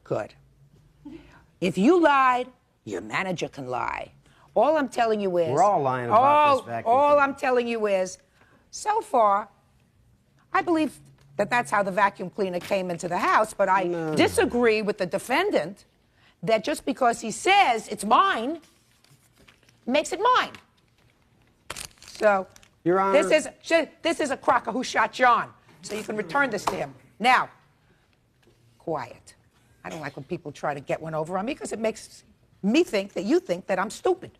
Speaker 2: Good. If you lied, your manager can lie. All I'm telling you is...
Speaker 12: We're all lying about this vacuum
Speaker 2: All
Speaker 12: cleaner.
Speaker 2: I'm telling you is, so far, I believe that that's how the vacuum cleaner came into the house, but I disagree with the defendant that just because he says it's mine, makes it mine. So,
Speaker 12: Your Honor,
Speaker 2: this is a crocker who shot John, so you can return this to him. Now, quiet. I don't like when people try to get one over on me because it makes me think that you think that I'm stupid.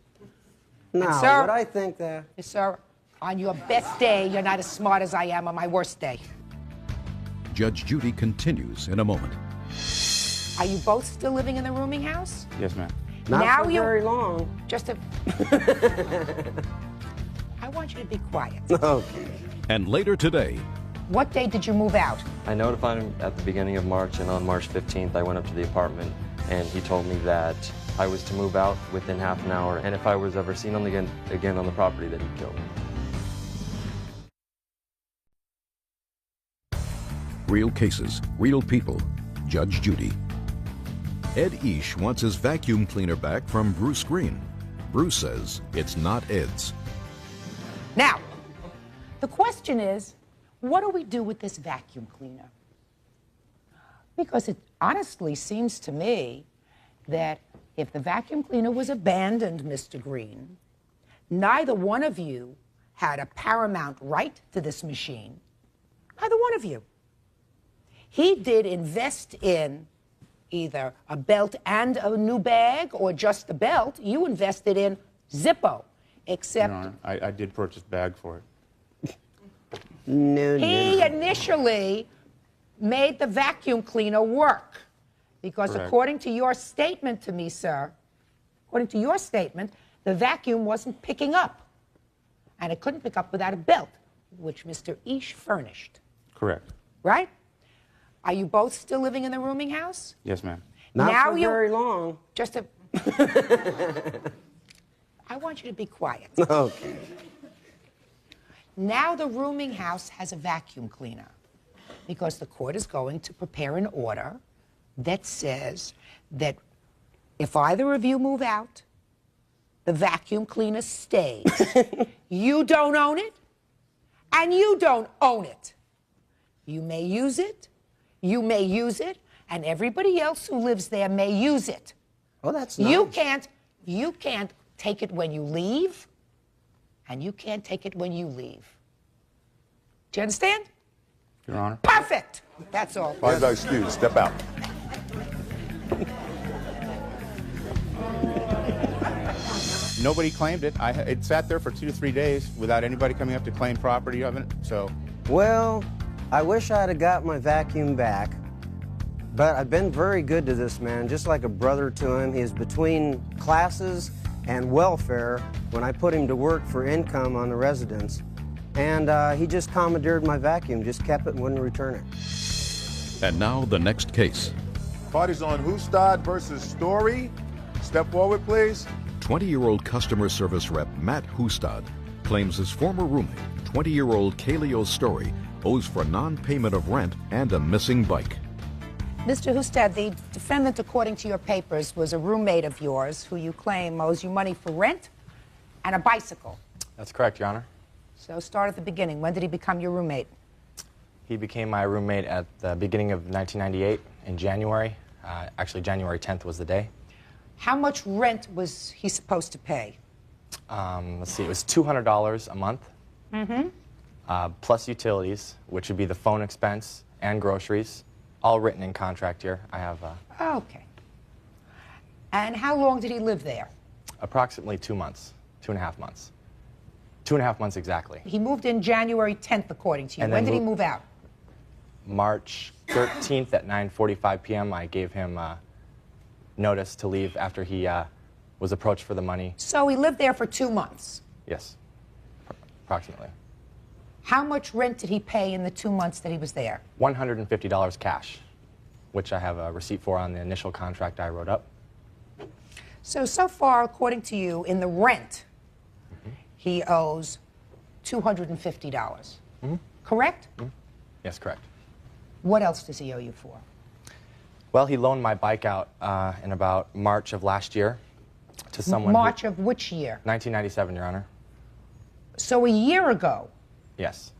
Speaker 12: No,
Speaker 2: And, sir,
Speaker 12: but I think that...
Speaker 2: Sir, on your best day, you're not as smart as I am on my worst day.
Speaker 6: Judge Judy continues in a moment.
Speaker 2: Are you both still living in the rooming house?
Speaker 3: Yes, ma'am.
Speaker 12: Not
Speaker 2: now
Speaker 12: for very long.
Speaker 2: Just a... I want you to be quiet.
Speaker 12: Okay.
Speaker 6: And later today,
Speaker 2: What day did you move out?
Speaker 11: I notified him at the beginning of March, and on March 15th, I went up to the apartment, and he told me that I was to move out within half an hour, and if I was ever seen again on the property, that he'd kill me.
Speaker 6: real cases, real people. Judge Judy. Ed Eash wants his vacuum cleaner back from Bruce Green. Bruce says it's not Ed's.
Speaker 2: Now, the question is, what do we do with this vacuum cleaner? Because it honestly seems to me that if the vacuum cleaner was abandoned, Mr. Green, neither one of you had a paramount right to this machine. Neither one of you. He did invest in either a belt and a new bag or just the belt. You invested in Zippo, except...
Speaker 3: Your Honor, I did purchase a bag for it.
Speaker 2: He initially made the vacuum cleaner work because
Speaker 3: Correct.
Speaker 2: according to your statement to me, sir, according to your statement, the vacuum wasn't picking up. And it couldn't pick up without a belt, which Mr. Eash furnished.
Speaker 3: Correct.
Speaker 2: Right? Are you both still living in the rooming house?
Speaker 3: Yes, ma'am.
Speaker 12: Not for very long.
Speaker 2: Just a... I want you to be quiet.
Speaker 12: Okay.
Speaker 2: Now the rooming house has a vacuum cleaner because the court is going to prepare an order that says that if either of you move out, the vacuum cleaner stays. You don't own it, and you don't own it. You may use it, you may use it, and everybody else who lives there may use it.
Speaker 12: Oh, that's
Speaker 2: You
Speaker 12: nice.
Speaker 2: can't take it when you leave, and you can't take it when you leave. Do you understand?
Speaker 3: Your Honor.
Speaker 2: Perfect. That's all.
Speaker 9: Why is that excused? Step out.
Speaker 3: Nobody claimed it. It sat there for 2 to 3 days without anybody coming up to claim property of it. So,
Speaker 12: Well, I wish I'd have got my vacuum back, but I've been very good to this man, just like a brother to him. He is between classes and welfare when I put him to work for income on the residence. And he just commandeered my vacuum, just kept it and wouldn't return it.
Speaker 6: And now the next case.
Speaker 9: Parties on Hustad versus Story. Step forward, please.
Speaker 6: 20-year-old customer service rep Matt Hustad claims his former roommate, 20-year-old Kaleo Story, owes for non-payment of rent and a missing bike.
Speaker 2: Mr. Hustad, the defendant, according to your papers, was a roommate of yours who you claim owes you money for rent and a bicycle.
Speaker 11: That's correct, Your Honor.
Speaker 2: So start at the beginning. When did he become your roommate?
Speaker 11: He became my roommate at the beginning of 1998 in January. Actually, January 10th was the day.
Speaker 2: How much rent was he supposed to pay?
Speaker 11: Let's see, it was $200 a month, plus utilities, which would be the phone expense and groceries, all written in contract here. I have
Speaker 2: Okay. And how long did he live there?
Speaker 11: approximately 2 months, 2.5 months. 2.5 months exactly.
Speaker 2: He moved in January 10th, according to you.
Speaker 11: And
Speaker 2: When
Speaker 11: then
Speaker 2: did he move out?
Speaker 11: March 13th at 9:45 p.m. I gave him notice to leave after he was approached for the money.
Speaker 2: So he lived there for 2 months.
Speaker 11: Yes, approximately.
Speaker 2: How much rent did he pay in the 2 months that he was there?
Speaker 11: $150 cash, which I have a receipt for on the initial contract I wrote up.
Speaker 2: So far, according to you, in the rent, he owes $250. Correct?
Speaker 11: Yes, correct.
Speaker 2: What else does he owe you for?
Speaker 11: Well, he loaned my bike out in about March of last year to someone.
Speaker 2: March of which year?
Speaker 11: 1997, Your Honor.
Speaker 2: So a year ago.
Speaker 11: Yes.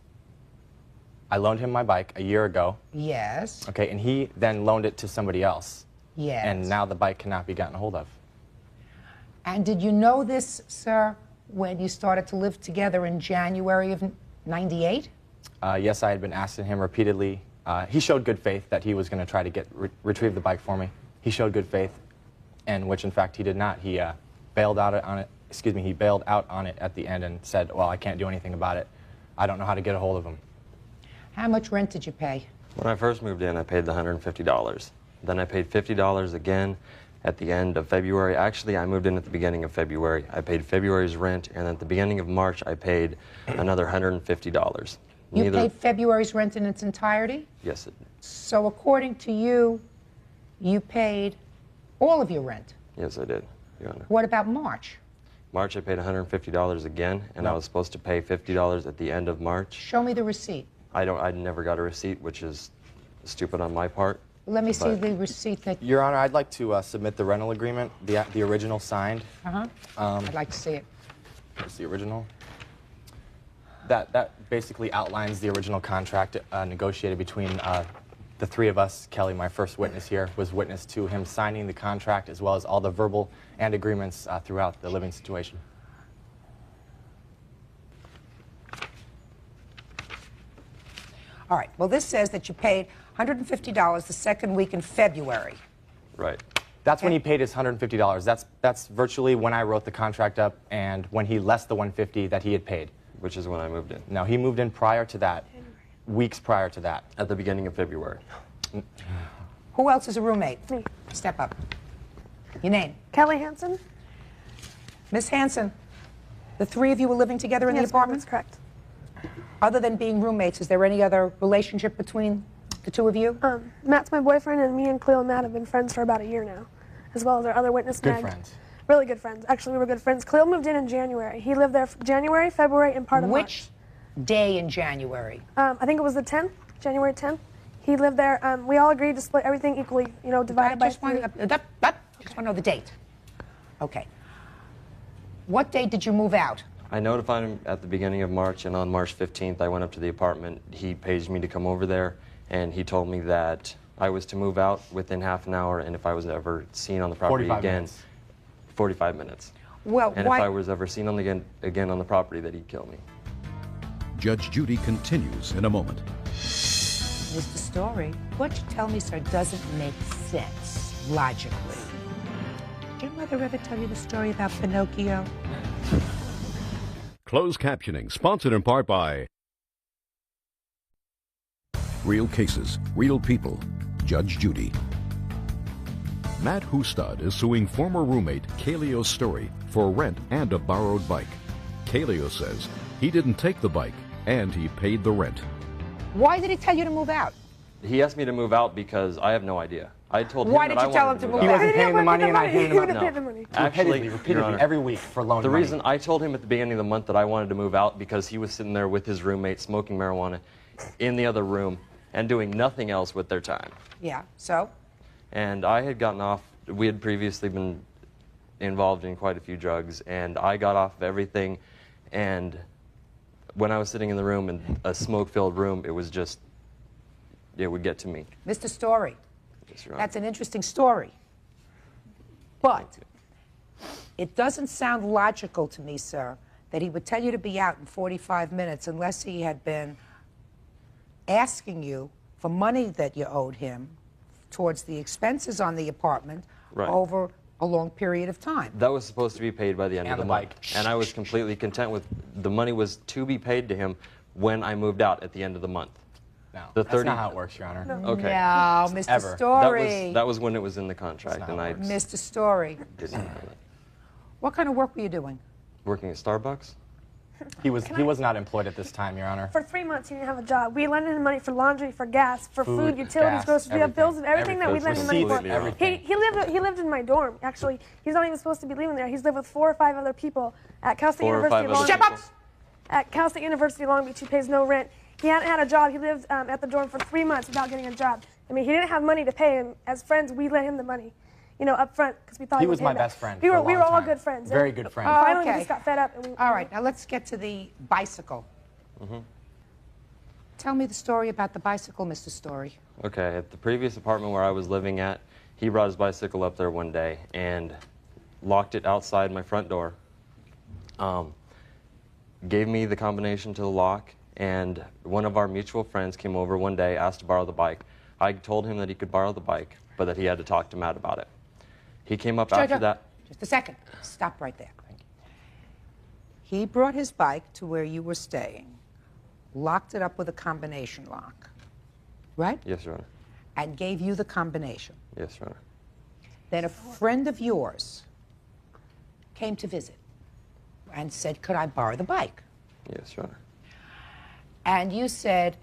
Speaker 11: I loaned him my bike a year ago.
Speaker 2: Yes.
Speaker 11: Okay, and he then loaned it to somebody else.
Speaker 2: Yes.
Speaker 11: And now the bike cannot be gotten a hold of.
Speaker 2: And did you know this, sir, when you started to live together in January of '98?
Speaker 11: Yes, I had been asking him repeatedly. He showed good faith that he was going to try to retrieve the bike for me. He showed good faith, and which in fact he did not. He bailed out on it
Speaker 14: he bailed out on it at the end and said, well, I can't do anything about it. I don't know how to get a hold of him.
Speaker 2: How much rent did you pay?
Speaker 11: When I first moved in, I paid the $150. Then I paid $50 again at the end of February. Actually, I moved in at the beginning of February. I paid February's rent, and at the beginning of March, I paid another $150.
Speaker 2: You paid February's rent in its entirety?
Speaker 11: Yes, it did.
Speaker 2: So according to you, you paid all of your rent?
Speaker 11: Yes, I did, Your Honor.
Speaker 2: What about March?
Speaker 11: March, I paid $150 again, and I was supposed to pay $50 at the end of March.
Speaker 2: Show me the receipt.
Speaker 11: I never got a receipt, which is stupid on my part.
Speaker 2: Let me see the receipt that...
Speaker 14: Your Honor, I'd like to submit the rental agreement, the original signed.
Speaker 2: I'd like to see it.
Speaker 14: It's the original. That basically outlines the original contract negotiated between the three of us. Kelly, my first witness here, was witness to him signing the contract as well as all the verbal and agreements throughout the living situation.
Speaker 2: All right. Well, this says that you paid $150 the second week in February.
Speaker 11: Right.
Speaker 14: That's when he paid his $150. That's virtually when I wrote the contract up and when he less the $150 that he had paid.
Speaker 11: Which is when I moved in.
Speaker 14: No, he moved in prior to that, weeks prior to that.
Speaker 11: At the beginning of February.
Speaker 2: Who else is a roommate? Me. Step up. Your name?
Speaker 15: Kelly Hansen.
Speaker 2: Miss Hansen, the three of you were living together in the apartment?
Speaker 15: That's correct.
Speaker 2: Other than being roommates, is there any other relationship between the two of you?
Speaker 15: Matt's my boyfriend, and me and Cleo and Matt have been friends for about a year now, as well as our other witness,
Speaker 14: Good
Speaker 15: Meg.
Speaker 14: friends.
Speaker 15: Really good friends. Actually, we were good friends. Cleo moved in January. He lived there January, February, and part of March.
Speaker 2: Which day in January?
Speaker 15: I think it was the 10th, January 10th. He lived there. We all agreed to split everything equally, divided by three.
Speaker 2: Just want to know the date. Okay. What date did you move out?
Speaker 11: I notified him at the beginning of March, and on March 15th, I went up to the apartment. He paged me to come over there, and he told me that I was to move out within half an hour, and if I was ever seen on the property
Speaker 14: 45
Speaker 11: again,
Speaker 14: minutes.
Speaker 11: 45 minutes.
Speaker 2: Well,
Speaker 11: and if I was ever seen again on the property, that he'd kill me.
Speaker 6: Judge Judy continues in a moment.
Speaker 2: Mr. Story, what you tell me, sir, doesn't make sense logically. Did your mother ever tell you the story about Pinocchio?
Speaker 6: Closed captioning, sponsored in part by Real Cases, Real People, Judge Judy. Matt Hustad is suing former roommate Kaleo Story for rent and a borrowed bike. Kaleo says he didn't take the bike and he paid the rent.
Speaker 2: Why did he tell you to move out?
Speaker 11: He asked me to move out because I have no idea. I told him
Speaker 2: Why
Speaker 11: that
Speaker 2: did
Speaker 11: I
Speaker 2: you tell
Speaker 11: wanted
Speaker 2: him to
Speaker 11: move
Speaker 2: move
Speaker 11: out.
Speaker 2: out?
Speaker 14: He wasn't paying the money and I hated him up.
Speaker 11: No.
Speaker 14: Actually, repeatedly, every week for loaning
Speaker 11: The
Speaker 14: money.
Speaker 11: reason I told him at the beginning of the month that I wanted to move out because he was sitting there with his roommate smoking marijuana in the other room and doing nothing else with their time.
Speaker 2: Yeah, so?
Speaker 11: And I had gotten off, we had previously been involved in quite a few drugs, and I got off of everything, and when I was sitting in the room, in a smoke-filled room, it was just, it would get to me.
Speaker 2: Mr. Story,
Speaker 11: Yes, Your Honor.
Speaker 2: that's an interesting story. But it doesn't sound logical to me, sir, that he would tell you to be out in 45 minutes unless he had been asking you for money that you owed him towards the expenses on the apartment over a long period of time.
Speaker 11: That was supposed to be paid by the end of the month. And I was completely content with the money was to be paid to him when I moved out at the end of the month.
Speaker 14: No,
Speaker 11: the
Speaker 14: that's not how it works, Your Honor.
Speaker 11: Okay.
Speaker 2: No, Mr. Story.
Speaker 11: That was when it was in the contract, and I
Speaker 2: Mr. Story.
Speaker 11: didn't know that.
Speaker 2: What kind of work were you doing?
Speaker 11: Working at Starbucks?
Speaker 14: He was not employed at this time, Your Honor.
Speaker 15: For 3 months, he didn't have a job. We lended him money for laundry, for gas, for food, utilities,
Speaker 14: gas,
Speaker 15: groceries. We have bills and everything that we lent him money for.
Speaker 14: Everything.
Speaker 15: He lived in my dorm. Actually, he's not even supposed to be living there. He's lived with 4 or 5 other people at Cal State University Long Beach.
Speaker 2: Shut up!
Speaker 15: At Cal State University Long Beach, he pays no rent. He hadn't had a job. He lived at the dorm for 3 months without getting a job. I mean, he didn't have money to pay him. As friends, we lent him the money, up front, because we thought
Speaker 14: He
Speaker 15: he
Speaker 14: was
Speaker 15: would
Speaker 14: my
Speaker 15: pay back.
Speaker 14: best friend
Speaker 15: We
Speaker 14: for a
Speaker 15: were
Speaker 14: long
Speaker 15: all
Speaker 14: time.
Speaker 15: good friends.
Speaker 14: Very good friends.
Speaker 15: Finally, we
Speaker 2: okay.
Speaker 15: just got fed up. And
Speaker 2: All right, now let's get to the bicycle. Tell me the story about the bicycle, Mr. Story.
Speaker 11: Okay, at the previous apartment where I was living at, he brought his bicycle up there one day and locked it outside my front door. Gave me the combination to the lock, and one of our mutual friends came over one day, asked to borrow the bike. I told him that he could borrow the bike, but that he had to talk to Matt about it. He came up after that.
Speaker 2: Just a second. Stop right there. Thank you. He brought his bike to where you were staying, locked it up with a combination lock, right?
Speaker 11: Yes, Your Honor.
Speaker 2: And gave you the combination.
Speaker 11: Yes, Your Honor.
Speaker 2: Then a friend of yours came to visit and said, could I borrow the bike?
Speaker 11: Yes, Your Honor.
Speaker 2: And you said,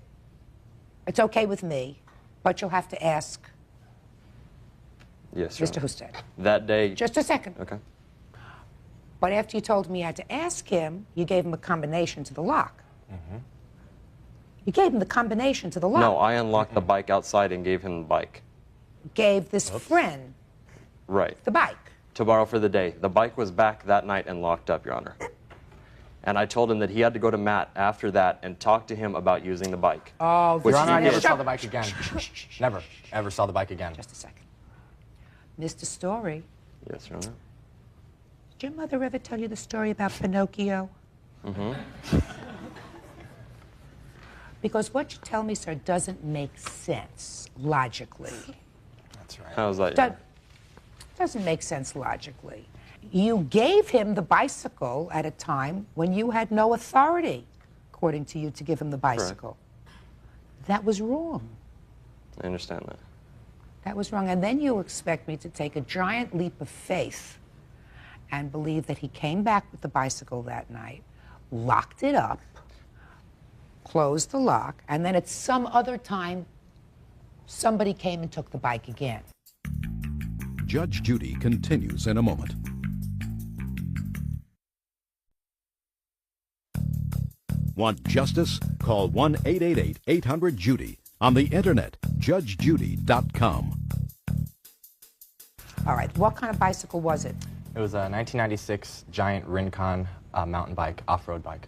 Speaker 2: it's okay with me, but you'll have to ask
Speaker 11: Yes, Your
Speaker 2: Mr.
Speaker 11: Honor.
Speaker 2: Husted.
Speaker 11: That day.
Speaker 2: Just a second.
Speaker 11: Okay.
Speaker 2: But after you told me you had to ask him, you gave him a combination to the lock. You gave him the combination to the lock.
Speaker 11: No, I unlocked the bike outside and gave him the bike.
Speaker 2: Gave this friend
Speaker 11: Right.
Speaker 2: the bike.
Speaker 11: To borrow for the day. The bike was back that night and locked up, Your Honor. And I told him that he had to go to Matt after that and talk to him about using the bike.
Speaker 2: Oh,
Speaker 11: which
Speaker 14: Your Honor, I
Speaker 11: he
Speaker 14: never
Speaker 11: did.
Speaker 14: saw the bike again. Never, ever saw the bike again.
Speaker 2: Just a second. Mr. Story,
Speaker 11: Yes, Your Honor.
Speaker 2: did your mother ever tell you the story about Pinocchio?
Speaker 11: Mm-hmm.
Speaker 2: Because what you tell me, sir, doesn't make sense logically.
Speaker 14: That's right.
Speaker 11: How's that, Your Honor?
Speaker 2: Doesn't make sense logically. You gave him the bicycle at a time when you had no authority, according to you, to give him the bicycle. That was wrong.
Speaker 11: I understand that.
Speaker 2: That was wrong. And then you expect me to take a giant leap of faith and believe that he came back with the bicycle that night, locked it up, closed the lock, and then at some other time, somebody came and took the bike again.
Speaker 6: Judge Judy continues in a moment. Want justice? Call 1-888-800-JUDY. On the internet, judgejudy.com.
Speaker 2: All right, what kind of bicycle was it?
Speaker 14: It was a 1996 giant Rincon mountain bike, off-road bike.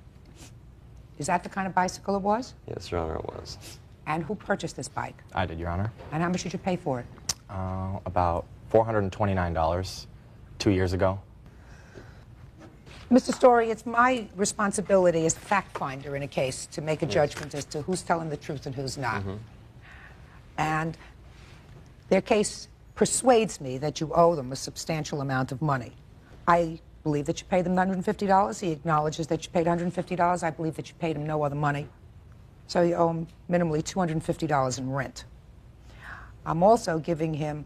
Speaker 2: Is that the kind of bicycle it was?
Speaker 11: Yes, Your Honor, it was.
Speaker 2: And who purchased this bike?
Speaker 14: I did, Your Honor.
Speaker 2: And how much did you pay for it?
Speaker 14: About $429 2 years ago.
Speaker 2: Mr. Story, it's my responsibility as fact finder in a case to make a judgment as to who's telling the truth and who's not. And their case persuades me that you owe them a substantial amount of money. I believe that you paid them $150. He acknowledges that you paid $150. I believe that you paid him no other money. So you owe him minimally $250 in rent. I'm also giving him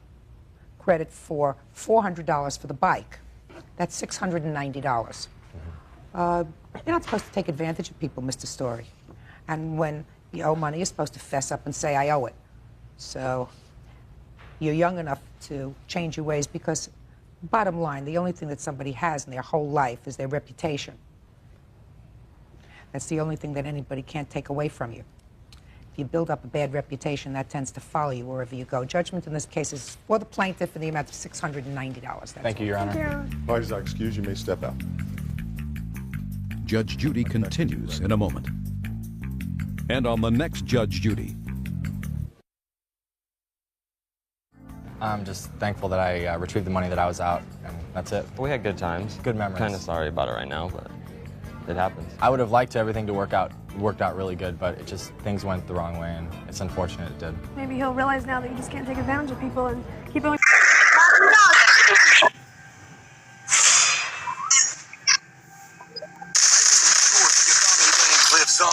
Speaker 2: credit for $400 for the bike. That's $690. You're not supposed to take advantage of people, Mr. Story. And when you owe money, you're supposed to fess up and say, I owe it. So you're young enough to change your ways because, bottom line, the only thing that somebody has in their whole life is their reputation. That's the only thing that anybody can't take away from you. If you build up a bad reputation, that tends to follow you wherever you go. Judgment in this case is for the plaintiff in the amount of $690.
Speaker 14: Thank you, Your Honor.
Speaker 9: Parties are excused. You may step out.
Speaker 6: Judge Judy continues in a moment. And on the next Judge Judy.
Speaker 14: I'm just thankful that I retrieved the money that I was out, and that's it.
Speaker 11: We had good times.
Speaker 14: Good memories.
Speaker 11: Kind of sorry about it right now, but it happens.
Speaker 14: I would have liked everything to worked out really good, but it just, things went the wrong way, and it's unfortunate it did.
Speaker 15: Maybe he'll realize now that you just can't take advantage of people and keep going.
Speaker 16: Lives on.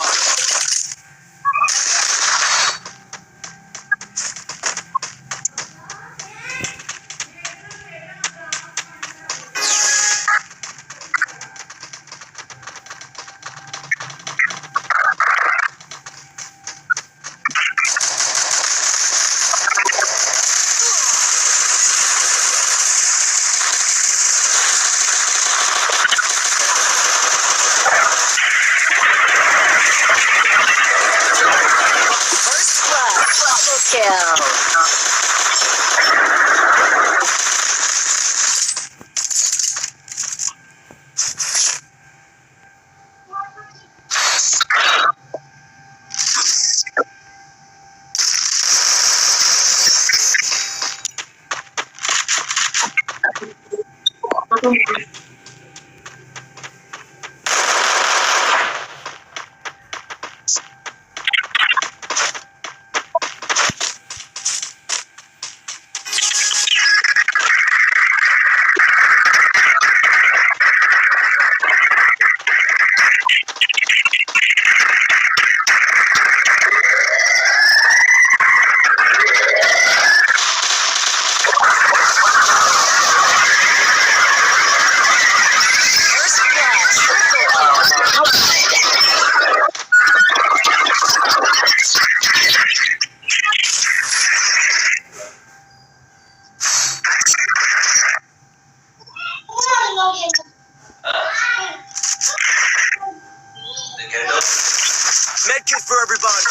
Speaker 16: Medkit for everybody.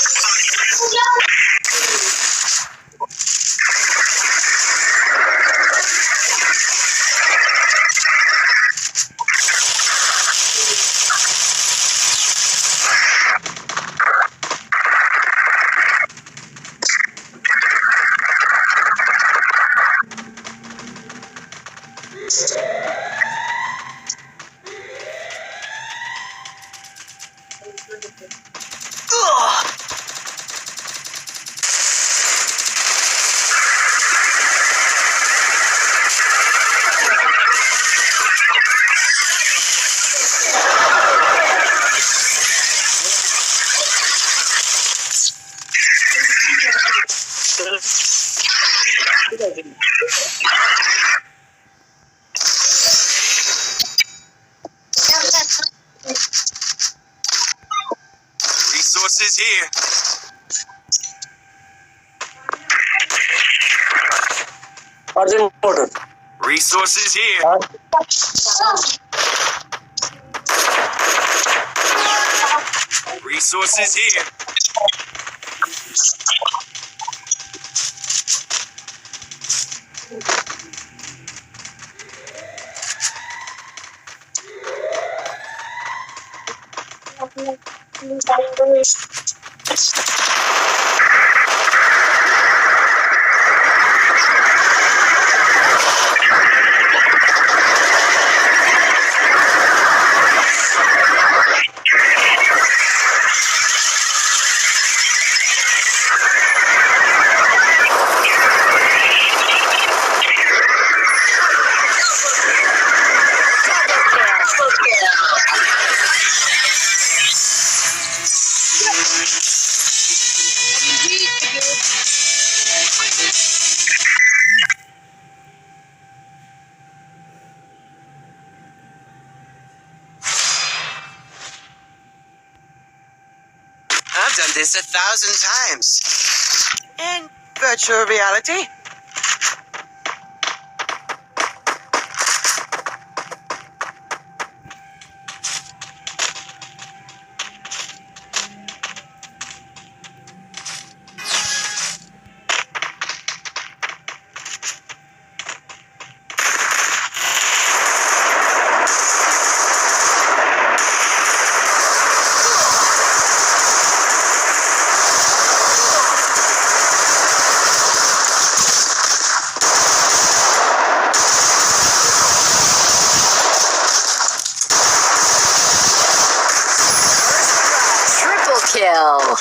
Speaker 16: Resources here. Urgent order. Resources here. Resources here. I've done this 1,000 times. In virtual reality.
Speaker 19: Kill.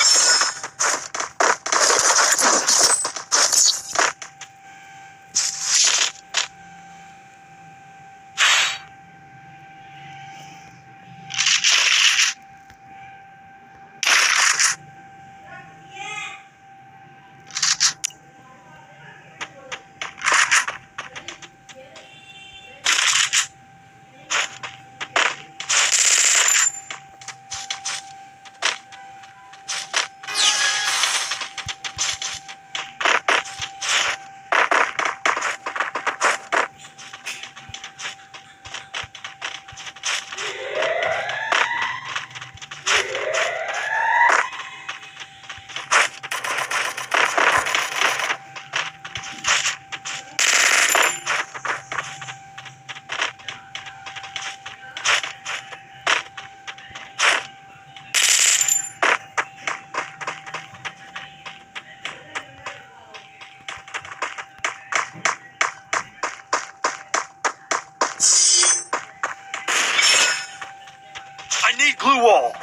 Speaker 16: I need glue wall.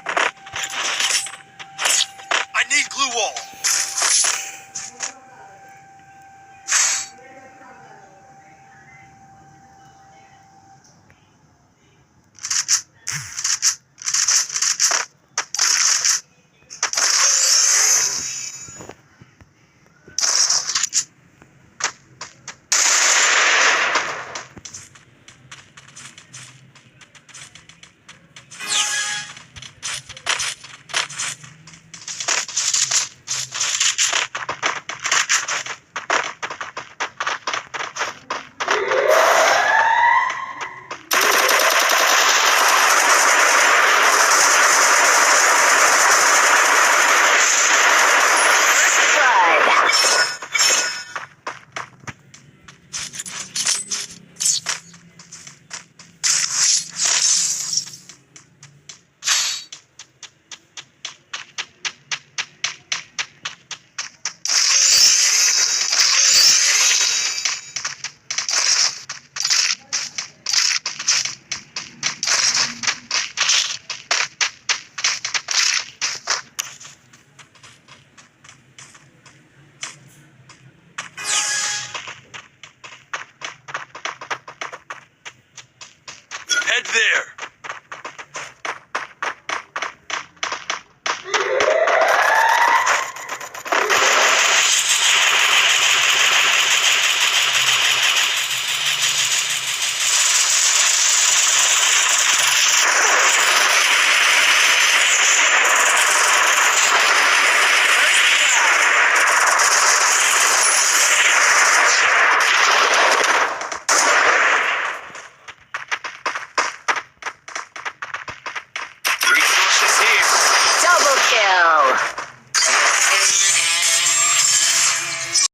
Speaker 16: I need glue wall.
Speaker 18: there.